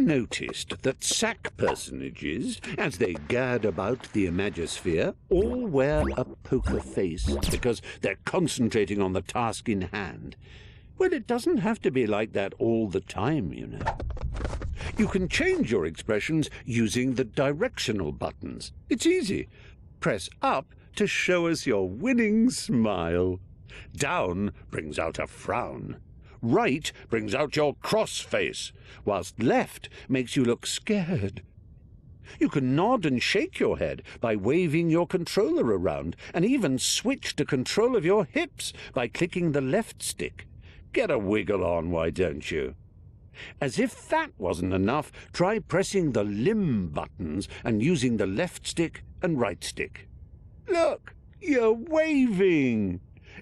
noticed that sack personages, as they gad about the Imagisphere, all wear a poker face because they're concentrating on the task in hand? Well, it doesn't have to be like that all the time, you know. You can change your expressions using the directional buttons. It's easy. Press up to show us your winning smile. Down brings out a frown. Right brings out your cross face, whilst left makes you look scared. You can nod and shake your head by waving your controller around, and even switch to control of your hips by clicking the left stick. Get a wiggle on, why don't you? As if that wasn't enough, try pressing the limb buttons and using the left stick and right stick. Look, you're waving.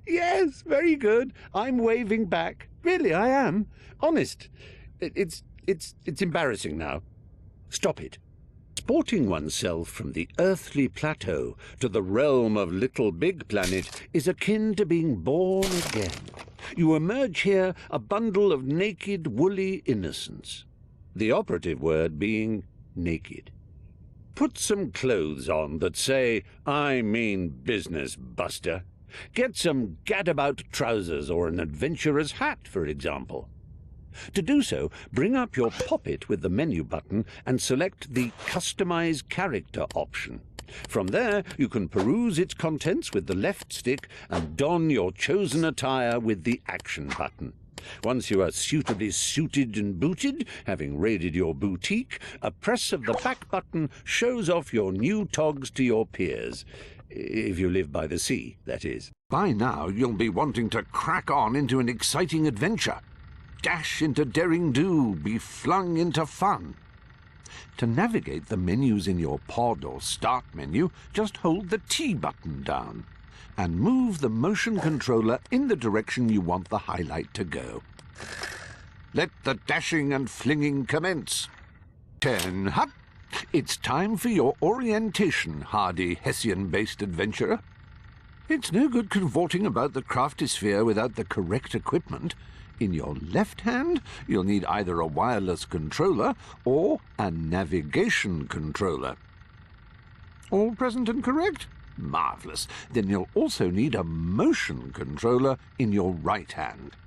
Yes, very good. I'm waving back. Really, I am. Honest. It's embarrassing now. Stop it. Sporting oneself from the earthly plateau to the realm of LittleBigPlanet is akin to being born again. You emerge here a bundle of naked, woolly innocence. The operative word being naked. Put some clothes on that say, "I mean business, Buster." Get some gadabout trousers or an adventurer's hat, for example. To do so, bring up your poppet with the menu button and select the Customize Character option. From there, you can peruse its contents with the left stick and don your chosen attire with the Action button. Once you are suitably suited and booted, having raided your boutique, a press of the back button shows off your new togs to your peers. If you live by the sea, that is. By now, you'll be wanting to crack on into an exciting adventure. Dash into daring-do, be flung into fun. To navigate the menus in your pod or start menu, just hold the T button down and move the motion controller in the direction you want the highlight to go. Let the dashing and flinging commence. 10 hut. It's time for your orientation, hardy Hessian-based adventurer. It's no good cavorting about the craftisphere without the correct equipment. In your left hand, you'll need either a wireless controller or a navigation controller. All present and correct? Marvellous. Then you'll also need a motion controller in your right hand.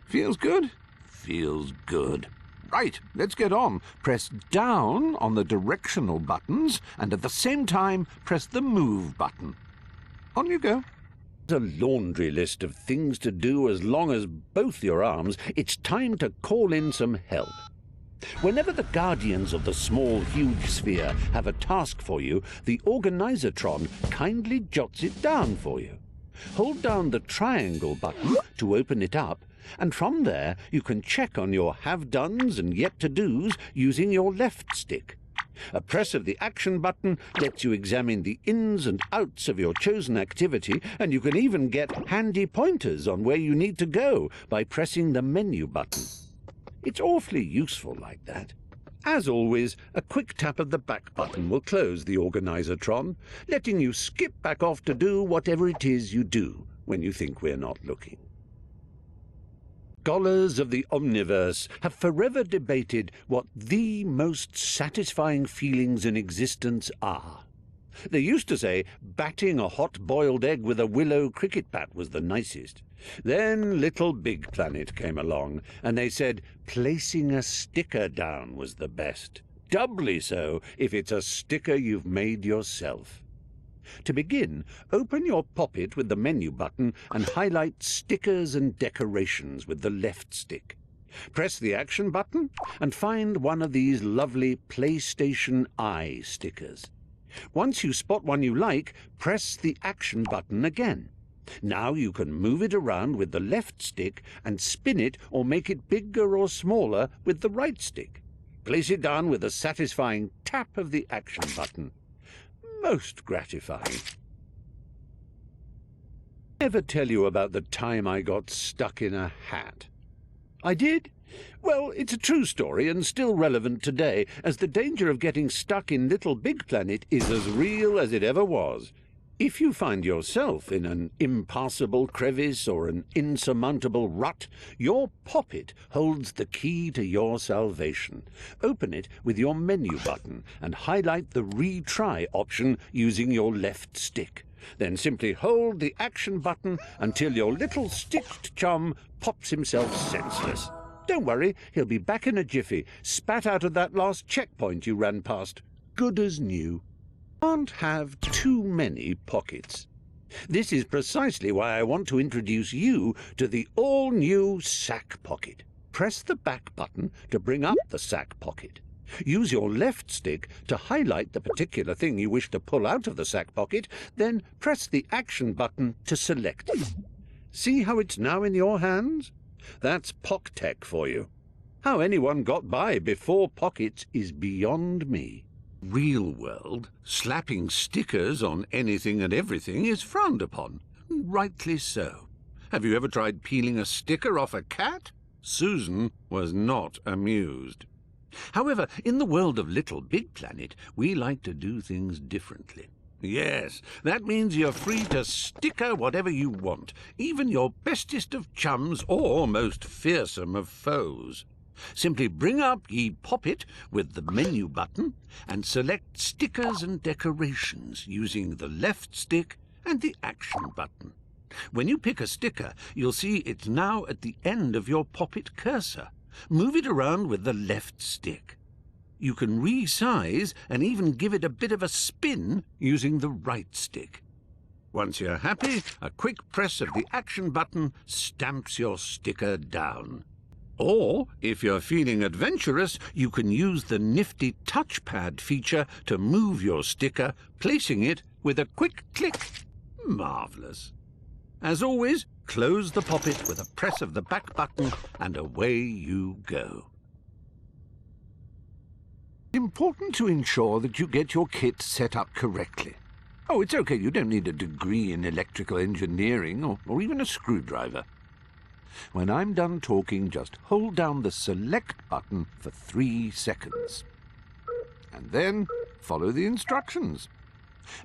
Feels good? Feels good. Right, let's get on. Press down on the directional buttons, and at the same time, press the move button. On you go. A laundry list of things to do as long as both your arms. It's time to call in some help. Whenever the guardians of the small, huge sphere have a task for you, the Organizertron kindly jots it down for you. Hold down the triangle button to open it up, and from there you can check on your have-dones and yet-to-dos using your left stick. A press of the Action button lets you examine the ins and outs of your chosen activity, and you can even get handy pointers on where you need to go by pressing the menu button. It's awfully useful like that. As always, a quick tap of the back button will close the Organizertron, letting you skip back off to do whatever it is you do when you think we're not looking. Scholars of the Omniverse have forever debated what the most satisfying feelings in existence are. They used to say batting a hot-boiled egg with a willow cricket bat was the nicest. Then LittleBigPlanet came along, and they said placing a sticker down was the best. Doubly so if it's a sticker you've made yourself. To begin, open your poppet with the menu button and highlight Stickers and Decorations with the left stick. Press the Action button and find one of these lovely PlayStation Eye stickers. Once you spot one you like, press the Action button again. Now you can move it around with the left stick and spin it or make it bigger or smaller with the right stick. Place it down with a satisfying tap of the Action button. Most gratifying. Ever tell you about the time I got stuck in a hat? I did? Well, it's a true story and still relevant today, as the danger of getting stuck in LittleBigPlanet is as real as it ever was. If you find yourself in an impassable crevice or an insurmountable rut, your poppet holds the key to your salvation. Open it with your menu button and highlight the Retry option using your left stick. Then simply hold the action button until your little sticked chum pops himself senseless. Don't worry, he'll be back in a jiffy, spat out of that last checkpoint you ran past, good as new. Can't have too many pockets. This is precisely why I want to introduce you to the all-new Sackpocket. Press the back button to bring up the Sackpocket. Use your left stick to highlight the particular thing you wish to pull out of the Sackpocket, then press the action button to select it. See how it's now in your hands? That's POC tech for you. How anyone got by before pockets is beyond me. Real world, slapping stickers on anything and everything is frowned upon. Rightly so. Have you ever tried peeling a sticker off a cat? Susan was not amused. However, in the world of LittleBigPlanet, we like to do things differently. Yes, that means you're free to sticker whatever you want, even your bestest of chums or most fearsome of foes. Simply bring up ye poppet with the menu button and select Stickers and Decorations using the left stick and the action button. When you pick a sticker, you'll see it's now at the end of your poppet cursor. Move it around with the left stick. You can resize and even give it a bit of a spin using the right stick. Once you're happy, a quick press of the action button stamps your sticker down. Or, if you're feeling adventurous, you can use the nifty touchpad feature to move your sticker, placing it with a quick click. Marvellous. As always, close the poppet with a press of the back button and away you go. Important to ensure that you get your kit set up correctly. Oh, it's okay, you don't need a degree in electrical engineering or even a screwdriver. When I'm done talking, just hold down the select button for 3 seconds. And then follow the instructions.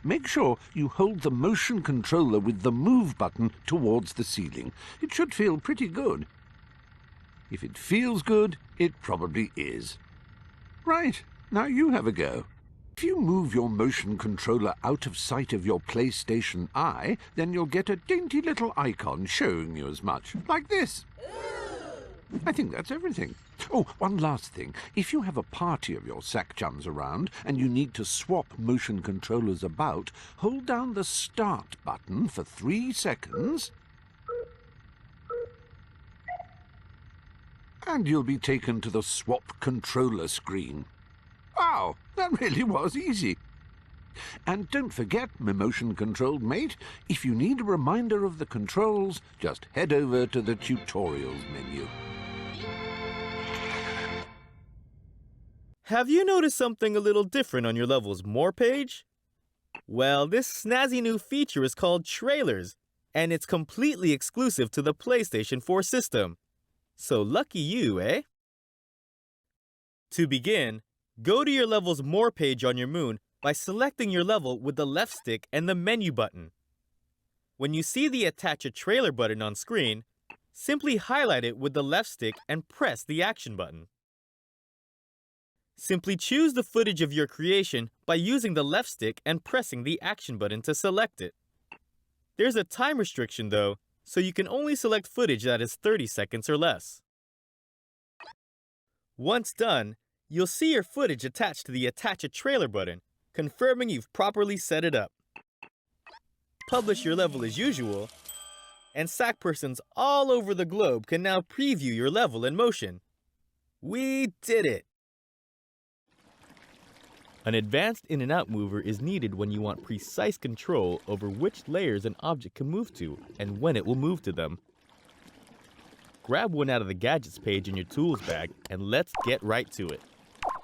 Make sure you hold the motion controller with the move button towards the ceiling. It should feel pretty good. If it feels good, it probably is. Right, now you have a go. If you move your motion controller out of sight of your PlayStation Eye, then you'll get a dainty little icon showing you as much, like this. I think that's everything. Oh, one last thing. If you have a party of your sack chums around and you need to swap motion controllers about, hold down the Start button for 3 seconds, and you'll be taken to the Swap Controller screen. Wow, that really was easy. And don't forget, my motion-controlled mate, if you need a reminder of the controls, just head over to the Tutorials menu. Have you noticed something a little different on your Levels More page? Well, this snazzy new feature is called Trailers, and it's completely exclusive to the PlayStation 4 system. So lucky you, eh? To begin, go to your Levels More page on your Moon by selecting your level with the left stick and the menu button. When you see the Attach a Trailer button on screen, simply highlight it with the left stick and press the action button. Simply choose the footage of your creation by using the left stick and pressing the action button to select it. There's a time restriction though, so you can only select footage that is 30 seconds or less. Once done, you'll see your footage attached to the Attach a Trailer button, confirming you've properly set it up. Publish your level as usual, and sack persons all over the globe can now preview your level in motion. We did it! An advanced in and out mover is needed when you want precise control over which layers an object can move to and when it will move to them. Grab one out of the Gadgets page in your tools bag and let's get right to it.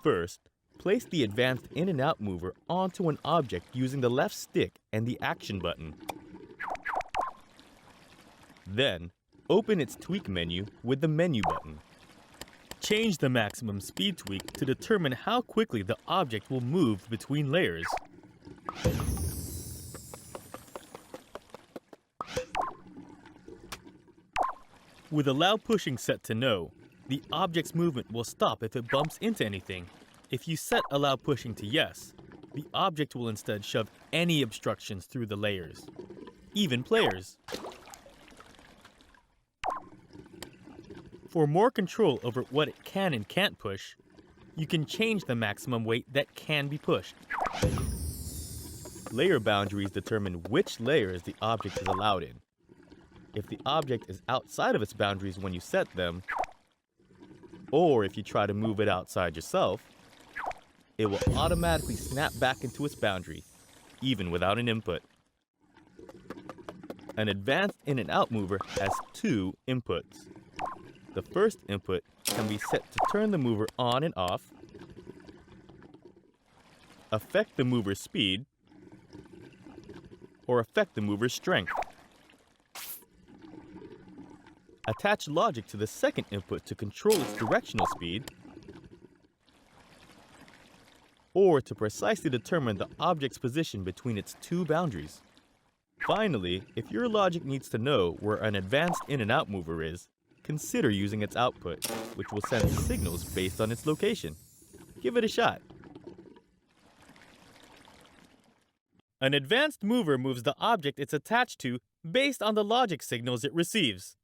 First, place the advanced in and out mover onto an object using the left stick and the action button. Then, open its tweak menu with the menu button. Change the maximum speed tweak to determine how quickly the object will move between layers. With allow pushing set to no, the object's movement will stop if it bumps into anything. If you set allow pushing to yes, the object will instead shove any obstructions through the layers, even players. For more control over what it can and can't push, you can change the maximum weight that can be pushed. Layer boundaries determine which layers the object is allowed in. If the object is outside of its boundaries when you set them, or if you try to move it outside yourself, it will automatically snap back into its boundary, even without an input. An advanced in and out mover has two inputs. The first input can be set to turn the mover on and off, affect the mover's speed, or affect the mover's strength. Attach logic to the second input to control its directional speed, or to precisely determine the object's position between its two boundaries. Finally, if your logic needs to know where an advanced in and out mover is, consider using its output, which will send signals based on its location. Give it a shot. An advanced mover moves the object it's attached to based on the logic signals it receives.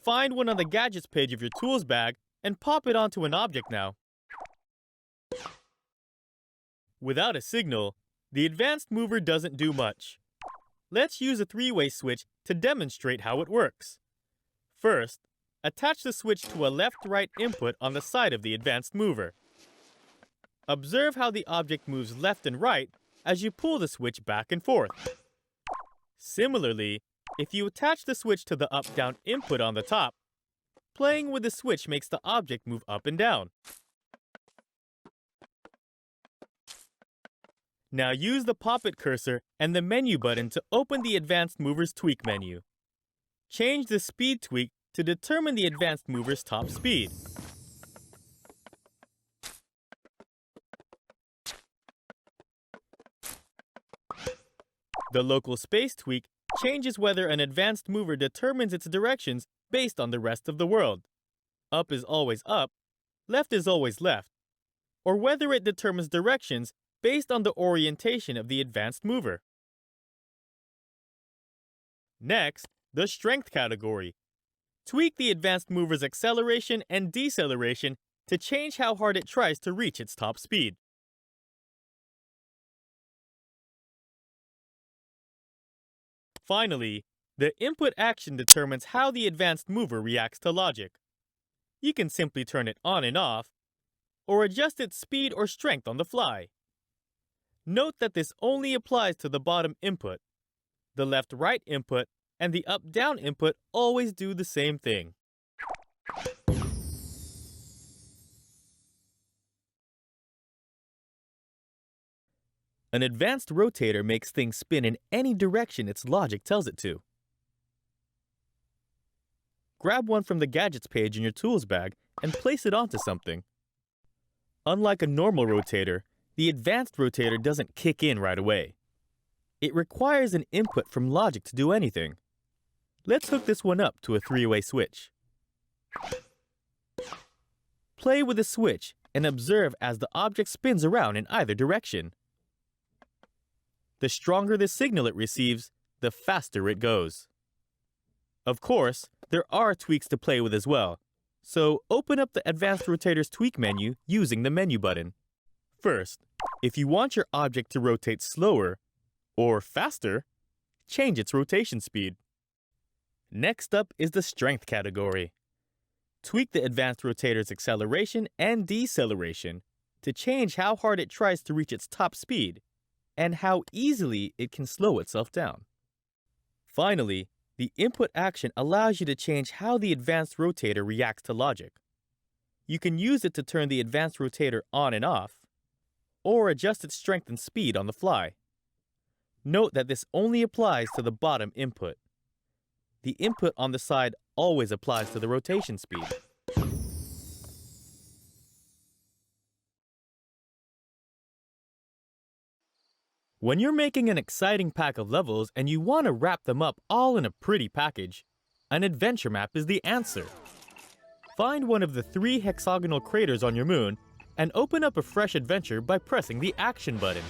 Find one on the Gadgets page of your tools bag and pop it onto an object now. Without a signal, the advanced mover doesn't do much. Let's use a three-way switch to demonstrate how it works. First, attach the switch to a left-right input on the side of the advanced mover. Observe how the object moves left and right as you pull the switch back and forth. Similarly, if you attach the switch to the up-down input on the top, playing with the switch makes the object move up and down. Now use the pop-it cursor and the menu button to open the Advanced Mover's Tweak menu. Change the speed tweak to determine the advanced mover's top speed. The local space tweak changes whether an advanced mover determines its directions based on the rest of the world. Up is always up, left is always left, or whether it determines directions based on the orientation of the advanced mover. Next, the strength category. Tweak the advanced mover's acceleration and deceleration to change how hard it tries to reach its top speed. Finally, the input action determines how the advanced mover reacts to logic. You can simply turn it on and off, or adjust its speed or strength on the fly. Note that this only applies to the bottom input. The left-right input and the up-down input always do the same thing. An advanced rotator makes things spin in any direction its logic tells it to. Grab one from the Gadgets page in your tools bag and place it onto something. Unlike a normal rotator, the advanced rotator doesn't kick in right away. It requires an input from logic to do anything. Let's hook this one up to a three-way switch. Play with the switch and observe as the object spins around in either direction. The stronger the signal it receives, the faster it goes. Of course, there are tweaks to play with as well, so open up the Advanced Rotator's Tweak menu using the menu button. First, if you want your object to rotate slower or faster, change its rotation speed. Next up is the Strength category. Tweak the Advanced Rotator's acceleration and deceleration to change how hard it tries to reach its top speed and how easily it can slow itself down. Finally, the input action allows you to change how the advanced rotator reacts to logic. You can use it to turn the advanced rotator on and off, or adjust its strength and speed on the fly. Note that this only applies to the bottom input. The input on the side always applies to the rotation speed. When you're making an exciting pack of levels and you want to wrap them up all in a pretty package, an adventure map is the answer. Find one of the 3 hexagonal craters on your moon and open up a fresh adventure by pressing the Action button.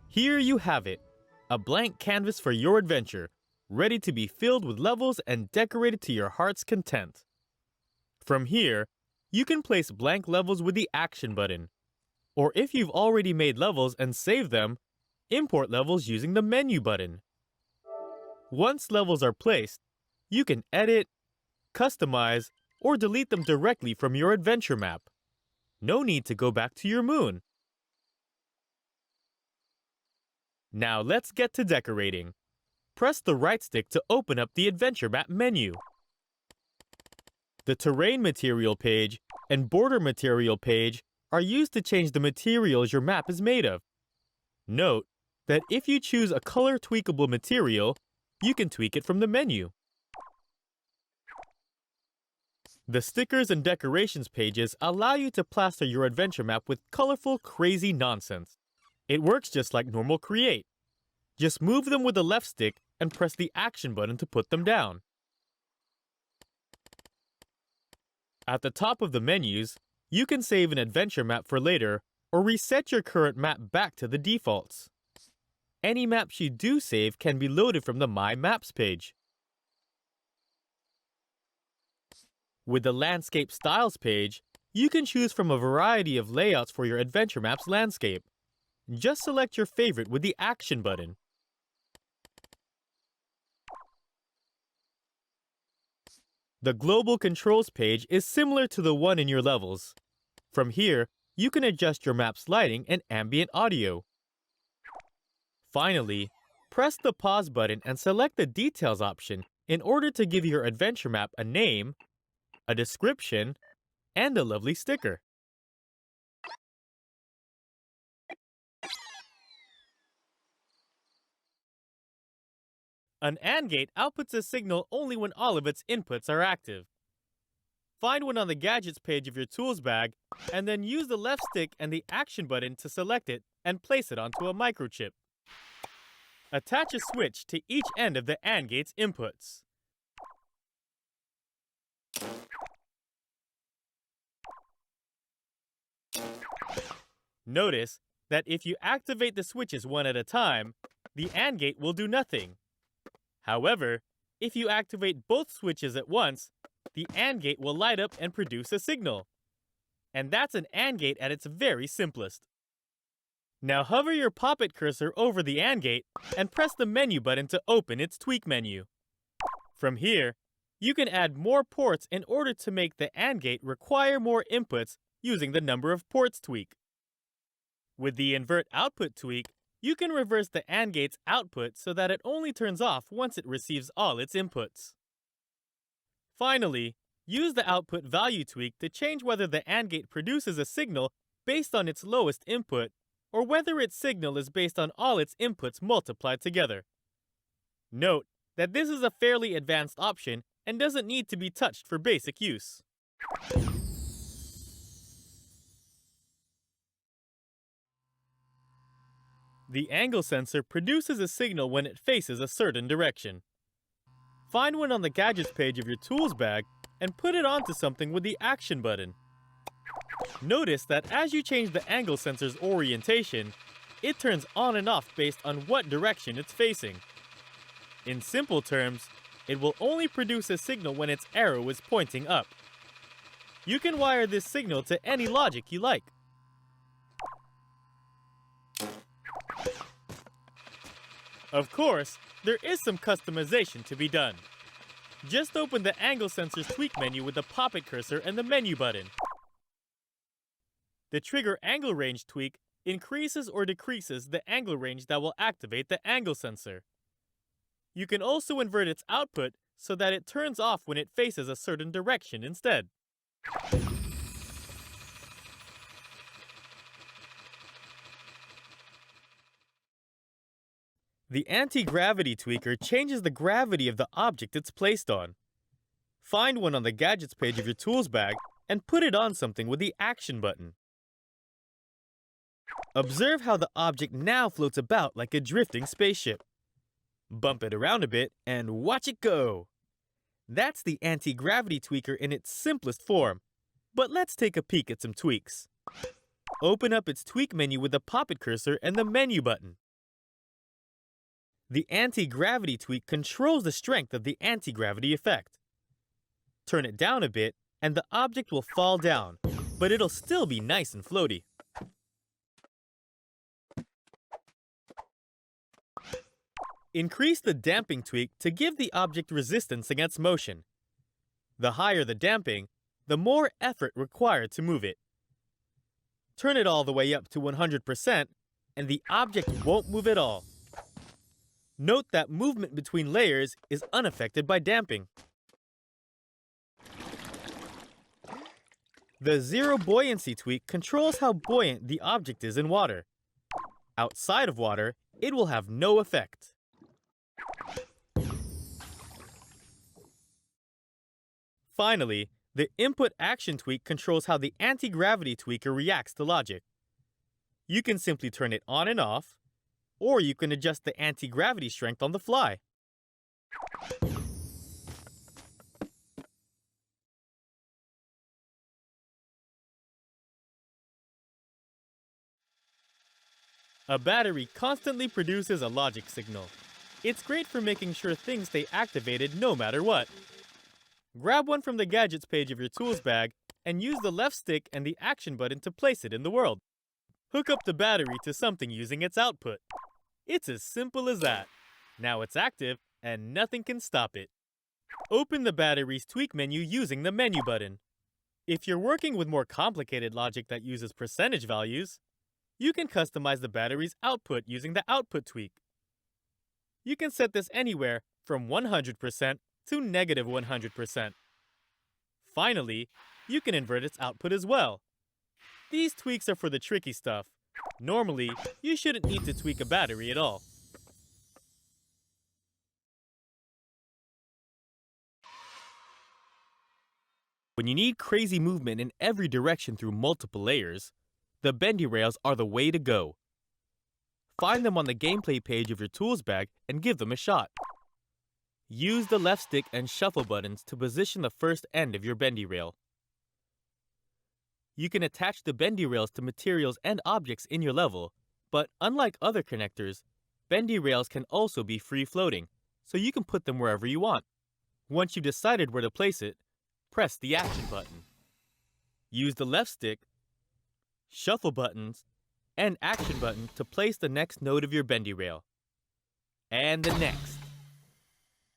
Here you have it, a blank canvas for your adventure, ready to be filled with levels and decorated to your heart's content. From here, you can place blank levels with the Action button. Or if you've already made levels and saved them, import levels using the Menu button. Once levels are placed, you can edit, customize, or delete them directly from your adventure map. No need to go back to your moon. Now let's get to decorating. Press the right stick to open up the adventure map menu. The terrain material page and border material page are used to change the materials your map is made of. Note that if you choose a color tweakable material, you can tweak it from the menu. The stickers and decorations pages allow you to plaster your adventure map with colorful, crazy nonsense. It works just like normal Create. Just move them with the left stick and press the Action button to put them down. At the top of the menus, you can save an adventure map for later or reset your current map back to the defaults. Any maps you do save can be loaded from the My Maps page. With the Landscape Styles page, you can choose from a variety of layouts for your adventure map's landscape. Just select your favorite with the Action button. The Global Controls page is similar to the one in your levels. From here, you can adjust your map's lighting and ambient audio. Finally, press the Pause button and select the Details option in order to give your adventure map a name, a description, and a lovely sticker. An AND gate outputs a signal only when all of its inputs are active. Find one on the Gadgets page of your tools bag, and then use the left stick and the Action button to select it and place it onto a microchip. Attach a switch to each end of the AND gate's inputs. Notice that if you activate the switches one at a time, the AND gate will do nothing. However, if you activate both switches at once, the AND gate will light up and produce a signal. And that's an AND gate at its very simplest. Now hover your Poppet cursor over the AND gate and press the Menu button to open its Tweak menu. From here, you can add more ports in order to make the AND gate require more inputs using the Number of Ports tweak. With the Invert Output tweak, you can reverse the AND gate's output so that it only turns off once it receives all its inputs. Finally, use the Output Value tweak to change whether the AND gate produces a signal based on its lowest input or whether its signal is based on all its inputs multiplied together. Note that this is a fairly advanced option and doesn't need to be touched for basic use. The angle sensor produces a signal when it faces a certain direction. Find one on the Gadgets page of your tools bag and put it onto something with the Action button. Notice that as you change the angle sensor's orientation, it turns on and off based on what direction it's facing. In simple terms, it will only produce a signal when its arrow is pointing up. You can wire this signal to any logic you like. Of course, there is some customization to be done. Just open the Angle Sensor's Tweak menu with the Poppet cursor and the Menu button. The Trigger Angle Range tweak increases or decreases the angle range that will activate the angle sensor. You can also invert its output so that it turns off when it faces a certain direction instead. The Antigravity tweaker changes the gravity of the object it's placed on. Find one on the Gadgets page of your tools bag and put it on something with the Action button. Observe how the object now floats about like a drifting spaceship. Bump it around a bit and watch it go. That's the Antigravity Tweaker in its simplest form. But let's take a peek at some tweaks. Open up its tweak menu with the pop-it cursor and the menu button. The Antigravity Tweak controls the strength of the anti-gravity effect. Turn it down a bit and the object will fall down, but it'll still be nice and floaty. Increase the damping tweak to give the object resistance against motion. The higher the damping, the more effort required to move it. Turn it all the way up to 100% and the object won't move at all. Note that movement between layers is unaffected by damping. The Zero Buoyancy Tweak controls how buoyant the object is in water. Outside of water, it will have no effect. Finally, the Input Action Tweak controls how the Anti-Gravity Tweaker reacts to logic. You can simply turn it on and off, or you can adjust the anti-gravity strength on the fly. A battery constantly produces a logic signal. It's great for making sure things stay activated no matter what. Grab one from the Gadgets page of your tools bag and use the left stick and the action button to place it in the world. Hook up the battery to something using its output. It's as simple as that. Now it's active and nothing can stop it. Open the battery's tweak menu using the menu button. If you're working with more complicated logic that uses percentage values, you can customize the battery's output using the output tweak. You can set this anywhere from 100% to -100%. Finally, you can invert its output as well. These tweaks are for the tricky stuff. Normally, you shouldn't need to tweak a battery at all. When you need crazy movement in every direction through multiple layers, the Bendy Rails are the way to go. Find them on the gameplay page of your tools bag and give them a shot. Use the left stick and shuffle buttons to position the first end of your bendy rail. You can attach the bendy rails to materials and objects in your level, but unlike other connectors, bendy rails can also be free-floating, so you can put them wherever you want. Once you've decided where to place it, press the action button. Use the left stick, shuffle buttons, and action button to place the next node of your bendy rail. And the next.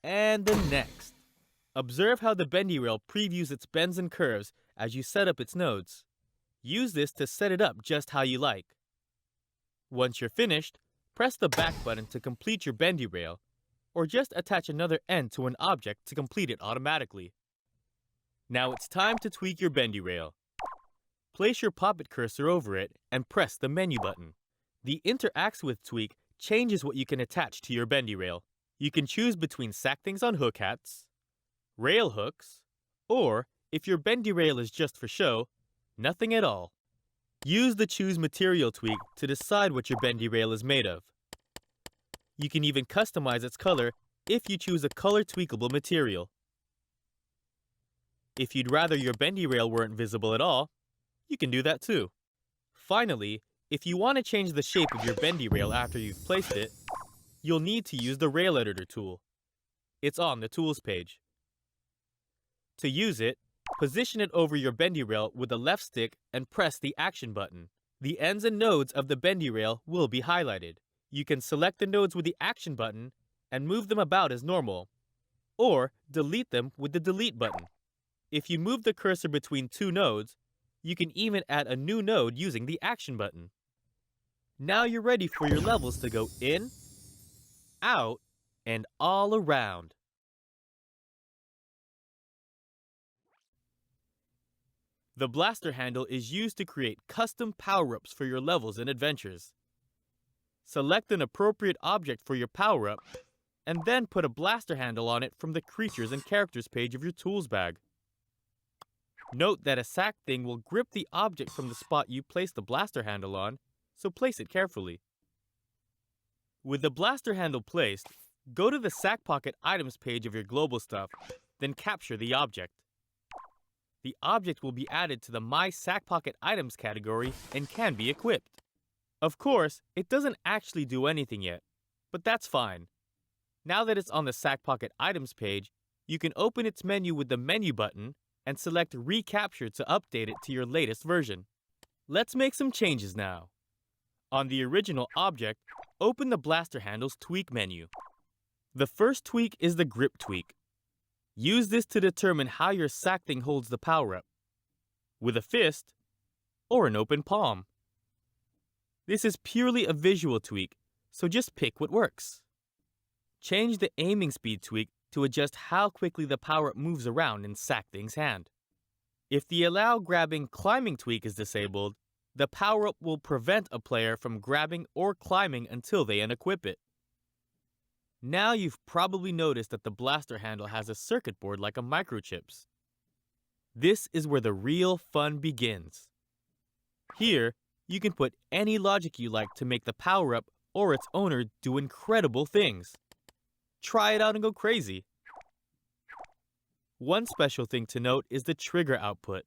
And the next. Observe how the bendy rail previews its bends and curves as you set up its nodes. Use this to set it up just how you like. Once you're finished, press the back button to complete your bendy rail, or just attach another end to an object to complete it automatically. Now it's time to tweak your bendy rail. Place your pop-it cursor over it and press the menu button. The Interacts With tweak changes what you can attach to your bendy rail. You can choose between sack things on hook hats, rail hooks, or, if your bendy rail is just for show, nothing at all. Use the Choose Material tweak to decide what your bendy rail is made of. You can even customize its color if you choose a color tweakable material. If you'd rather your bendy rail weren't visible at all, you can do that too. Finally, if you want to change the shape of your bendy rail after you've placed it, you'll need to use the Rail Editor tool. It's on the Tools page. To use it, position it over your bendy rail with the left stick and press the Action button. The ends and nodes of the bendy rail will be highlighted. You can select the nodes with the Action button and move them about as normal, or delete them with the Delete button. If you move the cursor between two nodes, you can even add a new node using the Action button. Now you're ready for your levels to go in, out, and all around. The blaster handle is used to create custom power-ups for your levels and adventures. Select an appropriate object for your power-up, and then put a blaster handle on it from the Creatures and Characters page of your tools bag. Note that a sack thing will grip the object from the spot you place the blaster handle on, so place it carefully. With the blaster handle placed, go to the Sackpocket Items page of your global stuff then capture the object. The object will be added to the My Sackpocket Items category and can be equipped. Of course, it doesn't actually do anything yet, but that's fine. Now that it's on the Sackpocket Items page, you can open its menu with the menu button and select Recapture to update it to your latest version. Let's make some changes now. On the original object, open the Blaster Handle's Tweak menu. The first tweak is the Grip Tweak. Use this to determine how your sack thing holds the power-up, with a fist or an open palm. This is purely a visual tweak, so just pick what works. Change the aiming speed tweak to adjust how quickly the power-up moves around in sack thing's hand. If the Allow Grabbing Climbing tweak is disabled, the power-up will prevent a player from grabbing or climbing until they unequip it. Now you've probably noticed that the blaster handle has a circuit board like a Microchip's. This is where the real fun begins. Here, you can put any logic you like to make the power-up or its owner do incredible things. Try it out and go crazy. One special thing to note is the trigger output.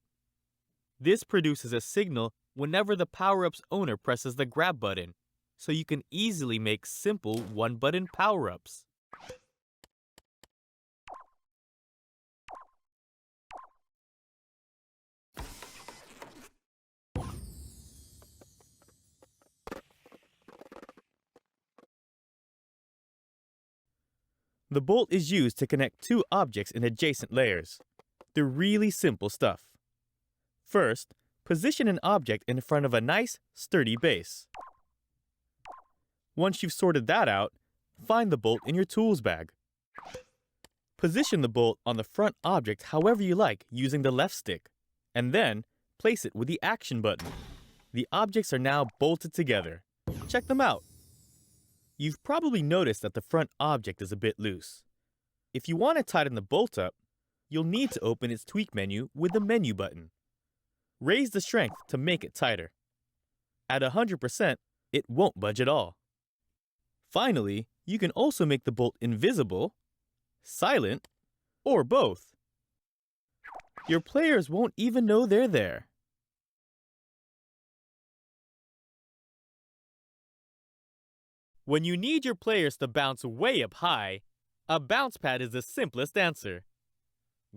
This produces a signal whenever the power-up's owner presses the grab button, so you can easily make simple one-button power-ups. The bolt is used to connect two objects in adjacent layers. They're really simple stuff. First, position an object in front of a nice, sturdy base. Once you've sorted that out, find the bolt in your tools bag. Position the bolt on the front object however you like using the left stick, and then place it with the action button. The objects are now bolted together. Check them out. You've probably noticed that the front object is a bit loose. If you want to tighten the bolt up, you'll need to open its tweak menu with the menu button. Raise the strength to make it tighter. At 100%, it won't budge at all. Finally, you can also make the bolt invisible, silent, or both. Your players won't even know they're there. When you need your players to bounce way up high, a Bouncepad is the simplest answer.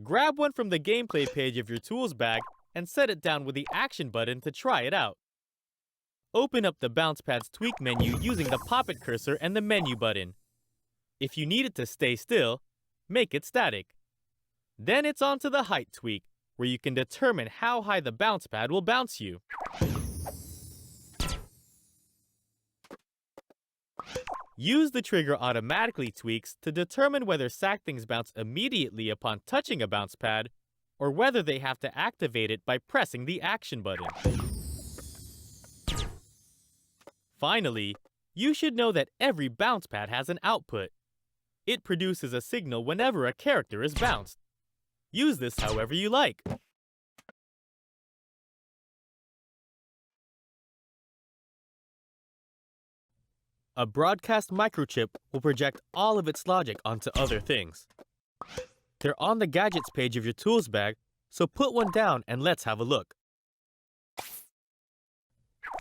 Grab one from the gameplay page of your tools bag and set it down with the action button to try it out. Open up the Bouncepad's tweak menu using the pop-it cursor and the menu button. If you need it to stay still, make it static. Then it's on to the height tweak, where you can determine how high the Bouncepad will bounce you. Use the Trigger Automatically tweaks to determine whether sack things bounce immediately upon touching a Bouncepad, or whether they have to activate it by pressing the action button. Finally, you should know that every Bouncepad has an output. It produces a signal whenever a character is bounced. Use this however you like. A broadcast microchip will project all of its logic onto other things. They're on the Gadgets page of your tools bag, so put one down and let's have a look.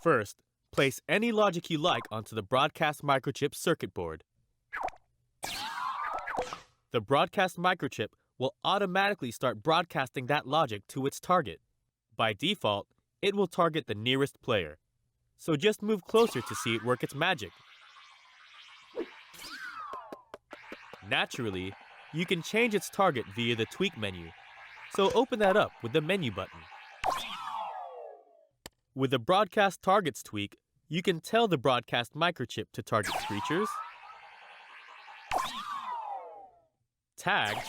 First, place any logic you like onto the broadcast microchip circuit board. The broadcast microchip will automatically start broadcasting that logic to its target. By default, it will target the nearest player, so just move closer to see it work its magic. Naturally, you can change its target via the tweak menu, so open that up with the menu button. With the Broadcast Targets tweak, you can tell the broadcast microchip to target creatures, tags,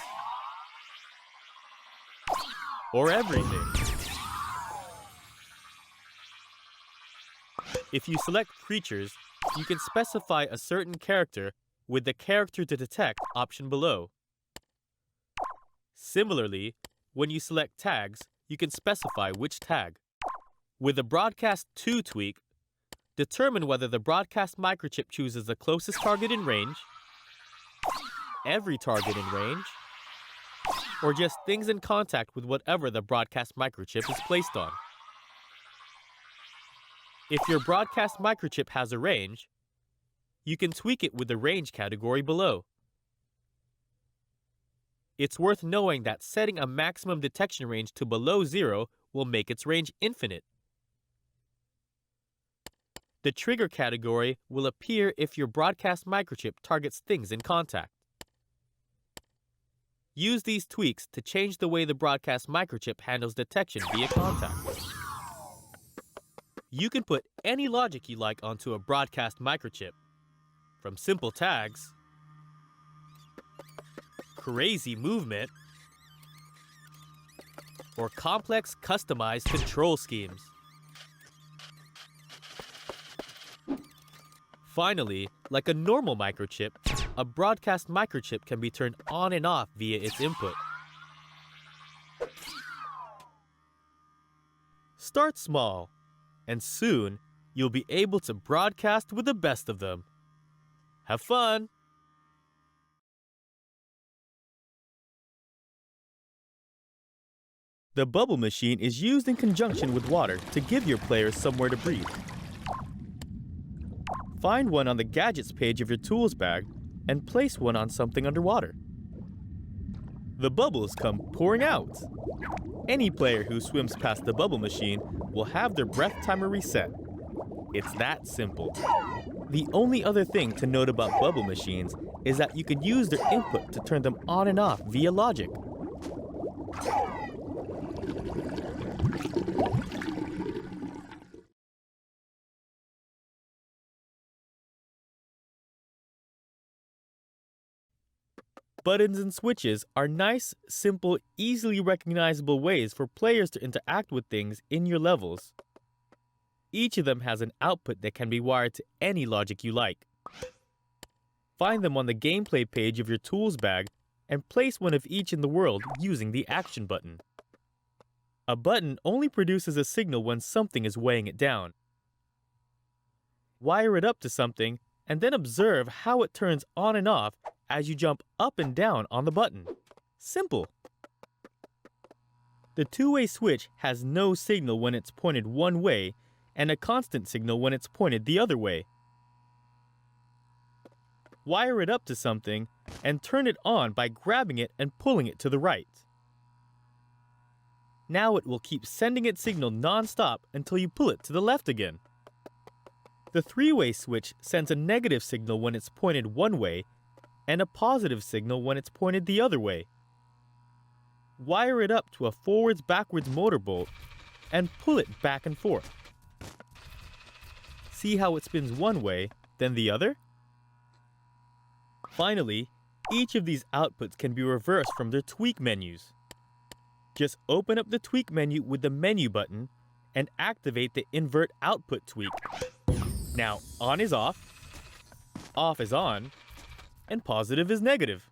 or everything. If you select creatures, you can specify a certain character with the Character to Detect option below. Similarly, when you select tags, you can specify which tag. With the Broadcast To tweak, determine whether the broadcast microchip chooses the closest target in range, every target in range, or just things in contact with whatever the broadcast microchip is placed on. If your broadcast microchip has a range, you can tweak it with the range category below. It's worth knowing that setting a maximum detection range to below 0 will make its range infinite. The trigger category will appear if your broadcast microchip targets things in contact. Use these tweaks to change the way the broadcast microchip handles detection via contact. You can put any logic you like onto a broadcast microchip, from simple tags, crazy movement, or complex customized control schemes. Finally, like a normal microchip, a broadcast microchip can be turned on and off via its input. Start small, and soon you'll be able to broadcast with the best of them. Have fun! The bubble machine is used in conjunction with water to give your players somewhere to breathe. Find one on the Gadgets page of your tools bag and place one on something underwater. The bubbles come pouring out. Any player who swims past the bubble machine will have their breath timer reset. It's that simple. The only other thing to note about bubble machines is that you can use their input to turn them on and off via logic. Buttons and switches are nice, simple, easily recognizable ways for players to interact with things in your levels. Each of them has an output that can be wired to any logic you like. Find them on the gameplay page of your tools bag and place one of each in the world using the action button. A button only produces a signal when something is weighing it down. Wire it up to something and then observe how it turns on and off as you jump up and down on the button. Simple. The two-way switch has no signal when it's pointed one way and a constant signal when it's pointed the other way. Wire it up to something and turn it on by grabbing it and pulling it to the right. Now it will keep sending its signal non-stop until you pull it to the left again. The three-way switch sends a negative signal when it's pointed one way and a positive signal when it's pointed the other way. Wire it up to a forwards-backwards motor bolt and pull it back and forth. See how it spins one way, then the other? Finally, each of these outputs can be reversed from their tweak menus. Just open up the tweak menu with the menu button and activate the invert output tweak. Now, on is off is on, and positive is negative.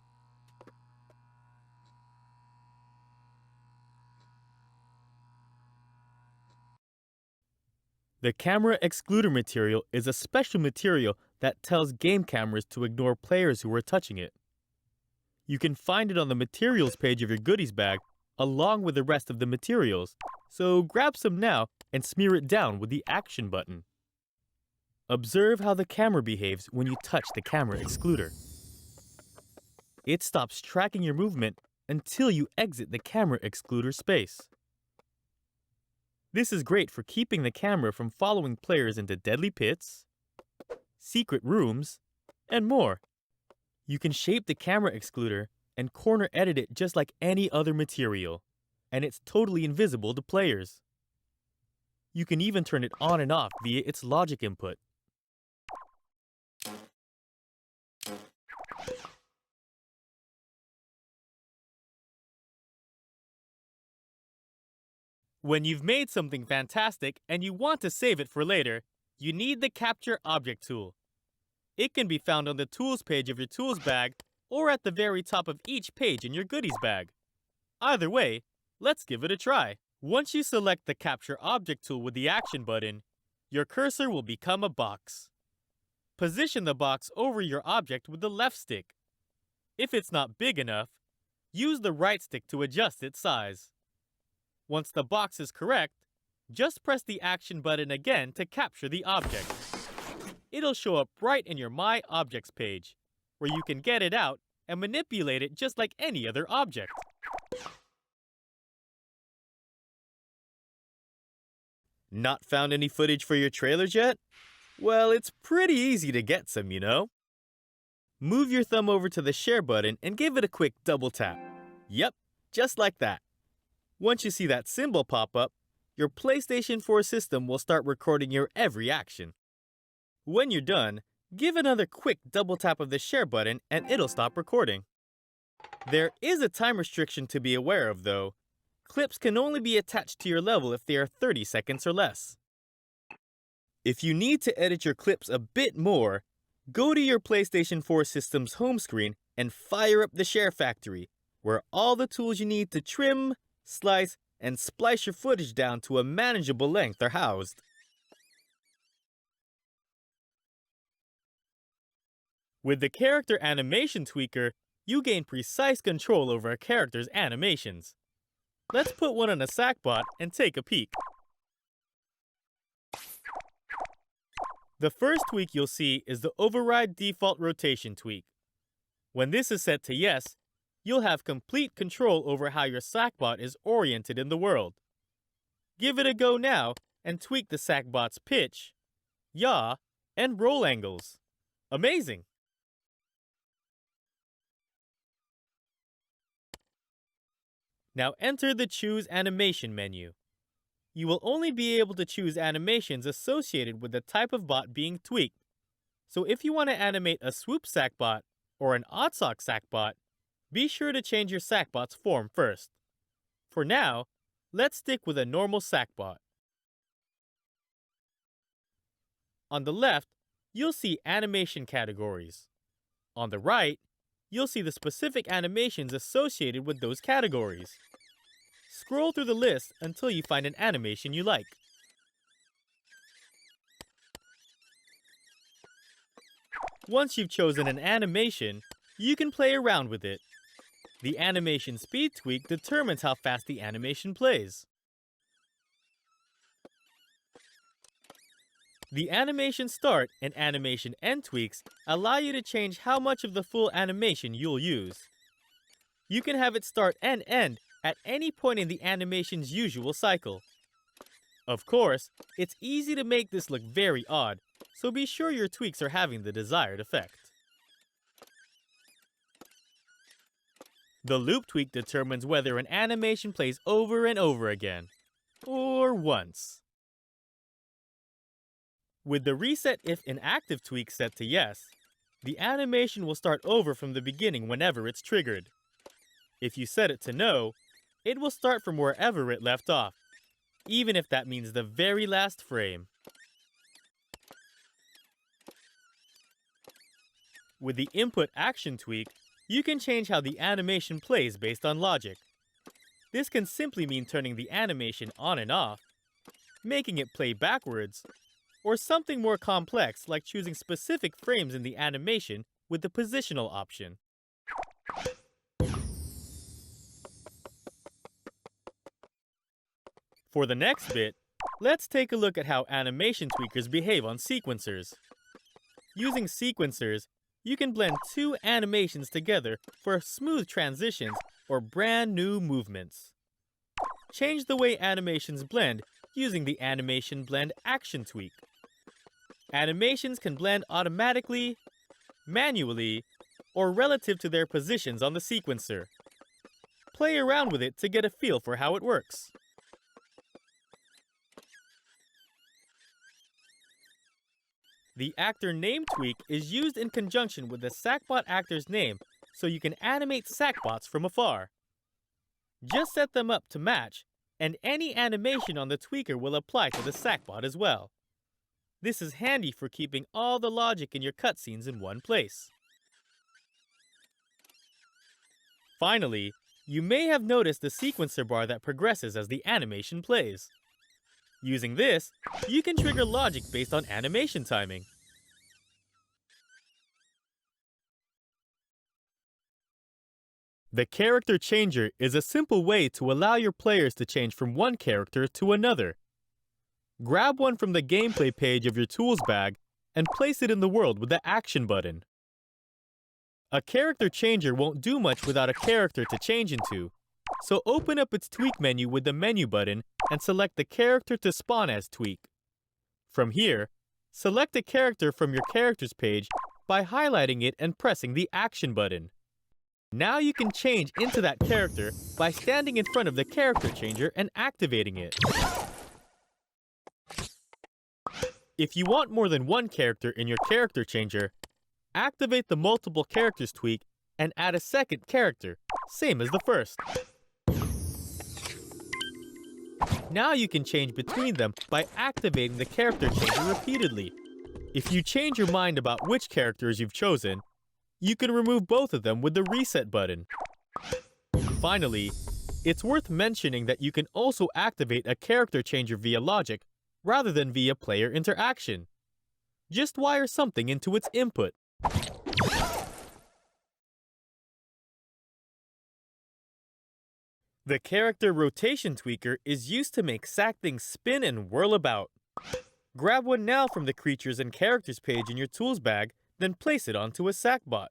The camera excluder material is a special material that tells game cameras to ignore players who are touching it. You can find it on the materials page of your goodies bag along with the rest of the materials, so grab some now and smear it down with the action button. Observe how the camera behaves when you touch the camera excluder. It stops tracking your movement until you exit the camera excluder space. This is great for keeping the camera from following players into deadly pits, secret rooms, and more. You can shape the camera excluder and corner edit it just like any other material, and it's totally invisible to players. You can even turn it on and off via its logic input. When you've made something fantastic and you want to save it for later, you need the Capture Object tool. It can be found on the Tools page of your tools bag or at the very top of each page in your goodies bag. Either way, let's give it a try. Once you select the Capture Object tool with the Action button, your cursor will become a box. Position the box over your object with the left stick. If it's not big enough, use the right stick to adjust its size. Once the box is correct, just press the action button again to capture the object. It'll show up right in your My Objects page, where you can get it out and manipulate it just like any other object. Not found any footage for your trailers yet? Well, it's pretty easy to get some, you know. Move your thumb over to the share button and give it a quick double tap. Yep, just like that. Once you see that symbol pop up, your PlayStation 4 system will start recording your every action. When you're done, give another quick double tap of the share button and it'll stop recording. There is a time restriction to be aware of, though. Clips can only be attached to your level if they are 30 seconds or less. If you need to edit your clips a bit more, go to your PlayStation 4 system's home screen and fire up the Share Factory, where all the tools you need to trim, slice, and splice your footage down to a manageable length are housed. With the Character Animation Tweaker, you gain precise control over a character's animations. Let's put one on a Sackbot and take a peek. The first tweak you'll see is the Override Default Rotation tweak. When this is set to yes, you'll have complete control over how your Sackbot is oriented in the world. Give it a go now and tweak the Sackbot's pitch, yaw, and roll angles. Amazing! Now enter the Choose Animation menu. You will only be able to choose animations associated with the type of bot being tweaked. So if you want to animate a swoop Sackbot or an odd sock Sackbot, be sure to change your Sackbot's form first. For now, let's stick with a normal Sackbot. On the left, you'll see animation categories. On the right, you'll see the specific animations associated with those categories. Scroll through the list until you find an animation you like. Once you've chosen an animation, you can play around with it. The Animation Speed tweak determines how fast the animation plays. The Animation Start and Animation End tweaks allow you to change how much of the full animation you'll use. You can have it start and end at any point in the animation's usual cycle. Of course, it's easy to make this look very odd, so be sure your tweaks are having the desired effect. The Loop tweak determines whether an animation plays over and over again, or once. With the Reset If Inactive tweak set to yes, the animation will start over from the beginning whenever it's triggered. If you set it to no, it will start from wherever it left off, even if that means the very last frame. With the Input Action tweak, you can change how the animation plays based on logic. This can simply mean turning the animation on and off, making it play backwards, or something more complex like choosing specific frames in the animation with the positional option. For the next bit, let's take a look at how animation tweakers behave on sequencers. Using sequencers, you can blend two animations together for smooth transitions or brand new movements. Change the way animations blend using the Animation Blend Action tweak. Animations can blend automatically, manually, or relative to their positions on the sequencer. Play around with it to get a feel for how it works. The Actor Name tweak is used in conjunction with the Sackbot actor's name so you can animate Sackbots from afar. Just set them up to match, and any animation on the tweaker will apply to the Sackbot as well. This is handy for keeping all the logic in your cutscenes in one place. Finally, you may have noticed the sequencer bar that progresses as the animation plays. Using this, you can trigger logic based on animation timing. The character changer is a simple way to allow your players to change from one character to another. Grab one from the gameplay page of your tools bag and place it in the world with the action button. A character changer won't do much without a character to change into, so open up its tweak menu with the menu button and select the character to spawn as tweak. From here, select a character from your characters page by highlighting it and pressing the action button. Now you can change into that character by standing in front of the character changer and activating it. If you want more than one character in your character changer, activate the multiple characters tweak and add a second character, same as the first. Now you can change between them by activating the character changer repeatedly. If you change your mind about which characters you've chosen, you can remove both of them with the reset button. Finally, it's worth mentioning that you can also activate a character changer via logic rather than via player interaction. Just wire something into its input. The character rotation tweaker is used to make sack things spin and whirl about. Grab one now from the creatures and characters page in your tools bag, then place it onto a sackbot.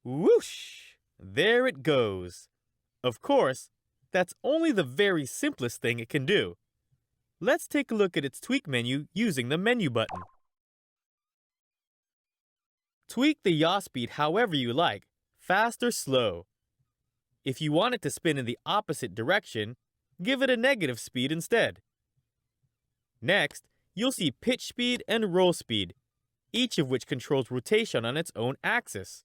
Whoosh! There it goes. Of course, that's only the very simplest thing it can do. Let's take a look at its tweak menu using the menu button. Tweak the yaw speed however you like, fast or slow. If you want it to spin in the opposite direction, give it a negative speed instead. Next, you'll see pitch speed and roll speed, each of which controls rotation on its own axis.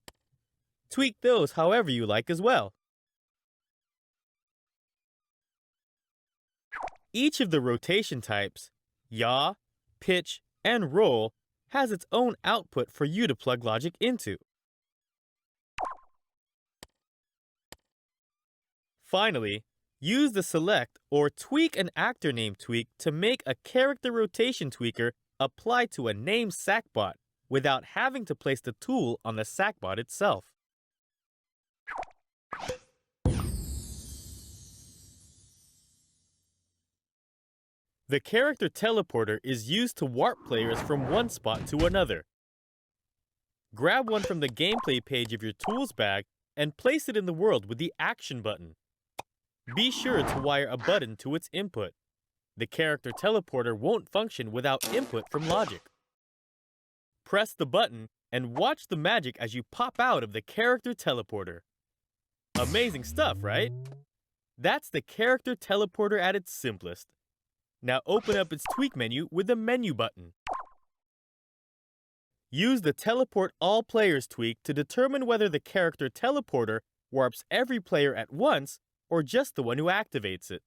Tweak those however you like as well. Each of the rotation types, yaw, pitch, and roll, has its own output for you to plug logic into. Finally, use the select or tweak an actor name tweak to make a character rotation tweaker apply to a named sackbot without having to place the tool on the sackbot itself. The character teleporter is used to warp players from one spot to another. Grab one from the gameplay page of your tools bag and place it in the world with the action button. Be sure to wire a button to its input. The character teleporter won't function without input from logic. Press the button and watch the magic as you pop out of the character teleporter. Amazing stuff, right? That's the character teleporter at its simplest. Now open up its tweak menu with the menu button. Use the Teleport All Players tweak to determine whether the character teleporter warps every player at once or just the one who activates it.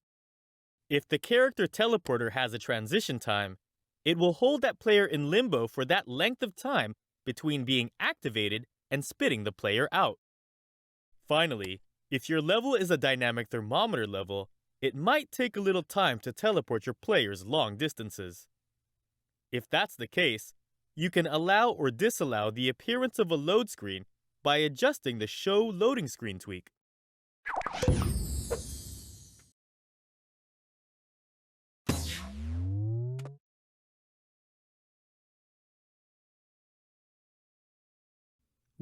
If the character teleporter has a transition time, it will hold that player in limbo for that length of time between being activated and spitting the player out. Finally, if your level is a dynamic thermometer level, it might take a little time to teleport your players long distances. If that's the case, you can allow or disallow the appearance of a load screen by adjusting the Show Loading Screen tweak.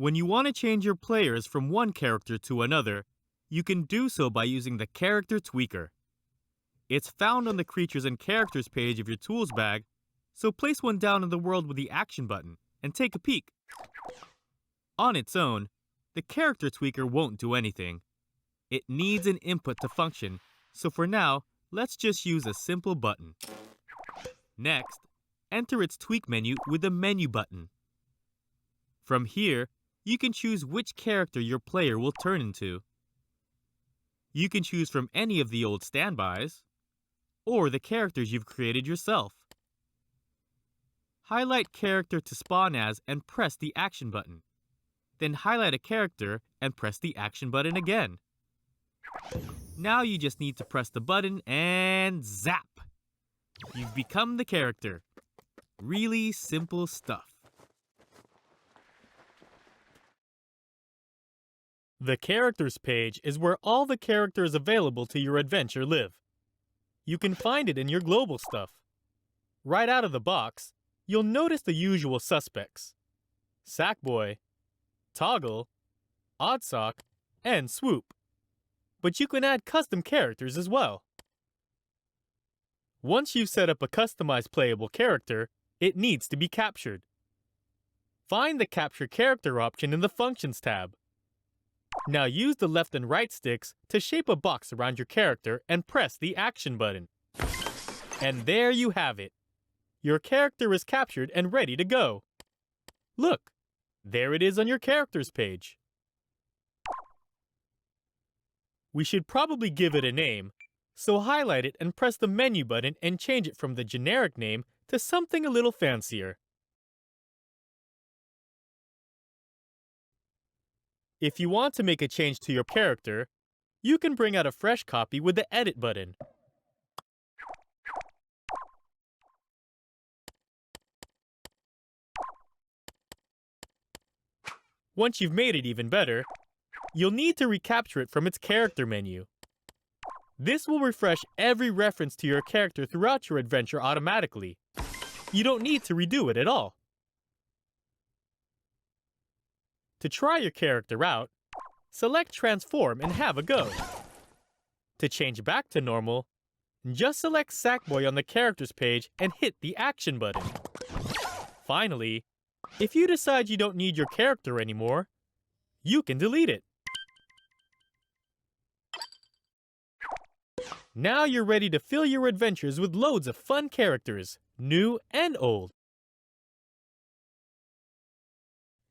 When you want to change your players from one character to another, you can do so by using the Character Tweaker. It's found on the Creatures and Characters page of your tools bag, so place one down in the world with the action button and take a peek. On its own, the Character Tweaker won't do anything. It needs an input to function, so for now, let's just use a simple button. Next, enter its tweak menu with the menu button. From here, you can choose which character your player will turn into. You can choose from any of the old standbys, or the characters you've created yourself. Highlight character to spawn as and press the action button. Then highlight a character and press the action button again. Now you just need to press the button and zap! You've become the character. Really simple stuff. The Characters page is where all the characters available to your adventure live. You can find it in your global stuff. Right out of the box, you'll notice the usual suspects: Sackboy, Toggle, Oddsock, and Swoop. But you can add custom characters as well. Once you've set up a customized playable character, it needs to be captured. Find the Capture Character option in the Functions tab. Now use the left and right sticks to shape a box around your character and press the Action button. And there you have it. Your character is captured and ready to go. Look, there it is on your Characters page. We should probably give it a name, so highlight it and press the menu button and change it from the generic name to something a little fancier. If you want to make a change to your character, you can bring out a fresh copy with the Edit button. Once you've made it even better, you'll need to recapture it from its character menu. This will refresh every reference to your character throughout your adventure automatically. You don't need to redo it at all. To try your character out, select Transform and have a go. To change back to normal, just select Sackboy on the Characters page and hit the Action button. Finally, if you decide you don't need your character anymore, you can delete it. Now you're ready to fill your adventures with loads of fun characters, new and old.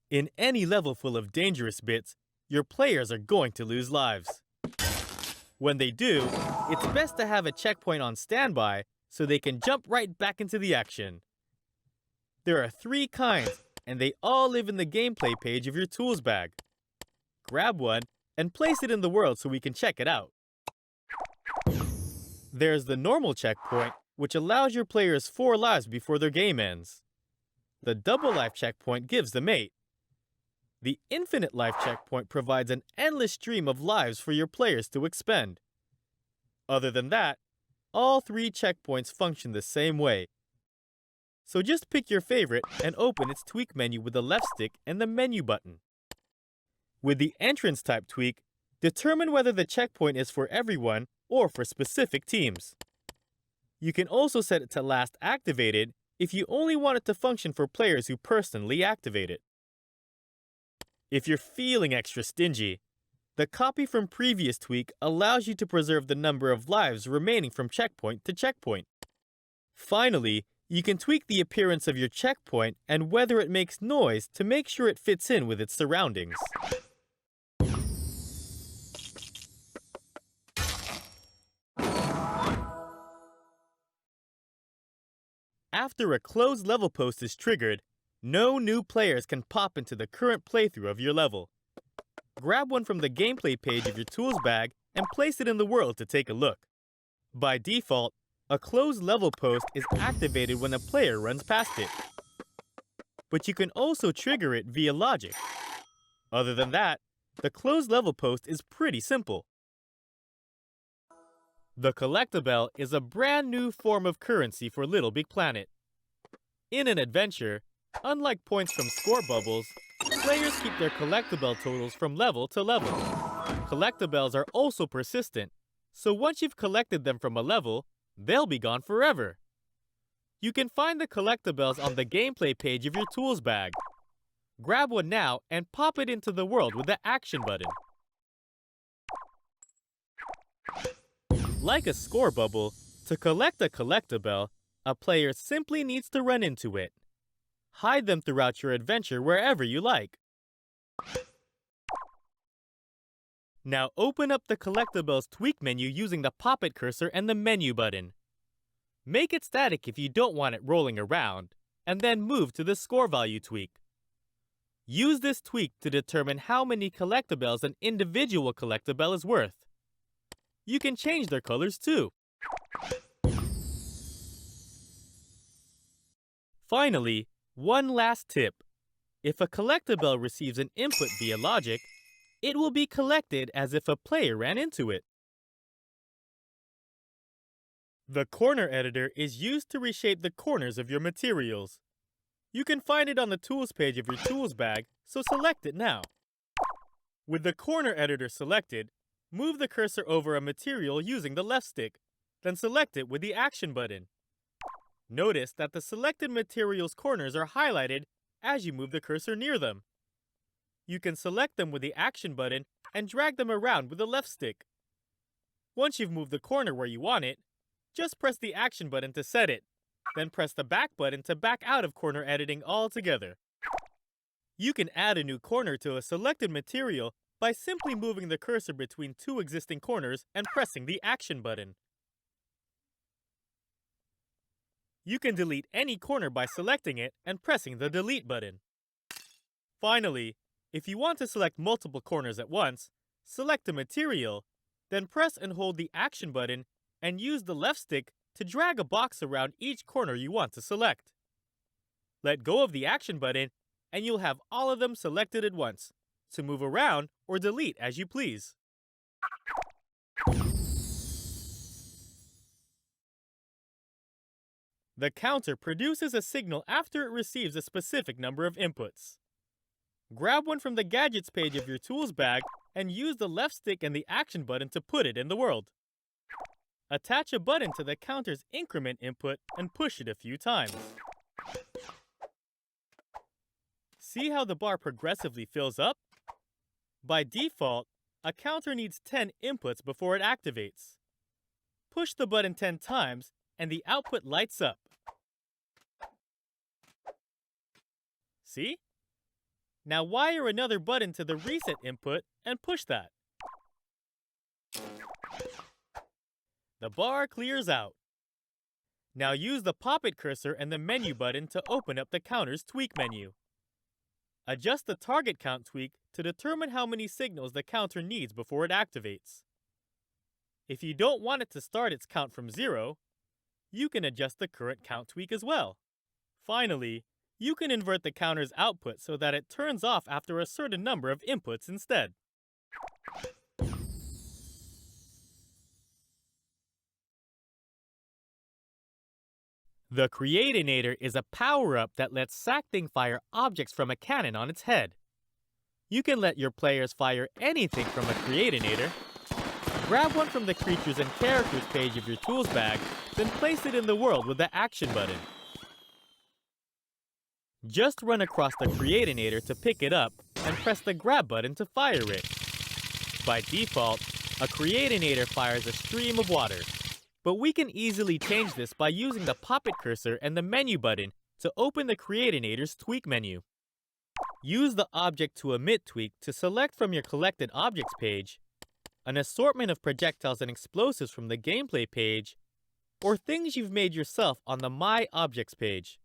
In any level full of dangerous bits, your players are going to lose lives. When they do, it's best to have a checkpoint on standby so they can jump right back into the action. There are 3 kinds, and they all live in the gameplay page of your tools bag. Grab one and place it in the world so we can check it out. There's the normal checkpoint, which allows your players 4 lives before their game ends. The double life checkpoint gives them 8. The infinite life checkpoint provides an endless stream of lives for your players to expend. Other than that, all 3 checkpoints function the same way. So just pick your favorite and open its tweak menu with the left stick and the menu button. With the entrance type tweak, determine whether the checkpoint is for everyone or for specific teams. You can also set it to last activated if you only want it to function for players who personally activate it. If you're feeling extra stingy, the copy from previous tweak allows you to preserve the number of lives remaining from checkpoint to checkpoint. Finally, you can tweak the appearance of your checkpoint and whether it makes noise to make sure it fits in with its surroundings. After a closed level post is triggered, no new players can pop into the current playthrough of your level. Grab one from the gameplay page of your tools bag and place it in the world to take a look. By default, a closed level post is activated when a player runs past it. But you can also trigger it via logic. Other than that, the closed level post is pretty simple. The Collectible is a brand new form of currency for LittleBigPlanet. In an adventure, unlike points from score bubbles, players keep their collectible totals from level to level. Collectibles are also persistent, so once you've collected them from a level, they'll be gone forever. You can find the collectibles on the gameplay page of your tools bag. Grab one now and pop it into the world with the Action button. Like a score bubble, to collect a collectible, a player simply needs to run into it. Hide them throughout your adventure wherever you like. Now open up the Collectibles tweak menu using the pop-it cursor and the menu button. Make it static if you don't want it rolling around, and then move to the score value tweak. Use this tweak to determine how many collectibles an individual collectible is worth. You can change their colors too. Finally, one last tip. If a collectible receives an input via logic, it will be collected as if a player ran into it. The corner editor is used to reshape the corners of your materials. You can find it on the tools page of your tools bag, so select it now. With the corner editor selected, move the cursor over a material using the left stick, then select it with the action button. Notice that the selected material's corners are highlighted as you move the cursor near them. You can select them with the action button and drag them around with the left stick. Once you've moved the corner where you want it, just press the action button to set it, then press the back button to back out of corner editing altogether. You can add a new corner to a selected material by simply moving the cursor between two existing corners and pressing the action button. You can delete any corner by selecting it and pressing the delete button. Finally, if you want to select multiple corners at once, select a material, then press and hold the action button and use the left stick to drag a box around each corner you want to select. Let go of the action button and you'll have all of them selected at once, to move around or delete as you please. The counter produces a signal after it receives a specific number of inputs. Grab one from the Gadgets page of your tools bag and use the left stick and the action button to put it in the world. Attach a button to the counter's increment input and push it a few times. See how the bar progressively fills up? By default, a counter needs 10 inputs before it activates. Push the button 10 times and the output lights up. See? Now wire another button to the reset input and push that. The bar clears out. Now use the pop-it cursor and the menu button to open up the counter's tweak menu. Adjust the target count tweak to determine how many signals the counter needs before it activates. If you don't want it to start its count from 0, you can adjust the current count tweak as well. Finally, you can invert the counter's output so that it turns off after a certain number of inputs instead. The Crea Anator is a power-up that lets Sackthing fire objects from a cannon on its head. You can let your players fire anything from a Crea Anator. Grab one from the Creatures and Characters page of your tools bag, then place it in the world with the action button. Just run across the Crea Anator to pick it up and press the grab button to fire it. By default, a Crea Anator fires a stream of water. But we can easily change this by using the pop-it cursor and the menu button to open the Crea Anator's tweak menu. Use the Object to Emit tweak to select from your Collected Objects page an assortment of projectiles and explosives from the Gameplay page, or things you've made yourself on the My Objects page.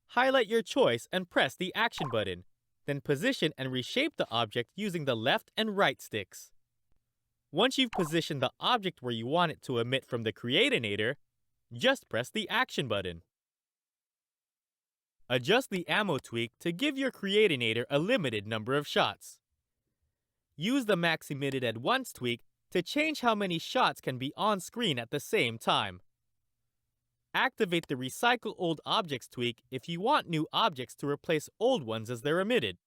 Highlight your choice and press the action button, then position and reshape the object using the left and right sticks. Once you've positioned the object where you want it to emit from the Crea Anator, just press the action button. Adjust the ammo tweak to give your Crea Anator a limited number of shots. Use the Max Emitted at Once tweak to change how many shots can be on screen at the same time. Activate the Recycle Old Objects tweak if you want new objects to replace old ones as they're emitted.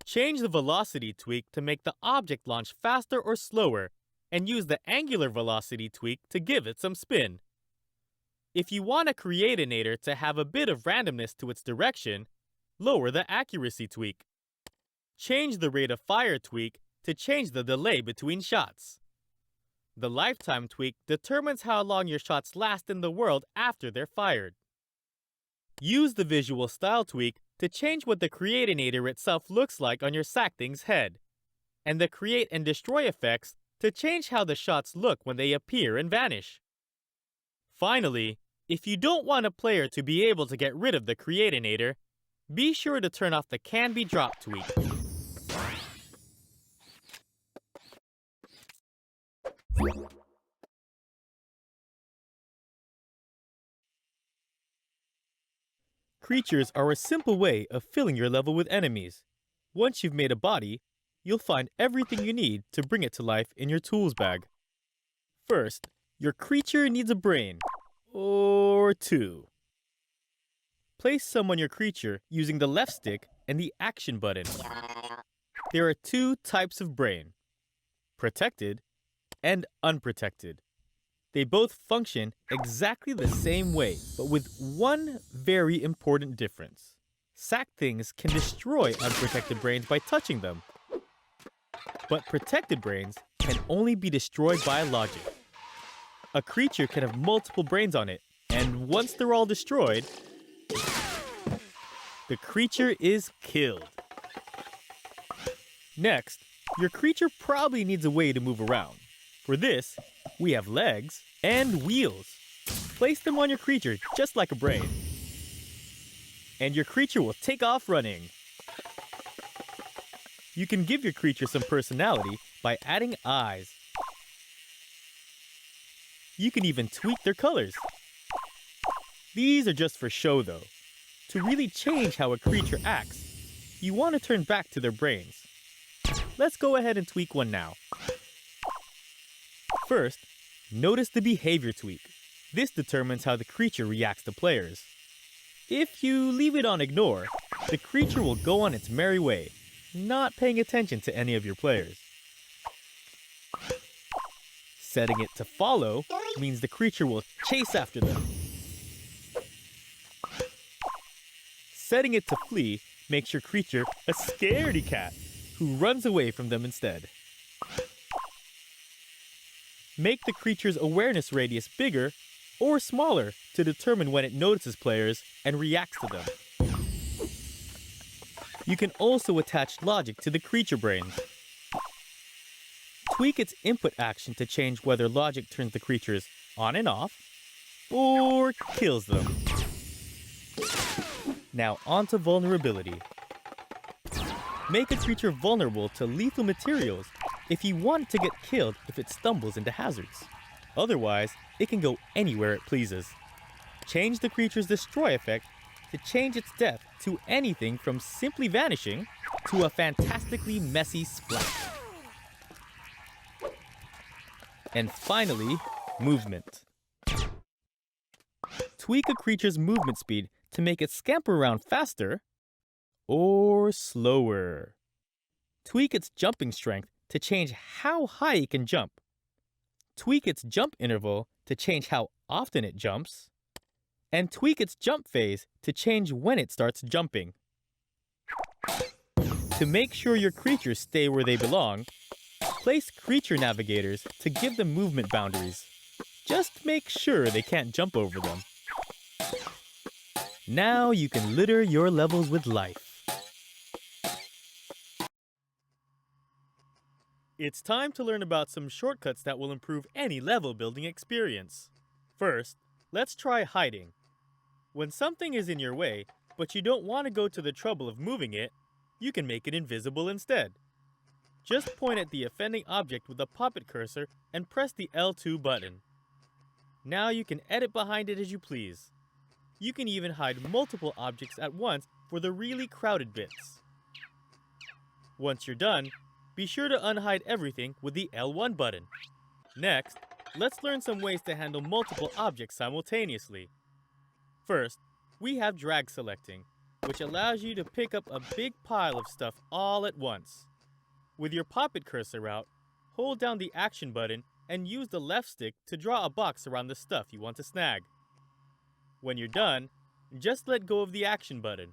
Change the velocity tweak to make the object launch faster or slower, and use the angular velocity tweak to give it some spin. If you want a Crea Anator to have a bit of randomness to its direction, lower the accuracy tweak. Change the rate of fire tweak to change the delay between shots. The lifetime tweak determines how long your shots last in the world after they're fired. Use the visual style tweak to change what the Crea Anator itself looks like on your Sackthing's head, and the Create and Destroy effects to change how the shots look when they appear and vanish. Finally, if you don't want a player to be able to get rid of the Crea Anator, be sure to turn off the Can Be Dropped tweak. Creatures are a simple way of filling your level with enemies. Once you've made a body, you'll find everything you need to bring it to life in your tools bag. First, your creature needs a brain, or two. Place some on your creature using the left stick and the action button. There are two types of brain, protected and unprotected. They both function exactly the same way, but with one very important difference. Sack things can destroy unprotected brains by touching them, but protected brains can only be destroyed by logic. A creature can have multiple brains on it, and once they're all destroyed, the creature is killed. Next, your creature probably needs a way to move around. For this, we have legs and wheels. Place them on your creature just like a brain, and your creature will take off running. You can give your creature some personality by adding eyes. You can even tweak their colors. These are just for show though. To really change how a creature acts, you want to turn back to their brains. Let's go ahead and tweak one now. First, notice the behavior tweak. This determines how the creature reacts to players. If you leave it on ignore, the creature will go on its merry way, not paying attention to any of your players. Setting it to follow means the creature will chase after them. Setting it to flee makes your creature a scaredy cat who runs away from them instead. Make the creature's awareness radius bigger or smaller to determine when it notices players and reacts to them. You can also attach logic to the creature brains. Tweak its input action to change whether logic turns the creatures on and off or kills them. Now onto vulnerability. Make a creature vulnerable to lethal materials if you want it to get killed if it stumbles into hazards. Otherwise, it can go anywhere it pleases. Change the creature's destroy effect to change its death to anything from simply vanishing to a fantastically messy splash. And finally, movement. Tweak a creature's movement speed to make it scamper around faster or slower. Tweak its jumping strength to change how high it can jump. Tweak its jump interval to change how often it jumps. And tweak its jump phase to change when it starts jumping. To make sure your creatures stay where they belong, place creature navigators to give them movement boundaries. Just make sure they can't jump over them. Now you can litter your levels with life. It's time to learn about some shortcuts that will improve any level building experience. First, let's try hiding. When something is in your way, but you don't want to go to the trouble of moving it, you can make it invisible instead. Just point at the offending object with a puppet cursor and press the L2 button. Now you can edit behind it as you please. You can even hide multiple objects at once for the really crowded bits. Once you're done, be sure to unhide everything with the L1 button. Next, let's learn some ways to handle multiple objects simultaneously. First, we have drag selecting, which allows you to pick up a big pile of stuff all at once. With your puppet cursor out, hold down the action button and use the left stick to draw a box around the stuff you want to snag. When you're done, just let go of the action button.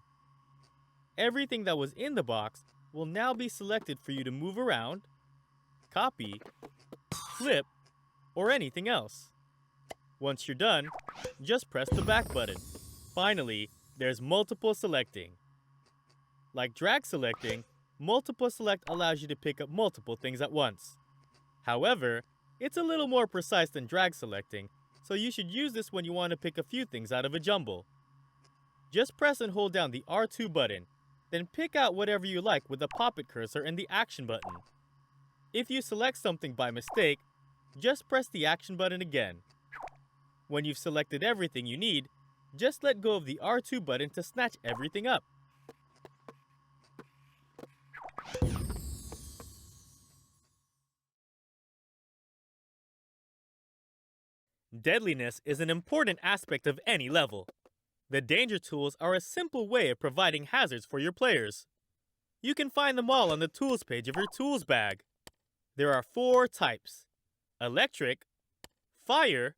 Everything that was in the box will now be selected for you to move around, copy, flip, or anything else. Once you're done, just press the back button. Finally, there's multiple selecting. Like drag selecting, multiple select allows you to pick up multiple things at once. However, it's a little more precise than drag selecting, so you should use this when you want to pick a few things out of a jumble. Just press and hold down the R2 button, then pick out whatever you like with the puppet cursor and the action button. If you select something by mistake, just press the action button again. When you've selected everything you need, just let go of the R2 button to snatch everything up. Deadliness is an important aspect of any level. The danger tools are a simple way of providing hazards for your players. You can find them all on the tools page of your tools bag. There are 4 types: electric, fire,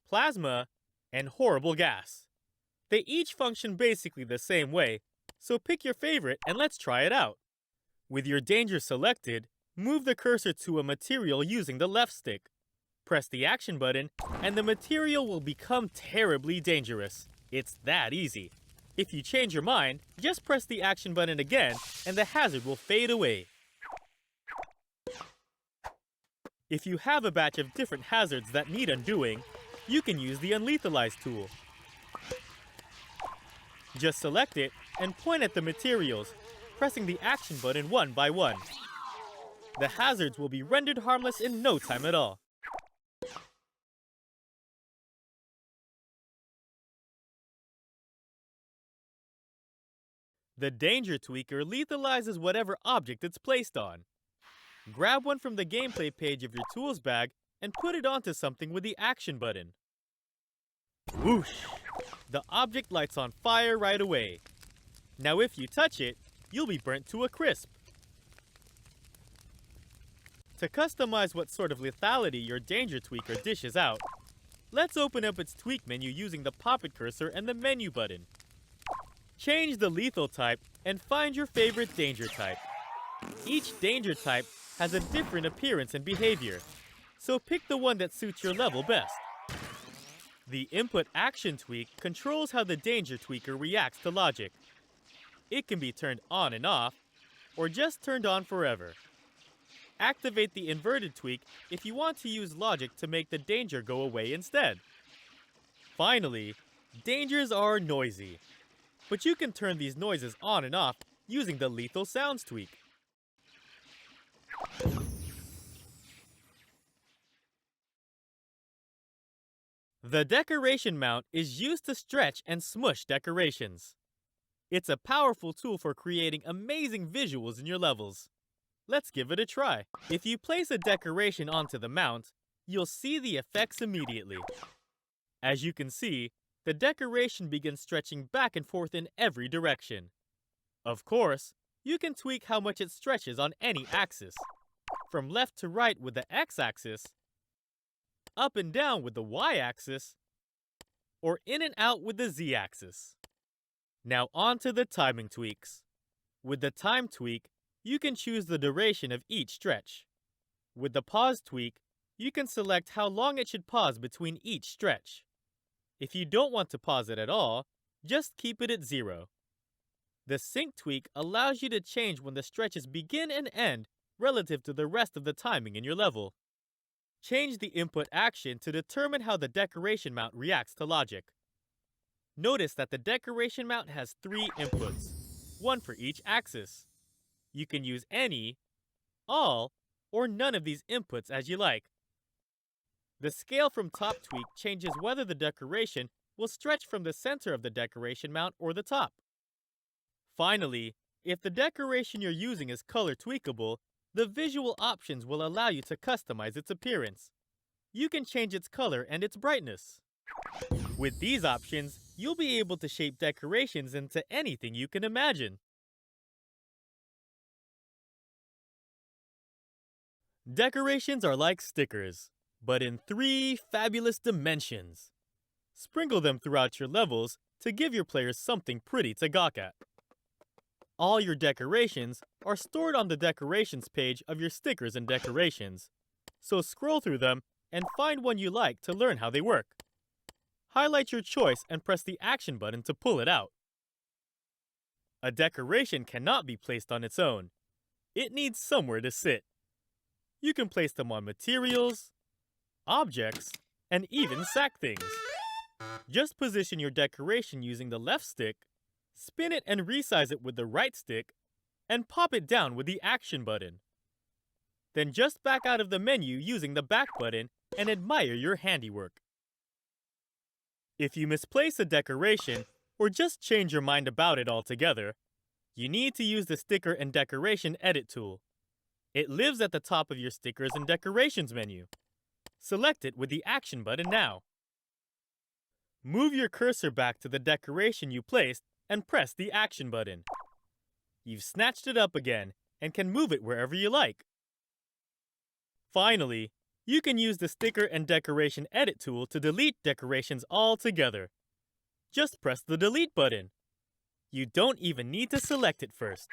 plasma, and horrible gas. They each function basically the same way, so pick your favorite and let's try it out. With your danger selected, move the cursor to a material using the left stick. Press the action button, and the material will become terribly dangerous. It's that easy. If you change your mind, just press the action button again, and the hazard will fade away. If you have a batch of different hazards that need undoing, you can use the Unlethalize tool. Just select it and point at the materials, pressing the action button one by one. The hazards will be rendered harmless in no time at all. The Danger Tweaker lethalizes whatever object it's placed on. Grab one from the gameplay page of your tools bag and put it onto something with the action button. Whoosh! The object lights on fire right away. Now if you touch it, you'll be burnt to a crisp. To customize what sort of lethality your Danger Tweaker dishes out, let's open up its tweak menu using the pop-it cursor and the menu button. Change the lethal type and find your favorite danger type. Each danger type has a different appearance and behavior, so pick the one that suits your level best. The Input Action Tweak controls how the Danger Tweaker reacts to logic. It can be turned on and off, or just turned on forever. Activate the Inverted Tweak if you want to use logic to make the danger go away instead. Finally, dangers are noisy, but you can turn these noises on and off using the Lethal Sounds tweak. The Decoration Mount is used to stretch and smush decorations. It's a powerful tool for creating amazing visuals in your levels. Let's give it a try. If you place a decoration onto the mount, you'll see the effects immediately. As you can see, the decoration begins stretching back and forth in every direction. Of course, you can tweak how much it stretches on any axis. From left to right with the x-axis, up and down with the y-axis, or in and out with the z-axis. Now on to the timing tweaks. With the time tweak, you can choose the duration of each stretch. With the pause tweak, you can select how long it should pause between each stretch. If you don't want to pause it at all, just keep it at 0. The sync tweak allows you to change when the stretches begin and end relative to the rest of the timing in your level. Change the input action to determine how the decoration mount reacts to logic. Notice that the decoration mount has 3 inputs, one for each axis. You can use any, all, or none of these inputs as you like. The scale from top tweak changes whether the decoration will stretch from the center of the decoration mount or the top. Finally, if the decoration you're using is color tweakable, the visual options will allow you to customize its appearance. You can change its color and its brightness. With these options, you'll be able to shape decorations into anything you can imagine. Decorations are like stickers, but in 3 fabulous dimensions. Sprinkle them throughout your levels to give your players something pretty to gawk at. All your decorations are stored on the decorations page of your stickers and decorations, so scroll through them and find one you like to learn how they work. Highlight your choice and press the action button to pull it out. A decoration cannot be placed on its own. It needs somewhere to sit. You can place them on materials, objects, and even sack things. Just position your decoration using the left stick, spin it and resize it with the right stick, and pop it down with the action button. Then just back out of the menu using the back button and admire your handiwork. If you misplace a decoration or just change your mind about it altogether, you need to use the Sticker and Decoration Edit tool. It lives at the top of your Stickers and Decorations menu. Select it with the Action button now. Move your cursor back to the decoration you placed and press the Action button. You've snatched it up again and can move it wherever you like. Finally, you can use the Sticker and Decoration Edit tool to delete decorations altogether. Just press the Delete button. You don't even need to select it first.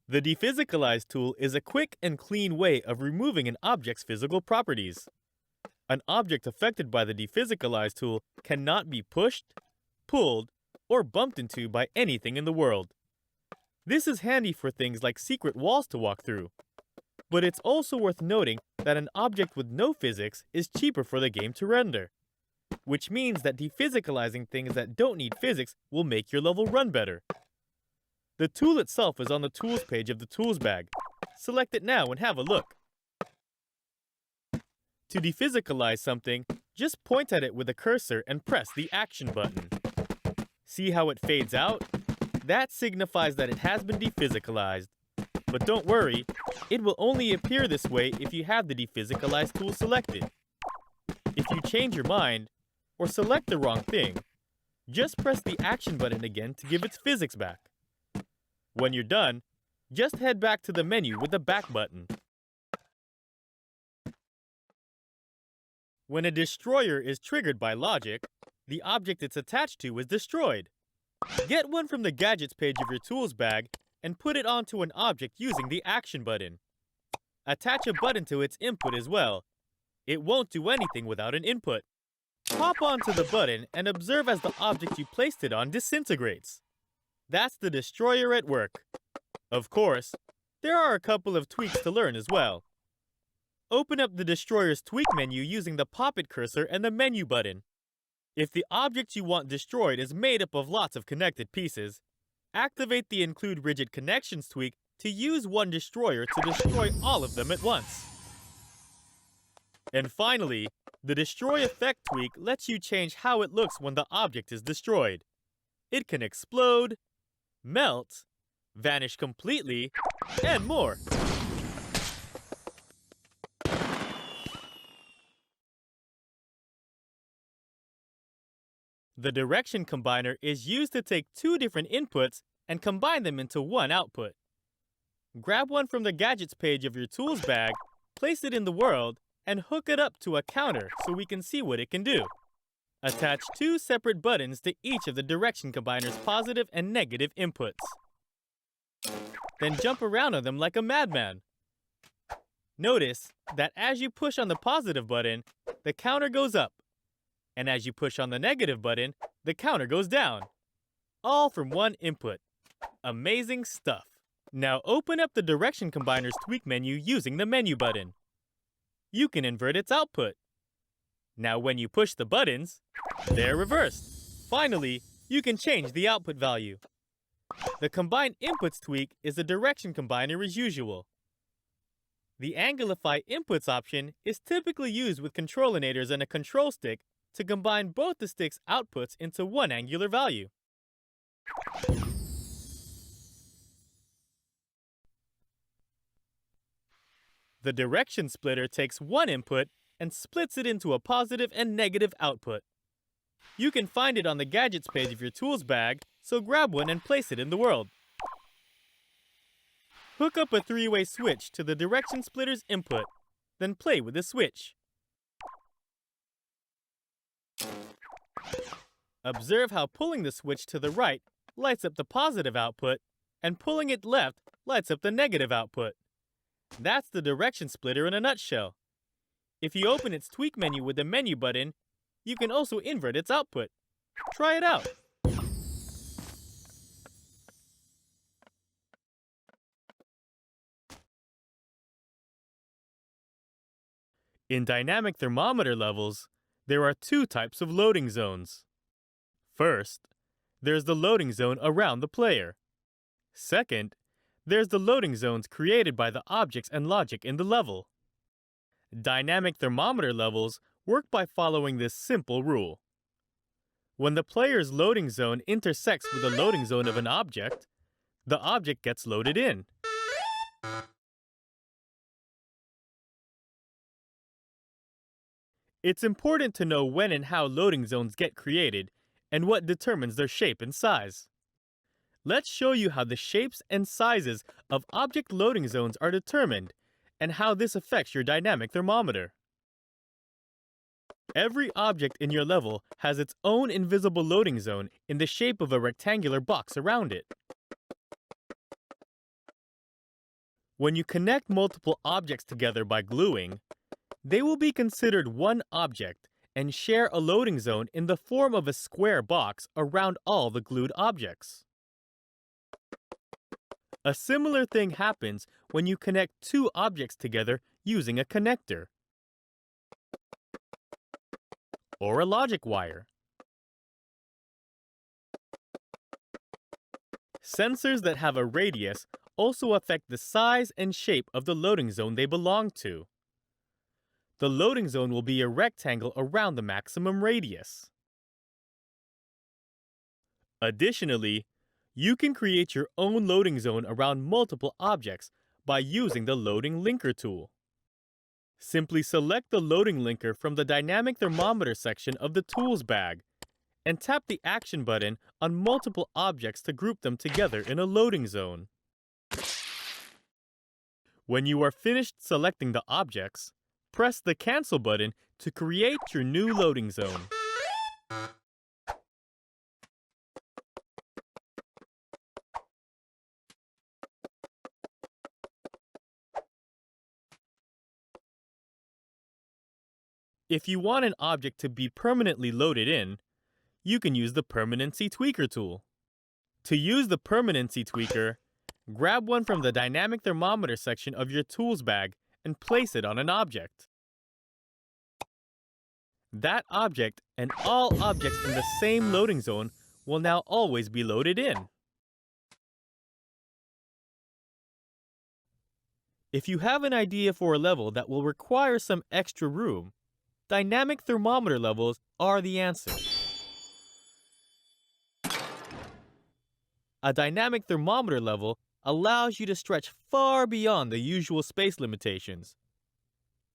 The Dephysicalize tool is a quick and clean way of removing an object's physical properties. An object affected by the Dephysicalize tool cannot be pushed, pulled, or bumped into by anything in the world. This is handy for things like secret walls to walk through. But it's also worth noting that an object with no physics is cheaper for the game to render, which means that dephysicalizing things that don't need physics will make your level run better. The tool itself is on the Tools page of the Tools bag. Select it now and have a look. To dephysicalize something, just point at it with a cursor and press the Action button. See how it fades out? That signifies that it has been dephysicalized. But don't worry, it will only appear this way if you have the Dephysicalize tool selected. If you change your mind, or select the wrong thing, just press the Action button again to give its physics back. When you're done, just head back to the menu with the Back button. When a destroyer is triggered by logic, the object it's attached to is destroyed. Get one from the Gadgets page of your Tools bag and put it onto an object using the Action button. Attach a button to its input as well. It won't do anything without an input. Hop onto the button and observe as the object you placed it on disintegrates. That's the destroyer at work. Of course, there are a couple of tweaks to learn as well. Open up the destroyer's tweak menu using the pop-it cursor and the menu button. If the object you want destroyed is made up of lots of connected pieces, activate the Include Rigid Connections tweak to use one destroyer to destroy all of them at once. And finally, the Destroy Effect tweak lets you change how it looks when the object is destroyed. It can explode, melt, vanish completely, and more. The Direction Combiner is used to take two different inputs and combine them into one output. Grab one from the Gadgets page of your Tools bag, place it in the world, and hook it up to a counter so we can see what it can do. Attach two separate buttons to each of the Direction Combiner's positive and negative inputs. Then jump around on them like a madman. Notice that as you push on the positive button, the counter goes up. And as you push on the negative button, the counter goes down. All from one input. Amazing stuff. Now open up the Direction Combiner's tweak menu using the menu button. You can invert its output. Now when you push the buttons, they're reversed. Finally, you can change the output value. The Combine Inputs tweak is a Direction Combiner as usual. The Angulify Inputs option is typically used with Control Anators and a control stick to combine both the stick's outputs into one angular value. The Direction Splitter takes one input and splits it into a positive and negative output. You can find it on the Gadgets page of your Tools bag, so grab one and place it in the world. Hook up a three-way switch to the Direction Splitter's input, then play with the switch. Observe how pulling the switch to the right lights up the positive output, and pulling it left lights up the negative output. That's the Direction Splitter in a nutshell. If you open its tweak menu with the menu button, you can also invert its output. Try it out. In dynamic thermometer levels, there are two types of loading zones. First, there's the loading zone around the player. Second, there's the loading zones created by the objects and logic in the level. Dynamic thermometer levels work by following this simple rule. When the player's loading zone intersects with the loading zone of an object, the object gets loaded in. It's important to know when and how loading zones get created and what determines their shape and size. Let's show you how the shapes and sizes of object loading zones are determined and how this affects your dynamic thermometer. Every object in your level has its own invisible loading zone in the shape of a rectangular box around it. When you connect multiple objects together by gluing, they will be considered one object and share a loading zone in the form of a square box around all the glued objects. A similar thing happens when you connect two objects together using a connector or a logic wire. Sensors that have a radius also affect the size and shape of the loading zone they belong to. The loading zone will be a rectangle around the maximum radius. Additionally, you can create your own loading zone around multiple objects by using the Loading Linker tool. Simply select the loading linker from the Dynamic Thermometer section of the Tools bag and tap the Action button on multiple objects to group them together in a loading zone. When you are finished selecting the objects, press the Cancel button to create your new loading zone. If you want an object to be permanently loaded in, you can use the Permanency Tweaker tool. To use the Permanency Tweaker, grab one from the Dynamic Thermometer section of your Tools bag and place it on an object. That object and all objects in the same loading zone will now always be loaded in. If you have an idea for a level that will require some extra room, dynamic thermometer levels are the answer. A dynamic thermometer level allows you to stretch far beyond the usual space limitations.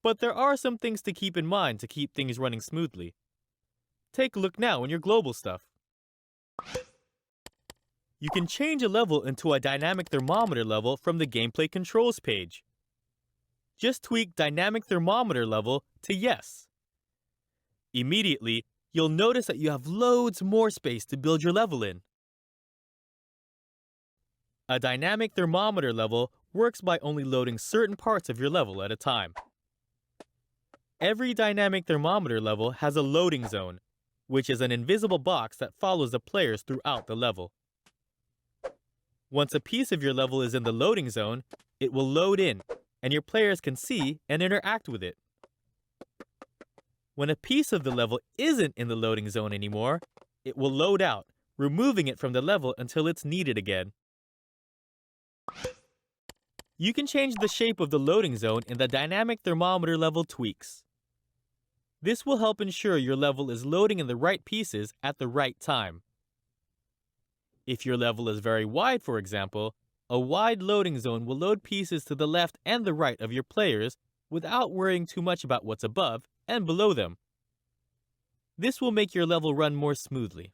But there are some things to keep in mind to keep things running smoothly. Take a look now in your global stuff. You can change a level into a dynamic thermometer level from the gameplay controls page. Just tweak dynamic thermometer level to yes. Immediately, you'll notice that you have loads more space to build your level in. A dynamic thermometer level works by only loading certain parts of your level at a time. Every dynamic thermometer level has a loading zone, which is an invisible box that follows the players throughout the level. Once a piece of your level is in the loading zone, it will load in, and your players can see and interact with it. When a piece of the level isn't in the loading zone anymore, it will load out, removing it from the level until it's needed again. You can change the shape of the loading zone in the dynamic thermometer level tweaks. This will help ensure your level is loading in the right pieces at the right time. If your level is very wide, for example, a wide loading zone will load pieces to the left and the right of your players without worrying too much about what's above and below them. This will make your level run more smoothly.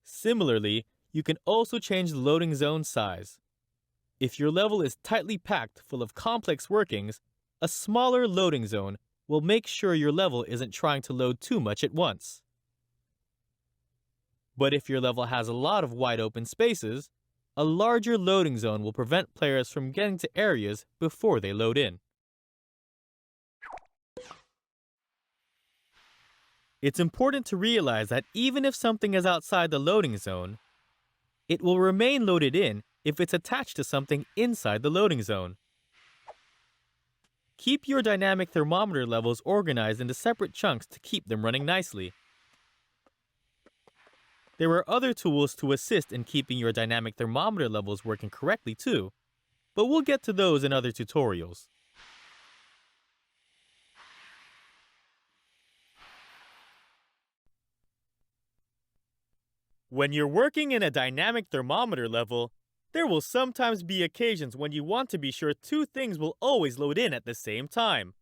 Similarly, you can also change the loading zone size. If your level is tightly packed full of complex workings, a smaller loading zone will make sure your level isn't trying to load too much at once. But if your level has a lot of wide open spaces, a larger loading zone will prevent players from getting to areas before they load in. It's important to realize that even if something is outside the loading zone, it will remain loaded in if it's attached to something inside the loading zone. Keep your dynamic thermometer levels organized into separate chunks to keep them running nicely. There are other tools to assist in keeping your dynamic thermometer levels working correctly too, but we'll get to those in other tutorials. When you're working in a dynamic thermometer level, There will sometimes be occasions when you want to be sure two things will always load in at the same time.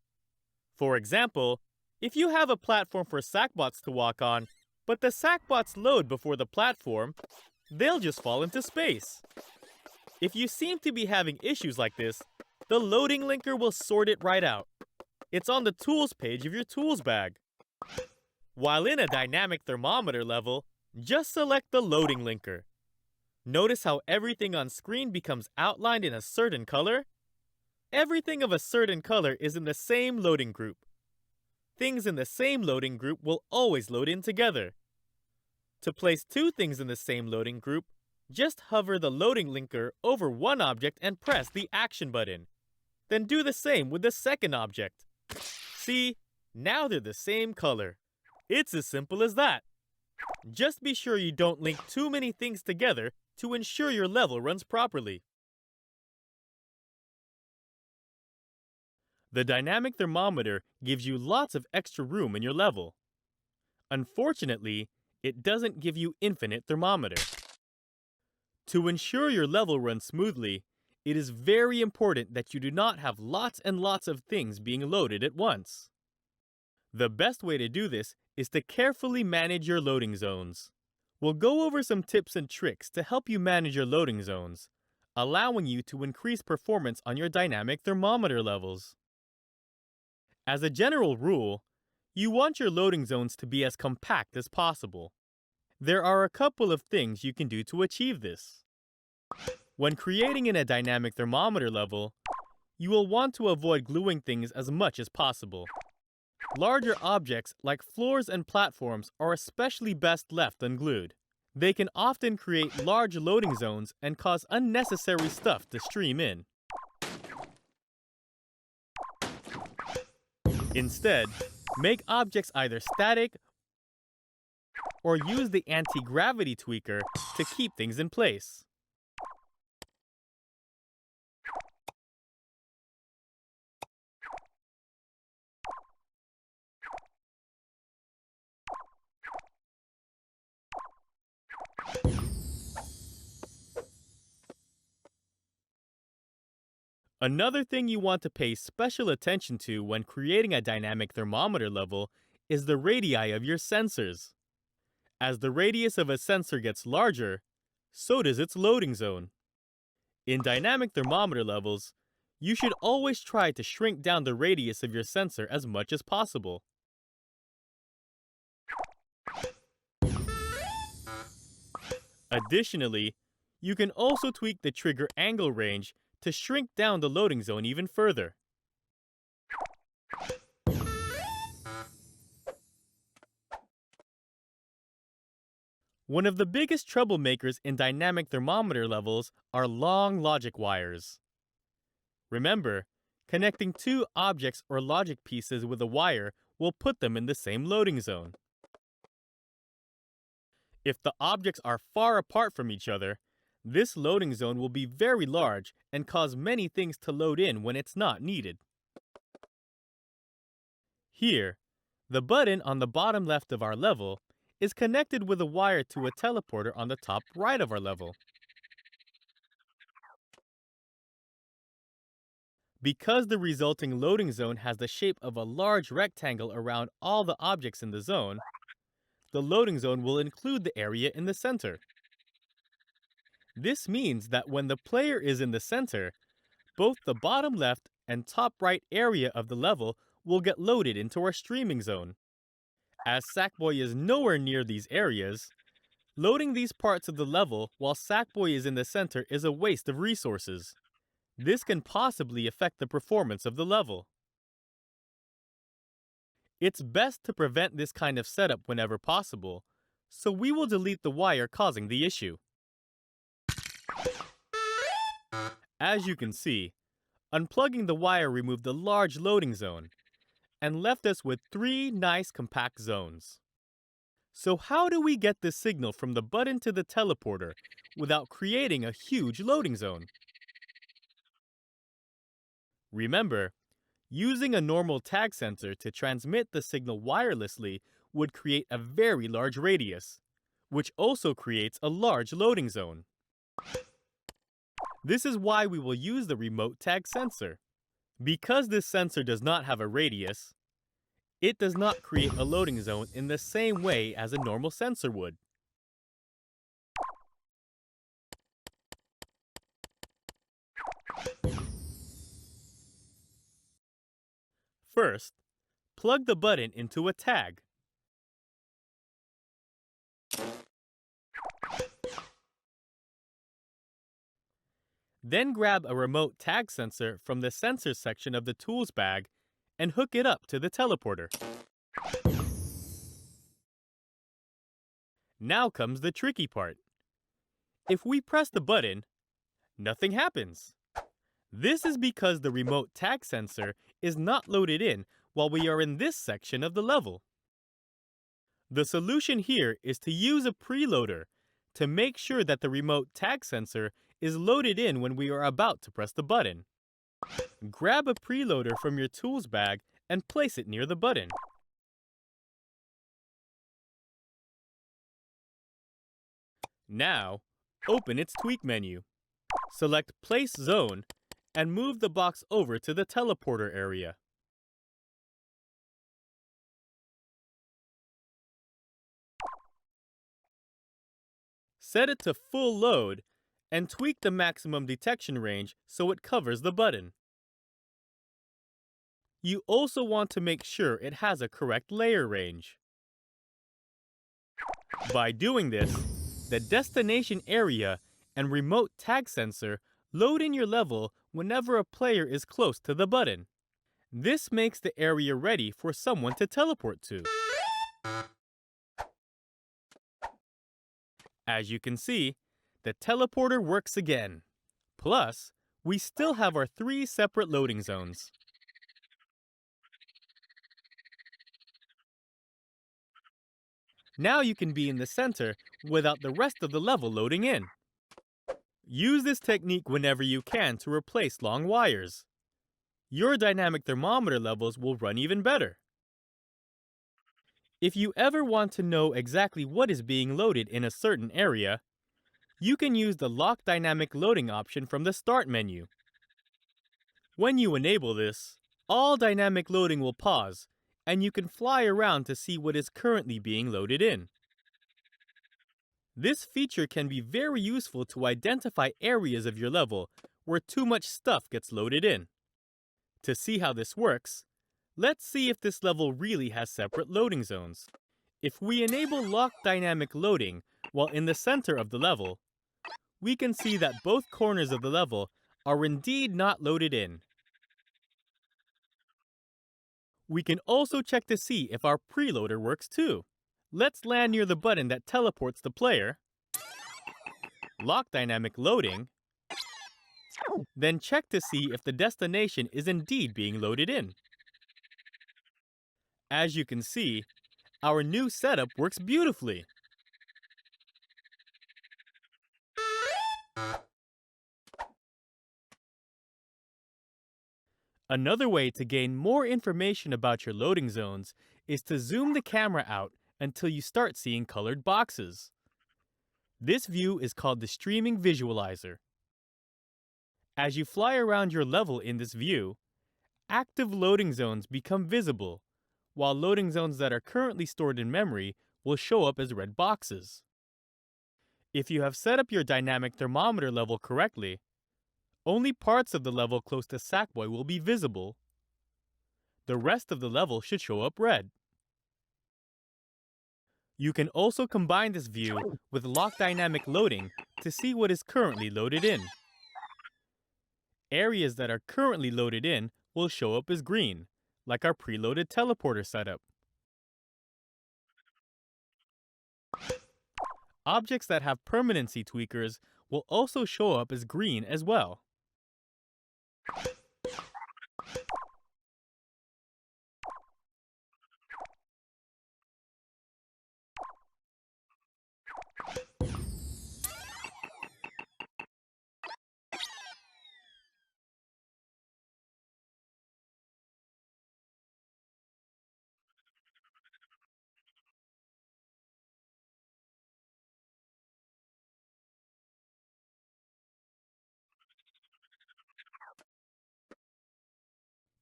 For example, if you have a platform for Sackbots to walk on, but the Sackbots load before the platform, they'll just fall into space. If you seem to be having issues like this, the loading linker will sort it right out. It's on the Tools page of your Tools bag. While in a dynamic thermometer level, just select the loading linker. Notice how everything on screen becomes outlined in a certain color? Everything of a certain color is in the same loading group. Things in the same loading group will always load in together. To place two things in the same loading group, just hover the loading linker over one object and press the Action button. Then do the same with the second object. See, now they're the same color. It's as simple as that. Just be sure you don't link too many things together to ensure your level runs properly. The dynamic thermometer gives you lots of extra room in your level. Unfortunately, it doesn't give you infinite thermometer. To ensure your level runs smoothly, it is very important that you do not have lots and lots of things being loaded at once. The best way to do this is to carefully manage your loading zones. We'll go over some tips and tricks to help you manage your loading zones, allowing you to increase performance on your dynamic thermometer levels. As a general rule, you want your loading zones to be as compact as possible. There are a couple of things you can do to achieve this. When creating in a dynamic thermometer level, you will want to avoid gluing things as much as possible. Larger objects like floors and platforms are especially best left unglued. They can often create large loading zones and cause unnecessary stuff to stream in. Instead, make objects either static or use the Antigravity Tweaker to keep things in place. Another thing you want to pay special attention to when creating a dynamic thermometer level is the radii of your sensors. As the radius of a sensor gets larger, so does its loading zone. In dynamic thermometer levels, you should always try to shrink down the radius of your sensor as much as possible. Additionally, you can also tweak the trigger angle range to shrink down the loading zone even further. One of the biggest troublemakers in dynamic thermometer levels are long logic wires. Remember, connecting two objects or logic pieces with a wire will put them in the same loading zone. If the objects are far apart from each other, this loading zone will be very large and cause many things to load in when it's not needed. Here, the button on the bottom left of our level is connected with a wire to a teleporter on the top right of our level. Because the resulting loading zone has the shape of a large rectangle around all the objects in the zone, the loading zone will include the area in the center. This means that when the player is in the center, both the bottom left and top right area of the level will get loaded into our streaming zone. As Sackboy is nowhere near these areas, loading these parts of the level while Sackboy is in the center is a waste of resources. This can possibly affect the performance of the level. It's best to prevent this kind of setup whenever possible, so we will delete the wire causing the issue. As you can see, unplugging the wire removed the large loading zone and left us with three nice compact zones. So how do we get the signal from the button to the teleporter without creating a huge loading zone? Remember, using a normal tag sensor to transmit the signal wirelessly would create a very large radius, which also creates a large loading zone. This is why we will use the remote tag sensor. Because this sensor does not have a radius, it does not create a loading zone in the same way as a normal sensor would. First, plug the button into a tag. Then grab a remote tag sensor from the sensor section of the tools bag and hook it up to the teleporter. Now comes the tricky part. If we press the button, nothing happens. This is because the remote tag sensor is not loaded in while we are in this section of the level. The solution here is to use a preloader to make sure that the remote tag sensor is loaded in when we are about to press the button. Grab a preloader from your tools bag and place it near the button. Now, open its tweak menu. Select Place Zone and move the box over to the teleporter area. Set it to full load and tweak the maximum detection range so it covers the button. You also want to make sure it has a correct layer range. By doing this, the destination area and remote tag sensor load in your level whenever a player is close to the button. This makes the area ready for someone to teleport to. As you can see, the teleporter works again. Plus, we still have our 3 separate loading zones. Now you can be in the center without the rest of the level loading in. Use this technique whenever you can to replace long wires. Your dynamic thermometer levels will run even better. If you ever want to know exactly what is being loaded in a certain area, you can use the Lock Dynamic Loading option from the Start menu. When you enable this, all dynamic loading will pause, and you can fly around to see what is currently being loaded in. This feature can be very useful to identify areas of your level where too much stuff gets loaded in. To see how this works, let's see if this level really has separate loading zones. If we enable Lock Dynamic Loading while in the center of the level, we can see that both corners of the level are indeed not loaded in. We can also check to see if our preloader works too. Let's land near the button that teleports the player, lock dynamic loading, then check to see if the destination is indeed being loaded in. As you can see, our new setup works beautifully. Another way to gain more information about your loading zones is to zoom the camera out until you start seeing colored boxes. This view is called the Streaming Visualizer. As you fly around your level in this view, active loading zones become visible, while loading zones that are currently stored in memory will show up as red boxes. If you have set up your dynamic thermometer level correctly, only parts of the level close to Sackboy will be visible. The rest of the level should show up red. You can also combine this view with Lock Dynamic Loading to see what is currently loaded in. Areas that are currently loaded in will show up as green, like our preloaded teleporter setup. Objects that have permanency tweakers will also show up as green as well.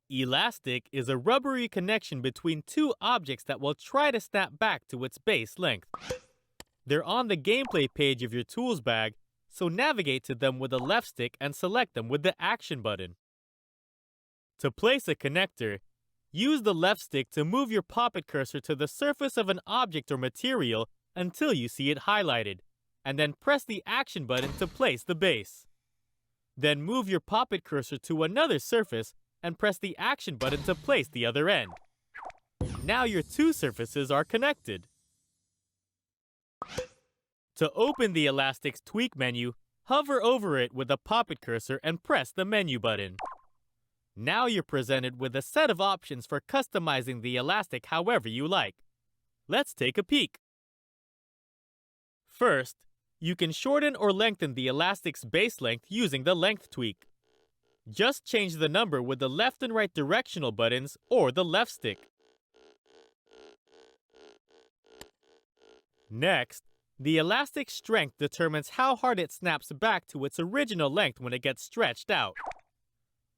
Elastic is a rubbery connection between two objects that will try to snap back to its base length. They're on the gameplay page of your tools bag, so navigate to them with the left stick and select them with the Action button. To place a connector, use the left stick to move your poppet cursor to the surface of an object or material until you see it highlighted, and then press the Action button to place the base. Then move your poppet cursor to another surface and press the Action button to place the other end. Now your two surfaces are connected. To open the Elastic's Tweak menu, hover over it with the poppet cursor and press the Menu button. Now you're presented with a set of options for customizing the Elastic however you like. Let's take a peek. First, you can shorten or lengthen the Elastic's base length using the Length tweak. Just change the number with the left and right directional buttons or the left stick. Next, the Elastic strength determines how hard it snaps back to its original length when it gets stretched out.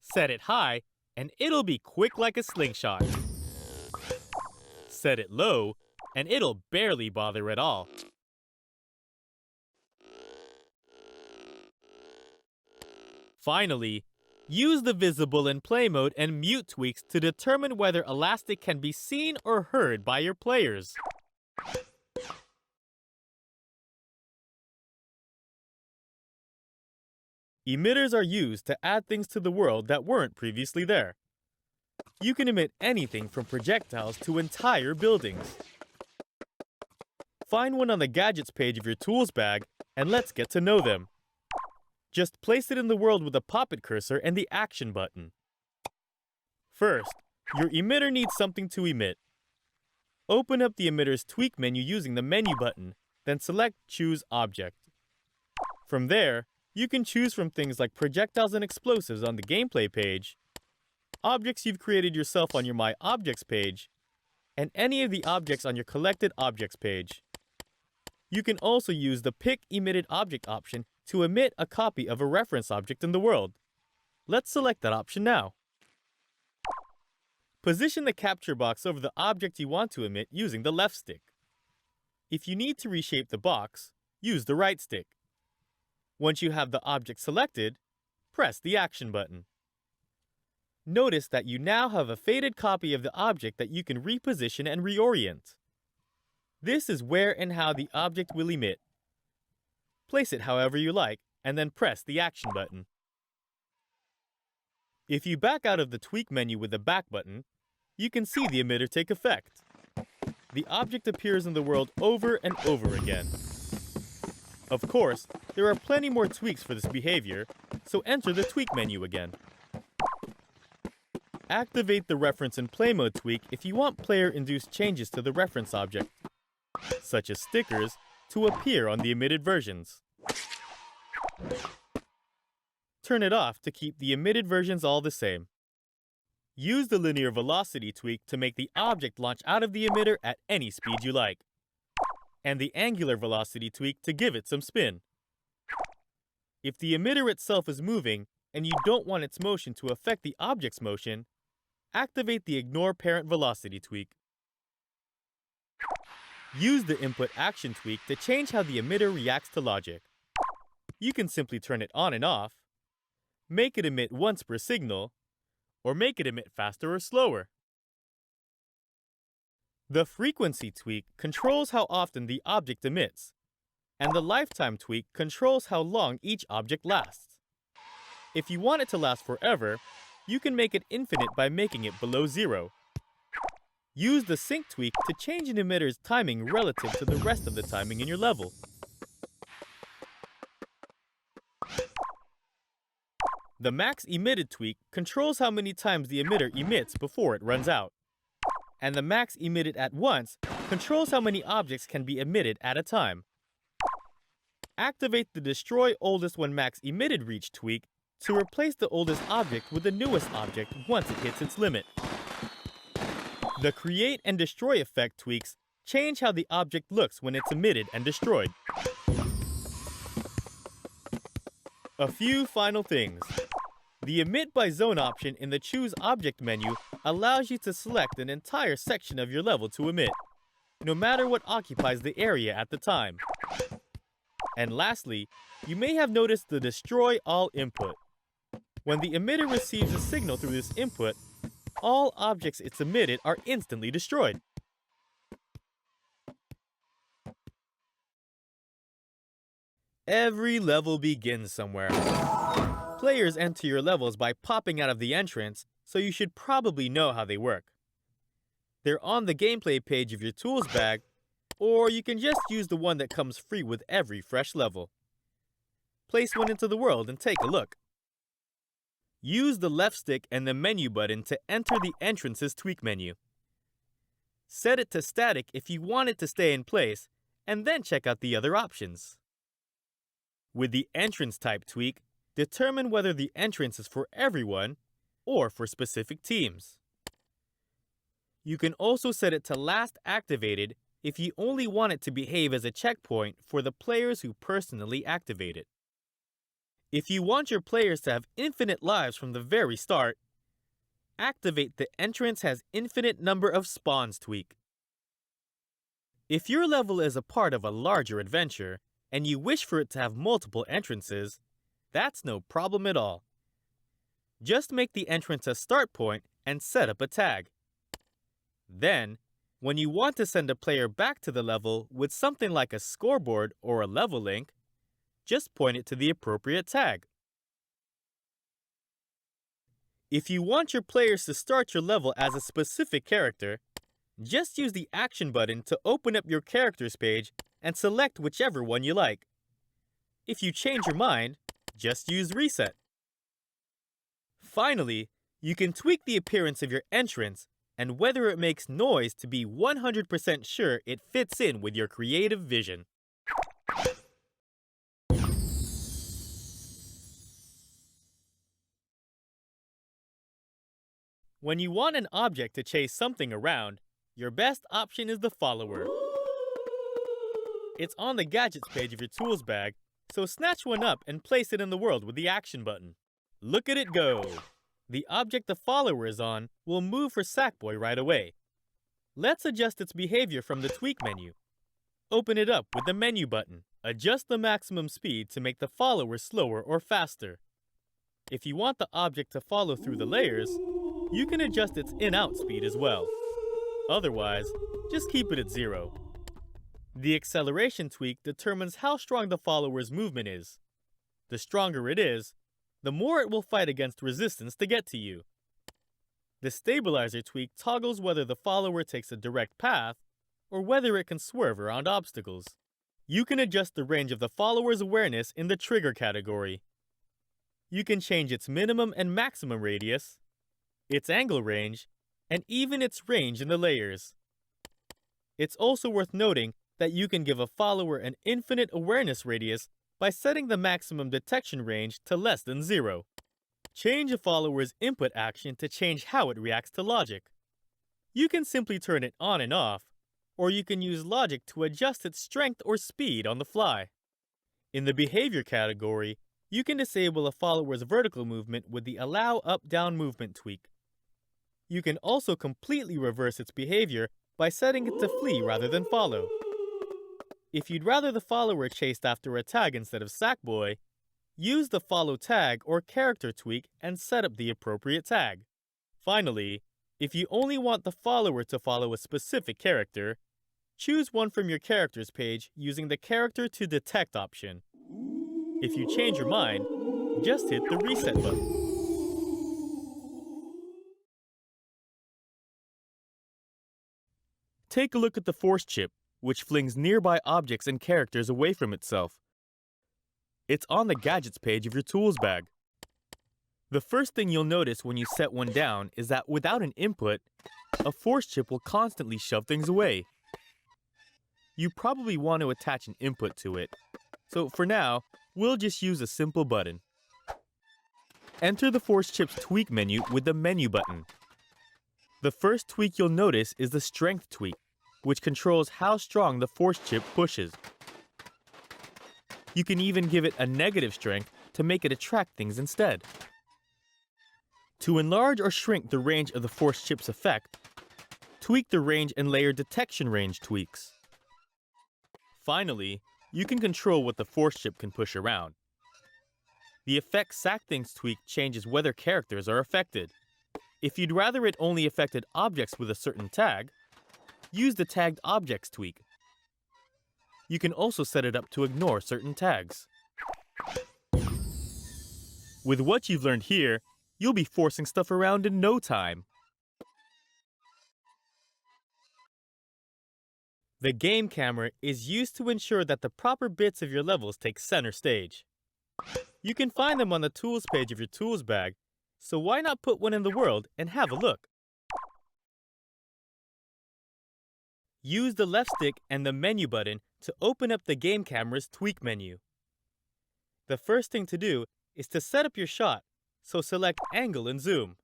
Set it high, and it'll be quick like a slingshot. Set it low, and it'll barely bother at all. Finally, use the visible in play mode and mute tweaks to determine whether Elastic can be seen or heard by your players. Emitters are used to add things to the world that weren't previously there. You can emit anything from projectiles to entire buildings. Find one on the Gadgets page of your tools bag, and let's get to know them. Just place it in the world with the poppet cursor and the Action button. First, your emitter needs something to emit. Open up the emitter's Tweak menu using the Menu button, then select Choose Object. From there, you can choose from things like projectiles and explosives on the gameplay page, objects you've created yourself on your My Objects page, and any of the objects on your Collected Objects page. You can also use the Pick Emitted Object option to emit a copy of a reference object in the world. Let's select that option now. Position the capture box over the object you want to emit using the left stick. If you need to reshape the box, use the right stick. Once you have the object selected, press the Action button. Notice that you now have a faded copy of the object that you can reposition and reorient. This is where and how the object will emit. Place it however you like, and then press the Action button. If you back out of the Tweak menu with the Back button, you can see the emitter take effect. The object appears in the world over and over again. Of course, there are plenty more tweaks for this behavior, so enter the Tweak menu again. Activate the Reference in Play Mode tweak if you want player-induced changes to the reference object, such as stickers, to appear on the emitted versions. Turn it off to keep the emitted versions all the same. Use the Linear Velocity tweak to make the object launch out of the emitter at any speed you like, and the Angular Velocity tweak to give it some spin. If the emitter itself is moving and you don't want its motion to affect the object's motion, activate the Ignore Parent Velocity tweak. Use the Input Action tweak to change how the emitter reacts to logic. You can simply turn it on and off, make it emit once per signal, or make it emit faster or slower. The Frequency tweak controls how often the object emits, and the Lifetime tweak controls how long each object lasts. If you want it to last forever, you can make it infinite by making it below 0. Use the Sync tweak to change an emitter's timing relative to the rest of the timing in your level. The Max Emitted tweak controls how many times the emitter emits before it runs out. And the Max Emitted at once controls how many objects can be emitted at a time. Activate the Destroy Oldest When Max Emitted Reach tweak to replace the oldest object with the newest object once it hits its limit. The Create and Destroy effect tweaks change how the object looks when it's emitted and destroyed. A few final things. The Emit by Zone option in the Choose Object menu allows you to select an entire section of your level to emit, no matter what occupies the area at the time. And lastly, you may have noticed the Destroy All input. When the emitter receives a signal through this input, all objects it's emitted are instantly destroyed. Every level begins somewhere. Players enter your levels by popping out of the entrance, so you should probably know how they work. They're on the gameplay page of your tools bag, or you can just use the one that comes free with every fresh level. Place one into the world and take a look. Use the left stick and the menu button to enter the Entrances Tweak menu. Set it to static if you want it to stay in place, and then check out the other options. With the Entrance Type Tweak, determine whether the entrance is for everyone or for specific teams. You can also set it to Last Activated if you only want it to behave as a checkpoint for the players who personally activate it. If you want your players to have infinite lives from the very start, activate the Entrance Has Infinite Number of Spawns tweak. If your level is a part of a larger adventure, and you wish for it to have multiple entrances, that's no problem at all. Just make the entrance a start point and set up a tag. Then, when you want to send a player back to the level with something like a scoreboard or a level link, just point it to the appropriate tag. If you want your players to start your level as a specific character, just use the Action button to open up your characters page and select whichever one you like. If you change your mind, just use Reset. Finally, you can tweak the appearance of your entrance and whether it makes noise to be 100% sure it fits in with your creative vision. When you want an object to chase something around, your best option is the follower. It's on the Gadgets page of your tools bag, so snatch one up and place it in the world with the Action button. Look at it go! The object the follower is on will move for Sackboy right away. Let's adjust its behavior from the Tweak menu. Open it up with the Menu button. Adjust the maximum speed to make the follower slower or faster. If you want the object to follow through the layers, you can adjust its in-out speed as well. Otherwise, just keep it at 0. The Acceleration tweak determines how strong the follower's movement is. The stronger it is, the more it will fight against resistance to get to you. The Stabilizer tweak toggles whether the follower takes a direct path or whether it can swerve around obstacles. You can adjust the range of the follower's awareness in the Trigger category. You can change its minimum and maximum radius, its angle range, and even its range in the layers. It's also worth noting that you can give a follower an infinite awareness radius by setting the maximum detection range to less than 0. Change a follower's input action to change how it reacts to logic. You can simply turn it on and off, or you can use logic to adjust its strength or speed on the fly. In the behavior category, you can disable a follower's vertical movement with the Allow Up-Down Movement tweak. You can also completely reverse its behavior by setting it to flee rather than follow. If you'd rather the follower chased after a tag instead of Sackboy, use the Follow Tag or Character tweak and set up the appropriate tag. Finally, if you only want the follower to follow a specific character, choose one from your characters page using the Character to Detect option. If you change your mind, just hit the Reset button. Take a look at the Force Chip, which flings nearby objects and characters away from itself. It's on the Gadgets page of your tools bag. The first thing you'll notice when you set one down is that without an input, a Force Chip will constantly shove things away. You probably want to attach an input to it, so for now, we'll just use a simple button. Enter the Force Chip's tweak menu with the Menu button. The first tweak you'll notice is the Strength tweak, which controls how strong the Force Chip pushes. You can even give it a negative strength to make it attract things instead. To enlarge or shrink the range of the force chip's effect, tweak the range and layer detection range tweaks. Finally, you can control what the force chip can push around. The Effect Sack Things tweak changes whether characters are affected. If you'd rather it only affected objects with a certain tag, use the Tagged Objects tweak. You can also set it up to ignore certain tags. With what you've learned here, you'll be forcing stuff around in no time. The game camera is used to ensure that the proper bits of your levels take center stage. You can find them on the tools page of your tools bag, so why not put one in the world and have a look? Use the left stick and the menu button to open up the game camera's tweak menu. The first thing to do is to set up your shot, so select Angle and Zoom.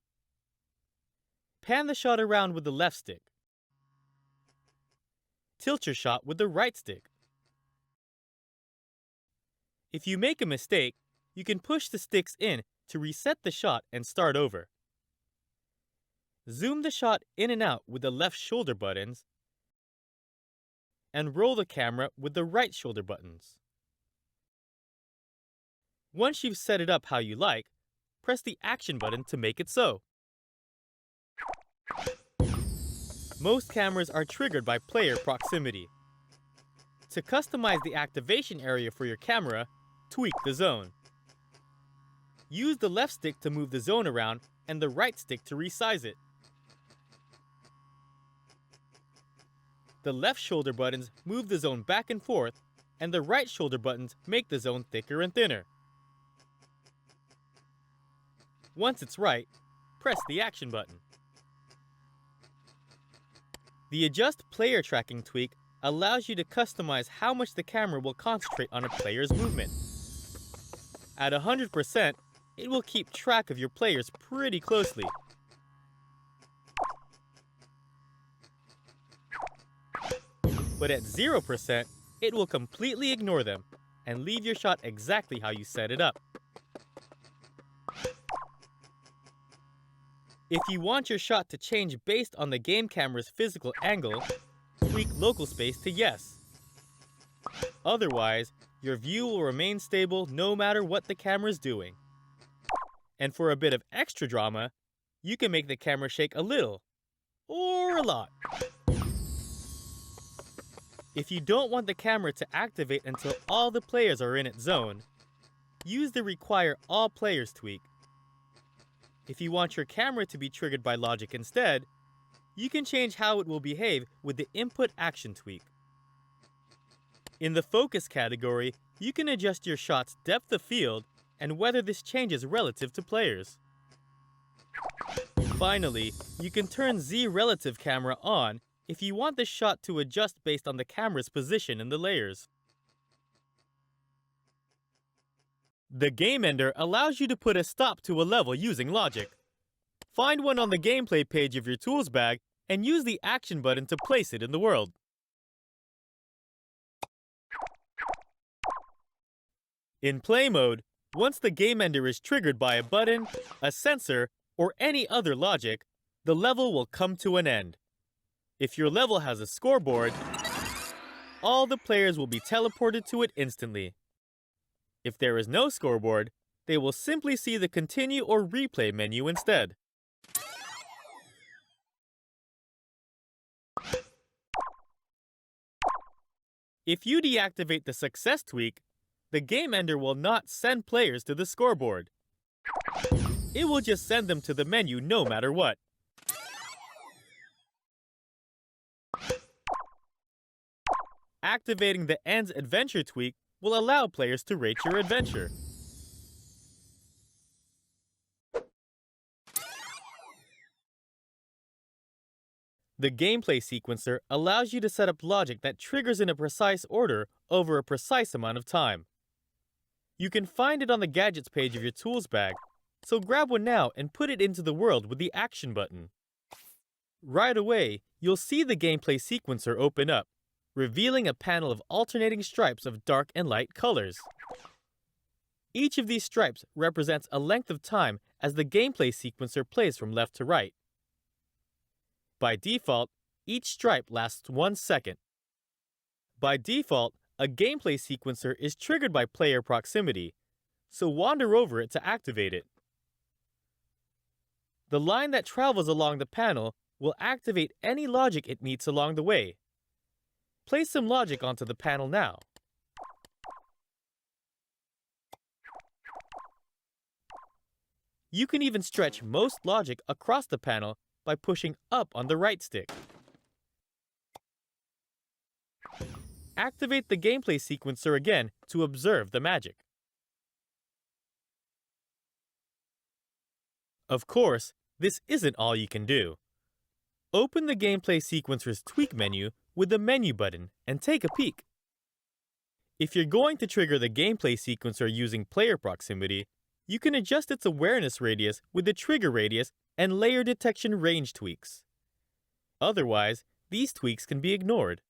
Pan the shot around with the left stick. Tilt your shot with the right stick. If you make a mistake, you can push the sticks in to reset the shot and start over. Zoom the shot in and out with the left shoulder buttons and roll the camera with the right shoulder buttons. Once you've set it up how you like, press the action button to make it so. Most cameras are triggered by player proximity. To customize the activation area for your camera, tweak the zone. Use the left stick to move the zone around and the right stick to resize it. The left shoulder buttons move the zone back and forth, and the right shoulder buttons make the zone thicker and thinner. Once it's right, press the action button. The Adjust Player Tracking tweak allows you to customize how much the camera will concentrate on a player's movement. At 100%, it will keep track of your players pretty closely. But at 0%, it will completely ignore them and leave your shot exactly how you set it up. If you want your shot to change based on the game camera's physical angle, tweak local space to yes. Otherwise, your view will remain stable no matter what the camera's doing. And for a bit of extra drama, you can make the camera shake a little, or a lot. If you don't want the camera to activate until all the players are in its zone, use the Require All Players tweak. If you want your camera to be triggered by logic instead, you can change how it will behave with the Input Action tweak. In the Focus category, you can adjust your shot's depth of field and whether this changes relative to players. Finally, you can turn Z Relative Camera on if you want the shot to adjust based on the camera's position in the layers. The Game Ender allows you to put a stop to a level using logic. Find one on the gameplay page of your tools bag and use the action button to place it in the world. In play mode, once the Game Ender is triggered by a button, a sensor, or any other logic, the level will come to an end. If your level has a scoreboard, all the players will be teleported to it instantly. If there is no scoreboard, they will simply see the Continue or Replay menu instead. If you deactivate the Success tweak, the Game Ender will not send players to the scoreboard. It will just send them to the menu no matter what. Activating the Ends Adventure tweak will allow players to rate your adventure. The Gameplay Sequencer allows you to set up logic that triggers in a precise order over a precise amount of time. You can find it on the Gadgets page of your tools bag, so grab one now and put it into the world with the Action button. Right away, you'll see the Gameplay Sequencer open up, revealing a panel of alternating stripes of dark and light colors. Each of these stripes represents a length of time as the gameplay sequencer plays from left to right. By default, each stripe lasts 1 second. By default, a gameplay sequencer is triggered by player proximity, so wander over it to activate it. The line that travels along the panel will activate any logic it meets along the way. Place some logic onto the panel now. You can even stretch most logic across the panel by pushing up on the right stick. Activate the gameplay sequencer again to observe the magic. Of course, this isn't all you can do. Open the gameplay sequencer's tweak menu with the menu button and take a peek. If you're going to trigger the gameplay sequencer using player proximity, you can adjust its awareness radius with the trigger radius and layer detection range tweaks. Otherwise, these tweaks can be ignored.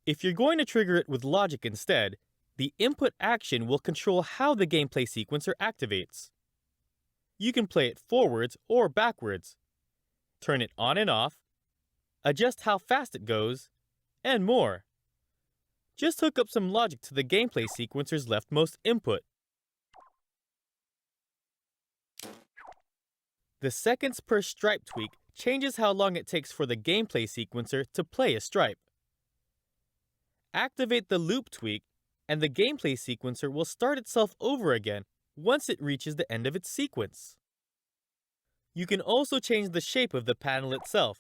If you're going to trigger it with logic instead, the input action will control how the gameplay sequencer activates. You can play it forwards or backwards, turn it on and off, adjust how fast it goes, and more. Just hook up some logic to the gameplay sequencer's leftmost input. The seconds per stripe tweak changes how long it takes for the gameplay sequencer to play a stripe. Activate the loop tweak, and the gameplay sequencer will start itself over again once it reaches the end of its sequence. You can also change the shape of the panel itself.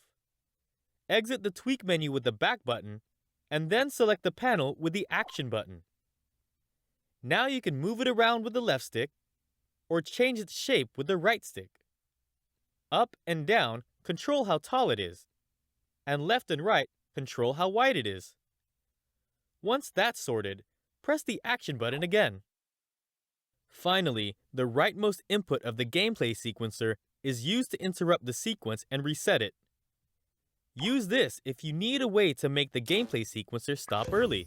Exit the tweak menu with the back button, and then select the panel with the action button. Now you can move it around with the left stick, or change its shape with the right stick. Up and down control how tall it is, and left and right control how wide it is. Once that's sorted, press the action button again. Finally, the rightmost input of the gameplay sequencer is used to interrupt the sequence and reset it. Use this if you need a way to make the gameplay sequencer stop early.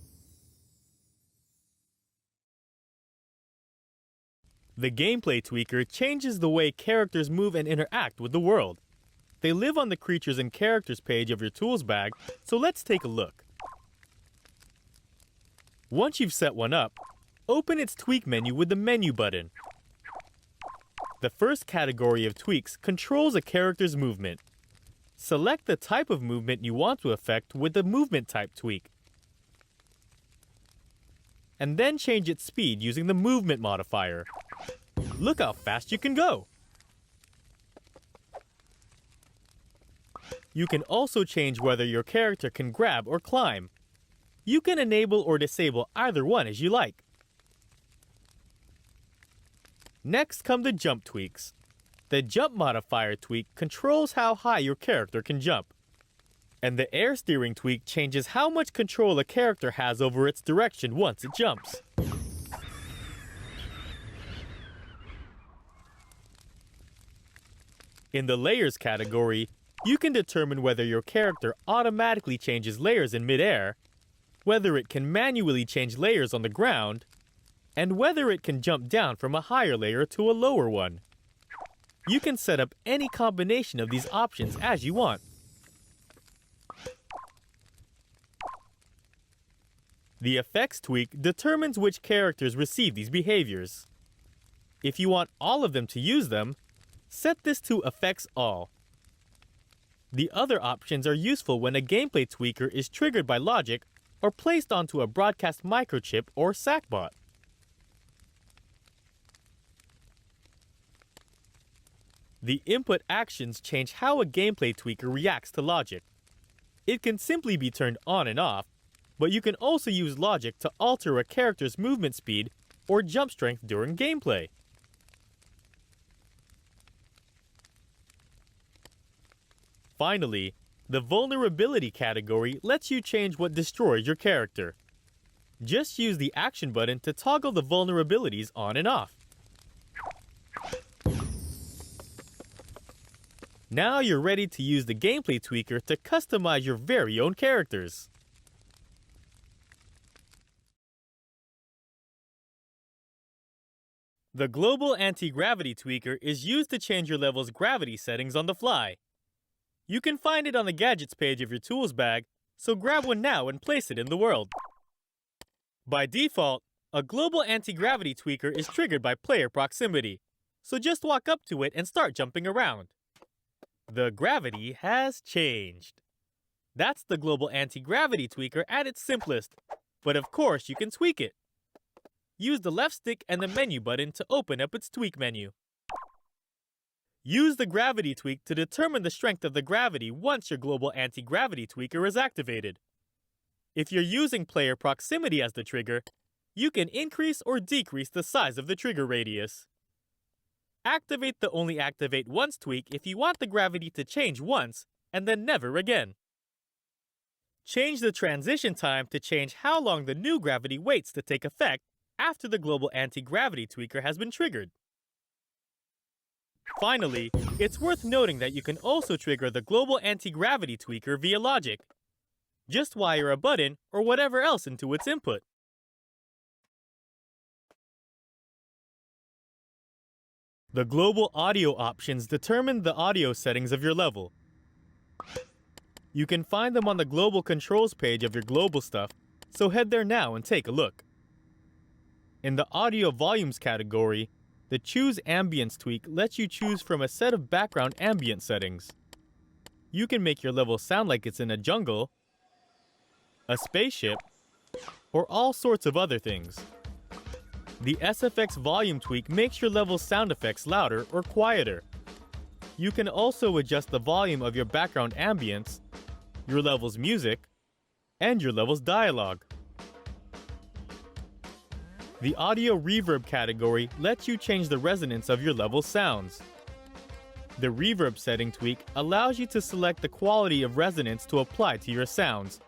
The gameplay tweaker changes the way characters move and interact with the world. They live on the Creatures and Characters page of your tools bag, so let's take a look. Once you've set one up, open its tweak menu with the menu button. The first category of tweaks controls a character's movement. Select the type of movement you want to affect with the movement type tweak, and then change its speed using the movement modifier. Look how fast you can go! You can also change whether your character can grab or climb. You can enable or disable either one as you like. Next come the jump tweaks. The jump modifier tweak controls how high your character can jump. And the air steering tweak changes how much control a character has over its direction once it jumps. In the layers category, you can determine whether your character automatically changes layers in mid-air, whether it can manually change layers on the ground, and whether it can jump down from a higher layer to a lower one. You can set up any combination of these options as you want. The effects tweak determines which characters receive these behaviors. If you want all of them to use them, set this to Effects All. The other options are useful when a gameplay tweaker is triggered by logic or placed onto a broadcast microchip or Sackbot. The input actions change how a gameplay tweaker reacts to logic. It can simply be turned on and off, but you can also use logic to alter a character's movement speed or jump strength during gameplay. Finally, the vulnerability category lets you change what destroys your character. Just use the action button to toggle the vulnerabilities on and off. Now you're ready to use the gameplay tweaker to customize your very own characters. The Global Antigravity Tweaker is used to change your level's gravity settings on the fly. You can find it on the Gadgets page of your tools bag, so grab one now and place it in the world. By default, a Global Antigravity Tweaker is triggered by player proximity, so just walk up to it and start jumping around. The gravity has changed. That's the Global Antigravity Tweaker at its simplest, but of course you can tweak it. Use the left stick and the menu button to open up its tweak menu. Use the gravity tweak to determine the strength of the gravity once your Global Antigravity Tweaker is activated. If you're using player proximity as the trigger, you can increase or decrease the size of the trigger radius. Activate the Only Activate Once tweak if you want the gravity to change once and then never again. Change the transition time to change how long the new gravity waits to take effect after the Global Antigravity Tweaker has been triggered. Finally, it's worth noting that you can also trigger the Global Antigravity Tweaker via logic. Just wire a button or whatever else into its input. The global audio options determine the audio settings of your level. You can find them on the global controls page of your global stuff, so head there now and take a look. In the audio volumes category, the Choose Ambience tweak lets you choose from a set of background ambient settings. You can make your level sound like it's in a jungle, a spaceship, or all sorts of other things. The SFX volume tweak makes your level's sound effects louder or quieter. You can also adjust the volume of your background ambience, your level's music, and your level's dialogue. The audio reverb category lets you change the resonance of your level's sounds. The reverb setting tweak allows you to select the quality of resonance to apply to your sounds,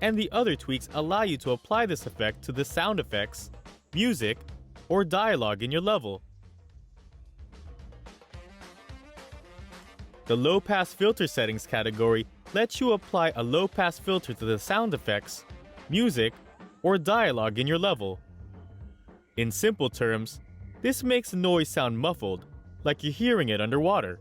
and the other tweaks allow you to apply this effect to the sound effects, music, or dialogue in your level. The low-pass filter settings category lets you apply a low-pass filter to the sound effects, music, or dialogue in your level. In simple terms, this makes the noise sound muffled, like you're hearing it underwater.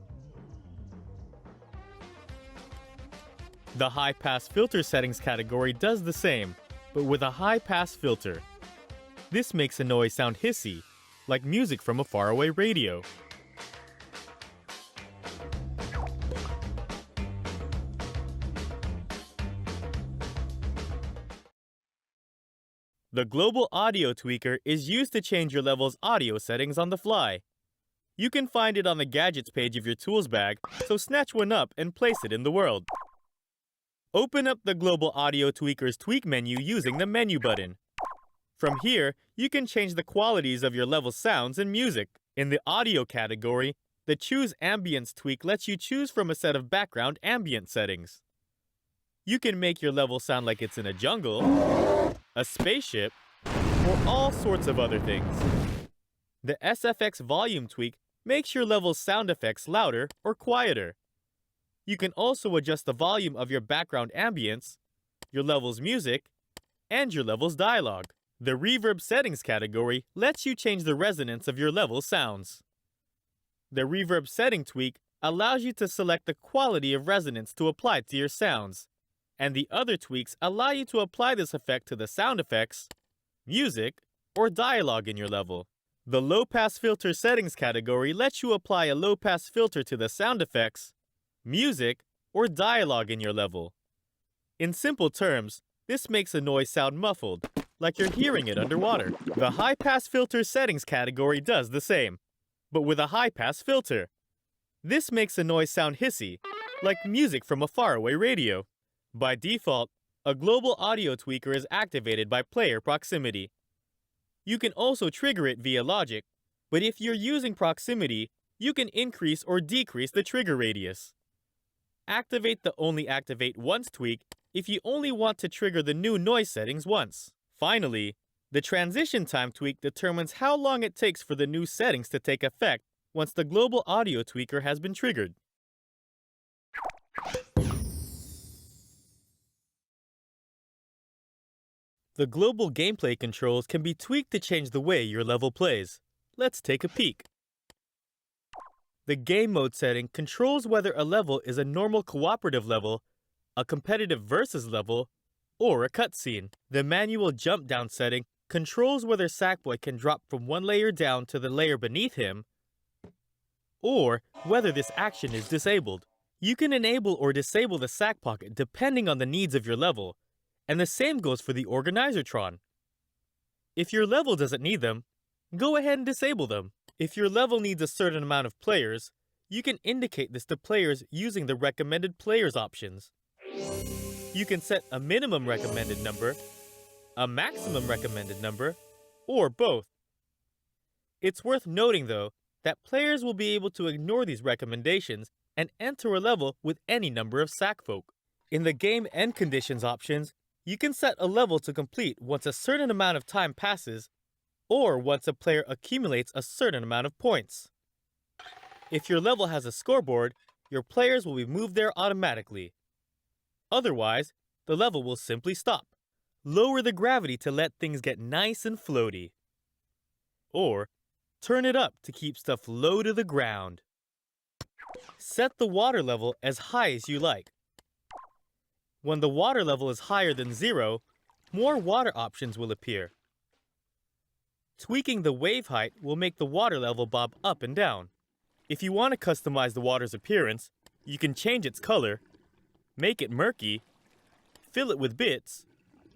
The high-pass filter settings category does the same, but with a high-pass filter. This makes a noise sound hissy, like music from a faraway radio. The Global Audio Tweaker is used to change your level's audio settings on the fly. You can find it on the Gadgets page of your tools bag, so snatch one up and place it in the world. Open up the Global Audio Tweaker's tweak menu using the menu button. From here, you can change the qualities of your level's sounds and music. In the audio category, the Choose Ambience tweak lets you choose from a set of background ambient settings. You can make your level sound like it's in a jungle, a spaceship, or all sorts of other things. The SFX volume tweak makes your level's sound effects louder or quieter. You can also adjust the volume of your background ambience, your level's music, and your level's dialogue. The reverb settings category lets you change the resonance of your level's sounds. The reverb setting tweak allows you to select the quality of resonance to apply to your sounds, and the other tweaks allow you to apply this effect to the sound effects, music, or dialogue in your level. The low-pass filter settings category lets you apply a low-pass filter to the sound effects, music, or dialogue in your level. In simple terms, this makes a noise sound muffled, like you're hearing it underwater. The high-pass filter settings category does the same, but with a high-pass filter. This makes a noise sound hissy, like music from a faraway radio. By default, a global audio tweaker is activated by player proximity. You can also trigger it via logic, but if you're using proximity, you can increase or decrease the trigger radius. Activate the Only Activate Once tweak if you only want to trigger the new noise settings once. Finally, the transition time tweak determines how long it takes for the new settings to take effect once the global audio tweaker has been triggered. The global gameplay controls can be tweaked to change the way your level plays, Let's take a peek. The game mode setting controls whether a level is a normal cooperative level, a competitive versus level, or a cutscene. The manual jump down setting controls whether Sackboy can drop from one layer down to the layer beneath him, or whether this action is disabled. You can enable or disable the Sackpocket depending on the needs of your level, and the same goes for the Organizertron. If your level doesn't need them, go ahead and disable them. If your level needs a certain amount of players, you can indicate this to players using the recommended players options. You can set a minimum recommended number, a maximum recommended number, or both. It's worth noting, though, that players will be able to ignore these recommendations and enter a level with any number of Sackfolk. In the game end conditions options, you can set a level to complete once a certain amount of time passes, or once a player accumulates a certain amount of points. If your level has a scoreboard, your players will be moved there automatically. Otherwise, the level will simply stop. Lower the gravity to let things get nice and floaty. Or, turn it up to keep stuff low to the ground. Set the water level as high as you like. When the water level is higher than 0, more water options will appear. Tweaking the wave height will make the water level bob up and down. If you want to customize the water's appearance, you can change its color, make it murky, fill it with bits,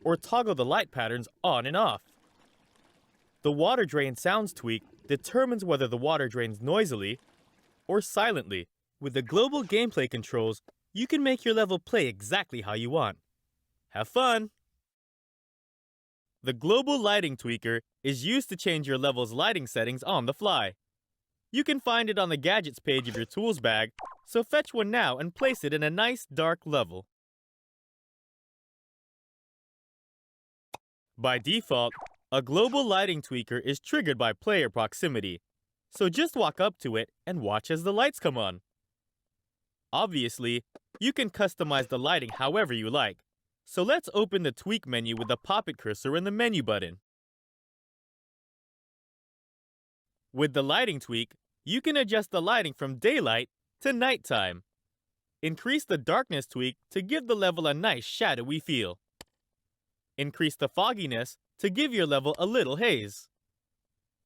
or toggle the light patterns on and off. The water drain sounds tweak determines whether the water drains noisily or silently. With the global gameplay controls, you can make your level play exactly how you want. Have fun! The global lighting tweaker is used to change your level's lighting settings on the fly. You can find it on the gadgets page of your tools bag, so fetch one now and place it in a nice dark level. By default, a global lighting tweaker is triggered by player proximity, so just walk up to it and watch as the lights come on. Obviously, you can customize the lighting however you like, so let's open the tweak menu with the pop-it cursor and the menu button. With the lighting tweak, you can adjust the lighting from daylight to nighttime. Increase the darkness tweak to give the level a nice shadowy feel. Increase the fogginess to give your level a little haze.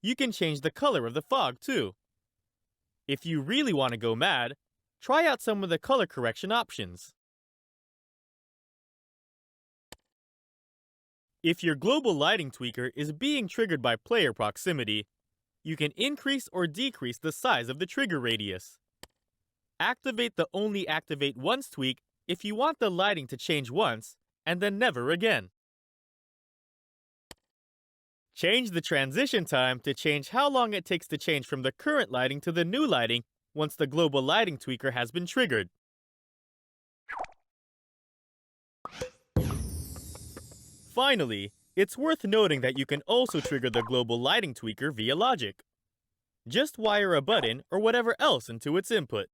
You can change the color of the fog too. If you really want to go mad, try out some of the color correction options. If your global lighting tweaker is being triggered by player proximity, you can increase or decrease the size of the trigger radius. Activate the Only Activate Once tweak if you want the lighting to change once and then never again. Change the transition time to change how long it takes to change from the current lighting to the new lighting once the global lighting tweaker has been triggered. Finally, it's worth noting that you can also trigger the global lighting tweaker via logic. Just wire a button or whatever else into its input.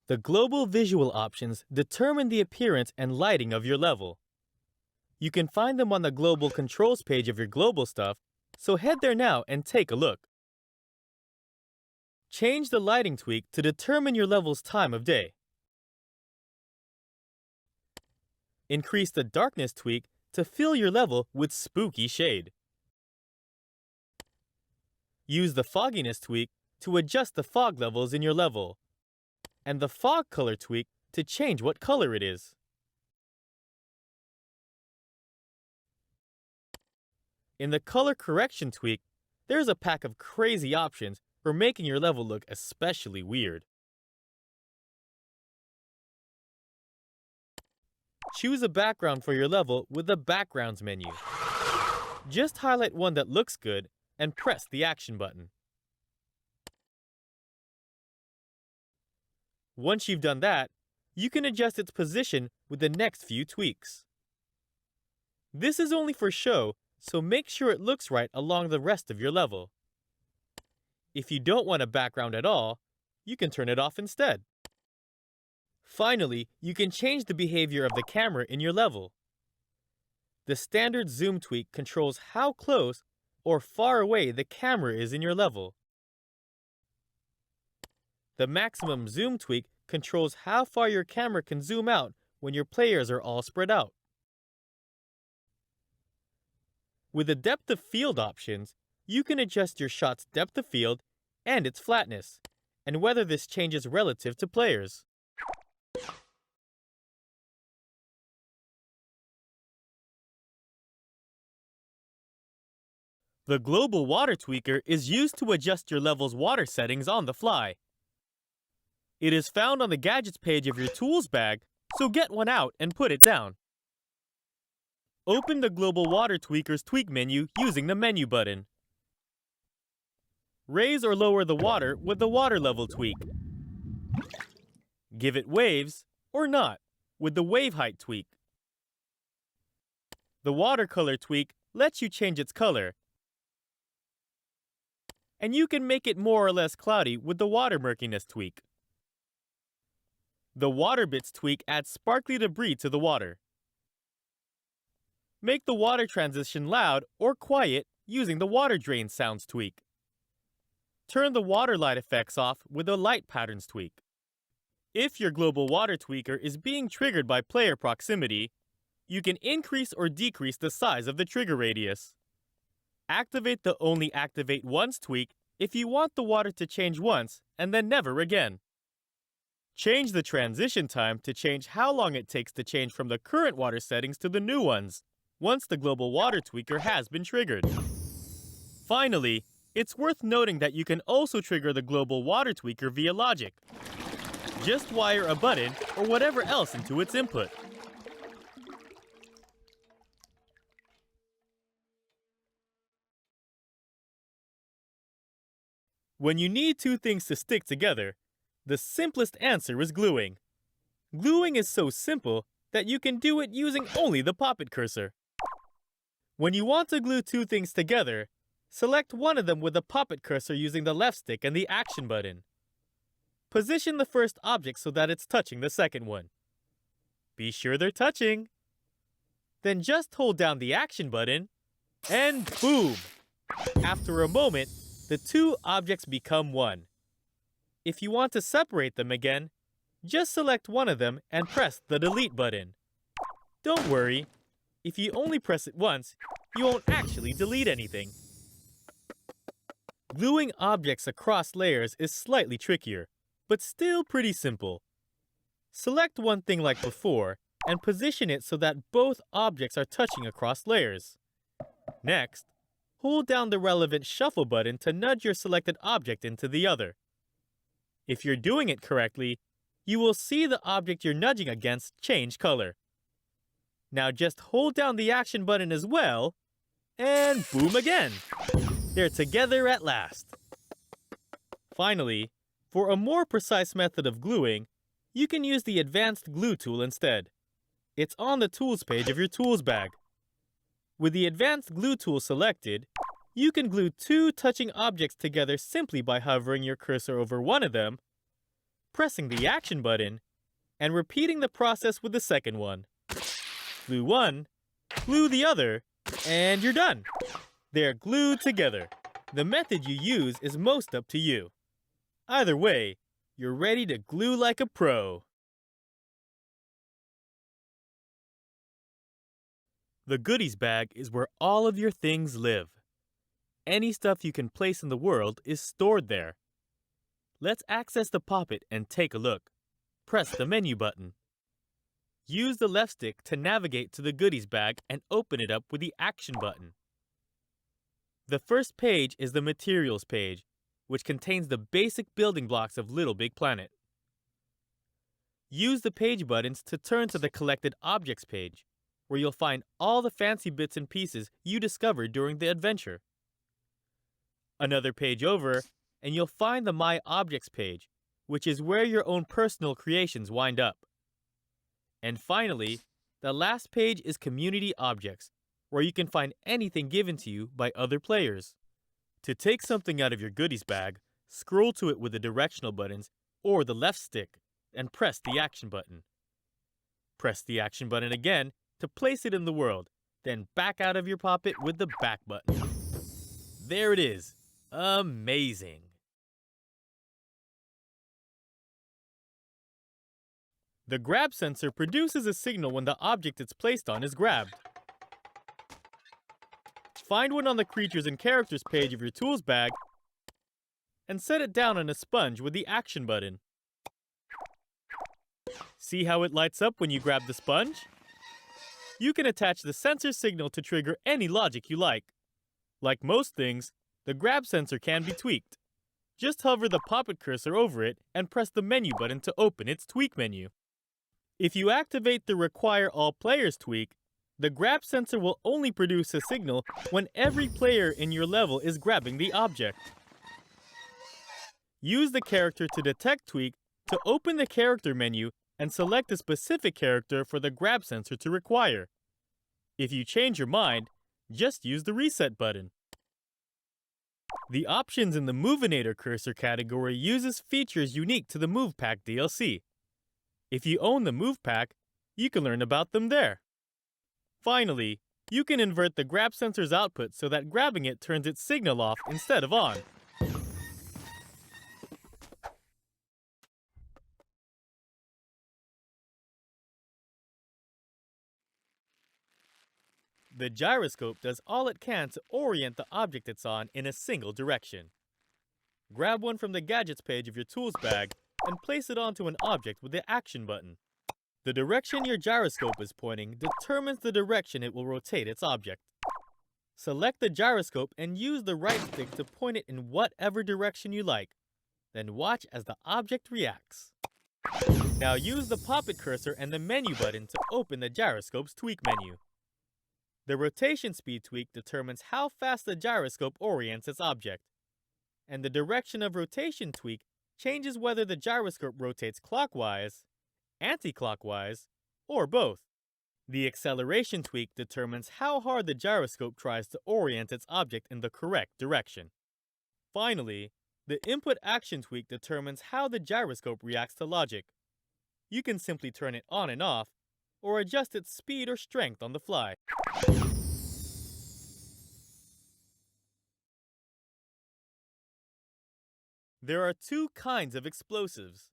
The global visual options determine the appearance and lighting of your level. You can find them on the global controls page of your global stuff, so head there now and take a look. Change the lighting tweak to determine your level's time of day. Increase the darkness tweak to fill your level with spooky shade. Use the fogginess tweak to adjust the fog levels in your level, and the fog color tweak to change what color it is. In the color correction tweak, there's a pack of crazy options for making your level look especially weird. Choose a background for your level with the Backgrounds menu. Just highlight one that looks good and press the Action button. Once you've done that, you can adjust its position with the next few tweaks. This is only for show, so make sure it looks right along the rest of your level. If you don't want a background at all, you can turn it off instead. Finally, you can change the behavior of the camera in your level. The standard zoom tweak controls how close or far away the camera is in your level. The maximum zoom tweak controls how far your camera can zoom out when your players are all spread out. With the depth of field options, you can adjust your shot's depth of field and its flatness, and whether this changes relative to players. The Global Water Tweaker is used to adjust your level's water settings on the fly. It is found on the Gadgets page of your Tools bag, so get one out and put it down. Open the Global Water Tweaker's Tweak menu using the Menu button. Raise or lower the water with the Water Level Tweak. Give it waves, or not, with the Wave Height Tweak. The Watercolor Tweak lets you change its color, and you can make it more or less cloudy with the Water Murkiness Tweak. The Water Bits Tweak adds sparkly debris to the water. Make the water transition loud or quiet using the Water Drain Sounds Tweak. Turn the water light effects off with the Light Patterns Tweak. If your Global Water Tweaker is being triggered by player proximity, you can increase or decrease the size of the trigger radius. Activate the Only Activate Once tweak if you want the water to change once and then never again. Change the transition time to change how long it takes to change from the current water settings to the new ones, once the Global Water Tweaker has been triggered. Finally, it's worth noting that you can also trigger the Global Water Tweaker via logic. Just wire a button or whatever else into its input. When you need two things to stick together, the simplest answer is gluing. Gluing is so simple that you can do it using only the Poppet cursor. When you want to glue two things together, select one of them with the Poppet cursor using the left stick and the Action button. Position the first object so that it's touching the second one. Be sure they're touching. Then just hold down the Action button, and boom! After a moment, the two objects become one. If you want to separate them again, just select one of them and press the Delete button. Don't worry, if you only press it once, you won't actually delete anything. Gluing objects across layers is slightly trickier, but still pretty simple. Select one thing like before, and position it so that both objects are touching across layers. Next, hold down the relevant Shuffle button to nudge your selected object into the other. If you're doing it correctly, you will see the object you're nudging against change color. Now just hold down the Action button as well, and boom again! They're together at last. Finally, for a more precise method of gluing, you can use the Advanced Glue tool instead. It's on the Tools page of your Tools bag. With the Advanced Glue tool selected, you can glue two touching objects together simply by hovering your cursor over one of them, pressing the Action button, and repeating the process with the second one. Glue one, glue the other, and you're done. They're glued together. The method you use is most up to you. Either way, you're ready to glue like a pro. The goodies bag is where all of your things live. Any stuff you can place in the world is stored there. Let's access the Poppet and take a look. Press the Menu button. Use the left stick to navigate to the goodies bag and open it up with the Action button. The first page is the Materials page, which contains the basic building blocks of LittleBigPlanet. Use the page buttons to turn to the Collected Objects page, where you'll find all the fancy bits and pieces you discovered during the adventure. Another page over, and you'll find the My Objects page, which is where your own personal creations wind up. And finally, the last page is Community Objects, where you can find anything given to you by other players. To take something out of your goodies bag, Scroll to it with the directional buttons or the left stick and press the action button. Press the action button again to place it in the world, then back out of your poppet with the back button. There it is. Amazing. The grab sensor produces a signal when the object it's placed on is grabbed. Find one on the Creatures and Characters page of your tools bag and set it down on a sponge with the action button. See how it lights up when you grab the sponge? You can attach the sensor signal to trigger any logic you like. Like most things, the grab sensor can be tweaked. Just hover the poppet cursor over it and press the menu button to open its tweak menu. If you activate the Require All Players tweak, the grab sensor will only produce a signal when every player in your level is grabbing the object. Use the Character to Detect tweak to open the character menu and select a specific character for the grab sensor to require. If you change your mind, just use the Reset button. The options in the Movinator cursor category uses features unique to the Move Pack DLC. If you own the Move Pack, you can learn about them there. Finally, you can invert the grab sensor's output so that grabbing it turns its signal off instead of on. The gyroscope does all it can to orient the object it's on in a single direction. Grab one from the Gadgets page of your tools bag and place it onto an object with the action button. The direction your gyroscope is pointing determines the direction it will rotate its object. Select the gyroscope and use the right stick to point it in whatever direction you like. Then watch as the object reacts. Now use the poppet cursor and the menu button to open the gyroscope's tweak menu. The rotation speed tweak determines how fast the gyroscope orients its object. And the direction of rotation tweak changes whether the gyroscope rotates clockwise, anti-clockwise, or both. The acceleration tweak determines how hard the gyroscope tries to orient its object in the correct direction. Finally, the input action tweak determines how the gyroscope reacts to logic. You can simply turn it on and off, or adjust its speed or strength on the fly. There are two kinds of explosives: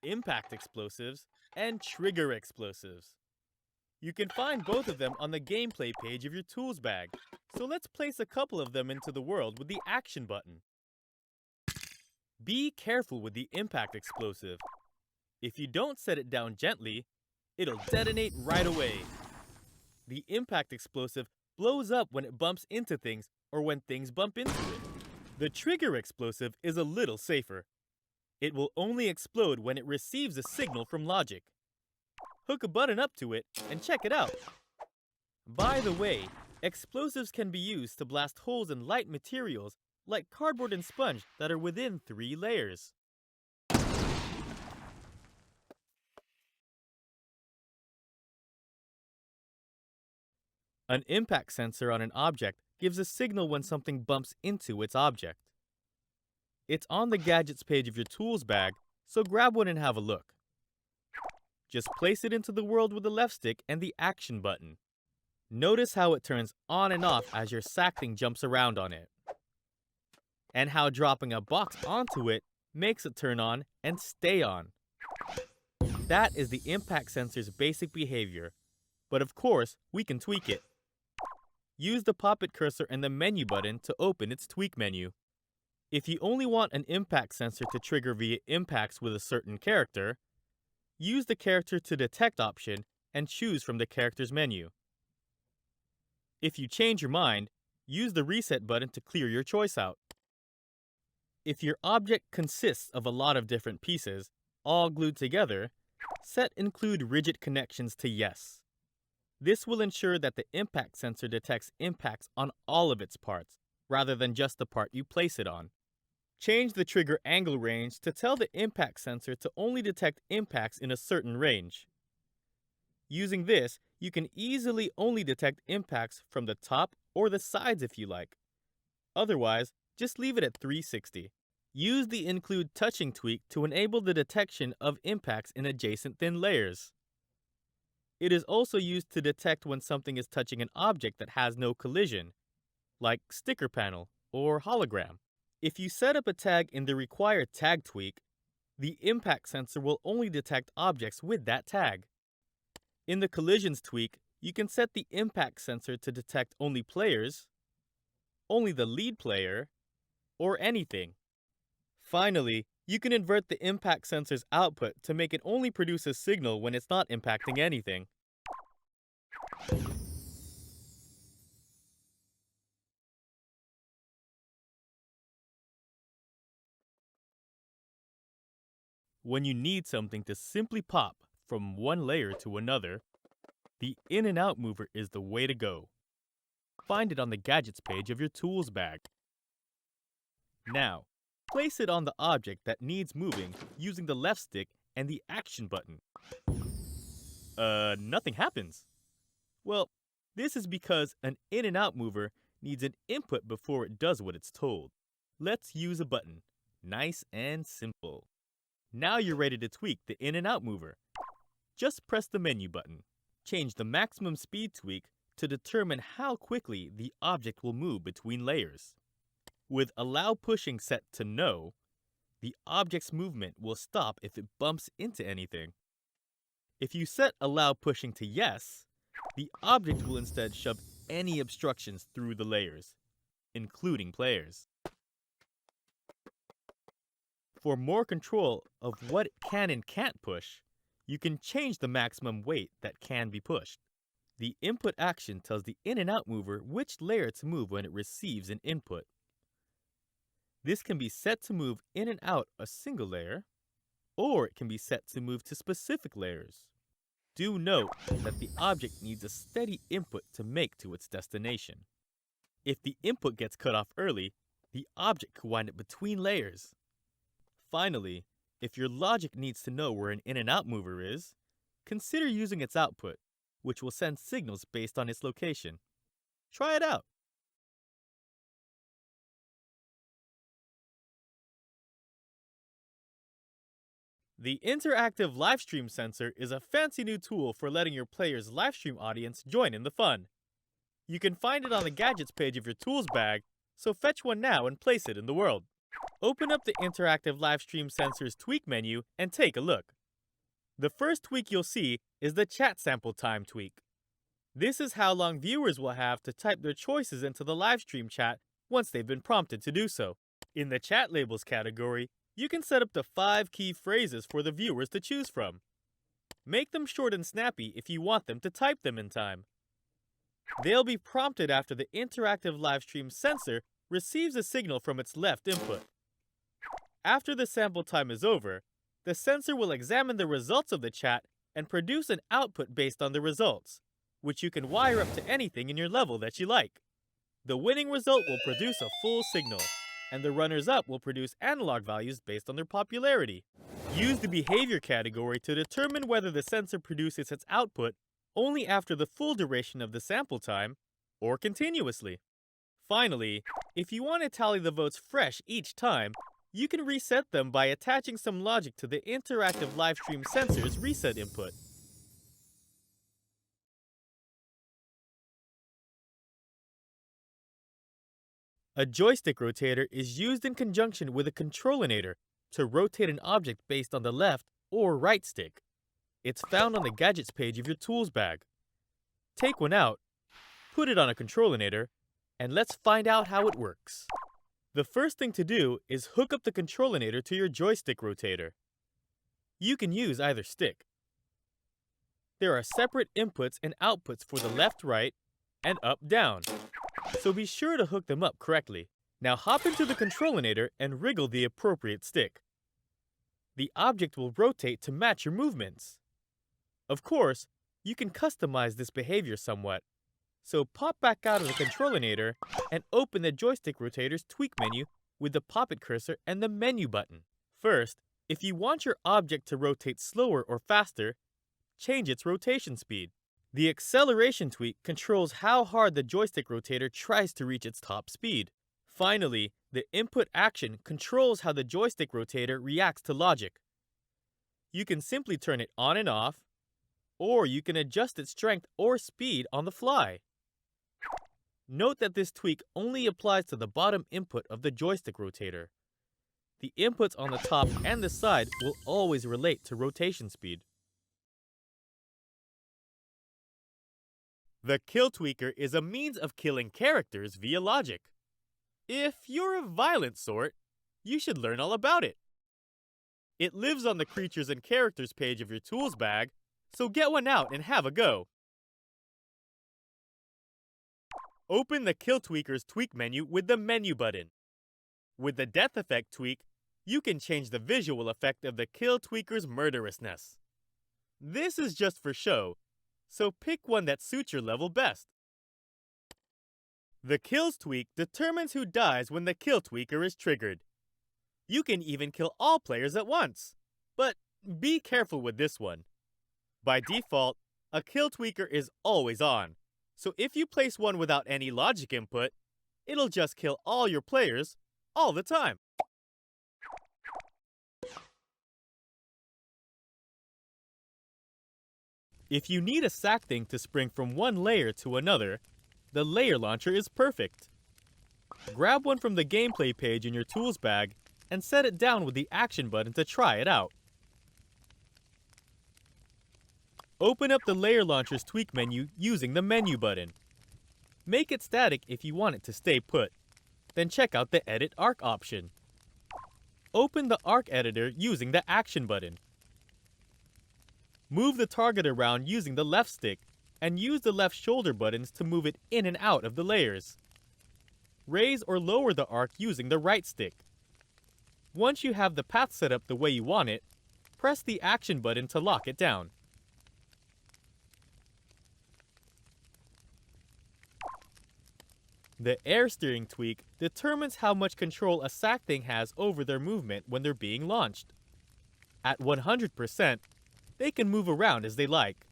impact explosives and trigger explosives. You can find both of them on the gameplay page of your tools bag, so let's place a couple of them into the world with the action button. Be careful with the impact explosive. If you don't set it down gently, it'll detonate right away. The impact explosive blows up when it bumps into things or when things bump into it. The trigger explosive is a little safer. It will only explode when it receives a signal from logic. Hook a button up to it and check it out. By the way, explosives can be used to blast holes in light materials like cardboard and sponge that are within 3 layers. An impact sensor on an object gives a signal when something bumps into its object. It's on the Gadgets page of your tools bag, so grab one and have a look. Just place it into the world with the left stick and the action button. Notice how it turns on and off as your sack thing jumps around on it. And how dropping a box onto it makes it turn on and stay on. That is the impact sensor's basic behavior, but of course, we can tweak it. Use the poppet cursor and the menu button to open its tweak menu. If you only want an impact sensor to trigger via impacts with a certain character, use the Character to Detect option and choose from the character's menu. If you change your mind, use the Reset button to clear your choice out. If your object consists of a lot of different pieces, all glued together, set Include Rigid Connections to Yes. This will ensure that the impact sensor detects impacts on all of its parts, rather than just the part you place it on. Change the trigger angle range to tell the impact sensor to only detect impacts in a certain range. Using this, you can easily only detect impacts from the top or the sides if you like. Otherwise, just leave it at 360. Use the Include Touching tweak to enable the detection of impacts in adjacent thin layers. It is also used to detect when something is touching an object that has no collision, like sticker panel or hologram. If you set up a tag in the Required Tag tweak, the impact sensor will only detect objects with that tag. In the Collisions tweak, you can set the impact sensor to detect only players, only the lead player, or anything. Finally, you can invert the impact sensor's output to make it only produce a signal when it's not impacting anything. When you need something to simply pop from one layer to another, the In and Out mover is the way to go. Find it on the Gadgets page of your Tools bag. Now, place it on the object that needs moving using the left stick and the Action button. Nothing happens. Well, this is because an In and Out mover needs an input before it does what it's told. Let's use a button. Nice and simple. Now you're ready to tweak the In and Out mover. Just press the menu button. Change the maximum speed tweak to determine how quickly the object will move between layers. With Allow Pushing set to No, the object's movement will stop if it bumps into anything. If you set Allow Pushing to Yes, the object will instead shove any obstructions through the layers, including players. For more control of what it can and can't push, you can change the maximum weight that can be pushed. The Input action tells the In and Out mover which layer to move when it receives an input. This can be set to move in and out a single layer, or it can be set to move to specific layers. Do note that the object needs a steady input to make to its destination. If the input gets cut off early, the object could wind up between layers. Finally, if your logic needs to know where an In and Out mover is, consider using its output, which will send signals based on its location. Try it out. The Interactive Livestream Sensor is a fancy new tool for letting your player's livestream audience join in the fun. You can find it on the Gadgets page of your Tools bag, so fetch one now and place it in the world. Open up the Interactive Livestream Sensor's tweak menu and take a look. The first tweak you'll see is the Chat Sample Time tweak. This is how long viewers will have to type their choices into the livestream chat once they've been prompted to do so. In the Chat Labels category, you can set up to 5 key phrases for the viewers to choose from. Make them short and snappy if you want them to type them in time. They'll be prompted after the Interactive Livestream Sensor receives a signal from its left input. After the sample time is over, the sensor will examine the results of the chat and produce an output based on the results, which you can wire up to anything in your level that you like. The winning result will produce a full signal, and the runners-up will produce analog values based on their popularity. Use the Behavior category to determine whether the sensor produces its output only after the full duration of the sample time, or continuously. Finally, if you want to tally the votes fresh each time, you can reset them by attaching some logic to the Interactive Livestream Sensor's reset input. A joystick rotator is used in conjunction with a Control Anator to rotate an object based on the left or right stick. It's found on the Gadgets page of your Tools bag. Take one out, put it on a Control Anator, and let's find out how it works. The first thing to do is hook up the Control Anator to your joystick rotator. You can use either stick. There are separate inputs and outputs for the left-right and up-down, so be sure to hook them up correctly. Now hop into the Control Anator and wriggle the appropriate stick. The object will rotate to match your movements. Of course, you can customize this behavior somewhat, so pop back out of the Control Anator and open the joystick rotator's tweak menu with the pop-it cursor and the menu button. First, if you want your object to rotate slower or faster, change its rotation speed. The Acceleration tweak controls how hard the joystick rotator tries to reach its top speed. Finally, the input action controls how the joystick rotator reacts to logic. You can simply turn it on and off, or you can adjust its strength or speed on the fly. Note that this tweak only applies to the bottom input of the joystick rotator. The inputs on the top and the side will always relate to rotation speed. The kill tweaker is a means of killing characters via logic. If you're a violent sort, you should learn all about it. It lives on the Creatures and Characters page of your tools bag, so get one out and have a go. Open the Kill Tweaker's tweak menu with the menu button. With the Death Effect tweak, you can change the visual effect of the Kill Tweaker's murderousness. This is just for show, so pick one that suits your level best. The Kills tweak determines who dies when the Kill Tweaker is triggered. You can even kill all players at once, but be careful with this one. By default, a Kill Tweaker is always on, so if you place one without any logic input, it'll just kill all your players all the time. If you need a sack thing to spring from one layer to another, the layer launcher is perfect. Grab one from the gameplay page in your tools bag and set it down with the action button to try it out. Open up the layer launcher's tweak menu using the menu button. Make it static if you want it to stay put. Then check out the Edit Arc option. Open the Arc editor using the action button. Move the target around using the left stick and use the left shoulder buttons to move it in and out of the layers. Raise or lower the arc using the right stick. Once you have the path set up the way you want it, press the action button to lock it down. The air steering tweak determines how much control a sack thing has over their movement when they're being launched. At 100%, they can move around as they like.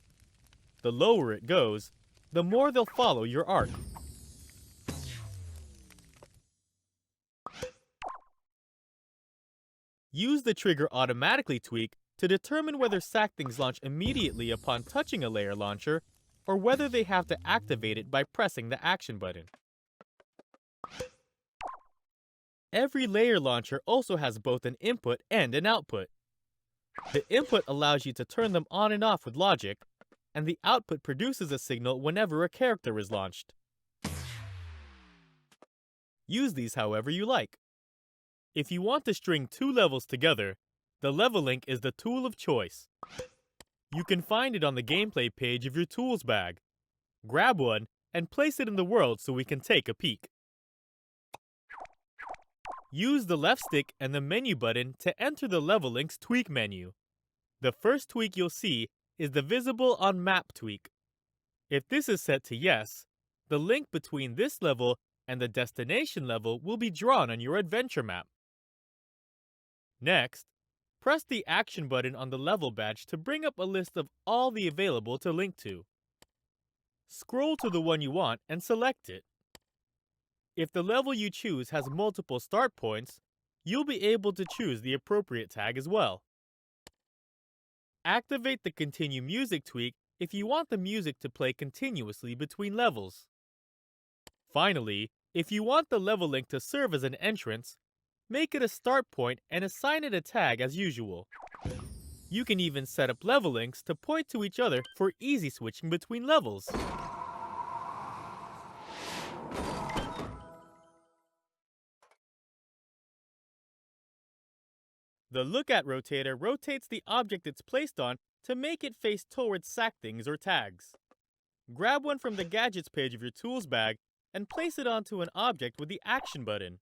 The lower it goes, the more they'll follow your arc. Use the Trigger Automatically tweak to determine whether sack things launch immediately upon touching a layer launcher, or whether they have to activate it by pressing the action button. Every layer launcher also has both an input and an output. The input allows you to turn them on and off with logic, and the output produces a signal whenever a character is launched. Use these however you like. If you want to string two levels together, the level link is the tool of choice. You can find it on the gameplay page of your tools bag. Grab one and place it in the world so we can take a peek. Use the left stick and the menu button to enter the level link's tweak menu. The first tweak you'll see is the Visible on Map tweak. If this is set to yes, the link between this level and the destination level will be drawn on your adventure map. Next, press the action button on the level badge to bring up a list of all the available to link to. Scroll to the one you want and select it. If the level you choose has multiple start points, you'll be able to choose the appropriate tag as well. Activate the Continue Music tweak if you want the music to play continuously between levels. Finally, if you want the level link to serve as an entrance, make it a start point and assign it a tag as usual. You can even set up level links to point to each other for easy switching between levels. The Look At rotator rotates the object it's placed on to make it face towards sack things or tags. Grab one from the Gadgets page of your tools bag and place it onto an object with the Action button.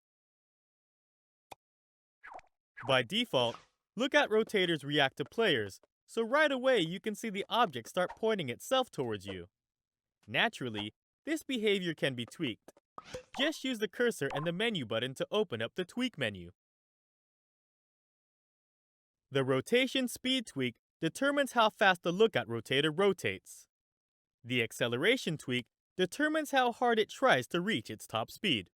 By default, Look At rotators react to players, so right away you can see the object start pointing itself towards you. Naturally, this behavior can be tweaked. Just use the cursor and the menu button to open up the tweak menu. The Rotation Speed tweak determines how fast the Look At rotator rotates. The Acceleration tweak determines how hard it tries to reach its top speed.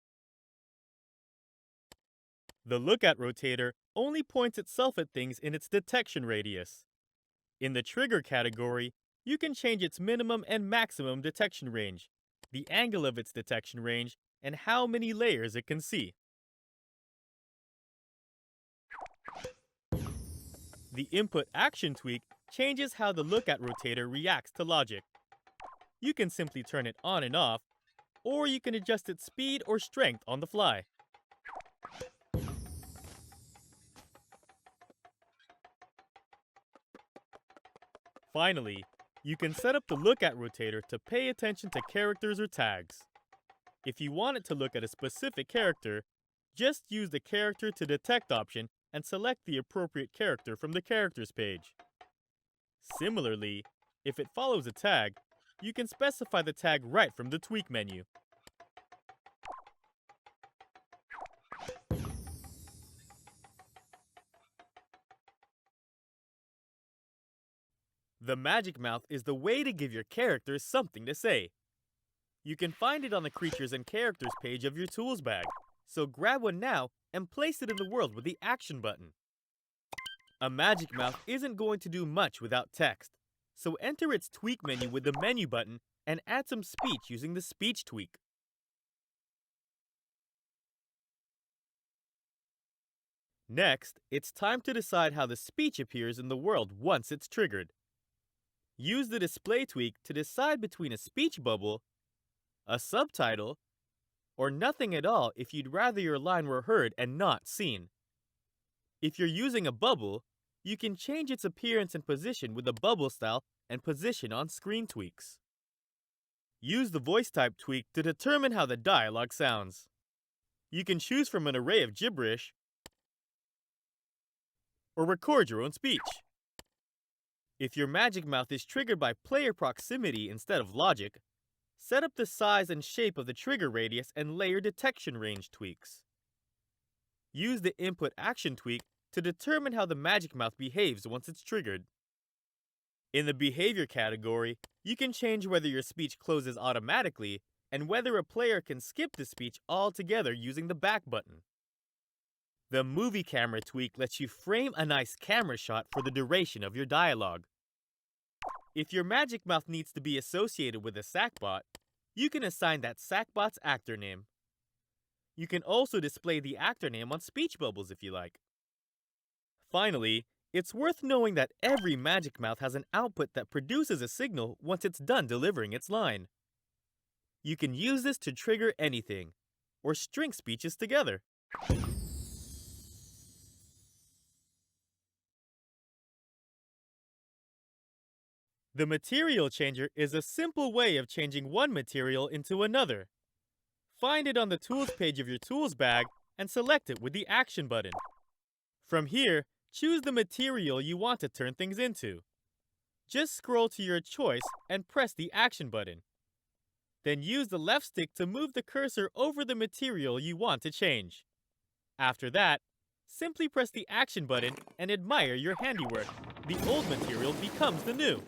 The look-at rotator only points itself at things in its detection radius. In the trigger category, you can change its minimum and maximum detection range, the angle of its detection range, and how many layers it can see. The input action tweak changes how the look-at rotator reacts to logic. You can simply turn it on and off, or you can adjust its speed or strength on the fly. Finally, you can set up the look-at rotator to pay attention to characters or tags. If you want it to look at a specific character, just use the Character to Detect option and select the appropriate character from the Characters page. Similarly, if it follows a tag, you can specify the tag right from the Tweak menu. The Magic Mouth is the way to give your characters something to say. You can find it on the Creatures and Characters page of your tools bag, so grab one now and place it in the world with the Action button. A Magic Mouth isn't going to do much without text, so enter its Tweak menu with the Menu button and add some speech using the Speech Tweak. Next, it's time to decide how the speech appears in the world once it's triggered. Use the Display Tweak to decide between a speech bubble, a subtitle, or nothing at all if you'd rather your line were heard and not seen. If you're using a bubble, you can change its appearance and position with the Bubble Style and Position on Screen tweaks. Use the Voice Type tweak to determine how the dialogue sounds. You can choose from an array of gibberish or record your own speech. If your Magic Mouth is triggered by player proximity instead of logic, set up the size and shape of the trigger radius and layer detection range tweaks. Use the Input Action tweak to determine how the Magic Mouth behaves once it's triggered. In the Behavior category, you can change whether your speech closes automatically and whether a player can skip the speech altogether using the Back button. The Movie Camera tweak lets you frame a nice camera shot for the duration of your dialogue. If your Magic Mouth needs to be associated with a Sackbot, you can assign that Sackbot's actor name. You can also display the actor name on speech bubbles if you like. Finally, it's worth knowing that every Magic Mouth has an output that produces a signal once it's done delivering its line. You can use this to trigger anything, or string speeches together. The Material Changer is a simple way of changing one material into another. Find it on the Tools page of your tools bag and select it with the Action button. From here, choose the material you want to turn things into. Just scroll to your choice and press the Action button. Then use the left stick to move the cursor over the material you want to change. After that, simply press the Action button and admire your handiwork. The old material becomes the new.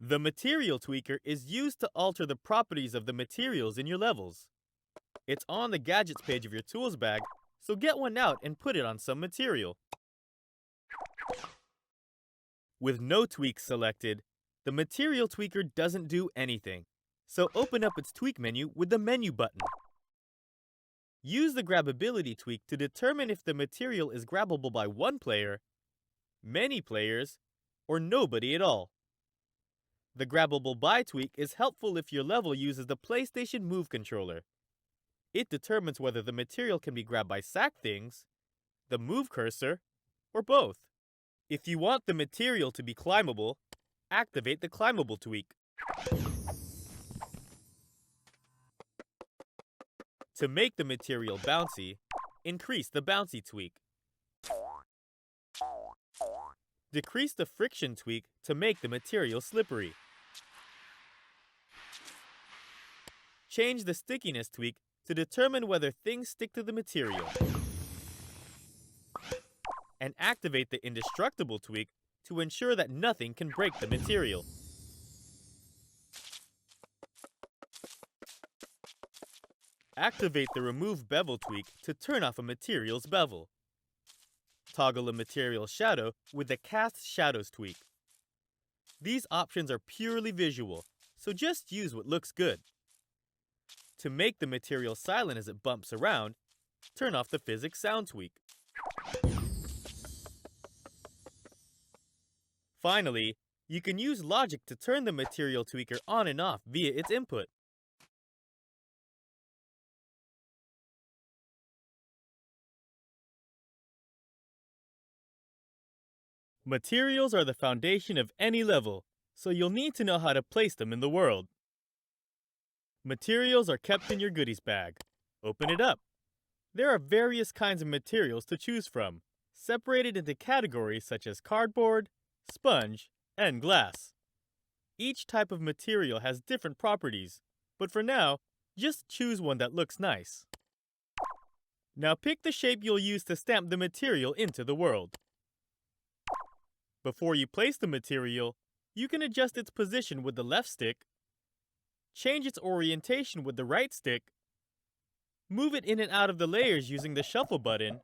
The Material Tweaker is used to alter the properties of the materials in your levels. It's on the Gadgets page of your tools bag, so get one out and put it on some material. With no tweaks selected, the Material Tweaker doesn't do anything, so open up its tweak menu with the Menu button. Use the Grabbability tweak to determine if the material is grabbable by one player, many players, or nobody at all. The Grabbable By tweak is helpful if your level uses the PlayStation Move controller. It determines whether the material can be grabbed by sack things, the move cursor, or both. If you want the material to be climbable, activate the Climbable tweak. To make the material bouncy, increase the Bouncy tweak. Decrease the Friction tweak to make the material slippery. Change the Stickiness tweak to determine whether things stick to the material. And activate the Indestructible tweak to ensure that nothing can break the material. Activate the Remove Bevel tweak to turn off a material's bevel. Toggle a material's shadow with the Cast Shadows tweak. These options are purely visual, so just use what looks good. To make the material silent as it bumps around, turn off the Physics Sound tweak. Finally, you can use logic to turn the material tweaker on and off via its input. Materials are the foundation of any level, so you'll need to know how to place them in the world. Materials are kept in your goodies bag. Open it up. There are various kinds of materials to choose from, separated into categories such as cardboard, sponge, and glass. Each type of material has different properties, but for now, just choose one that looks nice. Now pick the shape you'll use to stamp the material into the world. Before you place the material, you can adjust its position with the left stick, change its orientation with the right stick, move it in and out of the layers using the shuffle button,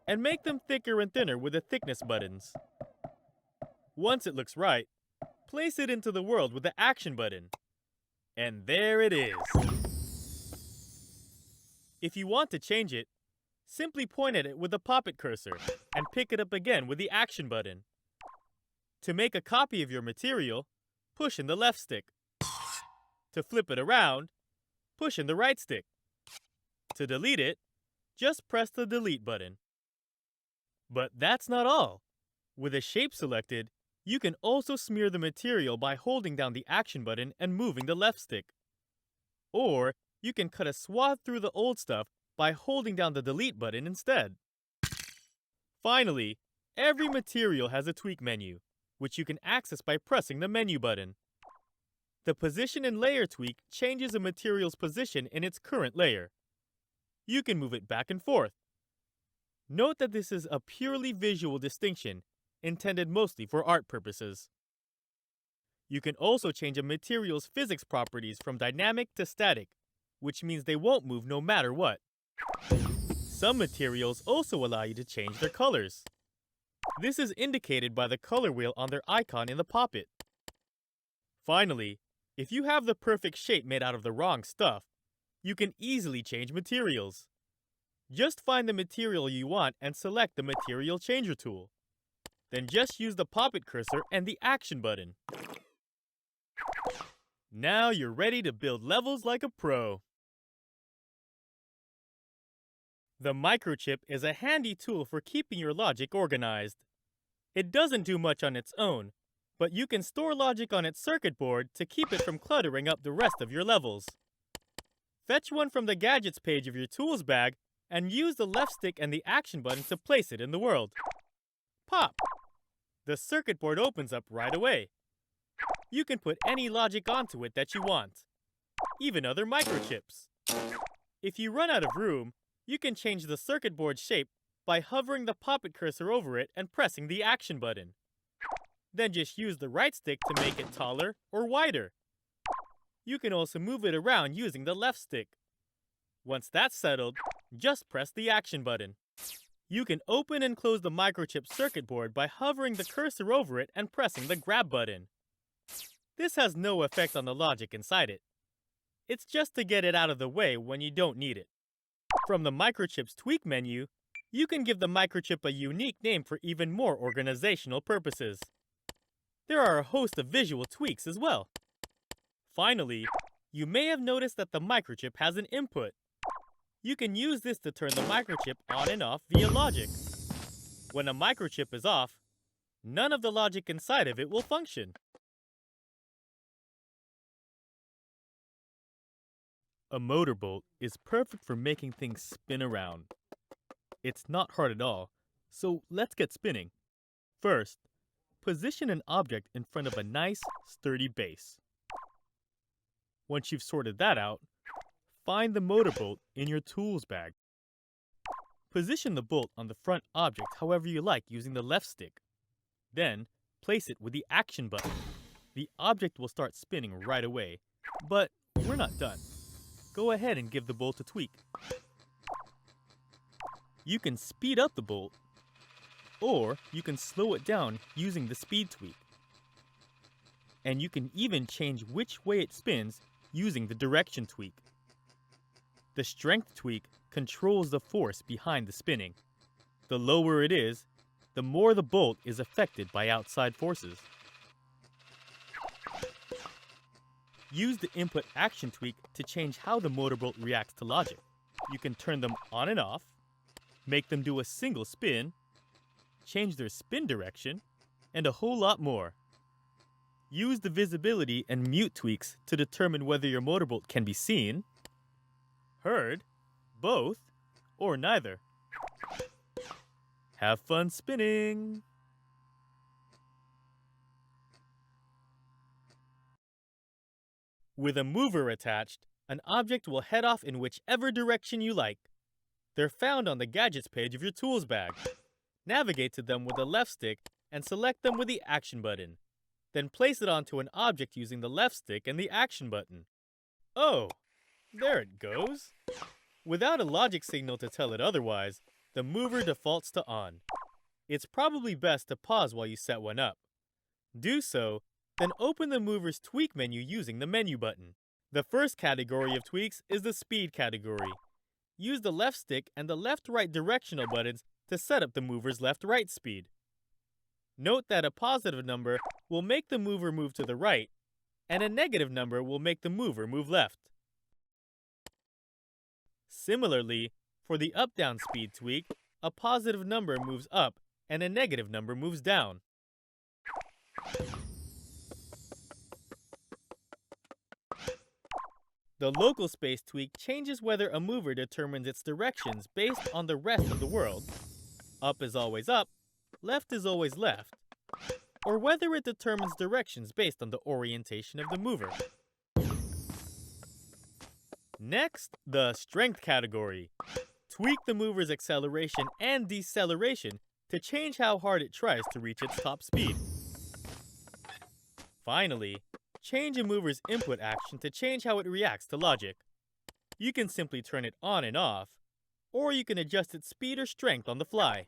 and make them thicker and thinner with the thickness buttons. Once it looks right, place it into the world with the action button. And there it is. If you want to change it, simply point at it with the pop-it cursor and pick it up again with the action button. To make a copy of your material, push in the left stick. To flip it around, push in the right stick. To delete it, just press the delete button. But that's not all. With a shape selected, you can also smear the material by holding down the action button and moving the left stick. Or you can cut a swath through the old stuff by holding down the delete button instead. Finally, every material has a tweak menu, which you can access by pressing the menu button. The Position and Layer tweak changes a material's position in its current layer. You can move it back and forth. Note that this is a purely visual distinction, intended mostly for art purposes. You can also change a material's physics properties from dynamic to static, which means they won't move no matter what. Some materials also allow you to change their colors. This is indicated by the color wheel on their icon in the pop-it. Finally, if you have the perfect shape made out of the wrong stuff, you can easily change materials. Just find the material you want and select the Material Changer tool. Then just use the pop-it cursor and the action button. Now you're ready to build levels like a pro. The Microchip is a handy tool for keeping your logic organized. It doesn't do much on its own, but you can store logic on its circuit board to keep it from cluttering up the rest of your levels. Fetch one from the Gadgets page of your tools bag and use the left stick and the action button to place it in the world. Pop! The circuit board opens up right away. You can put any logic onto it that you want, even other microchips. If you run out of room, you can change the circuit board shape by hovering the pop-it cursor over it and pressing the action button. Then just use the right stick to make it taller or wider. You can also move it around using the left stick. Once that's settled, just press the action button. You can open and close the microchip circuit board by hovering the cursor over it and pressing the grab button. This has no effect on the logic inside it. It's just to get it out of the way when you don't need it. From the Microchip's tweak menu, you can give the microchip a unique name for even more organizational purposes. There are a host of visual tweaks as well. Finally, you may have noticed that the microchip has an input. You can use this to turn the microchip on and off via logic. When a microchip is off, none of the logic inside of it will function. A motor bolt is perfect for making things spin around. It's not hard at all, so let's get spinning. First, position an object in front of a nice, sturdy base. Once you've sorted that out, find the motor bolt in your tools bag. Position the bolt on the front object however you like using the left stick. Then, place it with the action button. The object will start spinning right away, but we're not done. go ahead and give the bolt a tweak. You can speed up the bolt, or you can slow it down using the speed tweak. And you can even change which way it spins using the direction tweak. The strength tweak controls the force behind the spinning. The lower it is, the more the bolt is affected by outside forces. Use the input action tweak to change how the motor bolt reacts to logic. You can turn them on and off, make them do a single spin, change their spin direction, and a whole lot more. Use the visibility and mute tweaks to determine whether your motor bolt can be seen, heard, both, or neither. Have fun spinning! With a mover attached, an object will head off in whichever direction you like. They're found on the Gadgets page of your tools bag. Navigate to them with the left stick and select them with the Action button. Then place it onto an object using the left stick and the Action button. Oh, there it goes. Without a logic signal to tell it otherwise, the mover defaults to on. It's probably best to pause while you set one up. Do so, then open the mover's tweak menu using the menu button. The first category of tweaks is the speed category. Use the left stick and the left-right directional buttons to set up the mover's left-right speed. Note that a positive number will make the mover move to the right, and a negative number will make the mover move left. Similarly, for the up-down speed tweak, a positive number moves up and a negative number moves down. The local space tweak changes whether a mover determines its directions based on the rest of the world. Up is always up, left is always left, or whether it determines directions based on the orientation of the mover. Next, the strength category. Tweak the mover's acceleration and deceleration to change how hard it tries to reach its top speed. Finally, change a mover's input action to change how it reacts to logic. You can simply turn it on and off, or you can adjust its speed or strength on the fly.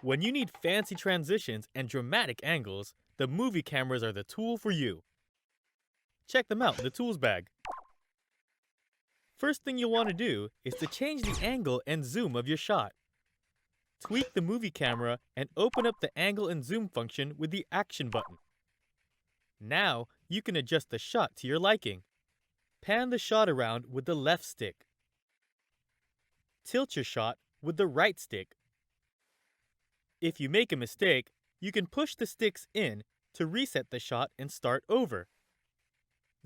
When you need fancy transitions and dramatic angles, the movie cameras are the tool for you. Check them out in the tools bag. First thing you'll want to do is to change the angle and zoom of your shot. Tweak the movie camera and open up the angle and zoom function with the Action button. Now, you can adjust the shot to your liking. Pan the shot around with the left stick. Tilt your shot with the right stick. If you make a mistake, you can push the sticks in to reset the shot and start over.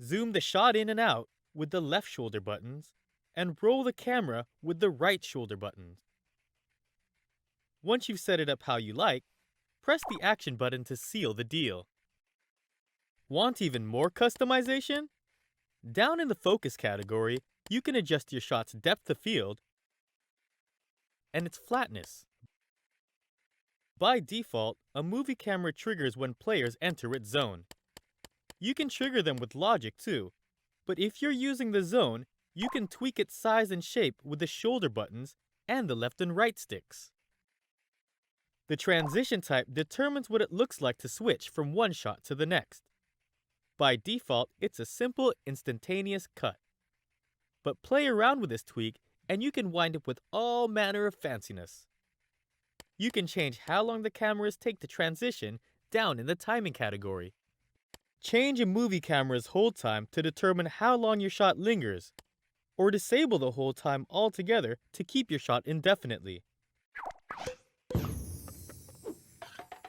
Zoom the shot in and out with the left shoulder buttons, and roll the camera with the right shoulder buttons. Once you've set it up how you like, press the Action button to seal the deal. Want even more customization? Down in the Focus category, you can adjust your shot's depth of field and its flatness. By default, a movie camera triggers when players enter its zone. You can trigger them with logic too, but if you're using the zone, you can tweak its size and shape with the shoulder buttons and the left and right sticks. The transition type determines what it looks like to switch from one shot to the next. By default, it's a simple, instantaneous cut. But play around with this tweak and you can wind up with all manner of fanciness. You can change how long the cameras take to transition down in the timing category. Change a movie camera's hold time to determine how long your shot lingers, or disable the hold time altogether to keep your shot indefinitely.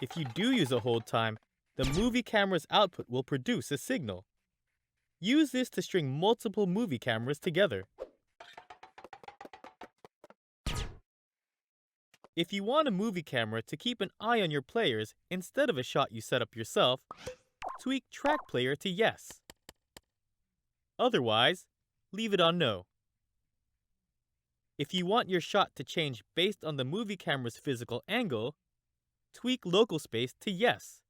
If you do use a hold time, the movie camera's output will produce a signal. Use this to string multiple movie cameras together. If you want a movie camera to keep an eye on your players instead of a shot you set up yourself, tweak Track Player to Yes. Otherwise, leave it on no. If you want your shot to change based on the movie camera's physical angle, tweak local space to yes.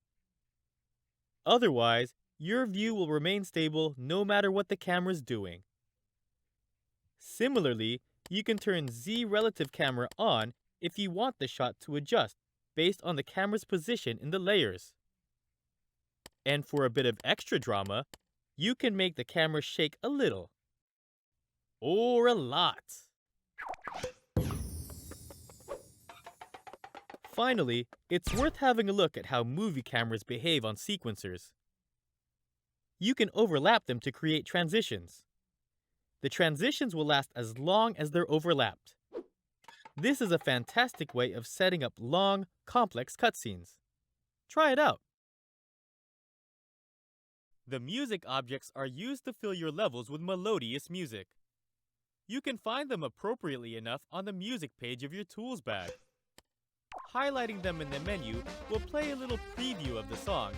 Otherwise, your view will remain stable no matter what the camera's doing. Similarly, you can turn Z relative camera on if you want the shot to adjust based on the camera's position in the layers. And for a bit of extra drama, you can make the camera shake a little. Or a lot. Finally, it's worth having a look at how movie cameras behave on sequencers. You can overlap them to create transitions. The transitions will last as long as they're overlapped. This is a fantastic way of setting up long, complex cutscenes. Try it out. The music objects are used to fill your levels with melodious music. You can find them appropriately enough on the music page of your tools bag. Highlighting them in the menu will play a little preview of the song,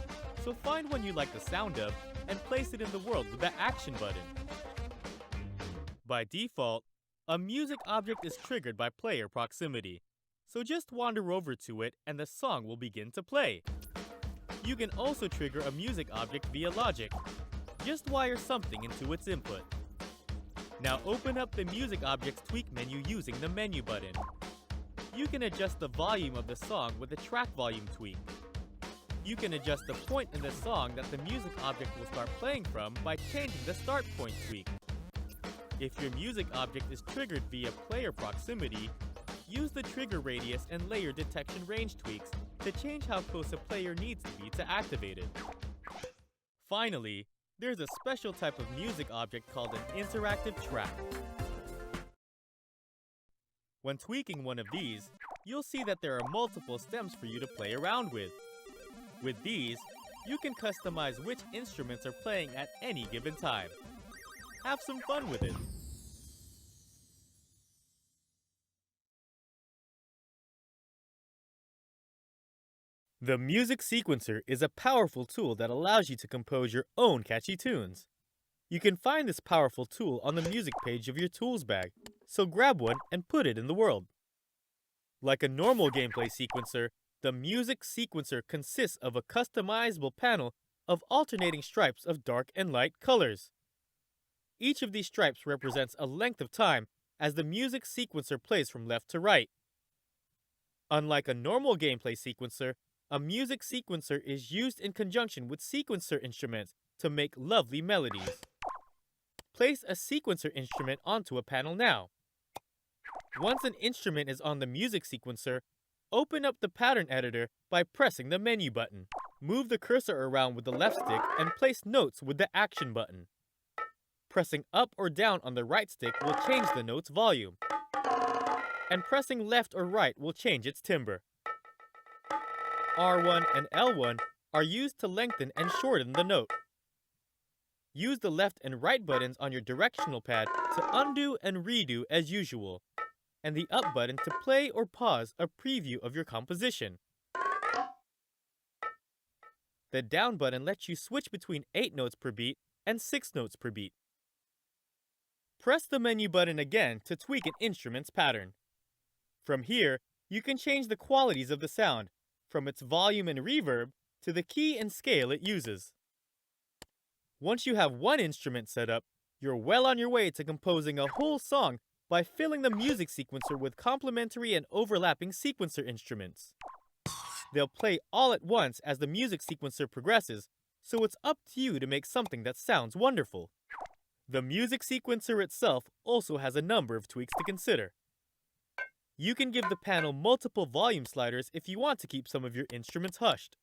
so find one you like the sound of and place it in the world with the action button. By default, a music object is triggered by player proximity, so just wander over to it and the song will begin to play. You can also trigger a music object via logic. Just wire something into its input. Now open up the music object's tweak menu using the menu button. You can adjust the volume of the song with the track volume tweak. You can adjust the point in the song that the music object will start playing from by changing the start point tweak. If your music object is triggered via player proximity, use the trigger radius and layer detection range tweaks to change how close a player needs to be to activate it. Finally, there's a special type of music object called an interactive track. When tweaking one of these, you'll see that there are multiple stems for you to play around with. With these, you can customize which instruments are playing at any given time. Have some fun with it. The Music Sequencer is a powerful tool that allows you to compose your own catchy tunes. You can find this powerful tool on the music page of your tools bag, so grab one and put it in the world. Like a normal gameplay sequencer, the Music Sequencer consists of a customizable panel of alternating stripes of dark and light colors. Each of these stripes represents a length of time as the Music Sequencer plays from left to right. Unlike a normal gameplay sequencer, a music sequencer is used in conjunction with sequencer instruments to make lovely melodies. Place a sequencer instrument onto a panel now. Once an instrument is on the music sequencer, open up the pattern editor by pressing the menu button. Move the cursor around with the left stick and place notes with the action button. Pressing up or down on the right stick will change the note's volume, and pressing left or right will change its timbre. R1 and L1 are used to lengthen and shorten the note. Use the left and right buttons on your directional pad to undo and redo as usual, and the up button to play or pause a preview of your composition. The down button lets you switch between 8 notes per beat and 6 notes per beat. Press the menu button again to tweak an instrument's pattern. From here, you can change the qualities of the sound, from its volume and reverb to the key and scale it uses. Once you have one instrument set up, you're well on your way to composing a whole song by filling the music sequencer with complementary and overlapping sequencer instruments. They'll play all at once as the music sequencer progresses, so it's up to you to make something that sounds wonderful. The music sequencer itself also has a number of tweaks to consider. You can give the panel multiple volume sliders if you want to keep some of your instruments hushed.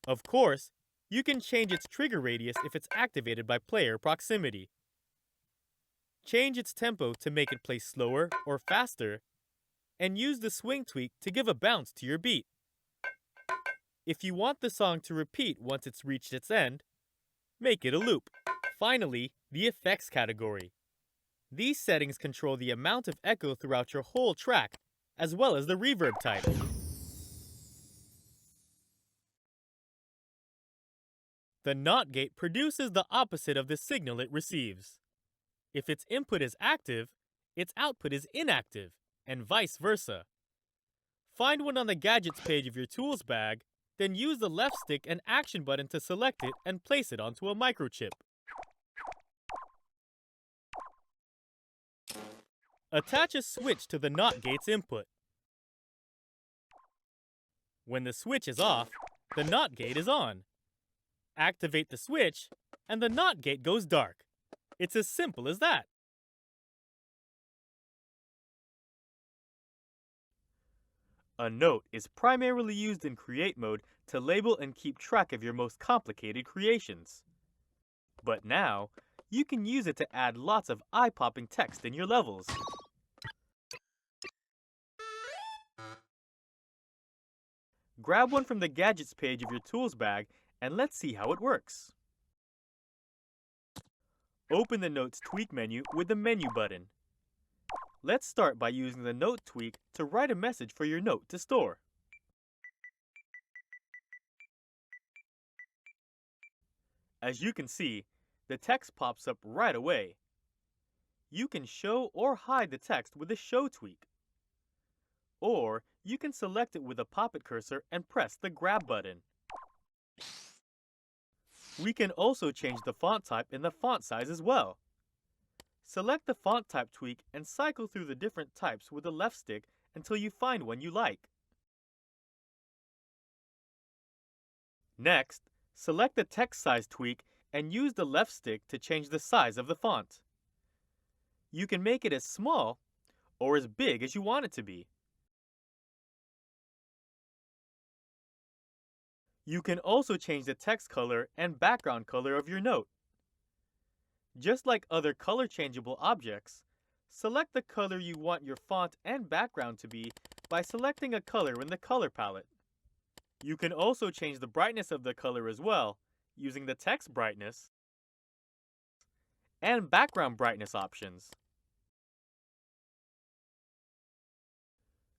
Of course, you can change its trigger radius if it's activated by player proximity. Change its tempo to make it play slower or faster, and use the swing tweak to give a bounce to your beat. If you want the song to repeat once it's reached its end, make it a loop. Finally, the effects category. These settings control the amount of echo throughout your whole track, as well as the reverb type. The NOT gate produces the opposite of the signal it receives. If its input is active, its output is inactive, and vice versa. Find one on the Gadgets page of your tools bag, then use the left stick and action button to select it and place it onto a microchip. Attach a switch to the NOT gate's input. When the switch is off, the NOT gate is on. Activate the switch, and the NOT gate goes dark. It's as simple as that. A note is primarily used in Create mode to label and keep track of your most complicated creations. But now, you can use it to add lots of eye-popping text in your levels. Grab one from the Gadgets page of your tools bag and let's see how it works. Open the Notes Tweak menu with the Menu button. Let's start by using the Note Tweak to write a message for your note to store. As you can see, the text pops up right away. You can show or hide the text with the Show tweak. Or you can select it with a pop-it cursor and press the Grab button. We can also change the font type and the font size as well. Select the font type tweak and cycle through the different types with the left stick until you find one you like. Next, select the text size tweak and use the left stick to change the size of the font. You can make it as small or as big as you want it to be. You can also change the text color and background color of your note. Just like other color changeable objects, select the color you want your font and background to be by selecting a color in the color palette. You can also change the brightness of the color as well, using the text brightness and background brightness options.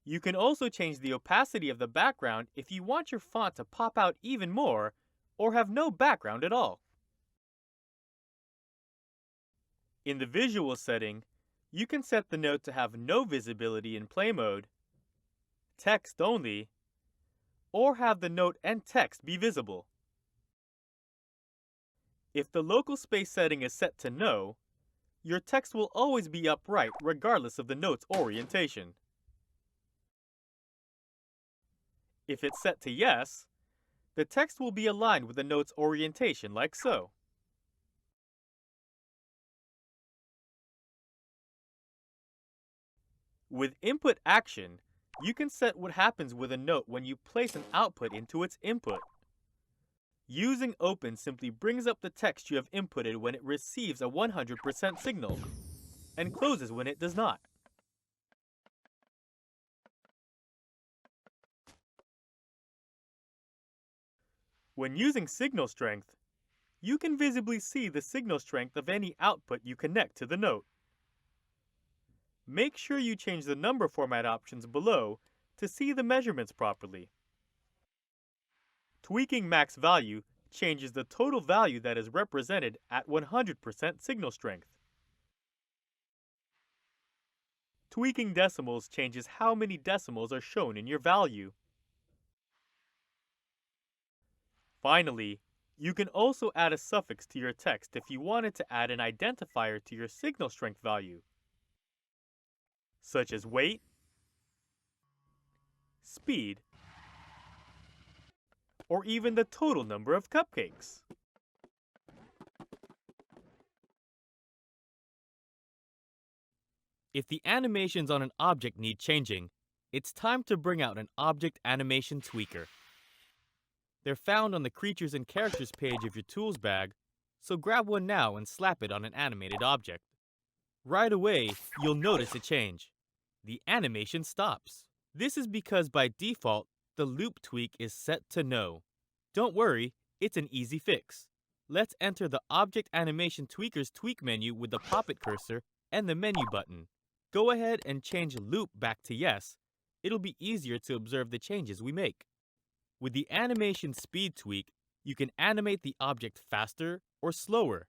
You can also change the opacity of the background if you want your font to pop out even more or have no background at all. In the visual setting, you can set the note to have no visibility in play mode, text only, or have the note and text be visible. If the local space setting is set to no, your text will always be upright regardless of the note's orientation. If it's set to yes, the text will be aligned with the note's orientation like so. With Input Action, you can set what happens with a note when you place an output into its input. Using Open simply brings up the text you have inputted when it receives a 100% signal, and closes when it does not. When using signal strength, you can visibly see the signal strength of any output you connect to the note. Make sure you change the number format options below to see the measurements properly. Tweaking max value changes the total value that is represented at 100% signal strength. Tweaking decimals changes how many decimals are shown in your value. Finally, you can also add a suffix to your text if you wanted to add an identifier to your signal strength value, such as weight, speed, or even the total number of cupcakes. If the animations on an object need changing, it's time to bring out an Object Animation Tweaker. They're found on the Creatures and Characters page of your tools bag, so grab one now and slap it on an animated object. Right away, you'll notice a change. The animation stops. This is because by default, the loop tweak is set to no. Don't worry, it's an easy fix. Let's enter the Object Animation Tweaker's tweak menu with the pop-it cursor and the menu button. Go ahead and change loop back to yes. It'll be easier to observe the changes we make. With the animation speed tweak, You can animate the object faster or slower.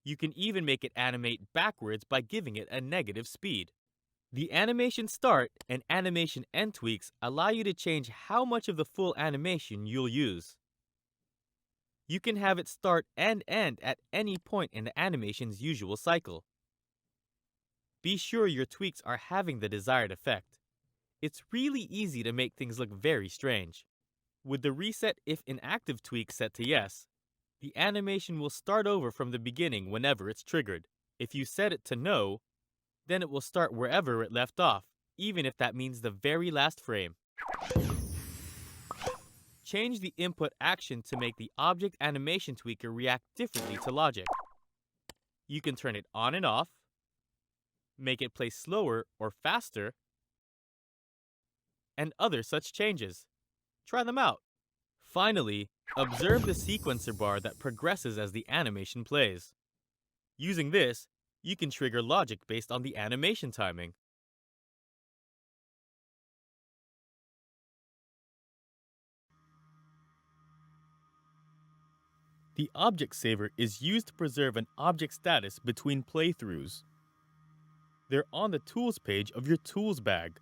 You can even make it animate backwards by giving it a negative speed. The animation start and animation end tweaks allow you to change how much of the full animation you'll use. You can have it start and end at any point in the animation's usual cycle. Be sure your tweaks are having the desired effect. It's really easy to make things look very strange. With the Reset If Inactive tweak set to yes, the animation will start over from the beginning whenever it's triggered. If you set it to no, then it will start wherever it left off, even if that means the very last frame. Change the input action to make the object animation tweaker react differently to logic. You can turn it on and off, make it play slower or faster, and other such changes. Try them out. Finally, observe the sequencer bar that progresses as the animation plays. Using this, you can trigger logic based on the animation timing. The Object Saver is used to preserve an object status between playthroughs. They're on the Tools page of your Tools bag.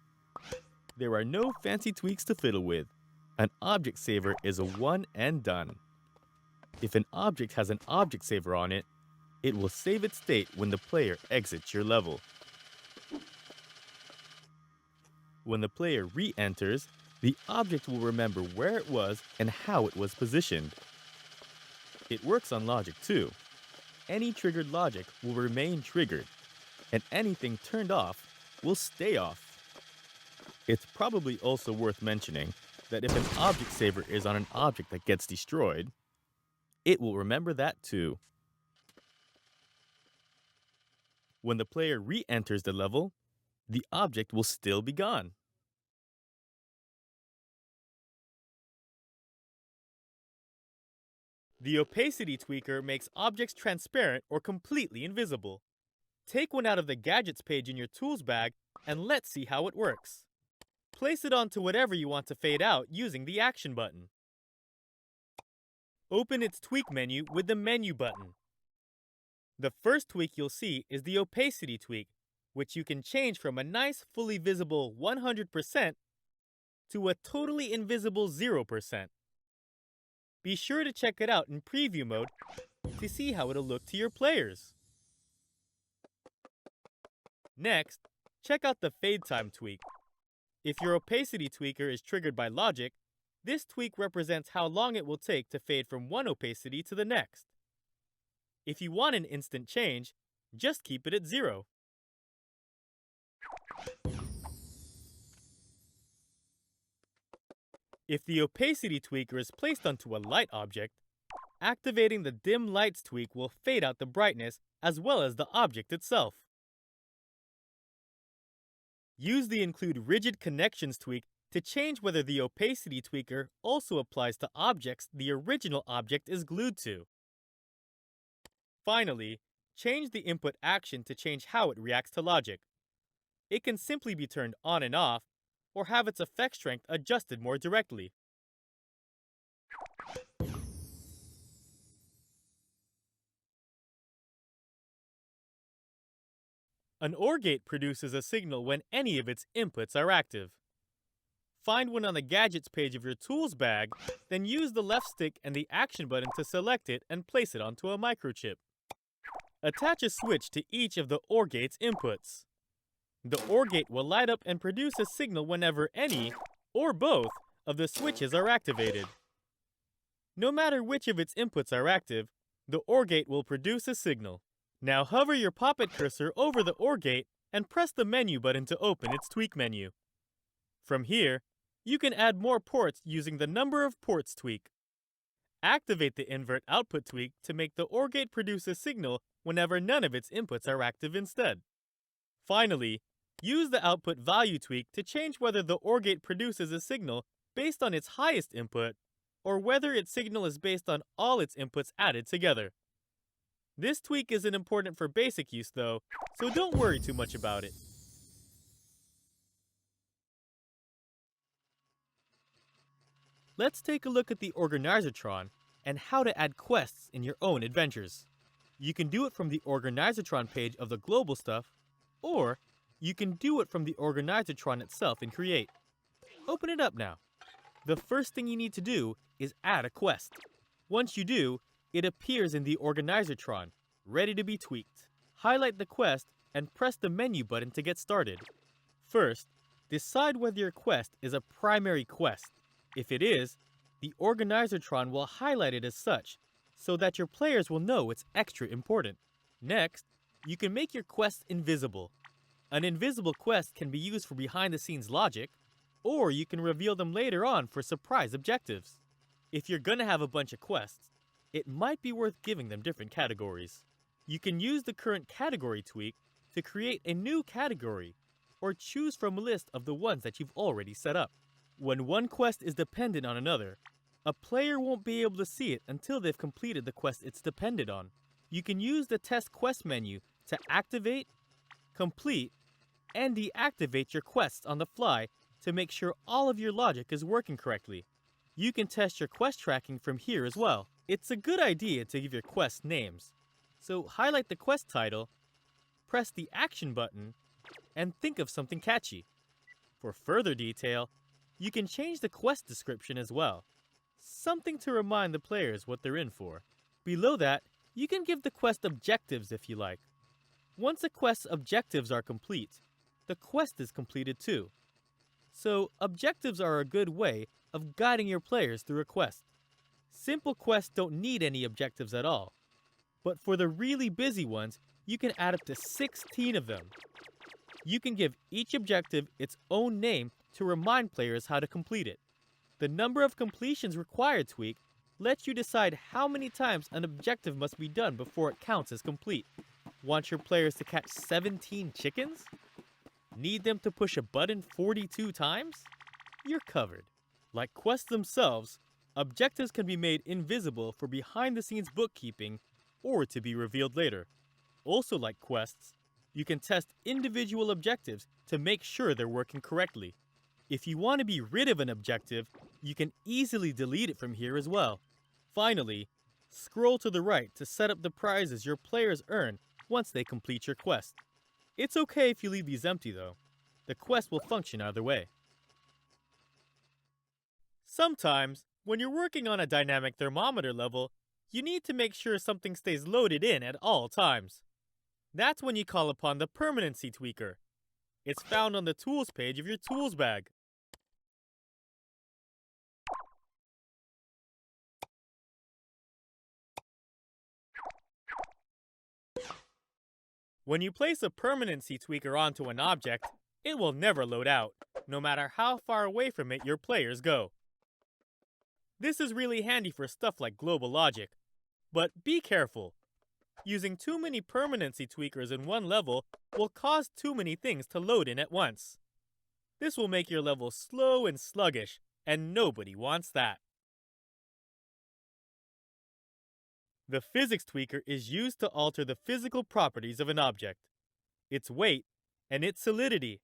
There are no fancy tweaks to fiddle with. An Object Saver is a one and done. If an object has an Object Saver on it, it will save its state when the player exits your level. When the player re-enters, the object will remember where it was and how it was positioned. It works on logic too. Any triggered logic will remain triggered, and anything turned off will stay off. It's probably also worth mentioning that if an object saver is on an object that gets destroyed, it will remember that too. When the player re-enters the level, the object will still be gone. The opacity tweaker makes objects transparent or completely invisible. Take one out of the Gadgets page in your Tools bag and let's see how it works. Place it onto whatever you want to fade out using the Action button. Open its Tweak menu with the Menu button. The first tweak you'll see is the opacity tweak, which you can change from a nice fully visible 100% to a totally invisible 0%. Be sure to check it out in preview mode to see how it'll look to your players. Next, check out the Fade Time tweak. If your opacity tweaker is triggered by logic, this tweak represents how long it will take to fade from one opacity to the next. If you want an instant change, just keep it at 0. If the opacity tweaker is placed onto a light object, activating the Dim Lights tweak will fade out the brightness as well as the object itself. Use the Include Rigid Connections tweak to change whether the opacity tweaker also applies to objects the original object is glued to. Finally, change the input action to change how it reacts to logic. It can simply be turned on and off, or have its effect strength adjusted more directly. An OR gate produces a signal when any of its inputs are active. Find one on the Gadgets page of your Tools bag, then use the left stick and the Action button to select it and place it onto a microchip. Attach a switch to each of the OR gate's inputs. The OR gate will light up and produce a signal whenever any, or both, of the switches are activated. No matter which of its inputs are active, the OR gate will produce a signal. Now hover your Poppet cursor over the OR gate and press the Menu button to open its tweak menu. From here, you can add more ports using the Number of Ports tweak. Activate the Invert Output tweak to make the OR gate produce a signal whenever none of its inputs are active instead. Finally, use the Output Value tweak to change whether the OR gate produces a signal based on its highest input, or whether its signal is based on all its inputs added together. This tweak isn't important for basic use though, so don't worry too much about it. Let's take a look at the Organizertron and how to add quests in your own adventures. You can do it from the Organizertron page of the global stuff, or you can do it from the Organizertron itself in Create. Open it up now. The first thing you need to do is add a quest. Once you do, it appears in the Organizertron, ready to be tweaked. Highlight the quest and press the menu button to get started. First, decide whether your quest is a primary quest. If it is, the Organizertron will highlight it as such, so that your players will know it's extra important. Next, you can make your quests invisible. An invisible quest can be used for behind-the-scenes logic, or you can reveal them later on for surprise objectives. If you're gonna have a bunch of quests, it might be worth giving them different categories. You can use the current category tweak to create a new category, or choose from a list of the ones that you've already set up. When one quest is dependent on another, a player won't be able to see it until they've completed the quest it's dependent on. You can use the Test Quest menu to activate, complete, and deactivate your quests on the fly to make sure all of your logic is working correctly. You can test your quest tracking from here as well. It's a good idea to give your quests names. So highlight the quest title, press the action button, and think of something catchy. For further detail, you can change the quest description as well. Something to remind the players what they're in for. Below that, you can give the quest objectives if you like. Once a quest's objectives are complete, the quest is completed too. So, objectives are a good way of guiding your players through a quest. Simple quests don't need any objectives at all. But for the really busy ones, you can add up to 16 of them. You can give each objective its own name to remind players how to complete it. The number of completions required tweak lets you decide how many times an objective must be done before it counts as complete. Want your players to catch 17 chickens? Need them to push a button 42 times? You're covered. Like quests themselves, objectives can be made invisible for behind-the-scenes bookkeeping or to be revealed later. Also like quests, you can test individual objectives to make sure they're working correctly. If you want to be rid of an objective, you can easily delete it from here as well. Finally, scroll to the right to set up the prizes your players earn once they complete your quest. It's okay if you leave these empty though. The quest will function either way. Sometimes, when you're working on a dynamic thermometer level, you need to make sure something stays loaded in at all times. That's when you call upon the permanency tweaker. It's found on the tools page of your tools bag. When you place a permanency tweaker onto an object, it will never load out, no matter how far away from it your players go. This is really handy for stuff like global logic, but be careful. Using too many permanency tweakers in one level will cause too many things to load in at once. This will make your level slow and sluggish, and nobody wants that. The physics tweaker is used to alter the physical properties of an object, its weight, and its solidity.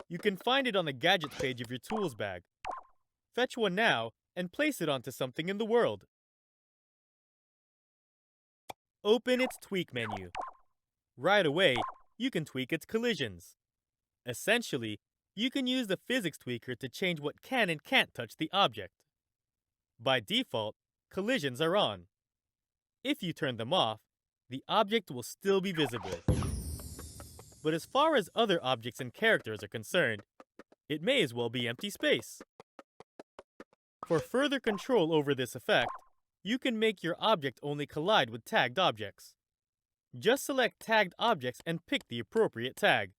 You can find it on the gadgets page of your tools bag. Fetch one now and place it onto something in the world. Open its tweak menu. Right away, you can tweak its collisions. Essentially, you can use the physics tweaker to change what can and can't touch the object. By default, collisions are on. If you turn them off, the object will still be visible. But as far as other objects and characters are concerned, it may as well be empty space. For further control over this effect, you can make your object only collide with tagged objects. Just select tagged objects and pick the appropriate tag.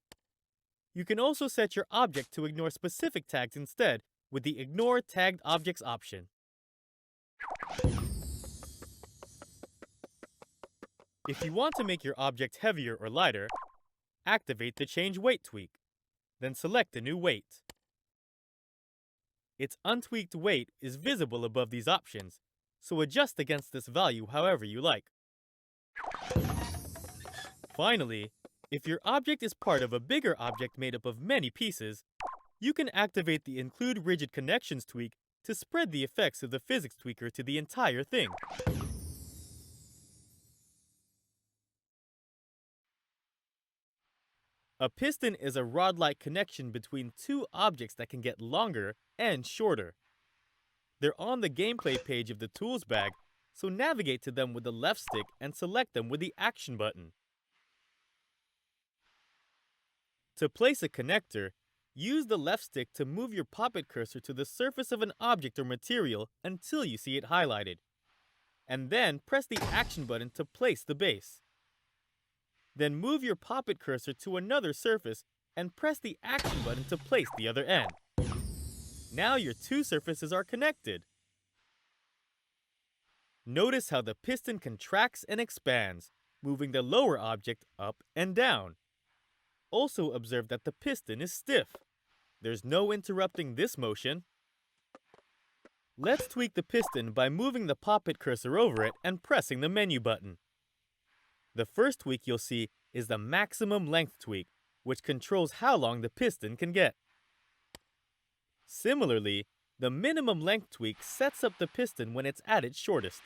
You can also set your object to ignore specific tags instead with the Ignore Tagged Objects option. If you want to make your object heavier or lighter, activate the Change Weight tweak, then select a new weight. Its untweaked weight is visible above these options, so adjust against this value however you like. Finally, if your object is part of a bigger object made up of many pieces, you can activate the Include Rigid Connections tweak to spread the effects of the physics tweaker to the entire thing. A piston is a rod-like connection between two objects that can get longer and shorter. They're on the gameplay page of the tools bag, so navigate to them with the left stick and select them with the action button. To place a connector, use the left stick to move your poppet cursor to the surface of an object or material until you see it highlighted, and then press the action button to place the base. Then move your poppet cursor to another surface and press the action button to place the other end. Now your two surfaces are connected. Notice how the piston contracts and expands, moving the lower object up and down. Also observe that the piston is stiff. There's no interrupting this motion. Let's tweak the piston by moving the poppet cursor over it and pressing the menu button. The first tweak you'll see is the maximum length tweak, which controls how long the piston can get. Similarly, the minimum length tweak sets up the piston when it's at its shortest.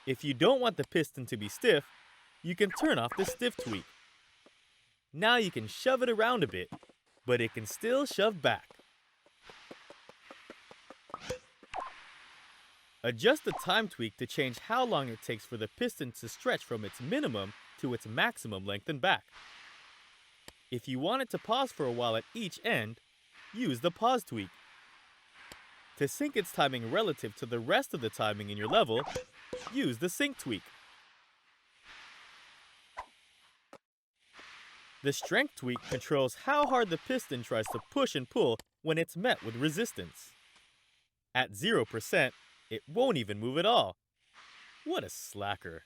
If you don't want the piston to be stiff, you can turn off the stiff tweak. Now you can shove it around a bit, but it can still shove back. Adjust the time tweak to change how long it takes for the piston to stretch from its minimum to its maximum length and back. If you want it to pause for a while at each end, use the pause tweak. To sync its timing relative to the rest of the timing in your level, use the sync tweak. The strength tweak controls how hard the piston tries to push and pull when it's met with resistance. At 0%, it won't even move at all. What a slacker.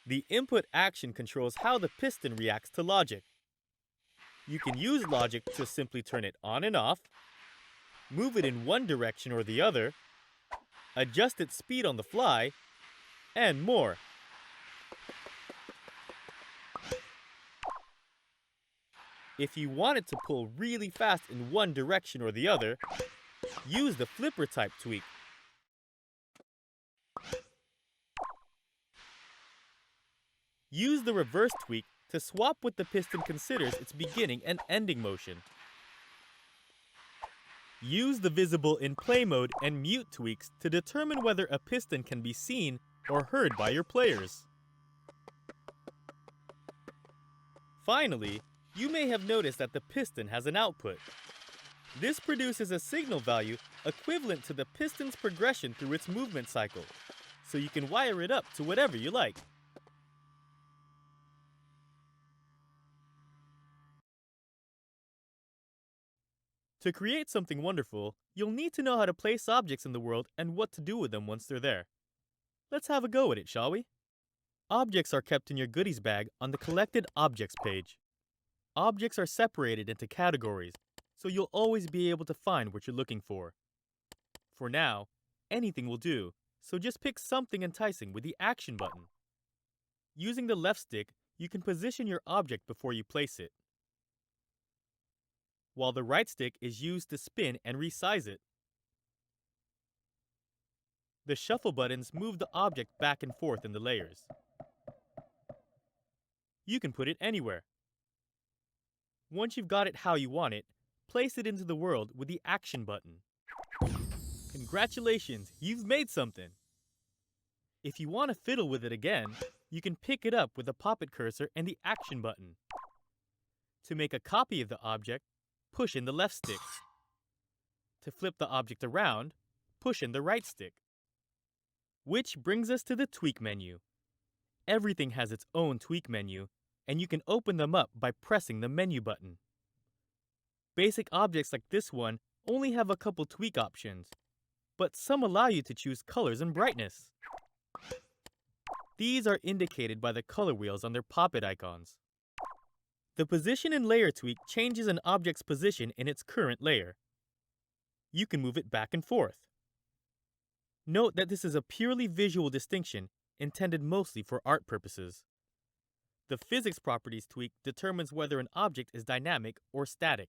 The input action controls how the piston reacts to logic. You can use logic to simply turn it on and off, move it in one direction or the other, adjust its speed on the fly, and more. If you want it to pull really fast in one direction or the other, use the flipper type tweak. Use the reverse tweak to swap what the piston considers its beginning and ending motion. Use the visible in play mode and mute tweaks to determine whether a piston can be seen or heard by your players. Finally, you may have noticed that the piston has an output. This produces a signal value equivalent to the piston's progression through its movement cycle, so you can wire it up to whatever you like. To create something wonderful, you'll need to know how to place objects in the world and what to do with them once they're there. Let's have a go at it, shall we? Objects are kept in your goodies bag on the Collected Objects page. Objects are separated into categories, so you'll always be able to find what you're looking for. For now, anything will do, so just pick something enticing with the action button. Using the left stick, you can position your object before you place it, while the right stick is used to spin and resize it. The shuffle buttons move the object back and forth in the layers. You can put it anywhere. Once you've got it how you want it, place it into the world with the action button. Congratulations, you've made something! If you want to fiddle with it again, you can pick it up with the poppet cursor and the action button. To make a copy of the object, push in the left stick. To flip the object around, push in the right stick. Which brings us to the tweak menu. Everything has its own tweak menu, and you can open them up by pressing the menu button. Basic objects like this one only have a couple tweak options, but some allow you to choose colors and brightness. These are indicated by the color wheels on their poppet icons. The position and layer tweak changes an object's position in its current layer. You can move it back and forth. Note that this is a purely visual distinction intended mostly for art purposes. The Physics Properties tweak determines whether an object is dynamic or static.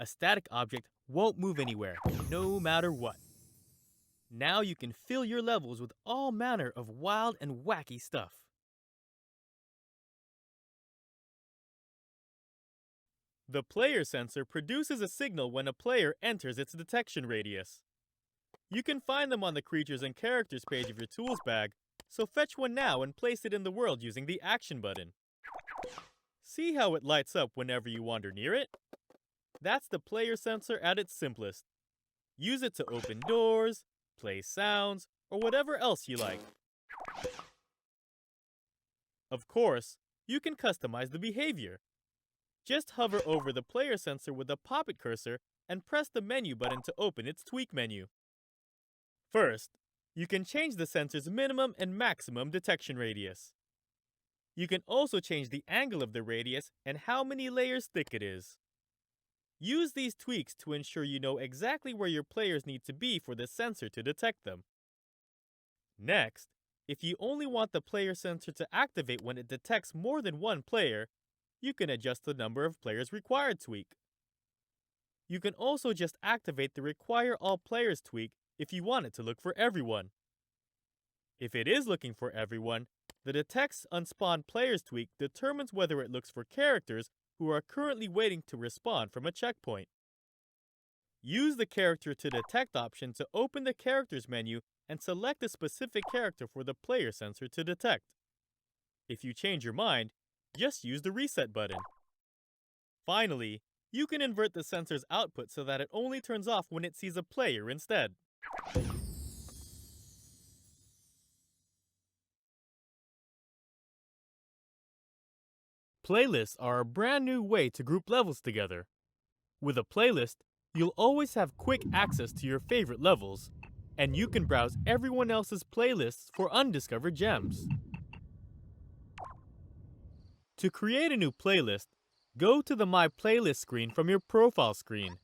A static object won't move anywhere, no matter what. Now you can fill your levels with all manner of wild and wacky stuff. The player sensor produces a signal when a player enters its detection radius. You can find them on the Creatures and Characters page of your tools bag, so fetch one now and place it in the world using the Action button. See how it lights up whenever you wander near it? That's the player sensor at its simplest. Use it to open doors, play sounds, or whatever else you like. Of course, you can customize the behavior. Just hover over the player sensor with the Poppet cursor and press the menu button to open its tweak menu. First, you can change the sensor's minimum and maximum detection radius. You can also change the angle of the radius and how many layers thick it is. Use these tweaks to ensure you know exactly where your players need to be for the sensor to detect them. Next, if you only want the player sensor to activate when it detects more than one player, you can adjust the number of players required tweak. You can also just activate the Require All Players tweak if you want it to look for everyone. If it is looking for everyone, the Detects Unspawned Players tweak determines whether it looks for characters who are currently waiting to respawn from a checkpoint. Use the Character to Detect option to open the Characters menu and select a specific character for the player sensor to detect. If you change your mind, just use the Reset button. Finally, you can invert the sensor's output so that it only turns off when it sees a player instead. Playlists are a brand new way to group levels together. With a playlist, you'll always have quick access to your favorite levels, and you can browse everyone else's playlists for undiscovered gems. To create a new playlist, go to the My Playlist screen from your profile screen.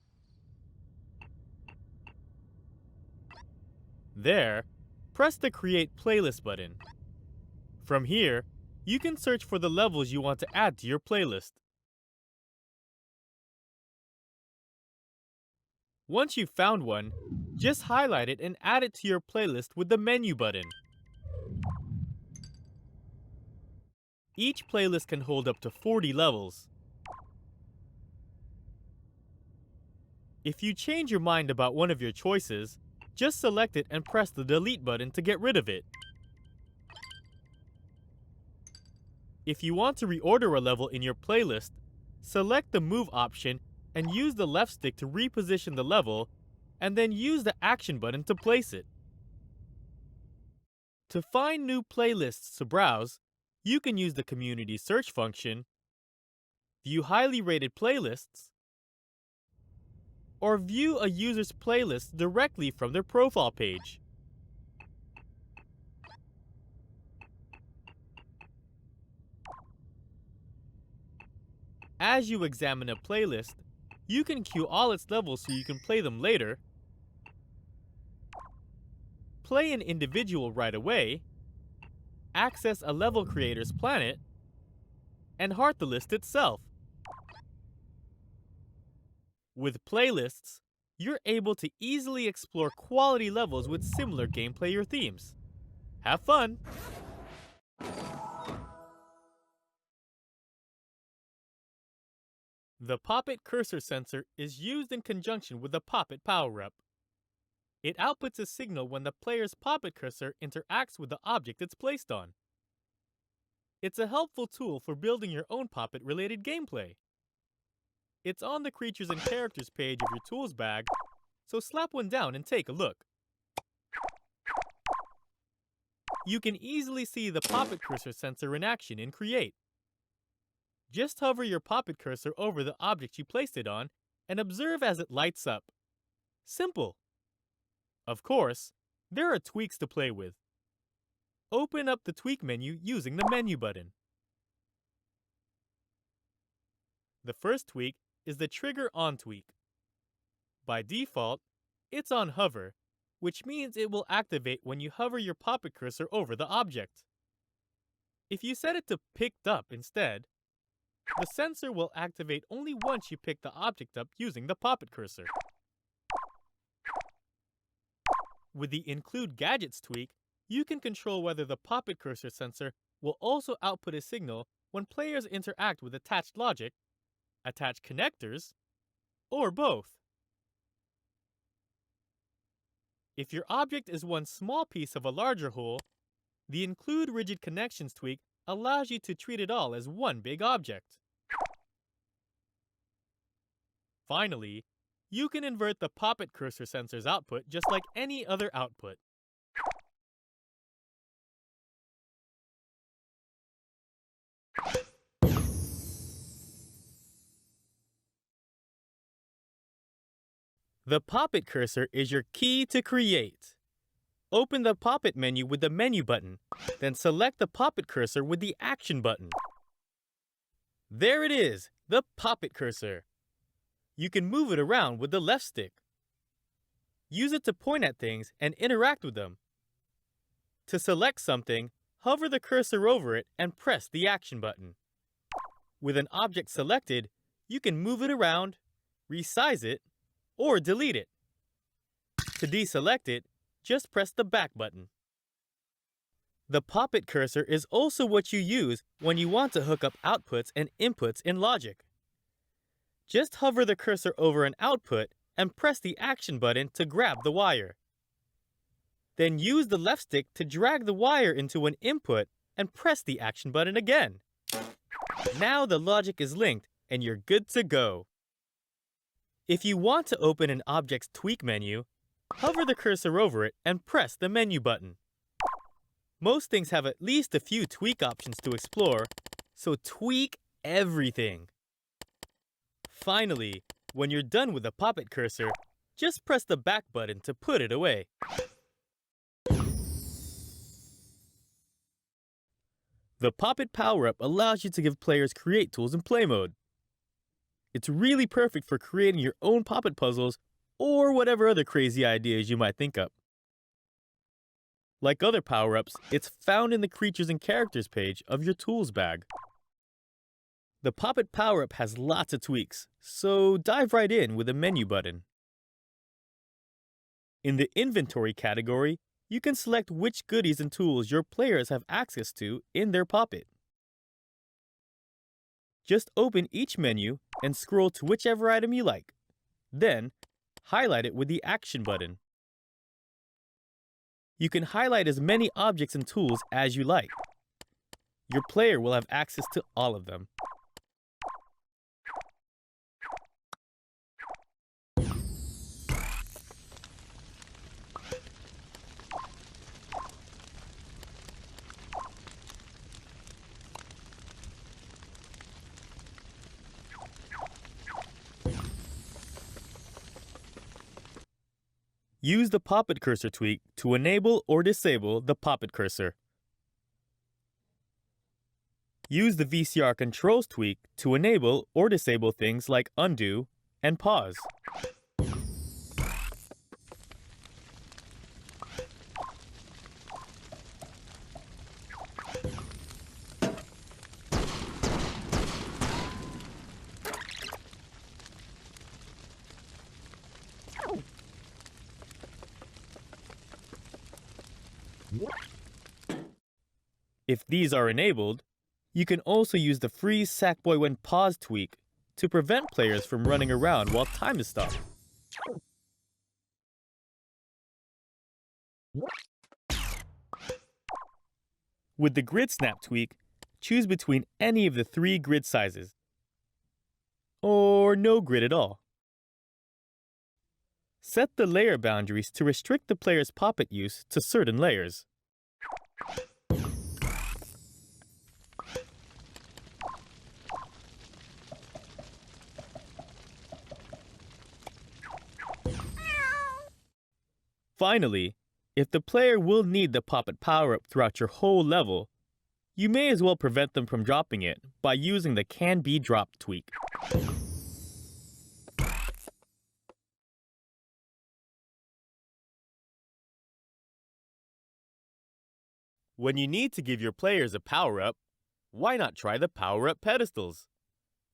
There, press the Create Playlist button. From here, you can search for the levels you want to add to your playlist. Once you've found one, just highlight it and add it to your playlist with the Menu button. Each playlist can hold up to 40 levels. If you change your mind about one of your choices, just select it and press the Delete button to get rid of it. If you want to reorder a level in your playlist, select the Move option and use the left stick to reposition the level, and then use the Action button to place it. To find new playlists to browse, you can use the Community Search function, view highly rated playlists, or view a user's playlist directly from their profile page. As you examine a playlist, you can queue all its levels so you can play them later, play an individual right away, access a level creator's planet, and heart the list itself. With playlists, you're able to easily explore quality levels with similar gameplay or themes. Have fun! The Poppet cursor sensor is used in conjunction with the Poppet power-up. It outputs a signal when the player's Poppet cursor interacts with the object it's placed on. It's a helpful tool for building your own Poppet-related gameplay. It's on the Creatures and Characters page of your tools bag, so slap one down and take a look. You can easily see the Poppet cursor sensor in action in Create. Just hover your Poppet cursor over the object you placed it on and observe as it lights up. Simple. Of course, there are tweaks to play with. Open up the Tweak menu using the Menu button. The first tweak is the Trigger On tweak. By default, it's on hover, which means it will activate when you hover your Poppet cursor over the object. If you set it to picked up instead, the sensor will activate only once you pick the object up using the Poppet cursor. With the Include Gadgets tweak, you can control whether the Poppet cursor sensor will also output a signal when players interact with attached logic, attached connectors, or both. If your object is one small piece of a larger whole, the Include Rigid Connections tweak allows you to treat it all as one big object. Finally, you can invert the Poppet cursor sensor's output just like any other output. The Poppet cursor is your key to create. Open the Poppet menu with the menu button, then select the Poppet cursor with the action button. There it is, the Poppet cursor. You can move it around with the left stick. Use it to point at things and interact with them. To select something, hover the cursor over it and press the action button. With an object selected, you can move it around, resize it, or delete it. To deselect it, just press the back button. The Poppet cursor is also what you use when you want to hook up outputs and inputs in logic. Just hover the cursor over an output and press the action button to grab the wire. Then use the left stick to drag the wire into an input and press the action button again. Now the logic is linked and you're good to go. If you want to open an object's tweak menu, hover the cursor over it and press the menu button. Most things have at least a few tweak options to explore, so tweak everything. Finally, when you're done with the Poppet cursor, just press the back button to put it away. The Poppet power-up allows you to give players create tools in play mode. It's really perfect for creating your own Poppet puzzles or whatever other crazy ideas you might think up. Like other power-ups, it's found in the Creatures and Characters page of your tools bag. The Poppet power-up has lots of tweaks, so dive right in with a menu button. In the Inventory category, you can select which goodies and tools your players have access to in their Poppet. Just open each menu and scroll to whichever item you like. Then, highlight it with the Action button. You can highlight as many objects and tools as you like. Your player will have access to all of them. Use the Poppet cursor tweak to enable or disable the Poppet cursor. Use the VCR controls tweak to enable or disable things like undo and pause. If these are enabled, you can also use the Freeze Sackboy When Pause tweak to prevent players from running around while time is stopped. With the Grid Snap tweak, choose between any of the 3 grid sizes, or no grid at all. Set the layer boundaries to restrict the player's Poppet use to certain layers. Finally, if the player will need the Poppet power-up throughout your whole level, you may as well prevent them from dropping it by using the Can Be Dropped tweak. When you need to give your players a power-up, why not try the power-up pedestals?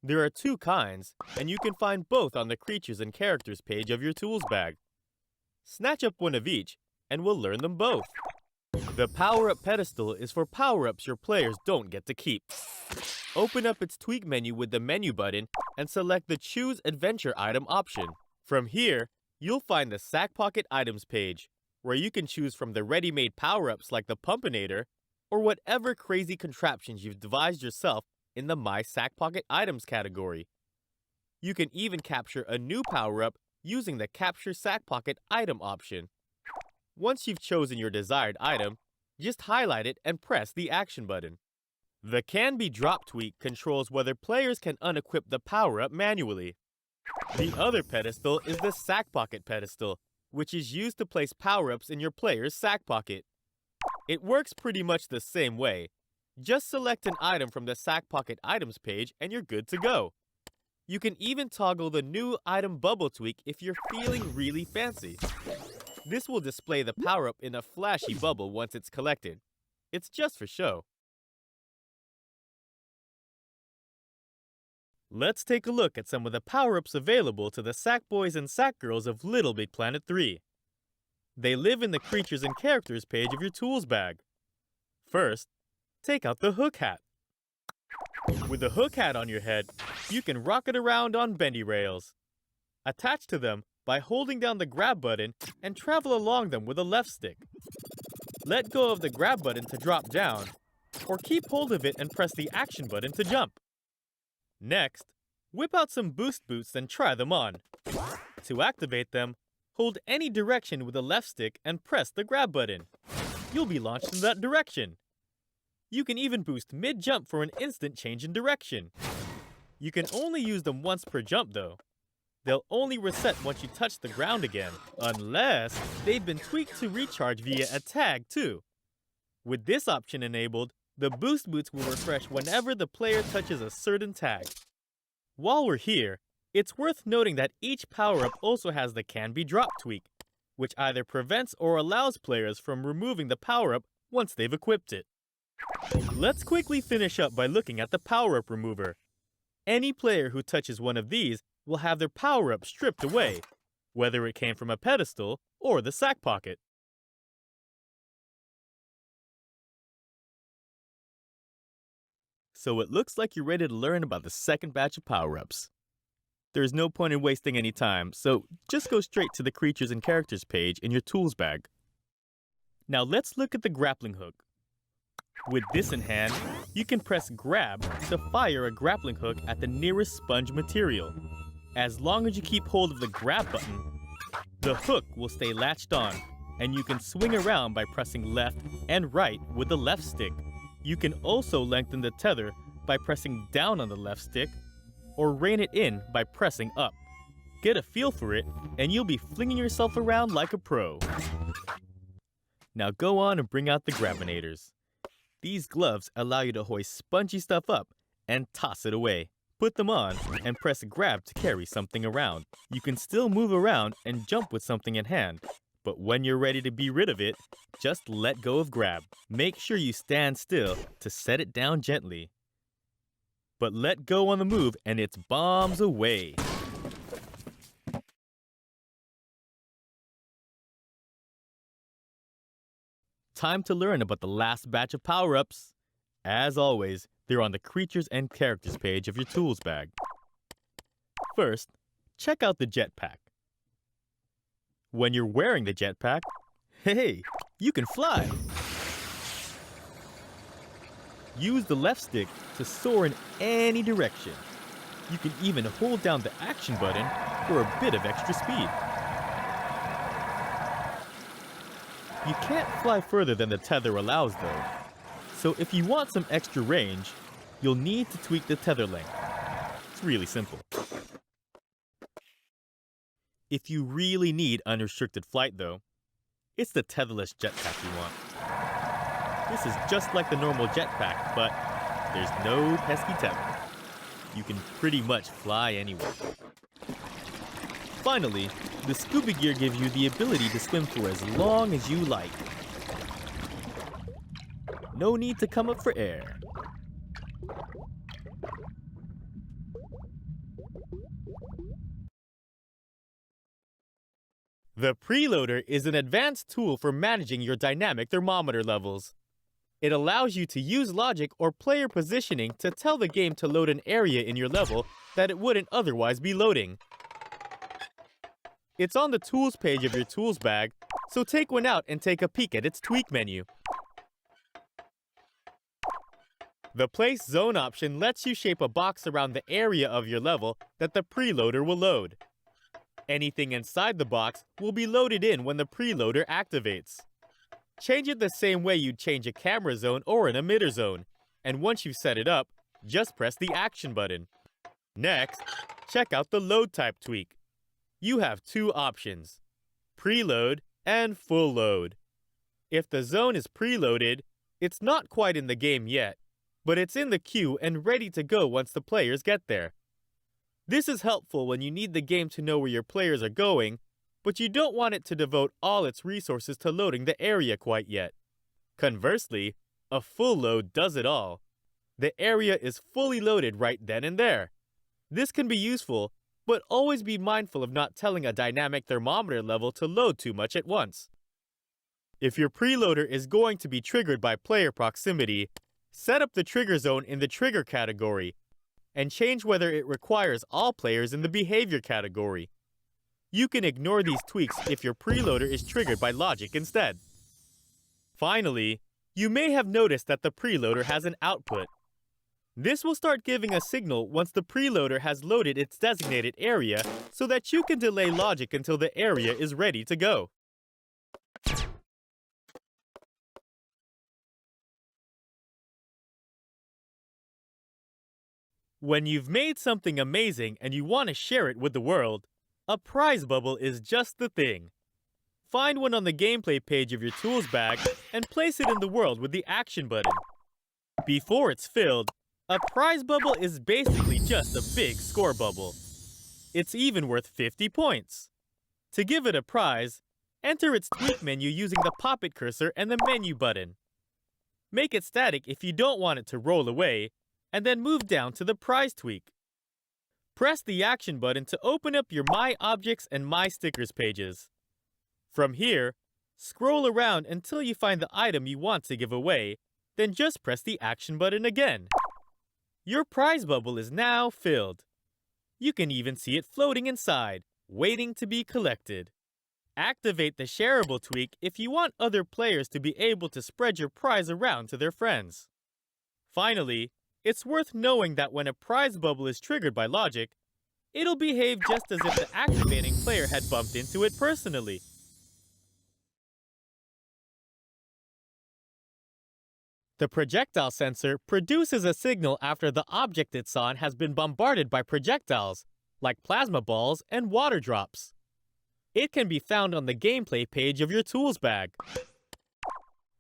There are two kinds, and you can find both on the Creatures and Characters page of your tools bag. Snatch up one of each, and we'll learn them both. The power-up pedestal is for power-ups your players don't get to keep. Open up its Tweak menu with the menu button and select the Choose Adventure Item option. From here, you'll find the Sackpocket Items page, where you can choose from the ready-made power-ups like the Pumpinator, or whatever crazy contraptions you've devised yourself in the My Sackpocket Items category. You can even capture a new power-up using the Capture Sackpocket Item option. Once you've chosen your desired item, just highlight it and press the Action button. The Can Be Drop tweak controls whether players can unequip the power-up manually. The other pedestal is the Sackpocket pedestal, which is used to place power-ups in your player's sack pocket. It works pretty much the same way. Just select an item from the Sackpocket Items page and you're good to go. You can even toggle the New Item Bubble tweak if you're feeling really fancy. This will display the power-up in a flashy bubble once it's collected. It's just for show. Let's take a look at some of the power-ups available to the Sackboys and Sackgirls of LittleBigPlanet 3. They live in the Creatures and Characters page of your tools bag. First, take out the hook hat. With the hook hat on your head, you can rock it around on Bendy Rails. Attach to them by holding down the grab button and travel along them with a left stick. Let go of the grab button to drop down, or keep hold of it and press the action button to jump. Next, whip out some boost boots and try them on. To activate them, hold any direction with the left stick and press the grab button. You'll be launched in that direction. You can even boost mid-jump for an instant change in direction. You can only use them once per jump though. They'll only reset once you touch the ground again, unless they've been tweaked to recharge via a tag too. With this option enabled, the boost boots will refresh whenever the player touches a certain tag. While we're here, it's worth noting that each power-up also has the Can Be Drop tweak, which either prevents or allows players from removing the power-up once they've equipped it. Let's quickly finish up by looking at the power-up remover. Any player who touches one of these will have their power-up stripped away, whether it came from a pedestal or the sack pocket. So it looks like you're ready to learn about the second batch of power-ups. There's no point in wasting any time, so just go straight to the Creatures and Characters page in your tools bag. Now let's look at the grappling hook. With this in hand, you can press grab to fire a grappling hook at the nearest sponge material. As long as you keep hold of the grab button, the hook will stay latched on, and you can swing around by pressing left and right with the left stick. You can also lengthen the tether by pressing down on the left stick, or rein it in by pressing up. Get a feel for it, and you'll be flinging yourself around like a pro. Now go on and bring out the Grabinators. These gloves allow you to hoist spongy stuff up and toss it away. Put them on and press grab to carry something around. You can still move around and jump with something in hand, but when you're ready to be rid of it, just let go of grab. Make sure you stand still to set it down gently. But let go on the move and it's bombs away. Time to learn about the last batch of power-ups. As always, they're on the Creatures and Characters page of your tools bag. First, check out the jetpack. When you're wearing the jetpack, hey, you can fly! Use the left stick to soar in any direction. You can even hold down the action button for a bit of extra speed. You can't fly further than the tether allows though, so if you want some extra range, you'll need to tweak the tether length. It's really simple. If you really need unrestricted flight though, it's the tetherless jetpack you want. This is just like the normal jetpack, but there's no pesky tether. You can pretty much fly anywhere. Finally, the scuba gear gives you the ability to swim for as long as you like. No need to come up for air. The preloader is an advanced tool for managing your dynamic thermometer levels. It allows you to use logic or player positioning to tell the game to load an area in your level that it wouldn't otherwise be loading. It's on the Tools page of your Tools bag, so take one out and take a peek at its Tweak menu. The Place Zone option lets you shape a box around the area of your level that the preloader will load. Anything inside the box will be loaded in when the preloader activates. Change it the same way you'd change a camera zone or an emitter zone, and once you've set it up, just press the Action button. Next, check out the Load Type tweak. You have two options, Preload and Full Load. If the zone is preloaded, it's not quite in the game yet, but it's in the queue and ready to go once the players get there. This is helpful when you need the game to know where your players are going, but you don't want it to devote all its resources to loading the area quite yet. Conversely, a full load does it all. The area is fully loaded right then and there. This can be useful, but always be mindful of not telling a dynamic thermometer level to load too much at once. If your preloader is going to be triggered by player proximity, set up the trigger zone in the Trigger category, and change whether it requires all players in the Behavior category. You can ignore these tweaks if your preloader is triggered by logic instead. Finally, you may have noticed that the preloader has an output. This will start giving a signal once the preloader has loaded its designated area so that you can delay logic until the area is ready to go. When you've made something amazing and you want to share it with the world, a prize bubble is just the thing. Find one on the gameplay page of your Tools bag and place it in the world with the Action button. Before it's filled, a prize bubble is basically just a big score bubble. It's even worth 50 points. To give it a prize, enter its tweak menu using the pop-it cursor and the menu button. Make it static if you don't want it to roll away, and then move down to the prize tweak. Press the Action button to open up your My Objects and My Stickers pages. From here, scroll around until you find the item you want to give away, then just press the Action button again. Your prize bubble is now filled. You can even see it floating inside, waiting to be collected. Activate the Shareable tweak if you want other players to be able to spread your prize around to their friends. Finally, it's worth knowing that when a prize bubble is triggered by logic, it'll behave just as if the activating player had bumped into it personally. The projectile sensor produces a signal after the object it's on has been bombarded by projectiles, like plasma balls and water drops. It can be found on the gameplay page of your Tools bag.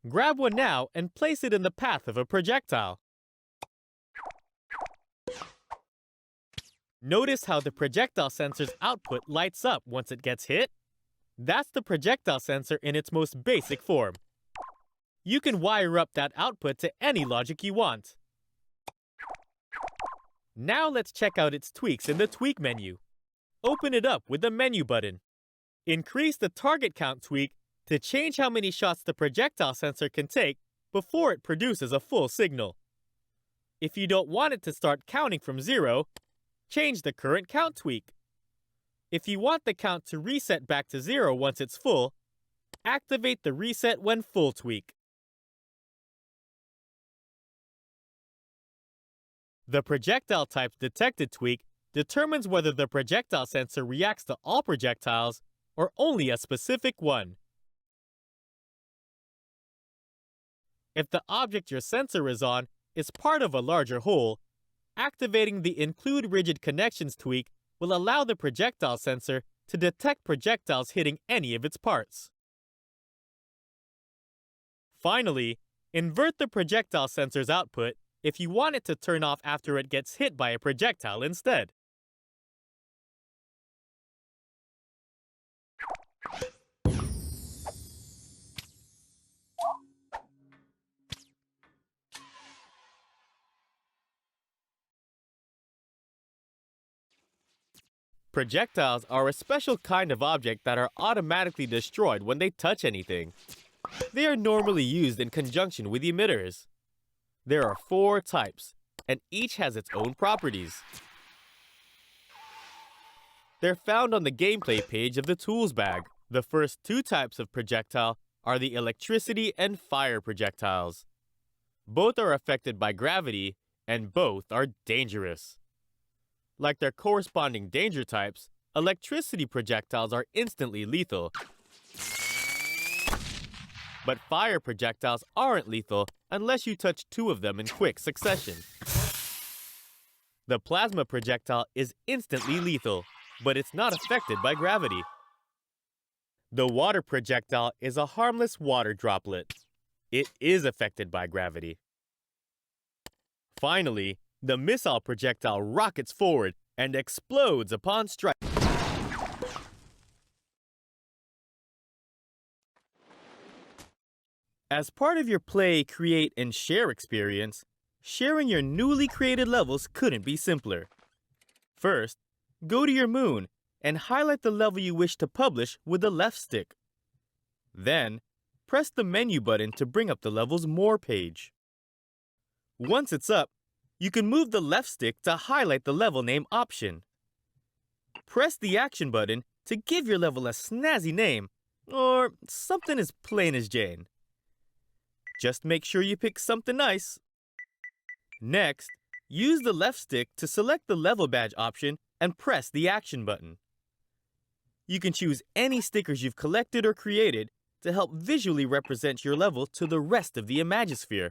Grab one now and place it in the path of a projectile. Notice how the projectile sensor's output lights up once it gets hit? That's the projectile sensor in its most basic form. You can wire up that output to any logic you want. Now let's check out its tweaks in the Tweak menu. Open it up with the Menu button. Increase the Target Count tweak to change how many shots the projectile sensor can take before it produces a full signal. If you don't want it to start counting from 0, change the Current Count tweak. If you want the count to reset back to 0 once it's full, activate the Reset When Full tweak. The Projectile Type Detected tweak determines whether the projectile sensor reacts to all projectiles or only a specific one. If the object your sensor is on is part of a larger whole, activating the Include Rigid Connections tweak will allow the projectile sensor to detect projectiles hitting any of its parts. Finally, invert the projectile sensor's output if you want it to turn off after it gets hit by a projectile instead. Projectiles are a special kind of object that are automatically destroyed when they touch anything. They are normally used in conjunction with emitters. There are 4 types, and each has its own properties. They're found on the gameplay page of the tools bag. The first 2 types of projectile are the electricity and fire projectiles. Both are affected by gravity, and both are dangerous. Like their corresponding danger types, electricity projectiles are instantly lethal. But fire projectiles aren't lethal unless you touch 2 of them in quick succession. The plasma projectile is instantly lethal, but it's not affected by gravity. The water projectile is a harmless water droplet. It is affected by gravity. Finally, the missile projectile rockets forward and explodes upon strike. As part of your play, create, and share experience, sharing your newly created levels couldn't be simpler. First, go to your moon and highlight the level you wish to publish with the left stick. Then, press the menu button to bring up the level's More page. Once it's up, you can move the left stick to highlight the level name option. Press the action button to give your level a snazzy name, or something as plain as Jane. Just make sure you pick something nice. Next, use the left stick to select the level badge option and press the action button. You can choose any stickers you've collected or created to help visually represent your level to the rest of the Imagisphere.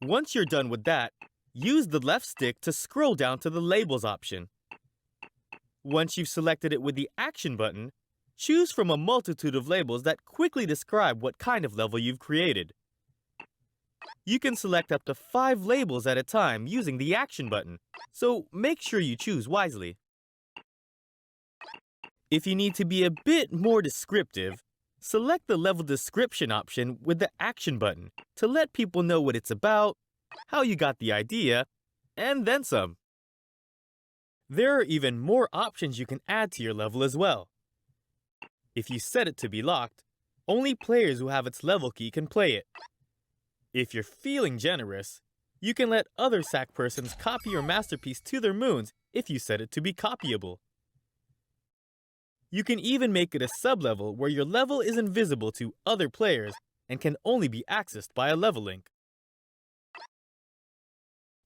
Once you're done with that, use the left stick to scroll down to the Labels option. Once you've selected it with the Action button, choose from a multitude of labels that quickly describe what kind of level you've created. You can select up to 5 labels at a time using the Action button, so make sure you choose wisely. If you need to be a bit more descriptive, select the Level Description option with the Action button to let people know what it's about, how you got the idea, and then some. There are even more options you can add to your level as well. If you set it to be locked, only players who have its level key can play it. If you're feeling generous, you can let other SAC persons copy your masterpiece to their moons if you set it to be copyable. You can even make it a sub-level where your level is invisible to other players and can only be accessed by a level link.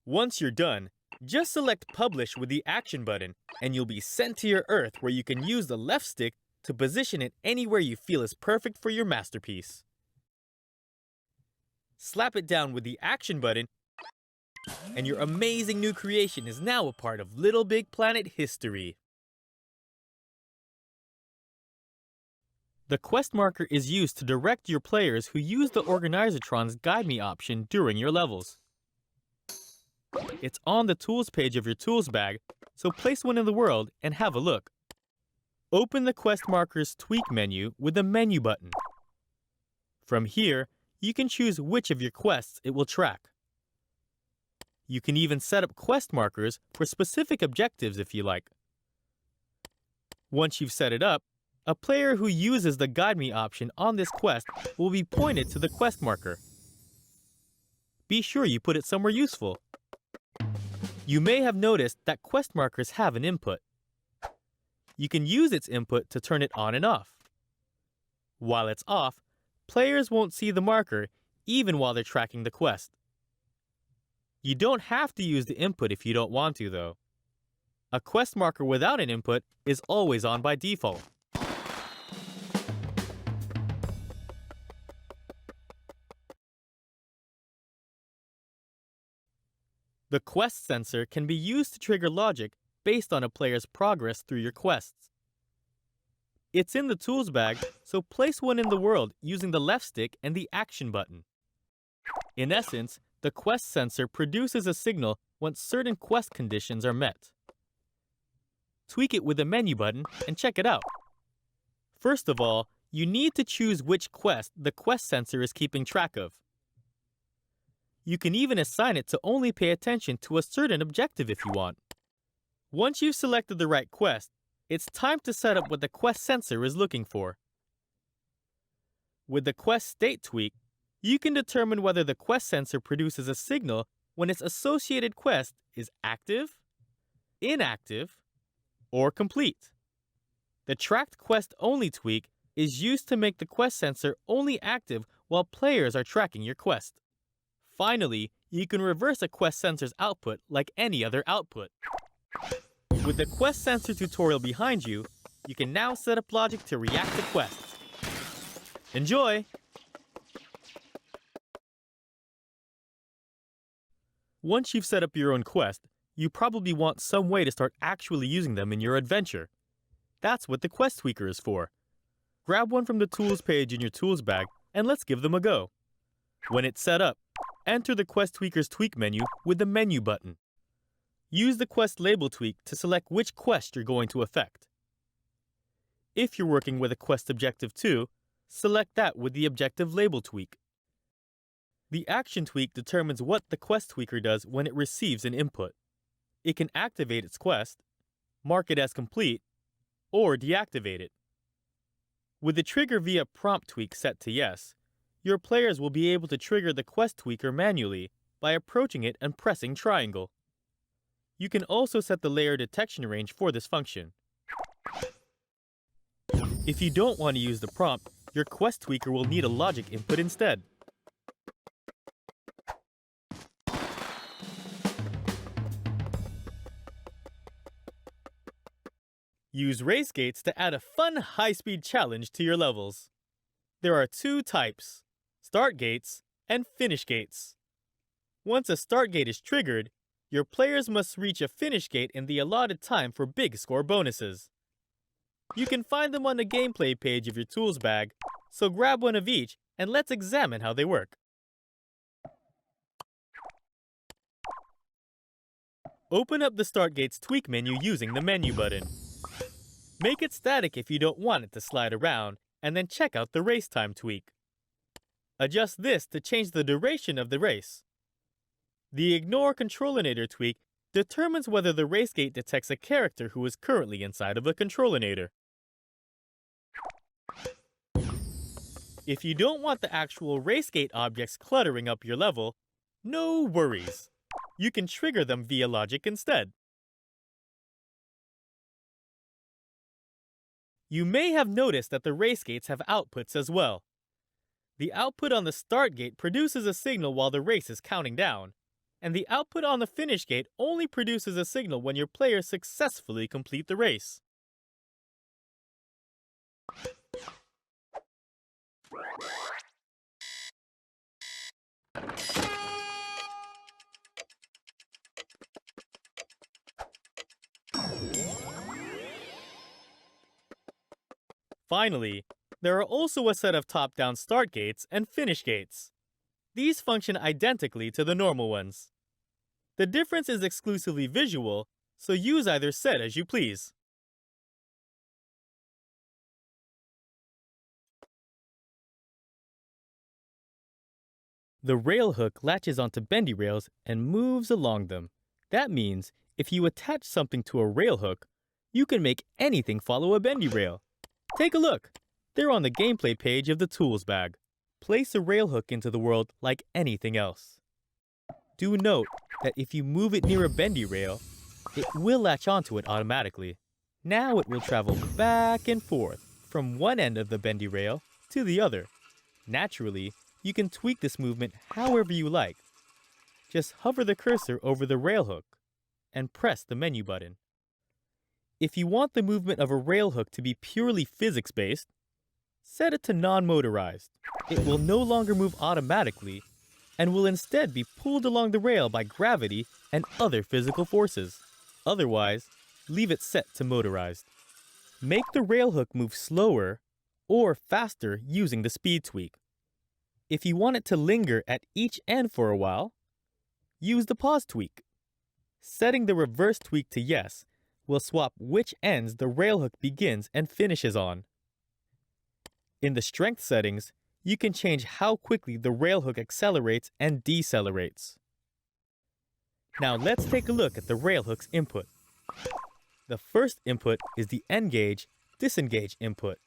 Once you're done, just select Publish with the Action button and you'll be sent to your Earth where you can use the left stick to position it anywhere you feel is perfect for your masterpiece. Slap it down with the Action button and your amazing new creation is now a part of LittleBigPlanet history. The quest marker is used to direct your players who use the Organizertron's Guide Me option during your levels. It's on the Tools page of your tools bag, so place one in the world and have a look. Open the quest marker's Tweak menu with the Menu button. From here, you can choose which of your quests it will track. You can even set up quest markers for specific objectives if you like. Once you've set it up, a player who uses the Guide Me option on this quest will be pointed to the quest marker. Be sure you put it somewhere useful. You may have noticed that quest markers have an input. You can use its input to turn it on and off. While it's off, players won't see the marker even while they're tracking the quest. You don't have to use the input if you don't want to, though. A quest marker without an input is always on by default. The quest sensor can be used to trigger logic based on a player's progress through your quests. It's in the tools bag, so place one in the world using the left stick and the Action button. In essence, the quest sensor produces a signal once certain quest conditions are met. Tweak it with the Menu button and check it out. First of all, you need to choose which quest the quest sensor is keeping track of. You can even assign it to only pay attention to a certain objective if you want. Once you've selected the right quest, it's time to set up what the quest sensor is looking for. With the quest state tweak, you can determine whether the quest sensor produces a signal when its associated quest is active, inactive, or complete. The tracked quest only tweak is used to make the quest sensor only active while players are tracking your quest. Finally, you can reverse a quest sensor's output like any other output. With the quest sensor tutorial behind you, you can now set up logic to react to quests. Enjoy! Once you've set up your own quest, you probably want some way to start actually using them in your adventure. That's what the quest tweaker is for. Grab one from the tools page in your tools bag and let's give them a go. When it's set up, enter the quest tweaker's tweak menu with the menu button. Use the quest label tweak to select which quest you're going to affect. If you're working with a quest objective 2, select that with the objective label tweak. The action tweak determines what the quest tweaker does when it receives an input. It can activate its quest, mark it as complete, or deactivate it. With the trigger via prompt tweak set to yes, your players will be able to trigger the quest tweaker manually by approaching it and pressing triangle. You can also set the layer detection range for this function. If you don't want to use the prompt, your quest tweaker will need a logic input instead. Use race gates to add a fun high-speed challenge to your levels. There are two types, start gates and finish gates. Once a start gate is triggered, your players must reach a finish gate in the allotted time for big score bonuses. You can find them on the gameplay page of your tools bag, so grab one of each and let's examine how they work. Open up the Start Gates tweak menu using the menu button. Make it static if you don't want it to slide around, and then check out the race time tweak. Adjust this to change the duration of the race. The Ignore Control Anator tweak determines whether the race gate detects a character who is currently inside of a Control Anator. If you don't want the actual race gate objects cluttering up your level, no worries. You can trigger them via logic instead. You may have noticed that the race gates have outputs as well. The output on the start gate produces a signal while the race is counting down, and the output on the finish gate only produces a signal when your players successfully complete the race. Finally, there are also a set of top-down start gates and finish gates. These function identically to the normal ones. The difference is exclusively visual, so use either set as you please. The rail hook latches onto bendy rails and moves along them. That means if you attach something to a rail hook, you can make anything follow a bendy rail. Take a look. They're on the gameplay page of the tools bag. Place a rail hook into the world like anything else. Do note that if you move it near a bendy rail, it will latch onto it automatically. Now it will travel back and forth from one end of the bendy rail to the other. Naturally, you can tweak this movement however you like. Just hover the cursor over the rail hook and press the menu button. If you want the movement of a rail hook to be purely physics-based, set it to non-motorized. It will no longer move automatically and will instead be pulled along the rail by gravity and other physical forces. Otherwise, leave it set to motorized. Make the rail hook move slower or faster using the speed tweak. If you want it to linger at each end for a while, use the pause tweak. Setting the reverse tweak to yes will swap which ends the rail hook begins and finishes on. In the strength settings, you can change how quickly the rail hook accelerates and decelerates. Now let's take a look at the rail hook's input. The first input is the engage, disengage input.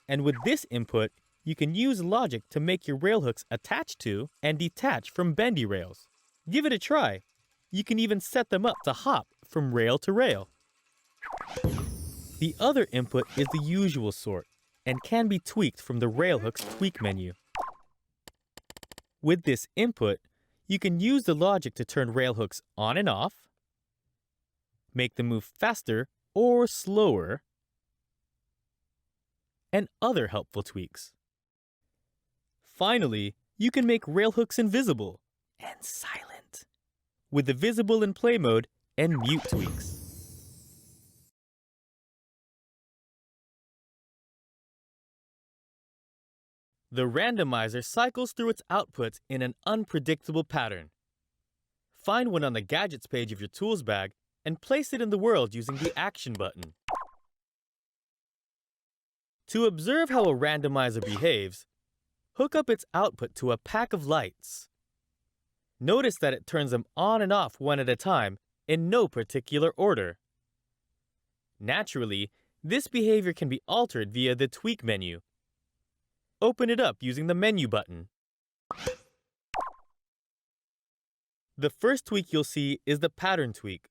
And with this input, you can use logic to make your rail hooks attach to and detach from bendy rails. Give it a try. You can even set them up to hop from rail to rail. The other input is the usual sort and can be tweaked from the Railhooks Tweak menu. With this input, you can use the logic to turn railhooks on and off, make them move faster or slower, and other helpful tweaks. Finally, you can make railhooks invisible and silent with the visible in play mode and mute tweaks. The randomizer cycles through its outputs in an unpredictable pattern. Find one on the Gadgets page of your tools bag and place it in the world using the Action button. To observe how a randomizer behaves, hook up its output to a pack of lights. Notice that it turns them on and off one at a time in no particular order. Naturally, this behavior can be altered via the Tweak menu. Open it up using the Menu button. The first tweak you'll see is the Pattern tweak.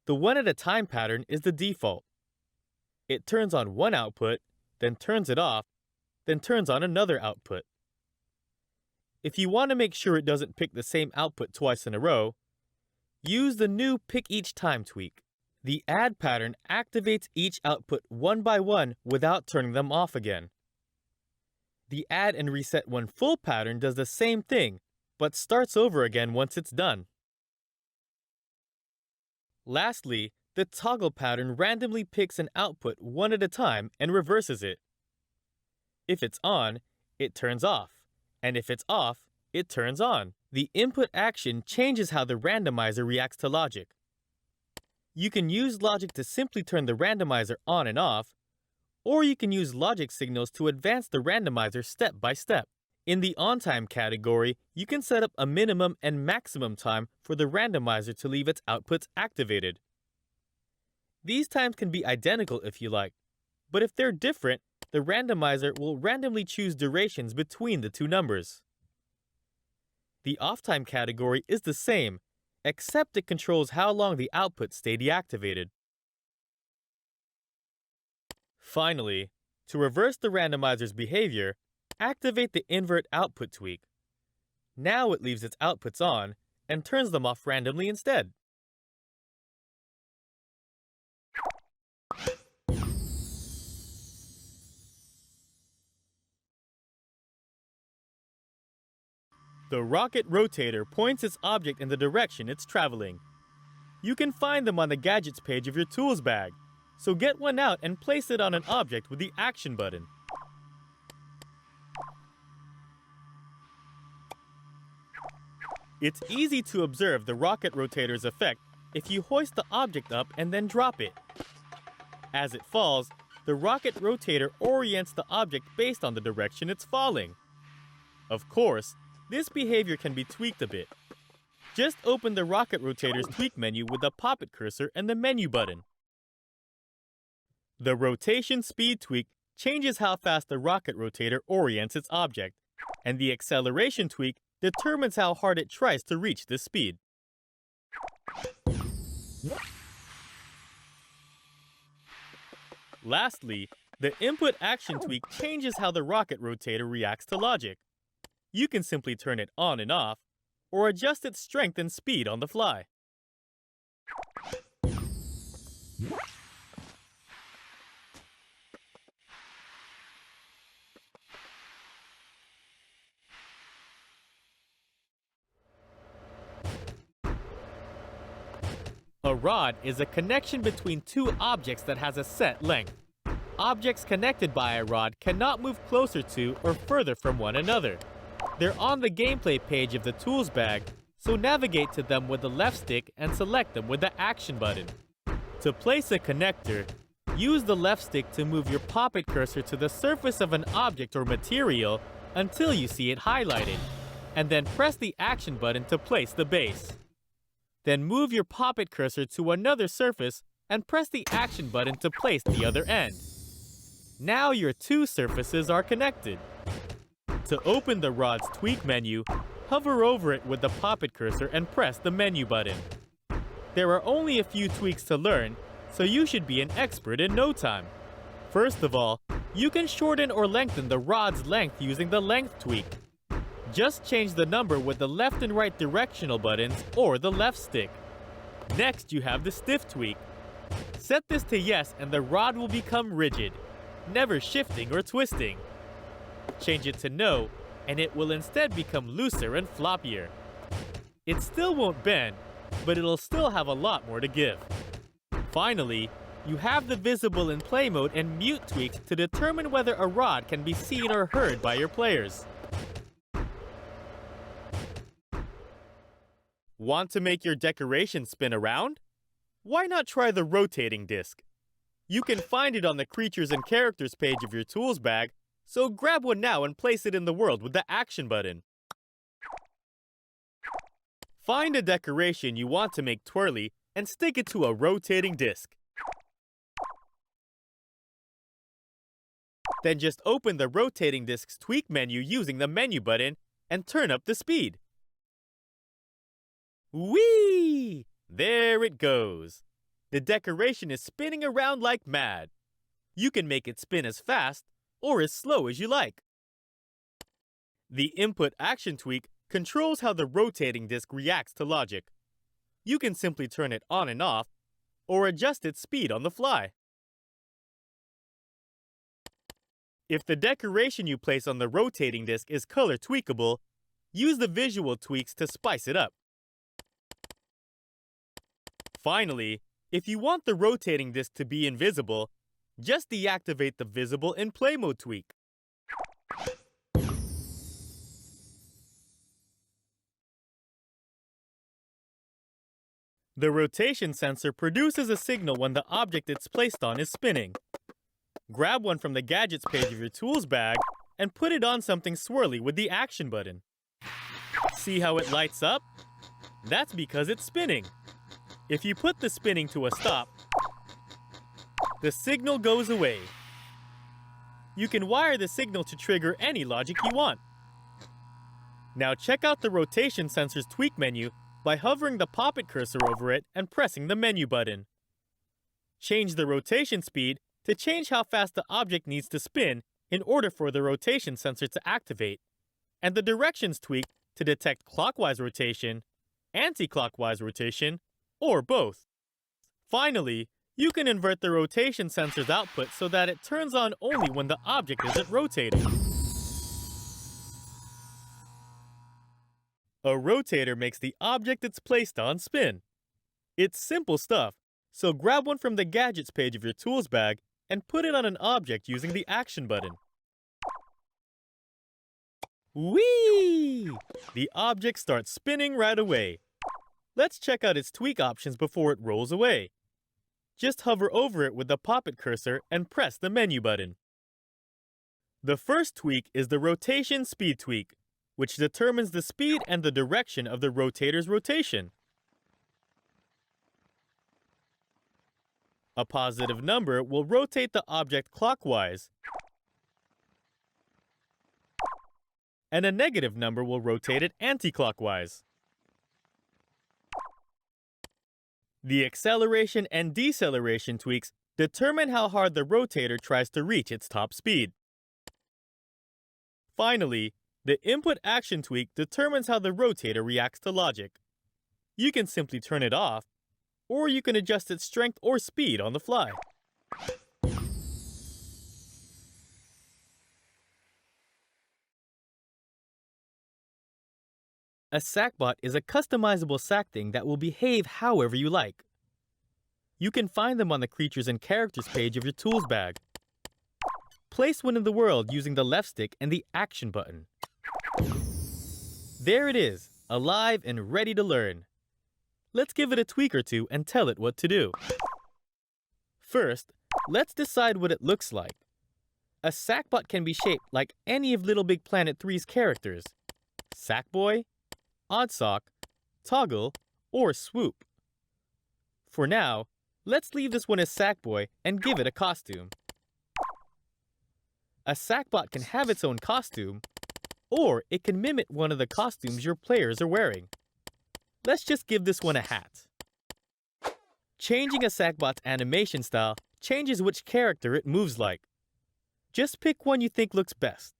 The one-at-a-time pattern is the default. It turns on one output, then turns it off, then turns on another output. If you want to make sure it doesn't pick the same output twice in a row, use the new Pick Each Time tweak. The Add pattern activates each output one by one without turning them off again. The Add and Reset One Full pattern does the same thing, but starts over again once it's done. Lastly, the Toggle pattern randomly picks an output one at a time and reverses it. If it's on, it turns off, and if it's off, it turns on. The input action changes how the randomizer reacts to logic. You can use logic to simply turn the randomizer on and off, or you can use logic signals to advance the randomizer step by step. In the on-time category, you can set up a minimum and maximum time for the randomizer to leave its outputs activated. These times can be identical if you like, but if they're different, the randomizer will randomly choose durations between the two numbers. The off-time category is the same, except it controls how long the outputs stay deactivated. Finally, to reverse the randomizer's behavior, activate the Invert Output tweak. Now it leaves its outputs on and turns them off randomly instead. The rocket rotator points its object in the direction it's traveling. You can find them on the Gadgets page of your tools bag, so get one out and place it on an object with the Action button. It's easy to observe the rocket rotator's effect if you hoist the object up and then drop it. As it falls, the rocket rotator orients the object based on the direction it's falling. Of course, this behavior can be tweaked a bit. Just open the rocket rotator's tweak menu with the pop-it cursor and the Menu button. The rotation speed tweak changes how fast the rocket rotator orients its object, and the acceleration tweak determines how hard it tries to reach this speed. Lastly, the input action tweak changes how the rocket rotator reacts to logic. You can simply turn it on and off, or adjust its strength and speed on the fly. A rod is a connection between two objects that has a set length. Objects connected by a rod cannot move closer to or further from one another. They're on the gameplay page of the tools bag, so navigate to them with the left stick and select them with the Action button. To place a connector, use the left stick to move your pop-it cursor to the surface of an object or material until you see it highlighted, and then press the Action button to place the base. Then move your pop-it cursor to another surface and press the action button to place the other end. Now your two surfaces are connected. To open the rod's tweak menu, hover over it with the pop-it cursor and press the menu button. There are only a few tweaks to learn, so you should be an expert in no time. First of all, you can shorten or lengthen the rod's length using the length tweak. Just change the number with the left and right directional buttons or the left stick. Next, you have the stiff tweak. Set this to yes and the rod will become rigid, never shifting or twisting. Change it to no, and it will instead become looser and floppier. It still won't bend, but it'll still have a lot more to give. Finally, you have the visible in play mode and mute tweaks to determine whether a rod can be seen or heard by your players. Want to make your decoration spin around? Why not try the rotating disc? You can find it on the Creatures and Characters page of your tools bag, so grab one now and place it in the world with the action button. Find a decoration you want to make twirly and stick it to a rotating disc. Then just open the rotating disc's tweak menu using the menu button and turn up the speed. Whee! There it goes. The decoration is spinning around like mad. You can make it spin as fast or as slow as you like. The input action tweak controls how the rotating disc reacts to logic. You can simply turn it on and off or adjust its speed on the fly. If the decoration you place on the rotating disc is color tweakable, use the visual tweaks to spice it up. Finally, if you want the rotating disc to be invisible, just deactivate the Visible in Play Mode tweak. The rotation sensor produces a signal when the object it's placed on is spinning. Grab one from the Gadgets page of your tools bag and put it on something swirly with the action button. See how it lights up? That's because it's spinning. If you put the spinning to a stop, the signal goes away. You can wire the signal to trigger any logic you want. Now check out the rotation sensor's tweak menu by hovering the pop-it cursor over it and pressing the menu button. Change the rotation speed to change how fast the object needs to spin in order for the rotation sensor to activate, and the directions tweak to detect clockwise rotation, anti-clockwise rotation, or both. Finally, you can invert the rotation sensor's output so that it turns on only when the object isn't rotating. A rotator makes the object it's placed on spin. It's simple stuff, so grab one from the Gadgets page of your tools bag and put it on an object using the action button. Whee! The object starts spinning right away. Let's check out its tweak options before it rolls away. Just hover over it with the pop-it cursor and press the menu button. The first tweak is the rotation speed tweak, which determines the speed and the direction of the rotator's rotation. A positive number will rotate the object clockwise, and a negative number will rotate it anti-clockwise. The acceleration and deceleration tweaks determine how hard the rotator tries to reach its top speed. Finally, the input action tweak determines how the rotator reacts to logic. You can simply turn it off, or you can adjust its strength or speed on the fly. A Sackbot is a customizable sack thing that will behave however you like. You can find them on the Creatures and Characters page of your tools bag. Place one in the world using the left stick and the action button. There it is, alive and ready to learn. Let's give it a tweak or two and tell it what to do. First, let's decide what it looks like. A Sackbot can be shaped like any of LittleBigPlanet 3's characters: Sackboy, Oddsock, Toggle, or Swoop. For now, Let's leave this one as Sackboy and give it a costume. A Sackbot can have its own costume, or it can mimic one of the costumes your players are wearing. Let's just give this one a hat. Changing a Sackbot's animation style changes which character it moves like. Just pick one you think looks best.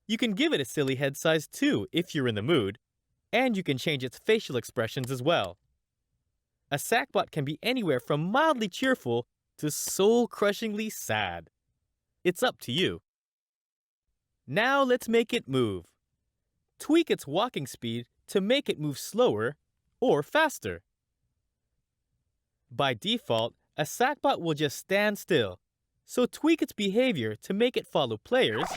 You can give it a silly head size too if you're in the mood, and you can change its facial expressions as well. A Sackbot can be anywhere from mildly cheerful to soul-crushingly sad. It's up to you. Now let's make it move. Tweak its walking speed to make it move slower or faster. By default, a Sackbot will just stand still, so tweak its behavior to make it follow players,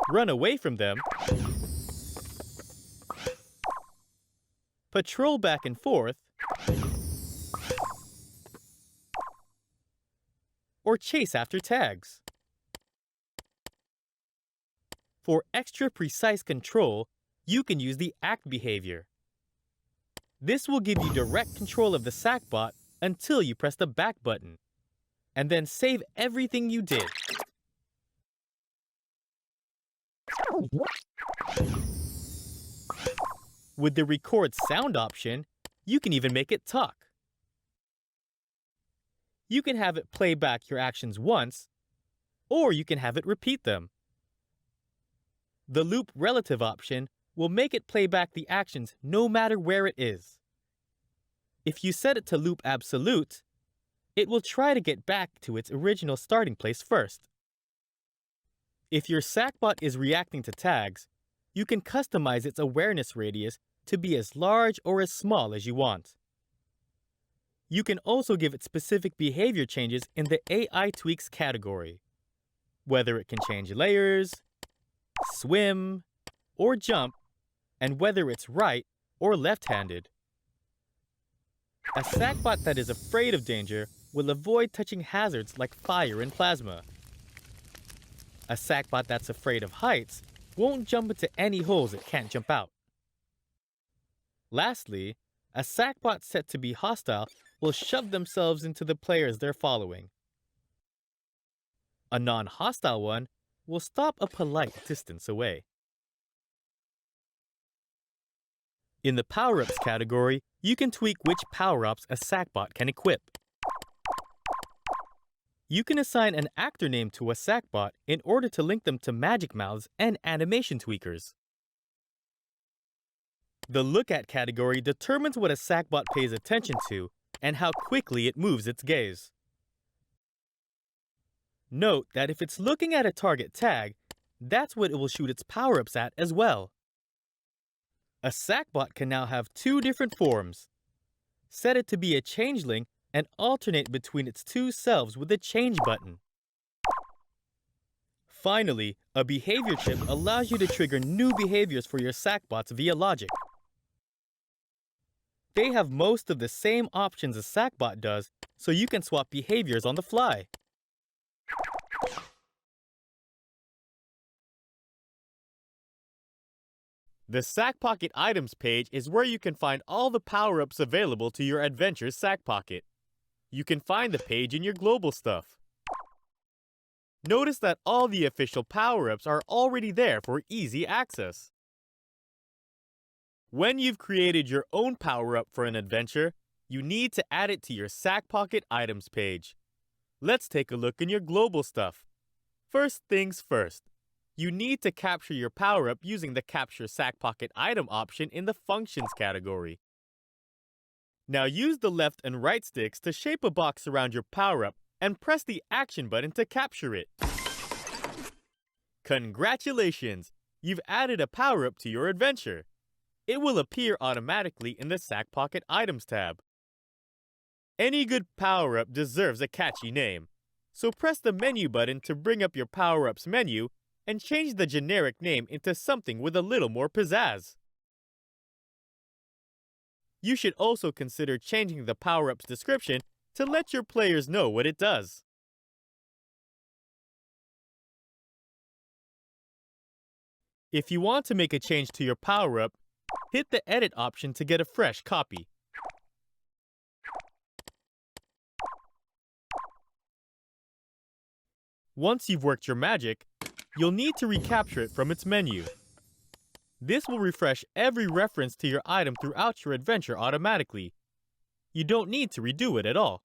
run away from them, patrol back and forth, or chase after tags. For extra precise control, you can use the act behavior. This will give you direct control of the Sackbot until you press the back button, and then save everything you did. With the record sound option, you can even make it talk. You can have it play back your actions once, or you can have it repeat them. The loop relative option will make it play back the actions no matter where it is. If you set it to loop absolute, it will try to get back to its original starting place first. If your Sackbot is reacting to tags, you can customize its awareness radius to be as large or as small as you want. You can also give it specific behavior changes in the AI Tweaks category, whether it can change layers, swim, or jump, and whether it's right or left-handed. A Sackbot that is afraid of danger will avoid touching hazards like fire and plasma. A Sackbot that's afraid of heights won't jump into any holes it can't jump out. Lastly, a Sackbot set to be hostile will shove themselves into the players they're following. A non-hostile one will stop a polite distance away. In the Power-Ups category, you can tweak which power-ups a Sackbot can equip. You can assign an actor name to a Sackbot in order to link them to Magic Mouths and animation tweakers. The Look At category determines what a Sackbot pays attention to and how quickly it moves its gaze. Note that if it's looking at a target tag, that's what it will shoot its power-ups at as well. A Sackbot can now have two different forms. Set it to be a changeling and alternate between its two selves with the change button. Finally, a behavior chip allows you to trigger new behaviors for your Sackbots via logic. They have most of the same options a Sackbot does, so you can swap behaviors on the fly. The Sackpocket Items page is where you can find all the power-ups available to your adventure's Sackpocket. You can find the page in your global stuff. Notice that all the official power-ups are already there for easy access. When you've created your own power-up for an adventure, you need to add it to your Sackpocket Items page. Let's take a look in your global stuff. First things first, you need to capture your power-up using the Capture Sackpocket Item option in the Functions category. Now use the left and right sticks to shape a box around your power-up and press the Action button to capture it. Congratulations! You've added a power-up to your adventure. It will appear automatically in the Sackpocket Items tab. Any good power-up deserves a catchy name, so press the Menu button to bring up your power-ups menu and change the generic name into something with a little more pizzazz. You should also consider changing the power-up's description to let your players know what it does. If you want to make a change to your power-up, hit the Edit option to get a fresh copy. Once you've worked your magic, you'll need to recapture it from its menu. This will refresh every reference to your item throughout your adventure automatically. You don't need to redo it at all.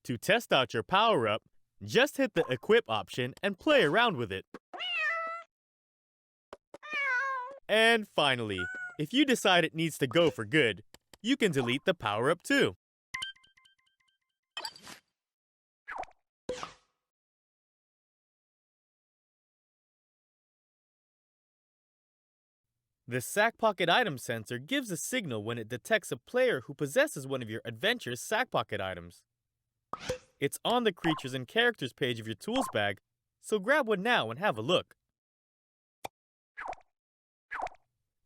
To test out your power-up, just hit the Equip option and play around with it. And finally, if you decide it needs to go for good, you can delete the power-up too. The Sackpocket item sensor gives a signal when it detects a player who possesses one of your adventure's Sackpocket items. It's on the Creatures and Characters page of your tools bag, so grab one now and have a look.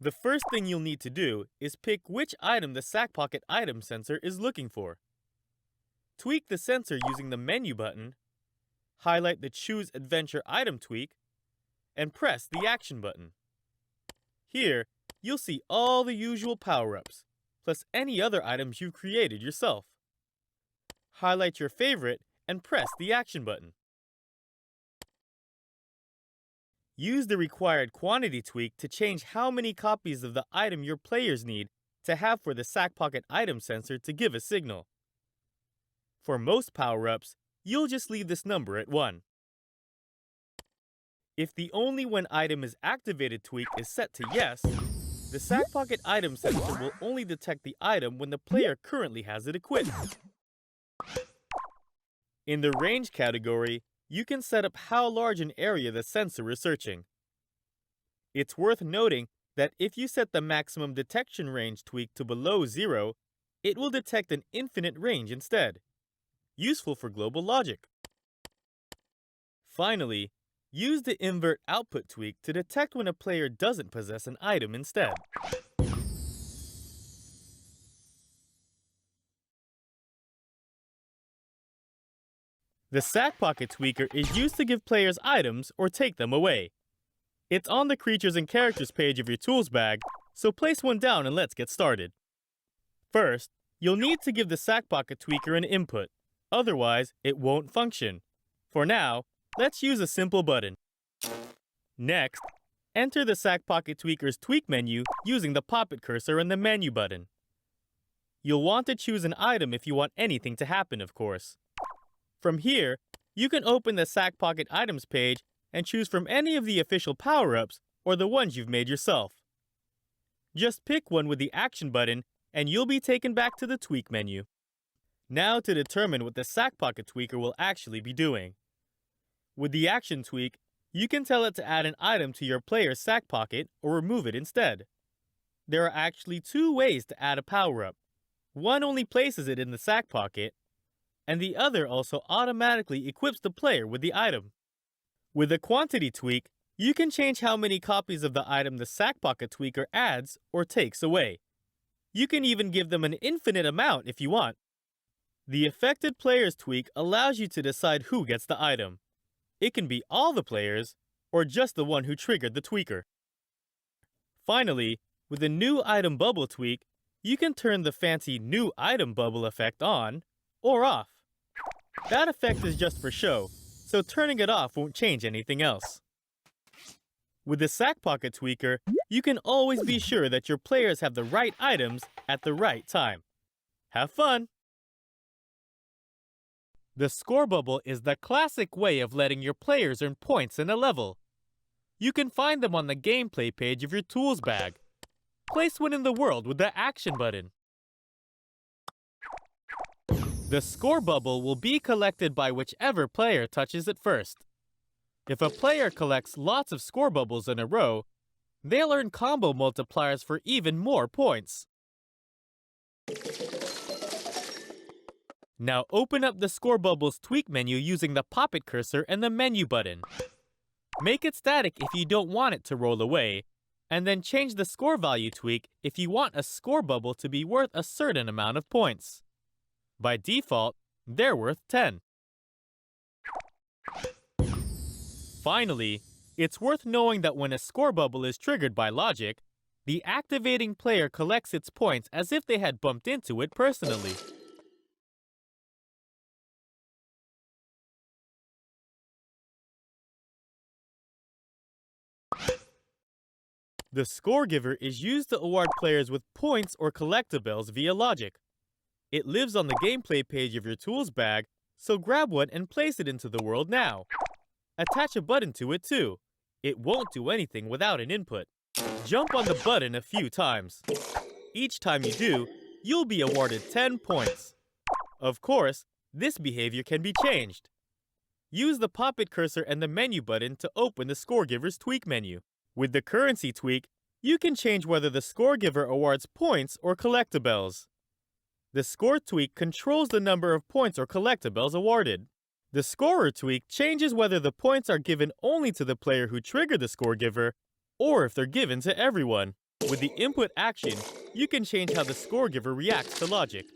The first thing you'll need to do is pick which item the Sackpocket item sensor is looking for. Tweak the sensor using the menu button, highlight the Choose Adventure Item tweak, and press the Action button. Here, you'll see all the usual power-ups, plus any other items you've created yourself. Highlight your favorite and press the Action button. Use the required quantity tweak to change how many copies of the item your players need to have for the Sackpocket item sensor to give a signal. For most power-ups, you'll just leave this number at 1. If the Only When Item is Activated tweak is set to yes, the Sackpocket item sensor will only detect the item when the player currently has it equipped. In the Range category, you can set up how large an area the sensor is searching. It's worth noting that if you set the Maximum Detection Range tweak to below 0, it will detect an infinite range instead. Useful for global logic. Finally, use the Invert Output tweak to detect when a player doesn't possess an item instead. The Sackpocket tweaker is used to give players items or take them away. It's on the Creatures and Characters page of your tools bag, so place one down and let's get started. First, you'll need to give the Sackpocket tweaker an input, otherwise it won't function. For now, let's use a simple button. Next, enter the Sackpocket tweaker's tweak menu using the pop-it cursor and the menu button. You'll want to choose an item if you want anything to happen, of course. From here, you can open the Sackpocket items page and choose from any of the official power-ups or the ones you've made yourself. Just pick one with the Action button and you'll be taken back to the tweak menu. Now to determine what the Sackpocket tweaker will actually be doing. With the Action tweak, you can tell it to add an item to your player's Sackpocket or remove it instead. There are actually 2 ways to add a power-up. One only places it in the Sackpocket, and the other also automatically equips the player with the item. With the Quantity tweak, you can change how many copies of the item the Sackpocket tweaker adds or takes away. You can even give them an infinite amount if you want. The Affected Players tweak allows you to decide who gets the item. It can be all the players, or just the one who triggered the tweaker. Finally, with the New Item Bubble tweak, you can turn the fancy New Item Bubble effect on or off. That effect is just for show, so turning it off won't change anything else. With the Sackpocket tweaker, you can always be sure that your players have the right items at the right time. Have fun! The score bubble is the classic way of letting your players earn points in a level. You can find them on the gameplay page of your tools bag. Place one in the world with the Action button. The score bubble will be collected by whichever player touches it first. If a player collects lots of score bubbles in a row, they'll earn combo multipliers for even more points. Now open up the Score Bubbles tweak menu using the pop-it cursor and the menu button. Make it static if you don't want it to roll away, and then change the score value tweak if you want a score bubble to be worth a certain amount of points. By default, they're worth 10. Finally, it's worth knowing that when a score bubble is triggered by logic, The activating player collects its points as if they had bumped into it personally. The score giver is used to award players with points or collectibles via logic. It lives on the gameplay page of your tools bag, so grab one and place it into the world now. Attach a button to it too. It won't do anything without an input. Jump on the button a few times. Each time you do, you'll be awarded 10 points. Of course, this behavior can be changed. Use the pop-it cursor and the menu button to open the score giver's tweak menu. With the currency tweak, you can change whether the score giver awards points or collectibles. The score tweak controls the number of points or collectibles awarded. The scorer tweak changes whether the points are given only to the player who triggered the score giver, or if they're given to everyone. With the input action, you can change how the score giver reacts to logic,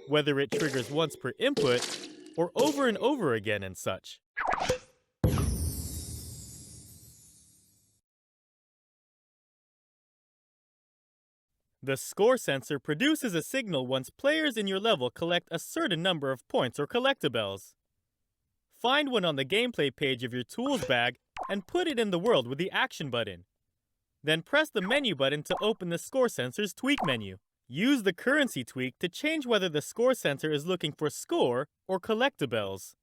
whether it triggers once per input, or over and over again and such. The score sensor produces a signal once players in your level collect a certain number of points or collectibles. Find one on the gameplay page of your tools bag and put it in the world with the action button. Then press the menu button to open the score sensor's tweak menu. Use the currency tweak to change whether the score sensor is looking for score or collectibles.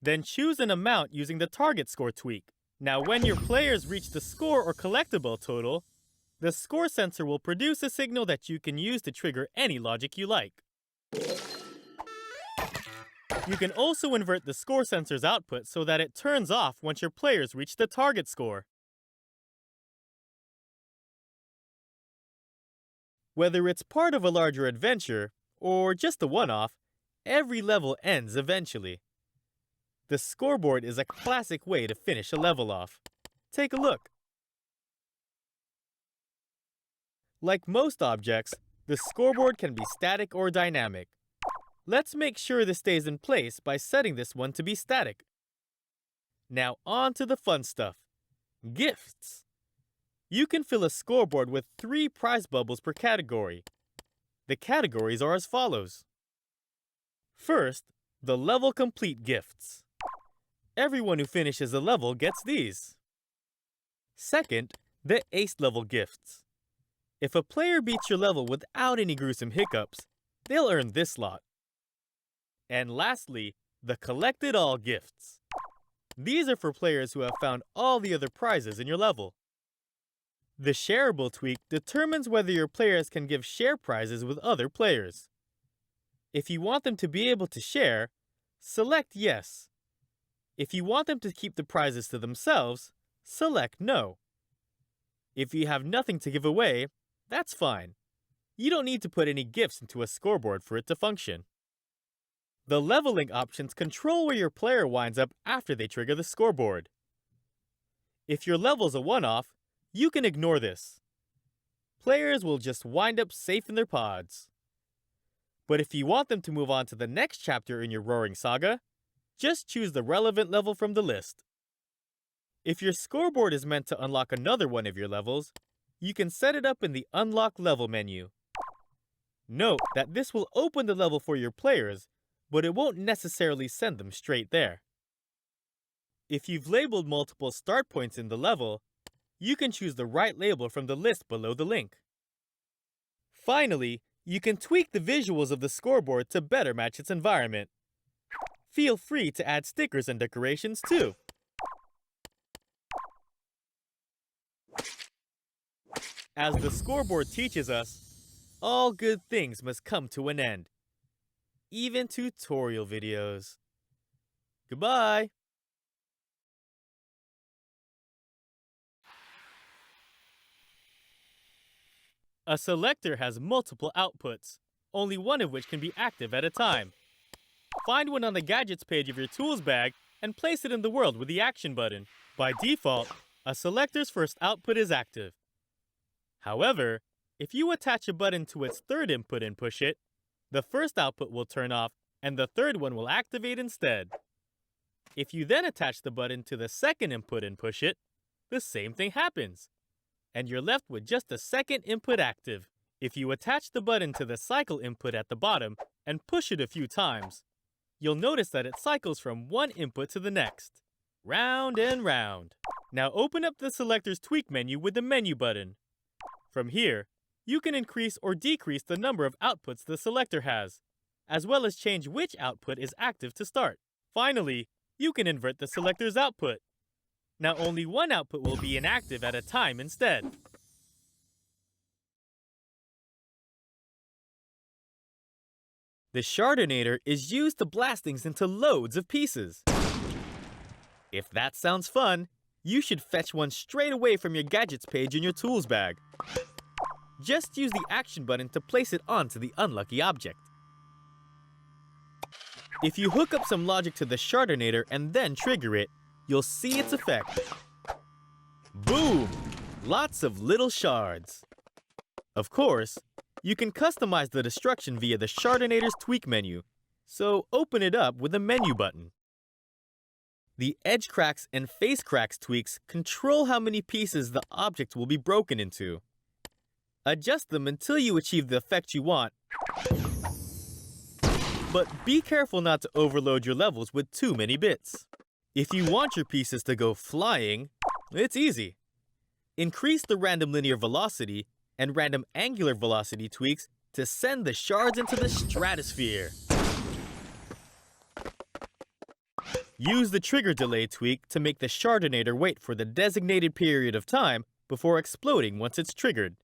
Then choose an amount using the target score tweak. Now when your players reach the score or collectible total, the score sensor will produce a signal that you can use to trigger any logic you like. You can also invert the score sensor's output so that it turns off once your players reach the target score. Whether it's part of a larger adventure or just a one-off, every level ends eventually. The scoreboard is a classic way to finish a level off. Take a look. Like most objects, the scoreboard can be static or dynamic. Let's make sure this stays in place by setting this one to be static. Now on to the fun stuff. Gifts. You can fill a scoreboard with 3 prize bubbles per category. The categories are as follows. First, the level complete gifts. Everyone who finishes a level gets these. Second, the ace level gifts. If a player beats your level without any gruesome hiccups, they'll earn this lot. And lastly, the collected all gifts. These are for players who have found all the other prizes in your level. The shareable tweak determines whether your players can give share prizes with other players. If you want them to be able to share, select yes. If you want them to keep the prizes to themselves, select no. If you have nothing to give away, that's fine. You don't need to put any gifts into a scoreboard for it to function. The leveling options control where your player winds up after they trigger the scoreboard. If your level's a one-off, you can ignore this. Players will just wind up safe in their pods. But if you want them to move on to the next chapter in your roaring saga, just choose the relevant level from the list. If your scoreboard is meant to unlock another one of your levels, you can set it up in the Unlock Level menu. Note that this will open the level for your players, but it won't necessarily send them straight there. If you've labeled multiple start points in the level, you can choose the right label from the list below the link. Finally, you can tweak the visuals of the scoreboard to better match its environment. Feel free to add stickers and decorations too. As the scoreboard teaches us, all good things must come to an end. Even tutorial videos. Goodbye! A selector has multiple outputs, only one of which can be active at a time. Find one on the Gadgets page of your tools bag and place it in the world with the Action button. By default, a selector's first output is active. However, if you attach a button to its third input and push it, the first output will turn off and the third one will activate instead. If you then attach the button to the second input and push it, the same thing happens. and you're left with just a second input active. If you attach the button to the cycle input at the bottom and push it a few times, you'll notice that it cycles from one input to the next, round and round. Now open up the selector's tweak menu with the menu button. From here, you can increase or decrease the number of outputs the selector has, as well as change which output is active to start. Finally, you can invert the selector's output. Now only one output will be inactive at a time instead. The Shardinator is used to blast things into loads of pieces. If that sounds fun, you should fetch one straight away from your Gadgets page in your tools bag. Just use the action button to place it onto the unlucky object. If you hook up some logic to the Shardinator and then trigger it, you'll see its effect. Boom! Lots of little shards. Of course, you can customize the destruction via the Shardinator's tweak menu, so open it up with the menu button. The edge cracks and face cracks tweaks control how many pieces the object will be broken into. Adjust them until you achieve the effect you want, but be careful not to overload your levels with too many bits. If you want your pieces to go flying, it's easy. Increase the random linear velocity and random angular velocity tweaks to send the shards into the stratosphere. Use the trigger delay tweak to make the Shardinator wait for the designated period of time before exploding once it's triggered.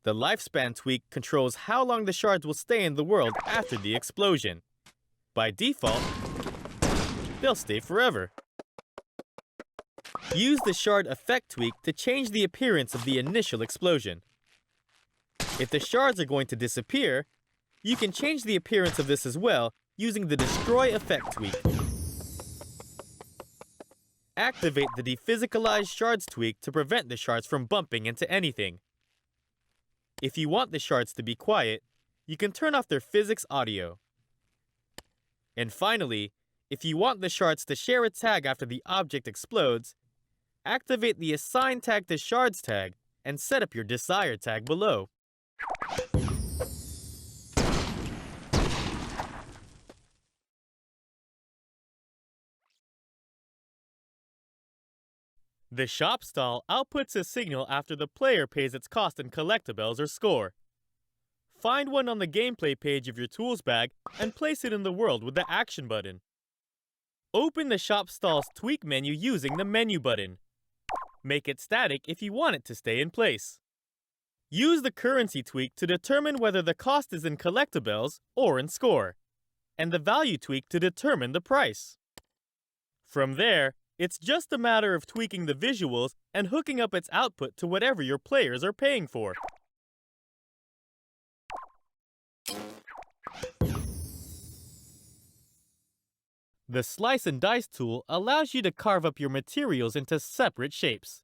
The lifespan tweak controls how long the shards will stay in the world after the explosion. By default, they'll stay forever. Use the shard effect tweak to change the appearance of the initial explosion. If the shards are going to disappear, you can change the appearance of this as well using the destroy effect tweak. Activate the dephysicalize shards tweak to prevent the shards from bumping into anything. If you want the shards to be quiet, you can turn off their physics audio. And finally, if you want the shards to share a tag after the object explodes, activate the assign tag to shards tag and set up your desired tag below. The shop stall outputs a signal after the player pays its cost in collectibles or score. Find one on the gameplay page of your tools bag and place it in the world with the action button. Open the shop stall's tweak menu using the menu button. Make it static if you want it to stay in place. Use the currency tweak to determine whether the cost is in collectibles or in score, and the value tweak to determine the price. From there, it's just a matter of tweaking the visuals and hooking up its output to whatever your players are paying for. The Slice and Dice tool allows you to carve up your materials into separate shapes.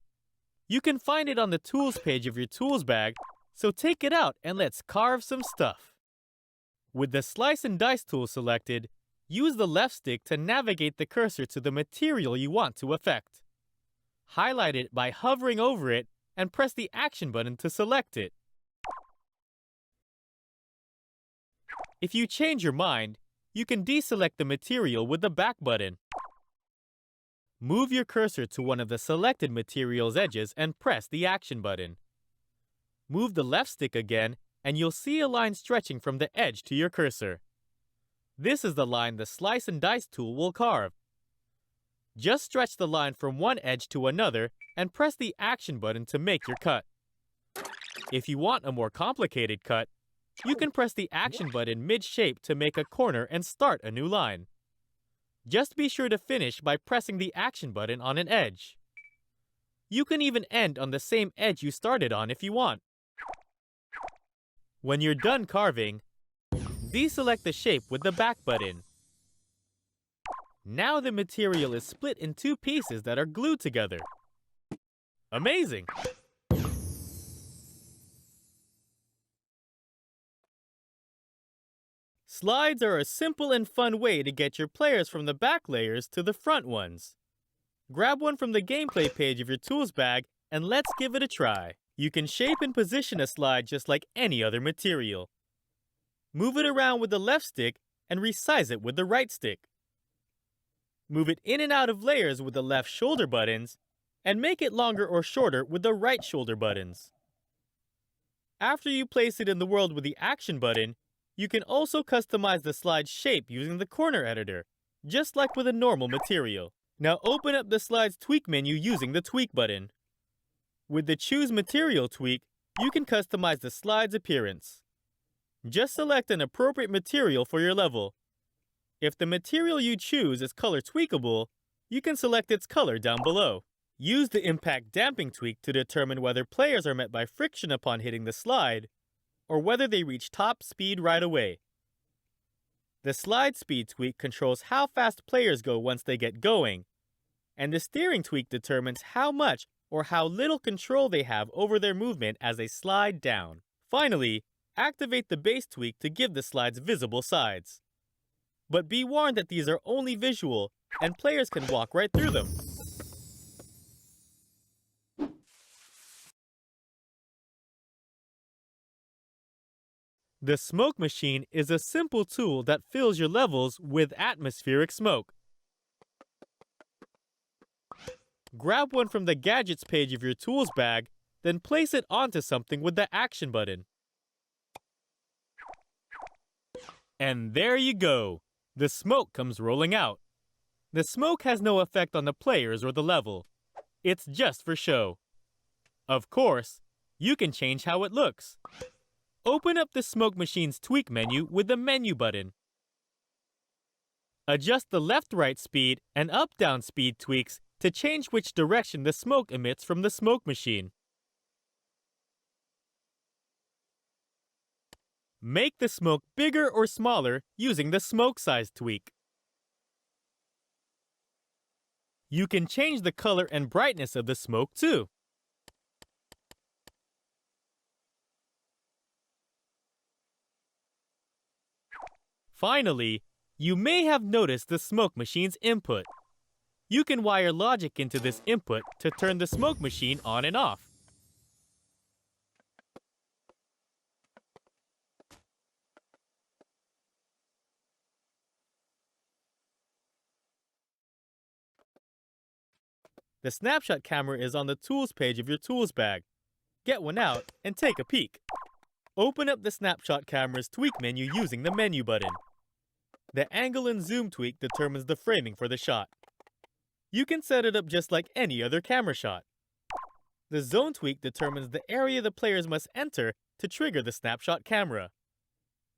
You can find it on the Tools page of your tools bag, so take it out and let's carve some stuff. With the Slice and Dice tool selected, use the left stick to navigate the cursor to the material you want to affect. Highlight it by hovering over it and press the action button to select it. If you change your mind, you can deselect the material with the back button. Move your cursor to one of the selected material's edges and press the action button. Move the left stick again and you'll see a line stretching from the edge to your cursor. This is the line the Slice and Dice tool will carve. Just stretch the line from one edge to another and press the action button to make your cut. If you want a more complicated cut, you can press the action button mid-shape to make a corner and start a new line. Just be sure to finish by pressing the action button on an edge. You can even end on the same edge you started on if you want. When you're done carving, deselect the shape with the back button. Now the material is split in two pieces that are glued together. Amazing! Slides are a simple and fun way to get your players from the back layers to the front ones. Grab one from the gameplay page of your tools bag and let's give it a try. You can shape and position a slide just like any other material. Move it around with the left stick and resize it with the right stick. Move it in and out of layers with the left shoulder buttons, and make it longer or shorter with the right shoulder buttons. After you place it in the world with the Action button, you can also customize the slide's shape using the corner editor, just like with a normal material. Now open up the slide's tweak menu using the Tweak button. With the Choose Material tweak, you can customize the slide's appearance. Just select an appropriate material for your level. If the material you choose is color tweakable, you can select its color down below. Use the Impact Damping tweak to determine whether players are met by friction upon hitting the slide, or whether they reach top speed right away. The Slide Speed tweak controls how fast players go once they get going, and the Steering tweak determines how much or how little control they have over their movement as they slide down. Finally, activate the Base tweak to give the slides visible sides. But be warned that these are only visual, and players can walk right through them. The Smoke Machine is a simple tool that fills your levels with atmospheric smoke. Grab one from the Gadgets page of your tools bag, then place it onto something with the Action button. And there you go! The smoke comes rolling out. The smoke has no effect on the players or the level. It's just for show. Of course, you can change how it looks. Open up the Smoke Machine's Tweak menu with the Menu button. Adjust the left-right speed and up-down speed tweaks to change which direction the smoke emits from the Smoke Machine. Make the smoke bigger or smaller using the Smoke Size tweak. You can change the color and brightness of the smoke too. Finally, you may have noticed the Smoke Machine's input. You can wire logic into this input to turn the Smoke Machine on and off. The snapshot camera is on the Tools page of your tools bag. Get one out and take a peek. Open up the snapshot camera's tweak menu using the Menu button. The Angle and Zoom tweak determines the framing for the shot. You can set it up just like any other camera shot. The Zone tweak determines the area the players must enter to trigger the snapshot camera.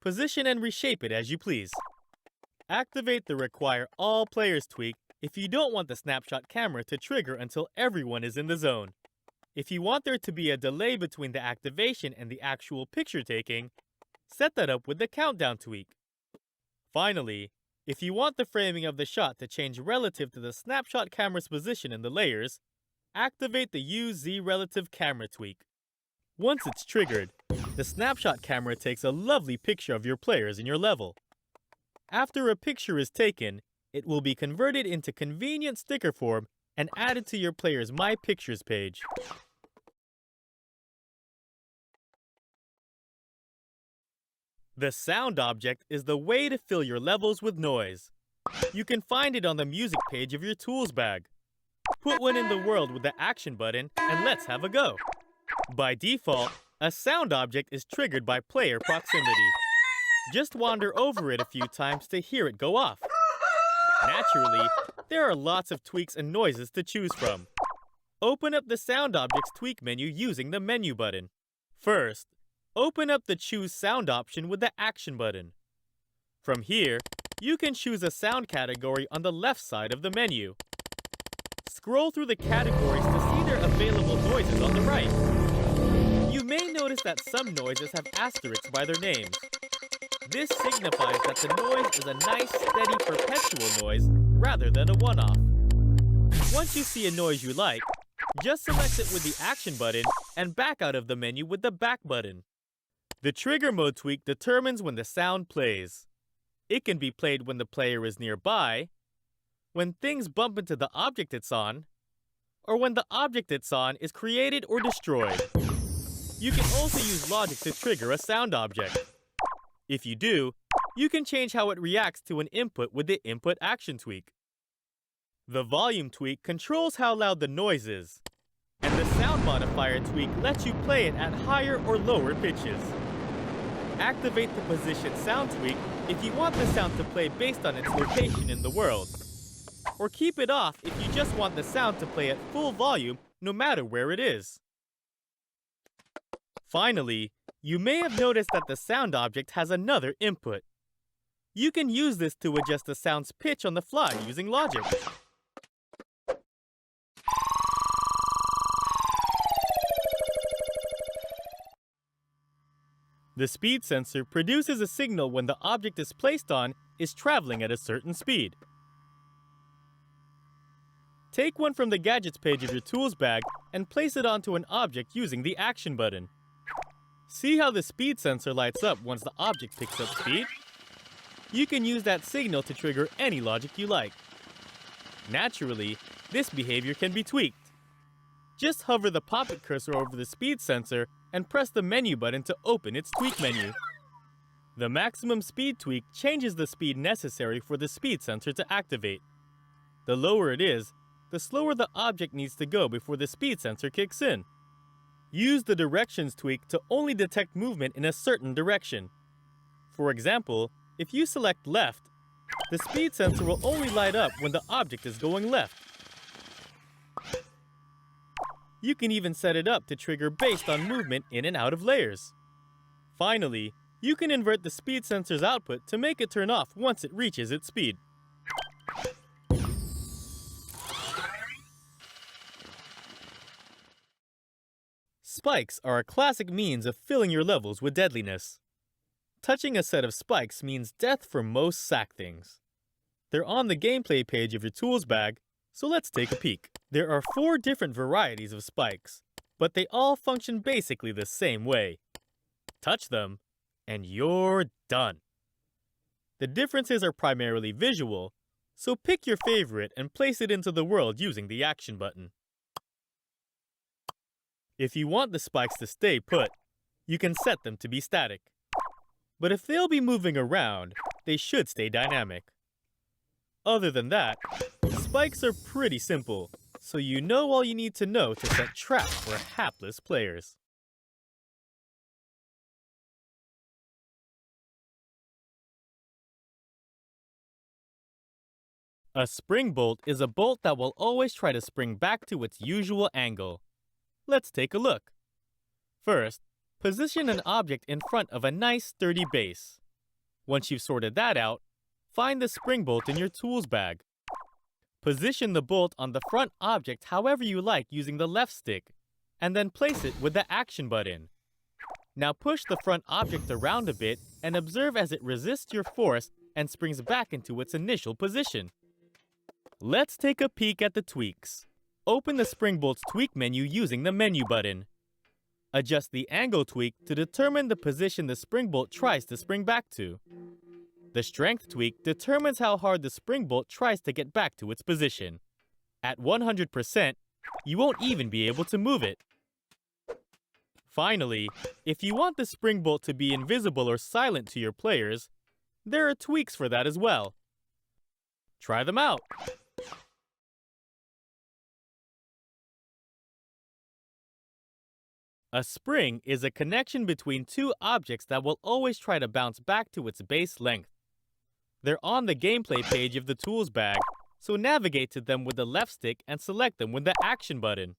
Position and reshape it as you please. Activate the Require All Players tweak if you don't want the snapshot camera to trigger until everyone is in the zone. If you want there to be a delay between the activation and the actual picture taking, set that up with the Countdown tweak. Finally, if you want the framing of the shot to change relative to the snapshot camera's position in the layers, activate the Use Z Relative Camera tweak. Once it's triggered, the snapshot camera takes a lovely picture of your players in your level. After a picture is taken, it will be converted into convenient sticker form and added to your player's My Pictures page. The Sound object is the way to fill your levels with noise. You can find it on the Music page of your tools bag. Put one in the world with the Action button and let's have a go. By default, a sound object is triggered by player proximity. Just wander over it a few times to hear it go off. Naturally, there are lots of tweaks and noises to choose from. Open up the Sound Object's tweak menu using the Menu button. First, open up the Choose Sound option with the Action button. From here, you can choose a sound category on the left side of the menu. Scroll through the categories to see their available noises on the right. You may notice that some noises have asterisks by their names. This signifies that the noise is a nice, steady, perpetual noise rather than a one-off. Once you see a noise you like, just select it with the Action button and back out of the menu with the Back button. The Trigger Mode tweak determines when the sound plays. It can be played when the player is nearby, when things bump into the object it's on, or when the object it's on is created or destroyed. You can also use logic to trigger a sound object. If you do, you can change how it reacts to an input with the Input Action Tweak. The Volume Tweak controls how loud the noise is, and the Sound Modifier Tweak lets you play it at higher or lower pitches. Activate the Position Sound Tweak if you want the sound to play based on its location in the world, or keep it off if you just want the sound to play at full volume no matter where it is. Finally, you may have noticed that the sound object has another input. You can use this to adjust the sound's pitch on the fly using logic. The speed sensor produces a signal when the object is placed on is traveling at a certain speed. Take one from the Gadgets page of your tools bag and place it onto an object using the Action button. See how the speed sensor lights up once the object picks up speed? You can use that signal to trigger any logic you like. Naturally, this behavior can be tweaked. Just hover the poppet cursor over the speed sensor and press the menu button to open its tweak menu. The maximum speed tweak changes the speed necessary for the speed sensor to activate. The lower it is, the slower the object needs to go before the speed sensor kicks in. Use the directions tweak to only detect movement in a certain direction. For example, if you select left, the speed sensor will only light up when the object is going left. You can even set it up to trigger based on movement in and out of layers. Finally, you can invert the speed sensor's output to make it turn off once it reaches its speed. Spikes are a classic means of filling your levels with deadliness. Touching a set of spikes means death for most sack things. They're on the gameplay page of your tools bag, so let's take a peek. There are 4 different varieties of spikes, but they all function basically the same way. Touch them, and you're done. The differences are primarily visual, so pick your favorite and place it into the world using the Action button. If you want the spikes to stay put, you can set them to be static. But if they'll be moving around, they should stay dynamic. Other than that, spikes are pretty simple, so you know all you need to know to set traps for hapless players. A spring bolt is a bolt that will always try to spring back to its usual angle. Let's take a look. First, position an object in front of a nice sturdy base. Once you've sorted that out, find the spring bolt in your tools bag. Position the bolt on the front object however you like using the left stick, and then place it with the Action button. Now push the front object around a bit and observe as it resists your force and springs back into its initial position. Let's take a peek at the tweaks. Open the spring bolt's tweak menu using the menu button. Adjust the angle tweak to determine the position the spring bolt tries to spring back to. The strength tweak determines how hard the spring bolt tries to get back to its position. At 100%, you won't even be able to move it. Finally, if you want the spring bolt to be invisible or silent to your players, there are tweaks for that as well. Try them out. A spring is a connection between 2 objects that will always try to bounce back to its base length. They're on the gameplay page of the tools bag, so navigate to them with the left stick and select them with the Action button.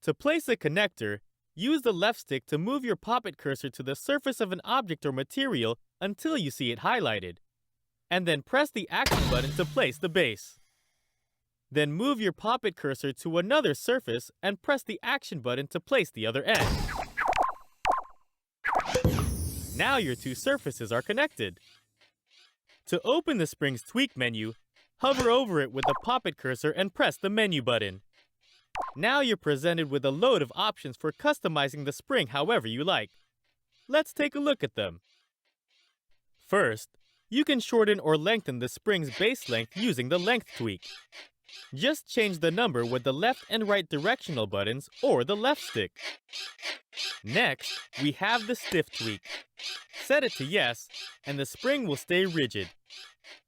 To place a connector, use the left stick to move your poppet cursor to the surface of an object or material until you see it highlighted, and then press the Action button to place the base. Then move your poppet cursor to another surface and press the Action button to place the other end. Now your 2 surfaces are connected. To open the spring's tweak menu, hover over it with the poppet cursor and press the menu button. Now you're presented with a load of options for customizing the spring however you like. Let's take a look at them. First, you can shorten or lengthen the spring's base length using the length tweak. Just change the number with the left and right directional buttons or the left stick. Next, we have the stiff tweak. Set it to yes, and the spring will stay rigid.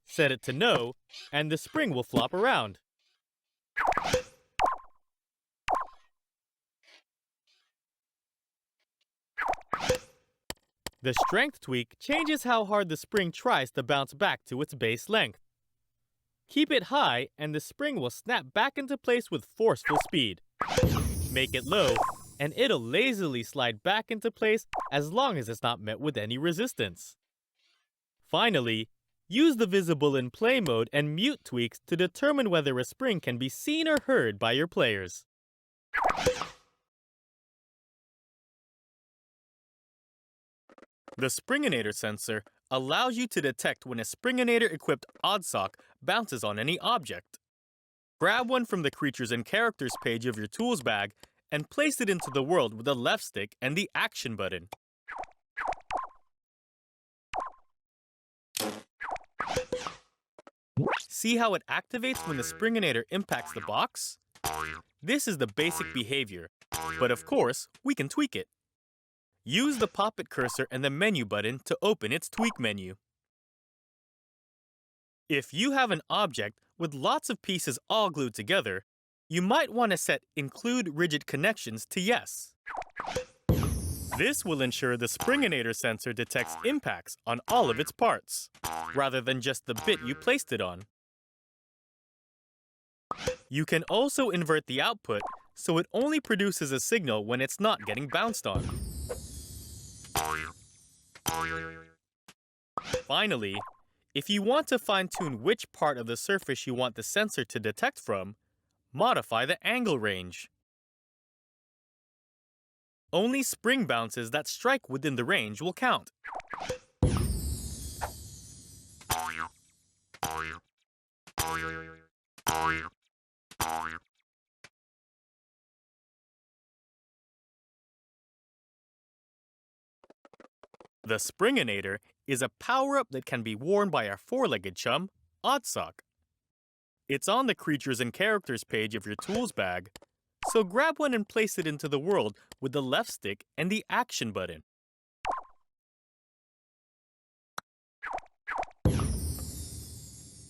Set it to no, and the spring will flop around. The strength tweak changes how hard the spring tries to bounce back to its base length. Keep it high, and the spring will snap back into place with forceful speed. Make it low, and it'll lazily slide back into place as long as it's not met with any resistance. Finally, use the visible in play mode and mute tweaks to determine whether a spring can be seen or heard by your players. The Springinator sensor allows you to detect when a Springinator-equipped oddsock bounces on any object. Grab one from the Creatures and Characters page of your tools bag and place it into the world with the left stick and the Action button. See how it activates when the Springinator impacts the box? This is the basic behavior, but of course, we can tweak it. Use the pop-it cursor and the menu button to open its tweak menu. If you have an object with lots of pieces all glued together, you might want to set Include Rigid Connections to yes. This will ensure the Springinator sensor detects impacts on all of its parts, rather than just the bit you placed it on. You can also invert the output so it only produces a signal when it's not getting bounced on. Finally, if you want to fine-tune which part of the surface you want the sensor to detect from, modify the angle range. Only spring bounces that strike within the range will count. The Springinator is a power-up that can be worn by our four-legged chum, Oddsock. It's on the Creatures and Characters page of your tools bag, so grab one and place it into the world with the left stick and the Action button.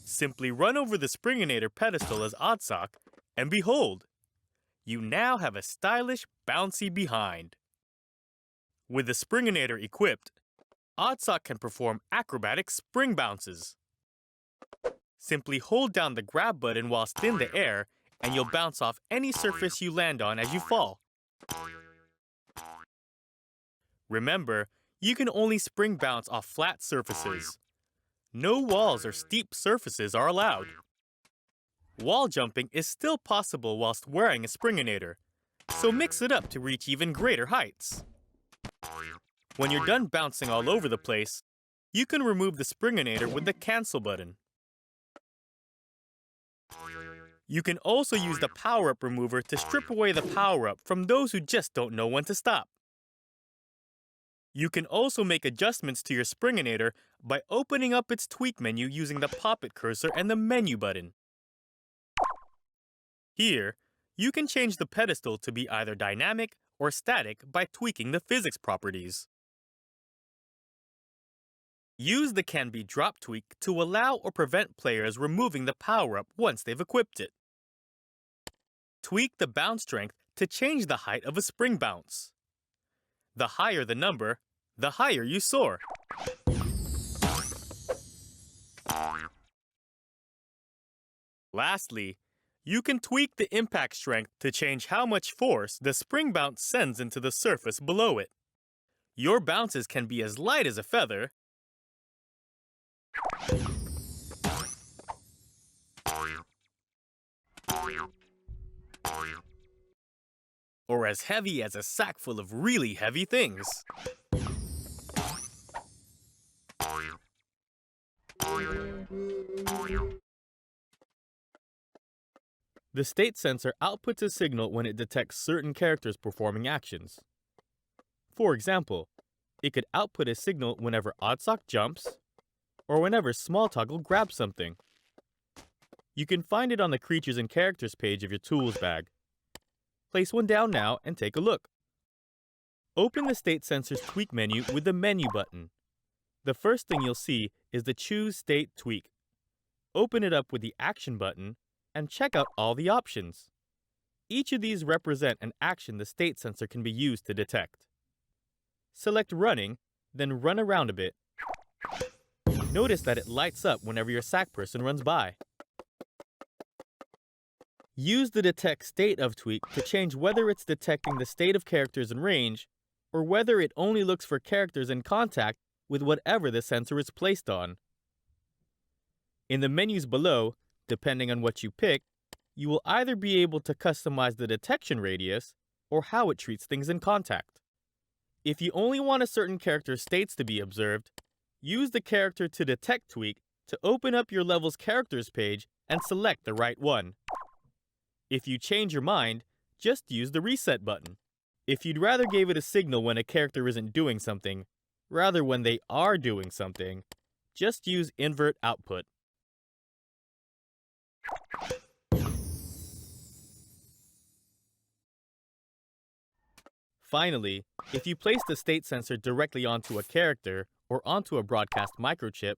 Simply run over the Springinator pedestal as Oddsock, and behold, you now have a stylish, bouncy behind. With the Springinator equipped, Oddsock can perform acrobatic spring bounces. Simply hold down the grab button whilst in the air, and you'll bounce off any surface you land on as you fall. Remember, you can only spring bounce off flat surfaces. No walls or steep surfaces are allowed. Wall jumping is still possible whilst wearing a Springinator, so mix it up to reach even greater heights. When you're done bouncing all over the place, you can remove the Springinator with the Cancel button. You can also use the power-up remover to strip away the power-up from those who just don't know when to stop. You can also make adjustments to your Springinator by opening up its tweak menu using the pop-it cursor and the menu button. Here, you can change the pedestal to be either dynamic or static by tweaking the physics properties. Use the Can Be Drop tweak to allow or prevent players removing the power-up once they've equipped it. Tweak the bounce strength to change the height of a spring bounce. The higher the number, the higher you soar. Lastly, you can tweak the impact strength to change how much force the spring bounce sends into the surface below it. Your bounces can be as light as a feather, or as heavy as a sack full of really heavy things. The state sensor outputs a signal when it detects certain characters performing actions. For example, it could output a signal whenever Oddsock jumps, or whenever Small Toggle grabs something. You can find it on the Creatures and Characters page of your Tools bag. Place one down now and take a look. Open the State Sensor's Tweak menu with the Menu button. The first thing you'll see is the Choose State Tweak. Open it up with the Action button and check out all the options. Each of these represent an action the state sensor can be used to detect. Select Running, then run around a bit. Notice that it lights up whenever your sack person runs by. Use the Detect State of tweak to change whether it's detecting the state of characters in range, or whether it only looks for characters in contact with whatever the sensor is placed on. In the menus below, depending on what you pick, you will either be able to customize the detection radius or how it treats things in contact. If you only want a certain character's states to be observed, use the Character to Detect tweak to open up your level's characters page and select the right one. If you change your mind, just use the Reset button. If you'd rather give it a signal when a character isn't doing something, rather when they are doing something, just use Invert Output. Finally, if you place the state sensor directly onto a character or onto a broadcast microchip,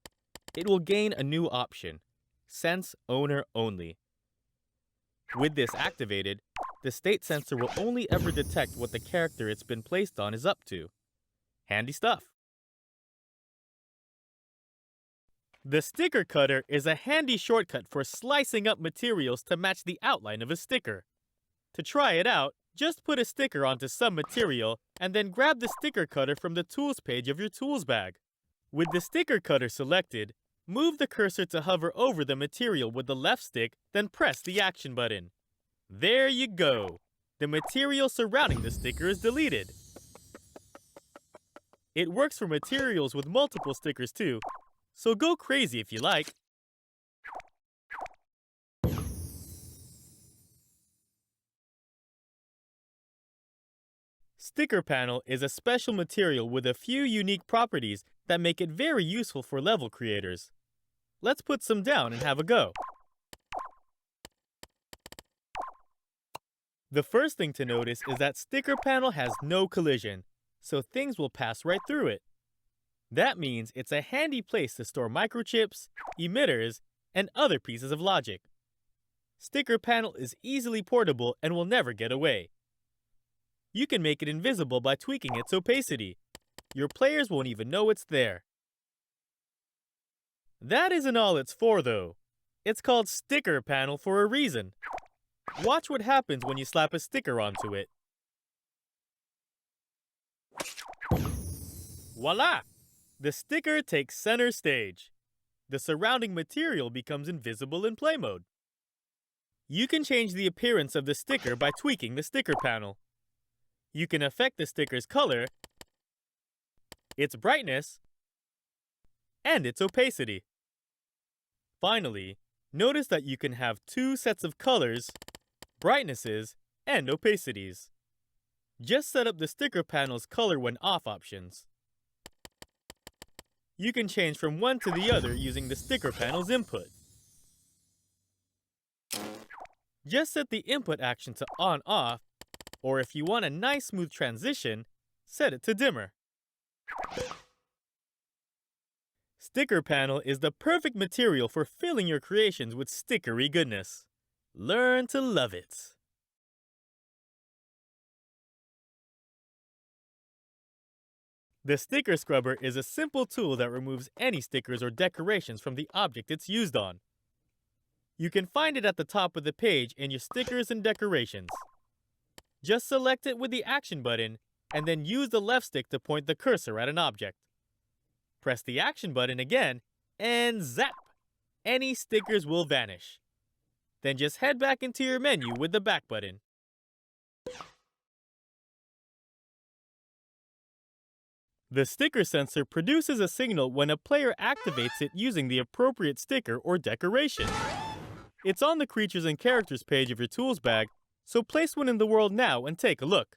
it will gain a new option, Sense Owner Only. With this activated, the state sensor will only ever detect what the character it's been placed on is up to. Handy stuff. The sticker cutter is a handy shortcut for slicing up materials to match the outline of a sticker. To try it out, just put a sticker onto some material and then grab the sticker cutter from the Tools page of your Tools bag. With the sticker cutter selected, move the cursor to hover over the material with the left stick, then press the Action button. There you go! The material surrounding the sticker is deleted. It works for materials with multiple stickers too, so go crazy if you like. Sticker panel is a special material with a few unique properties that make it very useful for level creators. Let's put some down and have a go. The first thing to notice is that sticker panel has no collision, so things will pass right through it. That means it's a handy place to store microchips, emitters, and other pieces of logic. Sticker panel is easily portable and will never get away. You can make it invisible by tweaking its opacity. Your players won't even know it's there. That isn't all it's for, though. It's called sticker panel for a reason. Watch what happens when you slap a sticker onto it. Voila! The sticker takes center stage. The surrounding material becomes invisible in play mode. You can change the appearance of the sticker by tweaking the sticker panel. You can affect the sticker's color, its brightness, and its opacity. Finally, notice that you can have two sets of colors, brightnesses, and opacities. Just set up the sticker panel's color when off options. You can change from one to the other using the sticker panel's input. Just set the input action to on-off, or if you want a nice smooth transition, set it to dimmer. Sticker panel is the perfect material for filling your creations with stickery goodness. Learn to love it. The sticker scrubber is a simple tool that removes any stickers or decorations from the object it's used on. You can find it at the top of the page in your stickers and decorations. Just select it with the Action button and then use the left stick to point the cursor at an object. Press the Action button again and zap! Any stickers will vanish. Then just head back into your menu with the back button. The sticker sensor produces a signal when a player activates it using the appropriate sticker or decoration. It's on the Creatures and Characters page of your Tools bag, so place one in the world now and take a look.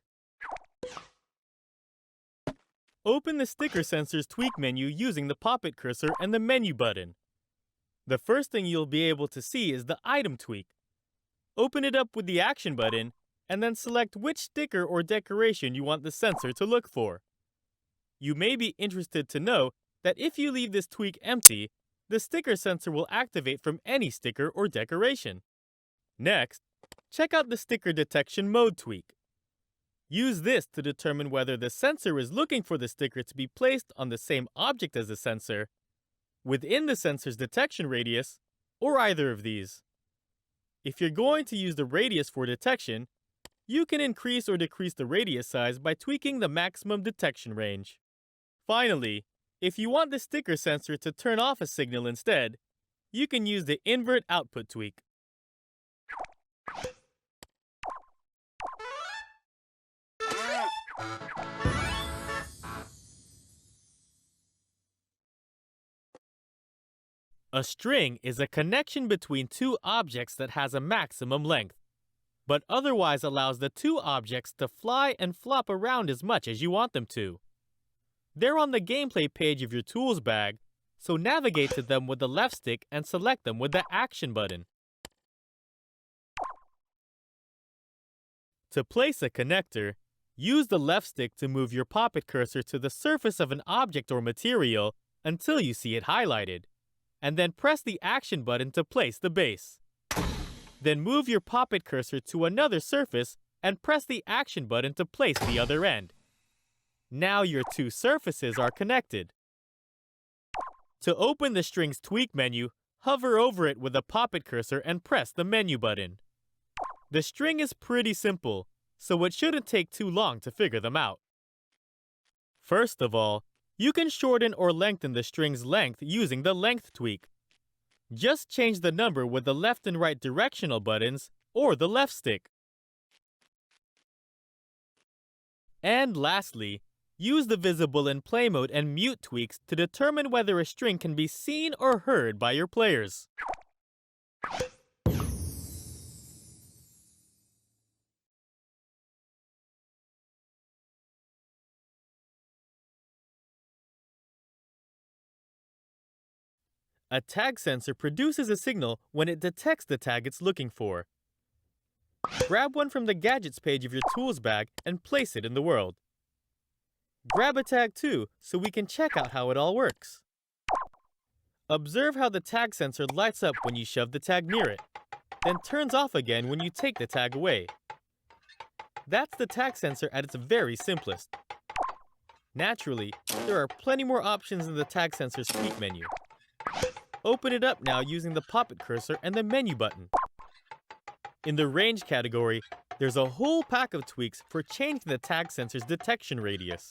Open the sticker sensor's tweak menu using the pop-it cursor and the menu button. The first thing you'll be able to see is the Item Tweak. Open it up with the Action button, and then select which sticker or decoration you want the sensor to look for. You may be interested to know that if you leave this tweak empty, the sticker sensor will activate from any sticker or decoration. Next, check out the Sticker Detection Mode tweak. Use this to determine whether the sensor is looking for the sticker to be placed on the same object as the sensor, within the sensor's detection radius, or either of these. If you're going to use the radius for detection, you can increase or decrease the radius size by tweaking the maximum detection range. Finally, if you want the sticker sensor to turn off a signal instead, you can use the Invert Output tweak. A string is a connection between two objects that has a maximum length, but otherwise allows the two objects to fly and flop around as much as you want them to. They're on the gameplay page of your tools bag, so navigate to them with the left stick and select them with the Action button. To place a connector, use the left stick to move your poppet cursor to the surface of an object or material until you see it highlighted, and then press the Action button to place the base. Then move your poppet cursor to another surface and press the Action button to place the other end. Now your two surfaces are connected. To open the String's Tweak menu, hover over it with the poppet cursor and press the Menu button. The string is pretty simple, so it shouldn't take too long to figure them out. First of all, you can shorten or lengthen the string's length using the Length tweak. Just change the number with the left and right directional buttons or the left stick. And lastly, use the Visible in Play Mode and Mute tweaks to determine whether a string can be seen or heard by your players. A tag sensor produces a signal when it detects the tag it's looking for. Grab one from the Gadgets page of your tools bag and place it in the world. Grab a tag too, so we can check out how it all works. Observe how the tag sensor lights up when you shove the tag near it, then turns off again when you take the tag away. That's the tag sensor at its very simplest. Naturally, there are plenty more options in the tag sensor's tweak menu. Open it up now using the poppet cursor and the Menu button. In the Range category, there's a whole pack of tweaks for changing the tag sensor's detection radius.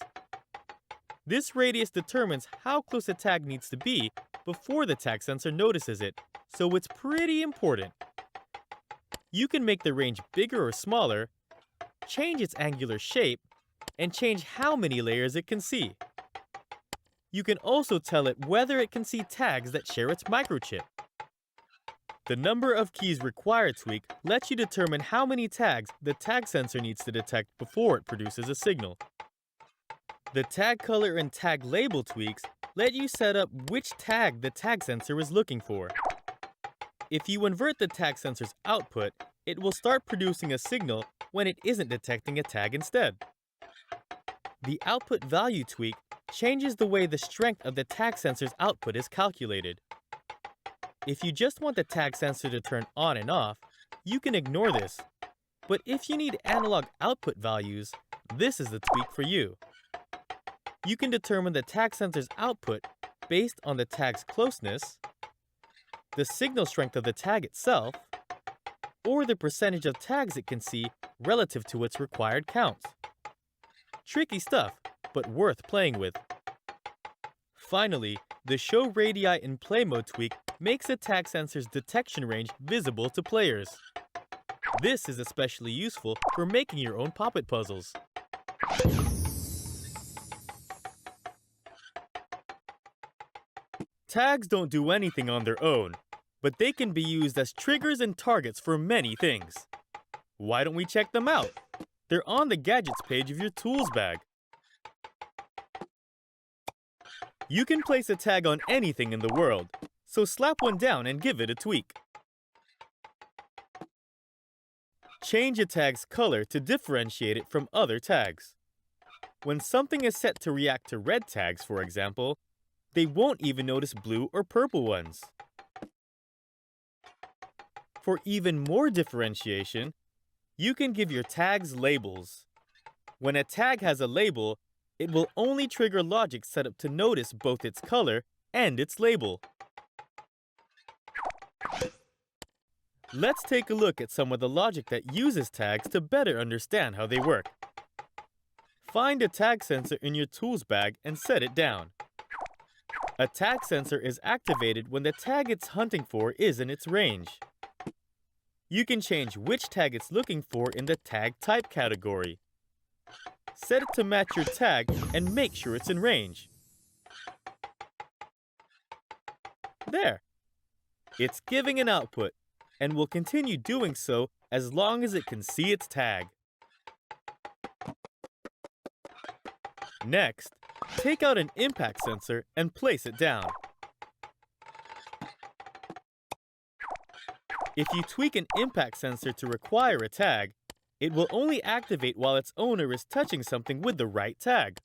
This radius determines how close a tag needs to be before the tag sensor notices it, so it's pretty important. You can make the range bigger or smaller, change its angular shape, and change how many layers it can see. You can also tell it whether it can see tags that share its microchip. The Number of Keys Required tweak lets you determine how many tags the tag sensor needs to detect before it produces a signal. The Tag Color and Tag Label tweaks let you set up which tag the tag sensor is looking for. If you invert the tag sensor's output, it will start producing a signal when it isn't detecting a tag instead. The Output Value tweak changes the way the strength of the tag sensor's output is calculated. If you just want the tag sensor to turn on and off, you can ignore this. But if you need analog output values, this is the tweak for you. You can determine the tag sensor's output based on the tag's closeness, the signal strength of the tag itself, or the percentage of tags it can see relative to its required counts. Tricky stuff, but worth playing with. Finally, the Show Radii in Play Mode tweak makes a tag sensor's detection range visible to players. This is especially useful for making your own poppet puzzles. Tags don't do anything on their own, but they can be used as triggers and targets for many things. Why don't we check them out? They're on the Gadgets page of your tools bag. You can place a tag on anything in the world, so slap one down and give it a tweak. Change a tag's color to differentiate it from other tags. When something is set to react to red tags, for example, they won't even notice blue or purple ones. For even more differentiation, you can give your tags labels. When a tag has a label, it will only trigger logic set up to notice both its color and its label. Let's take a look at some of the logic that uses tags to better understand how they work. Find a tag sensor in your tools bag and set it down. A tag sensor is activated when the tag it's hunting for is in its range. You can change which tag it's looking for in the tag type category. Set it to match your tag and make sure it's in range. There. It's giving an output and will continue doing so as long as it can see its tag. Next, take out an impact sensor and place it down. If you tweak an impact sensor to require a tag, it will only activate while its owner is touching something with the right tag.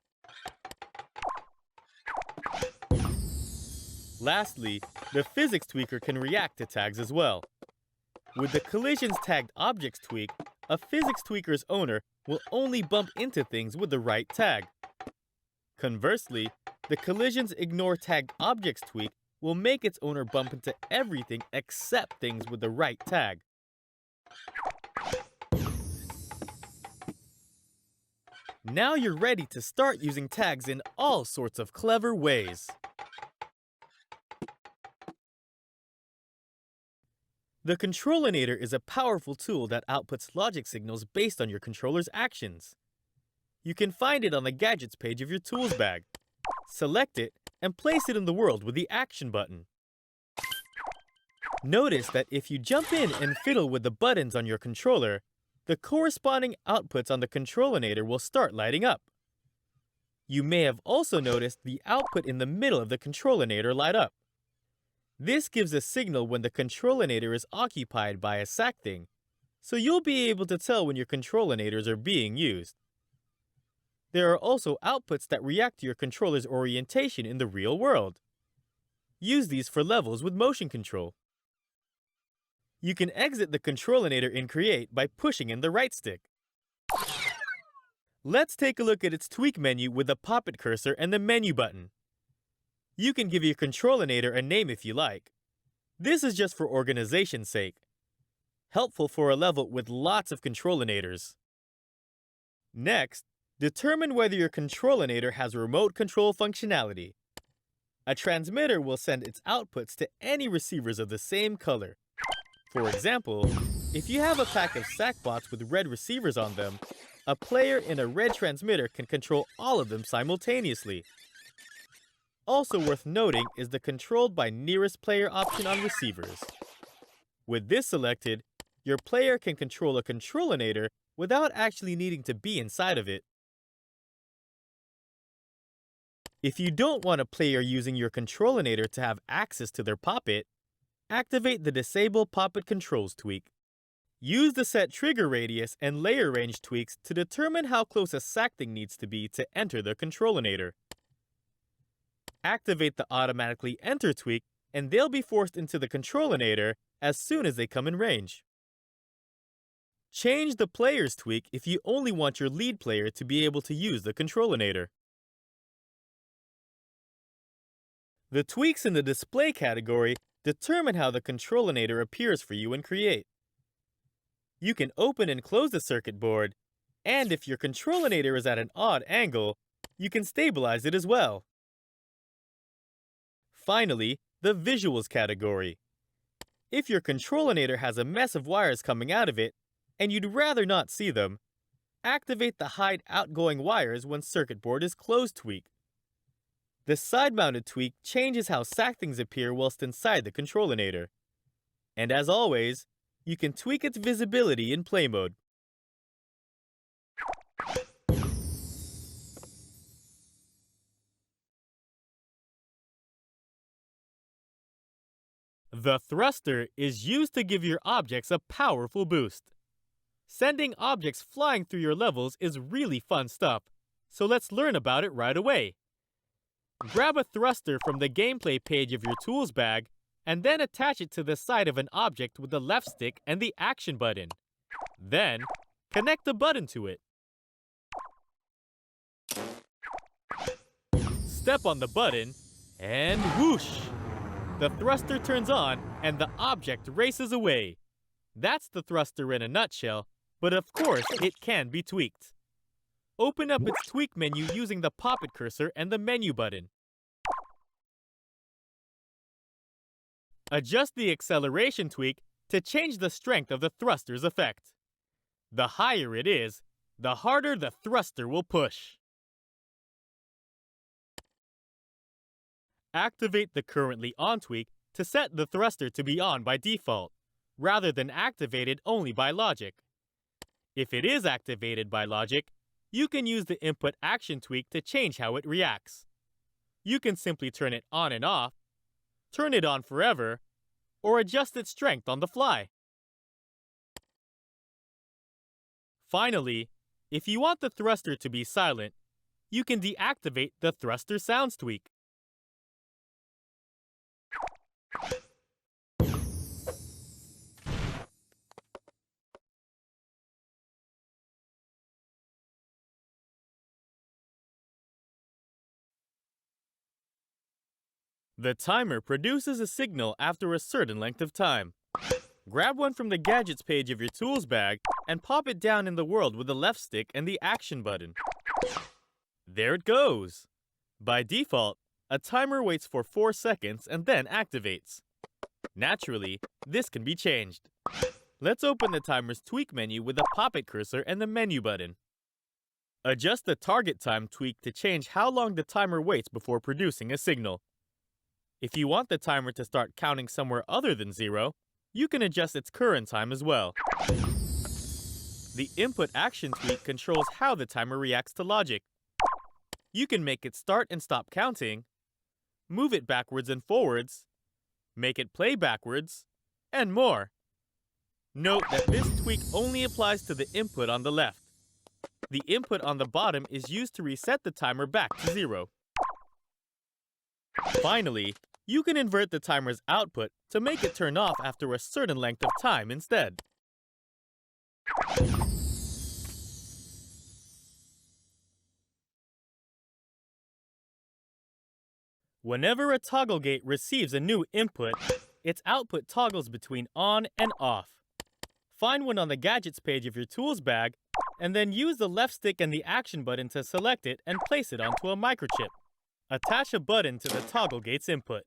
Lastly, the physics tweaker can react to tags as well. With the collisions tagged objects tweak, a physics tweaker's owner will only bump into things with the right tag. Conversely, the collisions ignore tagged objects tweak will make its owner bump into everything except things with the right tag. Now you're ready to start using tags in all sorts of clever ways. The Control Anator is a powerful tool that outputs logic signals based on your controller's actions. You can find it on the Gadgets page of your tools bag. Select it and place it in the world with the Action button. Notice that if you jump in and fiddle with the buttons on your controller, the corresponding outputs on the Control Anator will start lighting up. You may have also noticed the output in the middle of the Control Anator light up. This gives a signal when the Control Anator is occupied by a sack thing, so you'll be able to tell when your Control Anators are being used. There are also outputs that react to your controller's orientation in the real world. Use these for levels with motion control. You can exit the Control Anator in Create by pushing in the right stick. Let's take a look at its tweak menu with the pop-it cursor and the menu button. You can give your Control Anator a name if you like. This is just for organization's sake. Helpful for a level with lots of Control Anators. Next, determine whether your Control Anator has remote control functionality. A transmitter will send its outputs to any receivers of the same color. For example, if you have a pack of Sackbots with red receivers on them, a player in a red transmitter can control all of them simultaneously. Also worth noting is the Controlled by Nearest Player option on receivers. With this selected, your player can control a Control Anator without actually needing to be inside of it. If you don't want a player using your Control Anator to have access to their poppet, activate the Disable Poppet Controls tweak. Use the Set Trigger Radius and Layer Range tweaks to determine how close a sack thing needs to be to enter the Control Anator. Activate the Automatically Enter tweak and they'll be forced into the Control Anator as soon as they come in range. Change the Players tweak if you only want your lead player to be able to use the Control Anator. The tweaks in the Display category determine how the Control Anator appears for you in Create. You can open and close the circuit board, and if your Control Anator is at an odd angle, you can stabilize it as well. Finally, the Visuals category. If your Control Anator has a mess of wires coming out of it, and you'd rather not see them, activate the Hide Outgoing Wires when circuit board is closed tweak. The Side-Mounted tweak changes how sack things appear whilst inside the Control Anator. And as always, you can tweak its visibility in play mode. The thruster is used to give your objects a powerful boost. Sending objects flying through your levels is really fun stuff, so let's learn about it right away. Grab a thruster from the gameplay page of your tools bag and then attach it to the side of an object with the left stick and the action button. Then, connect the button to it. Step on the button, and whoosh! The thruster turns on and the object races away. That's the thruster in a nutshell, but of course it can be tweaked. Open up its tweak menu using the pop-it cursor and the menu button. Adjust the acceleration tweak to change the strength of the thruster's effect. The higher it is, the harder the thruster will push. Activate the currently on tweak to set the thruster to be on by default, rather than activated only by logic. If it is activated by logic, you can use the input action tweak to change how it reacts. You can simply turn it on and off, turn it on forever, or adjust its strength on the fly. Finally, if you want the thruster to be silent, you can deactivate the thruster sounds tweak. The timer produces a signal after a certain length of time. Grab one from the gadgets page of your tools bag and pop it down in the world with the left stick and the action button. There it goes! By default, a timer waits for 4 seconds and then activates. Naturally, this can be changed. Let's open the timer's tweak menu with the pop-it cursor and the menu button. Adjust the target time tweak to change how long the timer waits before producing a signal. If you want the timer to start counting somewhere other than 0, you can adjust its current time as well. The input action tweak controls how the timer reacts to logic. You can make it start and stop counting, move it backwards and forwards, make it play backwards, and more. Note that this tweak only applies to the input on the left. The input on the bottom is used to reset the timer back to 0. Finally, you can invert the timer's output to make it turn off after a certain length of time instead. Whenever a toggle gate receives a new input, its output toggles between on and off. Find one on the gadgets page of your tools bag, and then use the left stick and the action button to select it and place it onto a microchip. Attach a button to the toggle gate's input.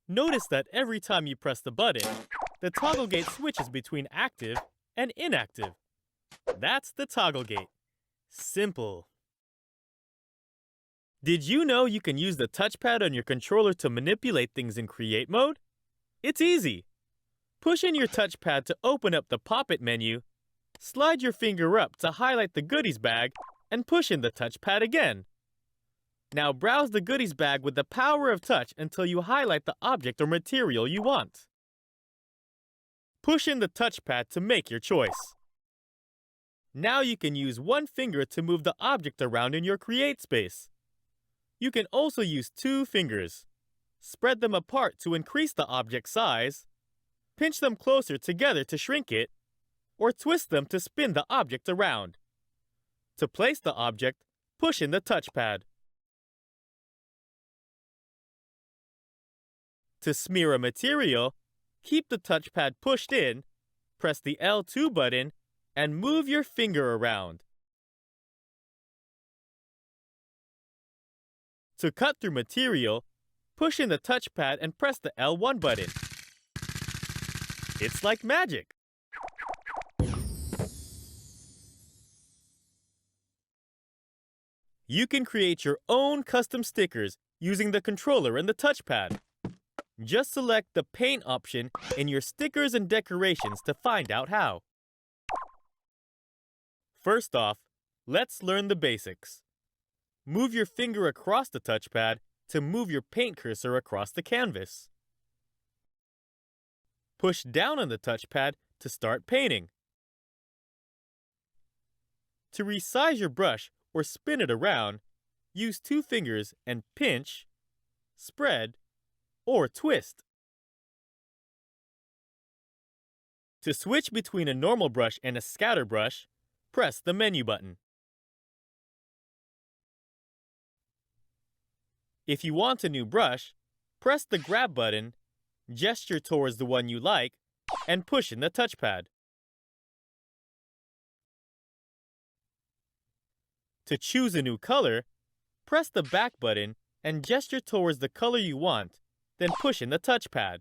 Notice that every time you press the button, the toggle gate switches between active and inactive. That's the toggle gate. Simple. Did you know you can use the touchpad on your controller to manipulate things in Create mode? It's easy. Push in your touchpad to open up the pop-it menu, slide your finger up to highlight the goodies bag, and push in the touchpad again. Now browse the goodies bag with the power of touch until you highlight the object or material you want. Push in the touchpad to make your choice. Now you can use one finger to move the object around in your Create space. You can also use 2 fingers. Spread them apart to increase the object size, pinch them closer together to shrink it, or twist them to spin the object around. To place the object, push in the touchpad. To smear a material, keep the touchpad pushed in, press the L2 button, and move your finger around. To cut through material, push in the touchpad and press the L1 button. It's like magic! You can create your own custom stickers using the controller and the touchpad. Just select the Paint option in your Stickers and Decorations to find out how. First off, let's learn the basics. Move your finger across the touchpad to move your paint cursor across the canvas. Push down on the touchpad to start painting. To resize your brush or spin it around, use 2 fingers and pinch, spread, or twist. To switch between a normal brush and a scatter brush, press the menu button. If you want a new brush, press the grab button, gesture towards the one you like, and push in the touchpad. To choose a new color, press the back button and gesture towards the color you want, then push in the touchpad.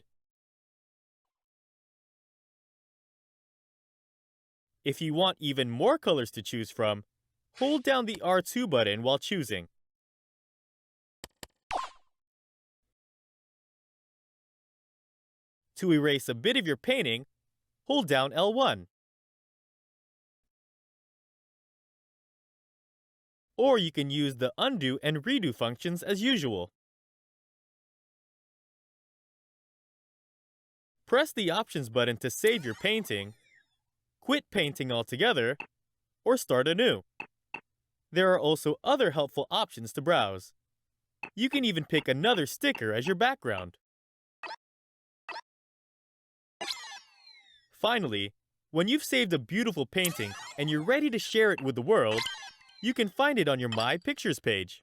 If you want even more colors to choose from, hold down the R2 button while choosing. To erase a bit of your painting, hold down L1. Or you can use the undo and redo functions as usual. Press the Options button to save your painting, quit painting altogether, or start anew. There are also other helpful options to browse. You can even pick another sticker as your background. Finally, when you've saved a beautiful painting and you're ready to share it with the world, you can find it on your My Pictures page.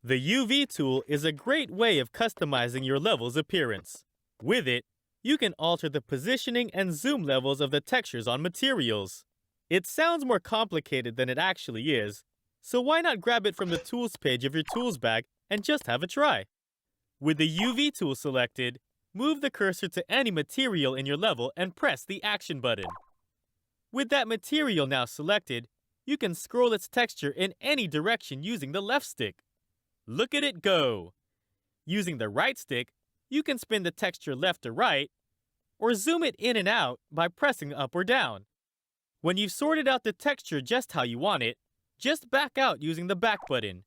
The UV tool is a great way of customizing your level's appearance. With it, you can alter the positioning and zoom levels of the textures on materials. It sounds more complicated than it actually is, so why not grab it from the Tools page of your Tools bag and just have a try? With the UV tool selected, move the cursor to any material in your level and press the Action button. With that material now selected, you can scroll its texture in any direction using the left stick. Look at it go! Using the right stick, you can spin the texture left or right, or zoom it in and out by pressing up or down. When you've sorted out the texture just how you want it, just back out using the back button.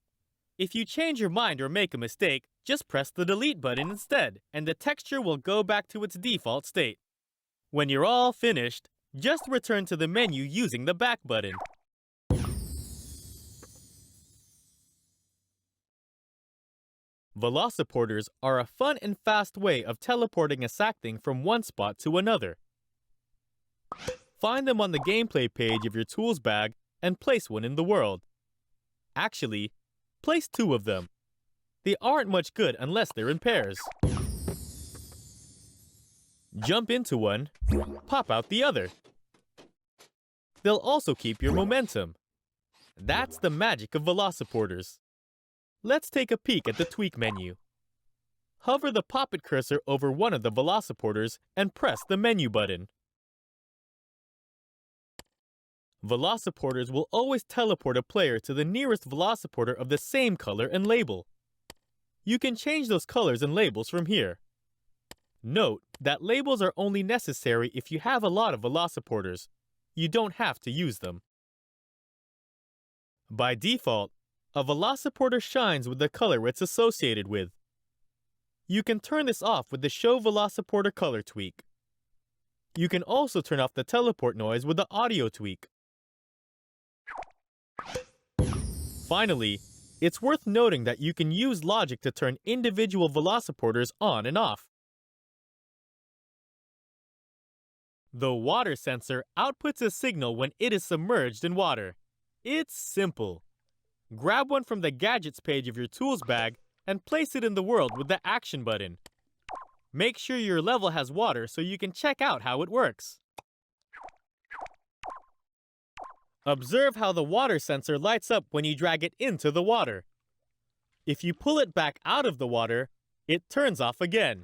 If you change your mind or make a mistake, just press the delete button instead, and the texture will go back to its default state. When you're all finished, just return to the menu using the back button. Velociporters are a fun and fast way of teleporting a sack thing from one spot to another. Find them on the gameplay page of your tools bag and place one in the world. Actually, place 2 of them. They aren't much good unless they're in pairs. Jump into one, pop out the other. They'll also keep your momentum. That's the magic of Velociporters. Let's take a peek at the Tweak menu. Hover the Pop-It cursor over one of the Velociporters and press the menu button. Velociporters will always teleport a player to the nearest Velociporter of the same color and label. You can change those colors and labels from here. Note that labels are only necessary if you have a lot of Velociporters. You don't have to use them. By default, a Velociporter shines with the color it's associated with. You can turn this off with the Show Velociporter Color tweak. You can also turn off the teleport noise with the Audio tweak. Finally, it's worth noting that you can use logic to turn individual Velociporters on and off. The water sensor outputs a signal when it is submerged in water. It's simple. Grab one from the Gadgets page of your Tools bag and place it in the world with the Action button. Make sure your level has water so you can check out how it works. Observe how the water sensor lights up when you drag it into the water. If you pull it back out of the water, it turns off again.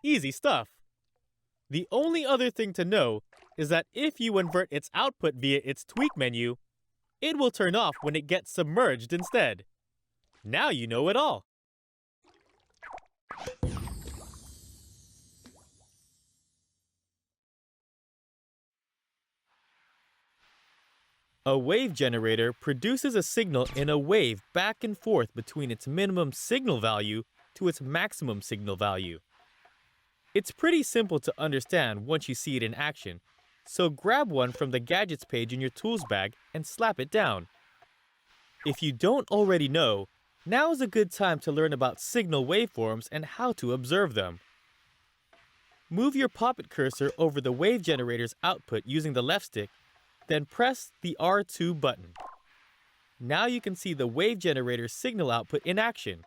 Easy stuff. The only other thing to know is that if you invert its output via its Tweak menu, it will turn off when it gets submerged instead. Now you know it all. A wave generator produces a signal in a wave back and forth between its minimum signal value to its maximum signal value. It's pretty simple to understand once you see it in action, so grab one from the Gadgets page in your tools bag and slap it down. If you don't already know, now is a good time to learn about signal waveforms and how to observe them. Move your poppet cursor over the wave generator's output using the left stick, then press the R2 button. Now you can see the wave generator's signal output in action,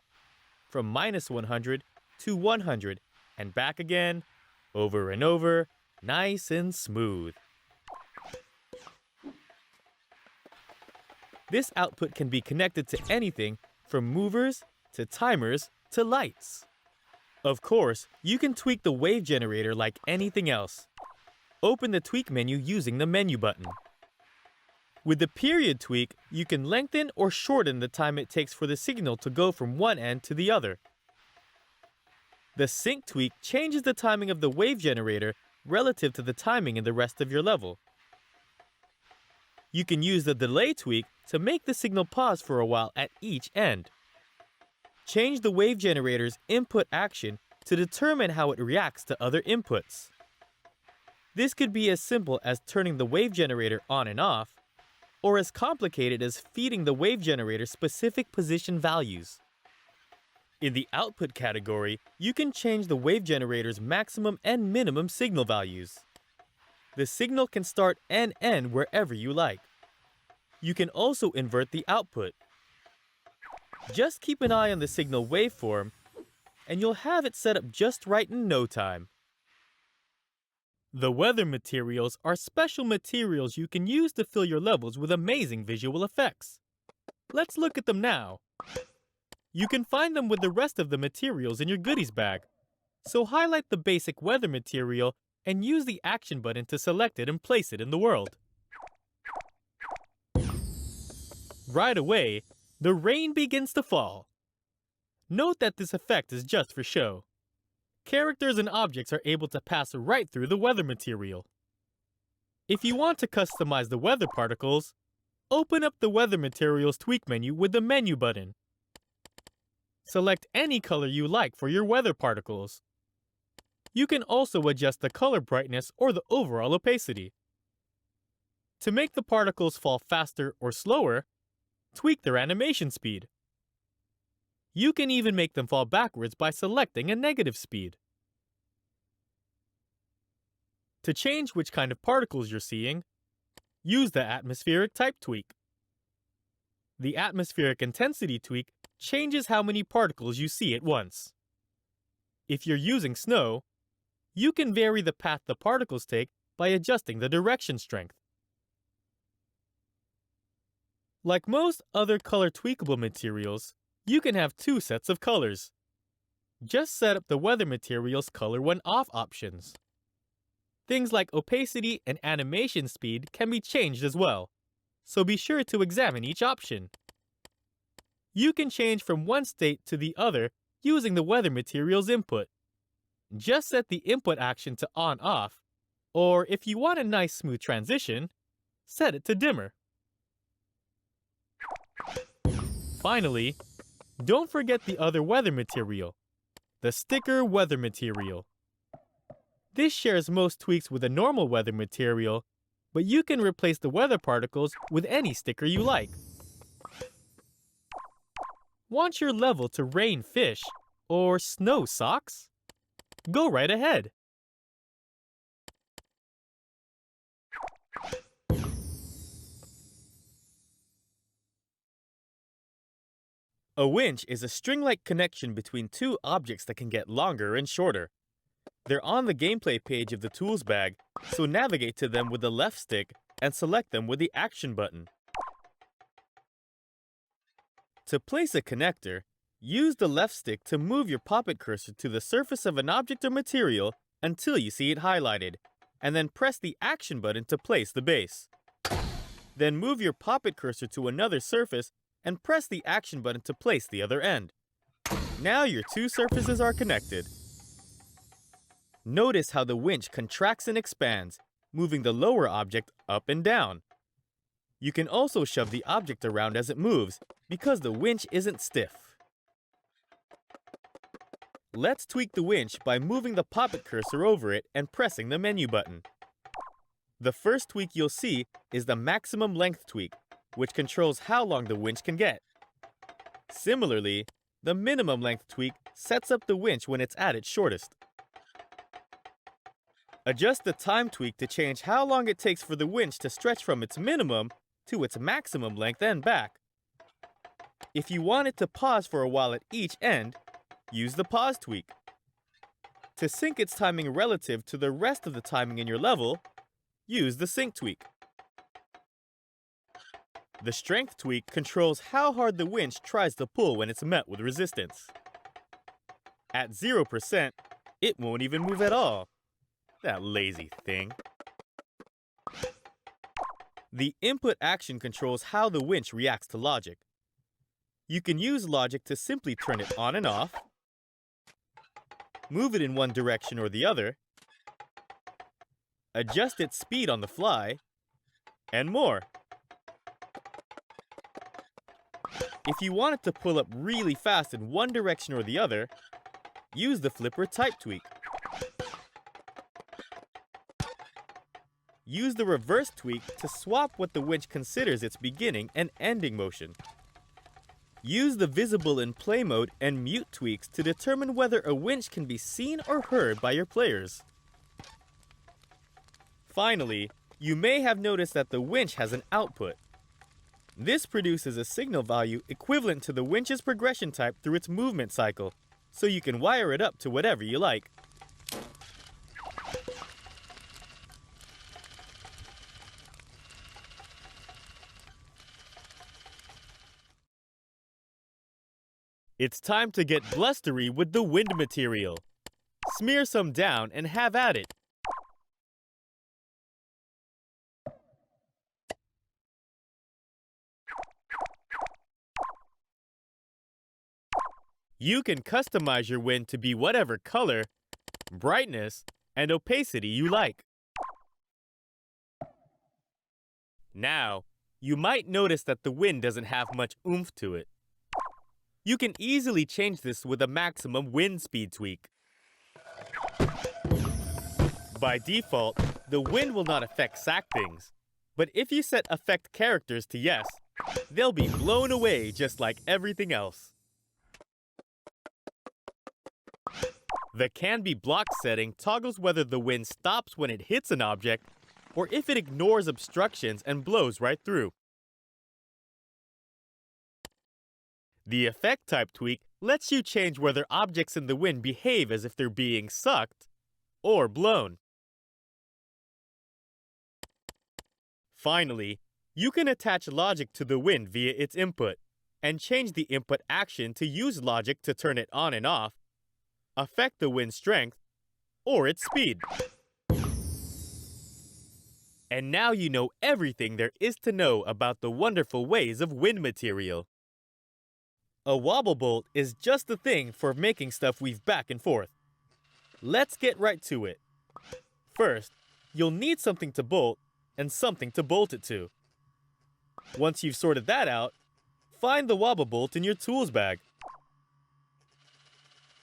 from -100 to 100, and back again, over and over, nice and smooth. This output can be connected to anything from movers to timers to lights. Of course, you can tweak the wave generator like anything else. Open the tweak menu using the menu button. With the period tweak, you can lengthen or shorten the time it takes for the signal to go from one end to the other. The sync tweak changes the timing of the wave generator relative to the timing in the rest of your level. You can use the delay tweak to make the signal pause for a while at each end. Change the wave generator's input action to determine how it reacts to other inputs. This could be as simple as turning the wave generator on and off, or as complicated as feeding the wave generator specific position values. In the output category, you can change the wave generator's maximum and minimum signal values. The signal can start and end wherever you like. You can also invert the output. Just keep an eye on the signal waveform, and you'll have it set up just right in no time. The weather materials are special materials you can use to fill your levels with amazing visual effects. Let's look at them now. You can find them with the rest of the materials in your goodies bag. So highlight the basic weather material and use the action button to select it and place it in the world. Right away, the rain begins to fall. Note that this effect is just for show. Characters and objects are able to pass right through the weather material. If you want to customize the weather particles, open up the Weather Materials tweak menu with the menu button. Select any color you like for your weather particles. You can also adjust the color brightness or the overall opacity. To make the particles fall faster or slower, tweak their animation speed. You can even make them fall backwards by selecting a negative speed. To change which kind of particles you're seeing, use the Atmospheric Type tweak. The Atmospheric Intensity tweak changes how many particles you see at once. If you're using snow, you can vary the path the particles take by adjusting the direction strength. Like most other color tweakable materials, you can have two sets of colors. Just set up the weather material's color when off options. Things like opacity and animation speed can be changed as well, so be sure to examine each option. You can change from one state to the other using the weather material's input. Just set the input action to on-off, or if you want a nice smooth transition, set it to dimmer. Finally, don't forget the other weather material, the sticker weather material. This shares most tweaks with a normal weather material, but you can replace the weather particles with any sticker you like. Want your level to rain fish or snow socks? Go right ahead. A winch is a string-like connection between two objects that can get longer and shorter. They're on the gameplay page of the tools bag, so navigate to them with the left stick and select them with the action button. To place a connector, use the left stick to move your poppet cursor to the surface of an object or material until you see it highlighted, and then press the action button to place the base. Then move your poppet cursor to another surface and press the action button to place the other end. Now your two surfaces are connected. Notice how the winch contracts and expands, moving the lower object up and down. You can also shove the object around as it moves, because the winch isn't stiff. Let's tweak the winch by moving the poppet cursor over it and pressing the menu button. The first tweak you'll see is the maximum length tweak, which controls how long the winch can get. Similarly, the minimum length tweak sets up the winch when it's at its shortest. Adjust the time tweak to change how long it takes for the winch to stretch from its minimum to its maximum length and back. If you want it to pause for a while at each end, use the pause tweak. To sync its timing relative to the rest of the timing in your level, use the sync tweak. The strength tweak controls how hard the winch tries to pull when it's met with resistance. At 0%, it won't even move at all. That lazy thing. The input action controls how the winch reacts to logic. You can use logic to simply turn it on and off, move it in one direction or the other, adjust its speed on the fly, and more. If you want it to pull up really fast in one direction or the other, use the flipper type tweak. Use the reverse tweak to swap what the winch considers its beginning and ending motion. Use the visible in play mode and mute tweaks to determine whether a winch can be seen or heard by your players. Finally, you may have noticed that the winch has an output. This produces a signal value equivalent to the winch's progression type through its movement cycle, so you can wire it up to whatever you like. It's time to get blustery with the wind material. Smear some down and have at it. You can customize your wind to be whatever color, brightness, and opacity you like. Now, you might notice that the wind doesn't have much oomph to it. You can easily change this with a maximum wind speed tweak. By default, the wind will not affect sack things, but if you set affect characters to yes, they'll be blown away just like everything else. The Can Be Blocked setting toggles whether the wind stops when it hits an object or if it ignores obstructions and blows right through. The Effect Type tweak lets you change whether objects in the wind behave as if they're being sucked or blown. Finally, you can attach logic to the wind via its input and change the input action to use logic to turn it on and off, affect the wind's strength, or its speed. And now you know everything there is to know about the wonderful ways of wind material. A wobble bolt is just the thing for making stuff weave back and forth. Let's get right to it. First, you'll need something to bolt and something to bolt it to. Once you've sorted that out, find the wobble bolt in your tools bag.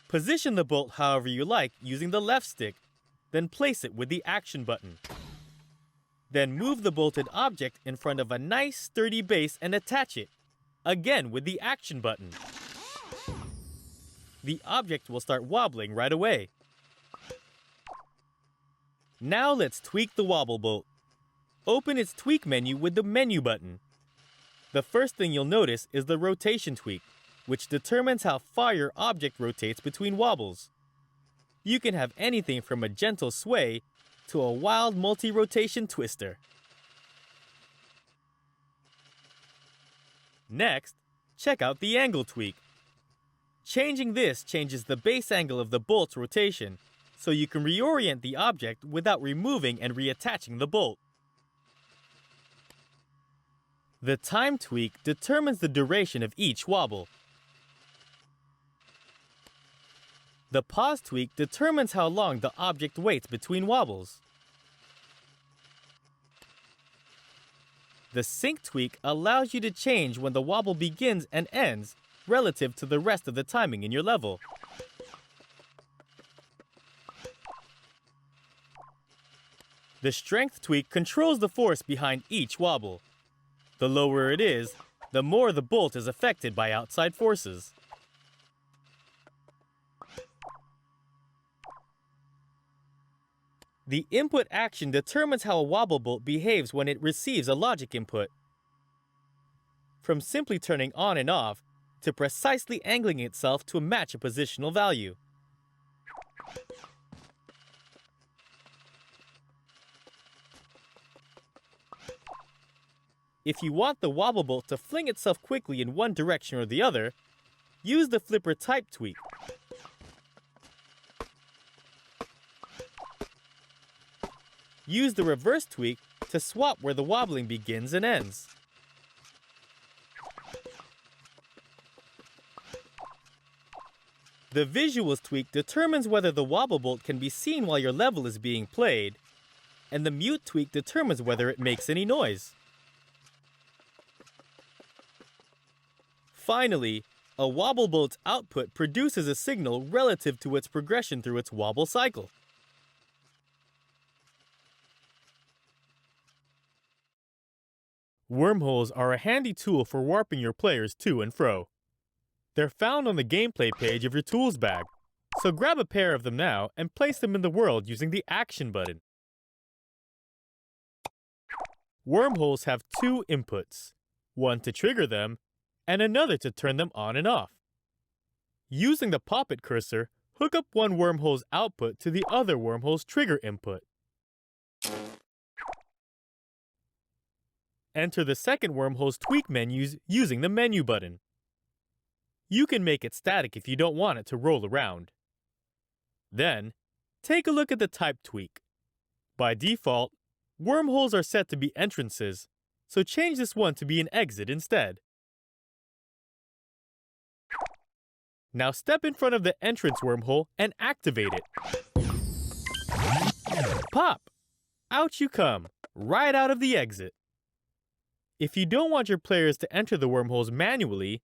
Position the bolt however you like using the left stick, then place it with the action button. Then move the bolted object in front of a nice sturdy base and attach it, again with the action button. The object will start wobbling right away. Now let's tweak the wobble bolt. Open its tweak menu with the menu button. The first thing you'll notice is the rotation tweak, which determines how far your object rotates between wobbles. You can have anything from a gentle sway to a wild multi-rotation twister. Next, check out the angle tweak. Changing this changes the base angle of the bolt's rotation, so you can reorient the object without removing and reattaching the bolt. The time tweak determines the duration of each wobble. The pause tweak determines how long the object waits between wobbles. The sync tweak allows you to change when the wobble begins and ends relative to the rest of the timing in your level. The strength tweak controls the force behind each wobble. The lower it is, the more the bolt is affected by outside forces. The input action determines how a wobble bolt behaves when it receives a logic input. From simply turning on and off, to precisely angling itself to match a positional value. If you want the wobble bolt to fling itself quickly in one direction or the other, use the flipper type tweak. Use the reverse tweak to swap where the wobbling begins and ends. The visuals tweak determines whether the wobble bolt can be seen while your level is being played, and the mute tweak determines whether it makes any noise. Finally, a wobble bolt's output produces a signal relative to its progression through its wobble cycle. Wormholes are a handy tool for warping your players to and fro. They're found on the gameplay page of your tools bag, so grab a pair of them now and place them in the world using the Action button. Wormholes have two inputs, one to trigger them, and another to turn them on and off. Using the Poppet cursor, hook up one wormhole's output to the other wormhole's trigger input. Enter the second wormhole's tweak menus using the Menu button. You can make it static if you don't want it to roll around. Then, take a look at the type tweak. By default, wormholes are set to be entrances, so change this one to be an exit instead. Now step in front of the entrance wormhole and activate it. Pop! Out you come, right out of the exit. If you don't want your players to enter the wormholes manually,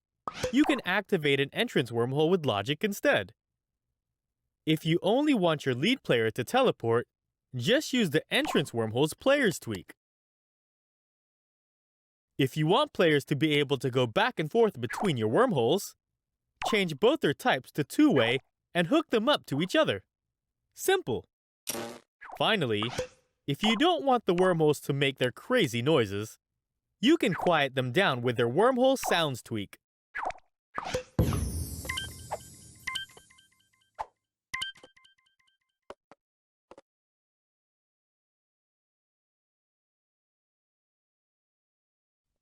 you can activate an entrance wormhole with logic instead. If you only want your lead player to teleport, just use the entrance wormhole's players tweak. If you want players to be able to go back and forth between your wormholes, change both their types to two-way and hook them up to each other. Simple. Finally, if you don't want the wormholes to make their crazy noises, you can quiet them down with their wormhole sounds tweak.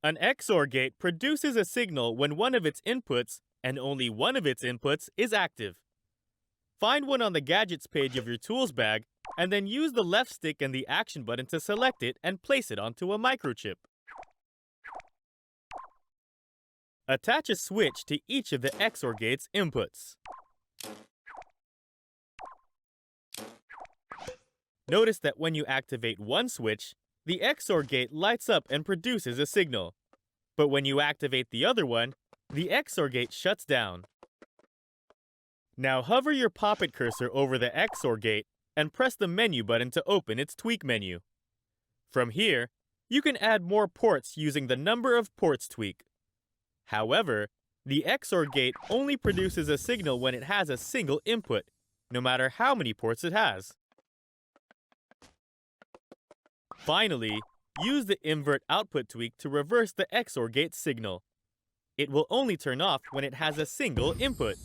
An XOR gate produces a signal when one of its inputs, and only one of its inputs, is active. Find one on the Gadgets page of your tools bag, and then use the left stick and the Action button to select it and place it onto a microchip. Attach a switch to each of the XOR gate's inputs. Notice that when you activate one switch, the XOR gate lights up and produces a signal. But when you activate the other one, the XOR gate shuts down. Now hover your Poppet cursor over the XOR gate and press the Menu button to open its tweak menu. From here, you can add more ports using the Number of Ports tweak. However, the XOR gate only produces a signal when it has a single input, no matter how many ports it has. Finally, use the Invert Output tweak to reverse the XOR gate signal. It will only turn off when it has a single input.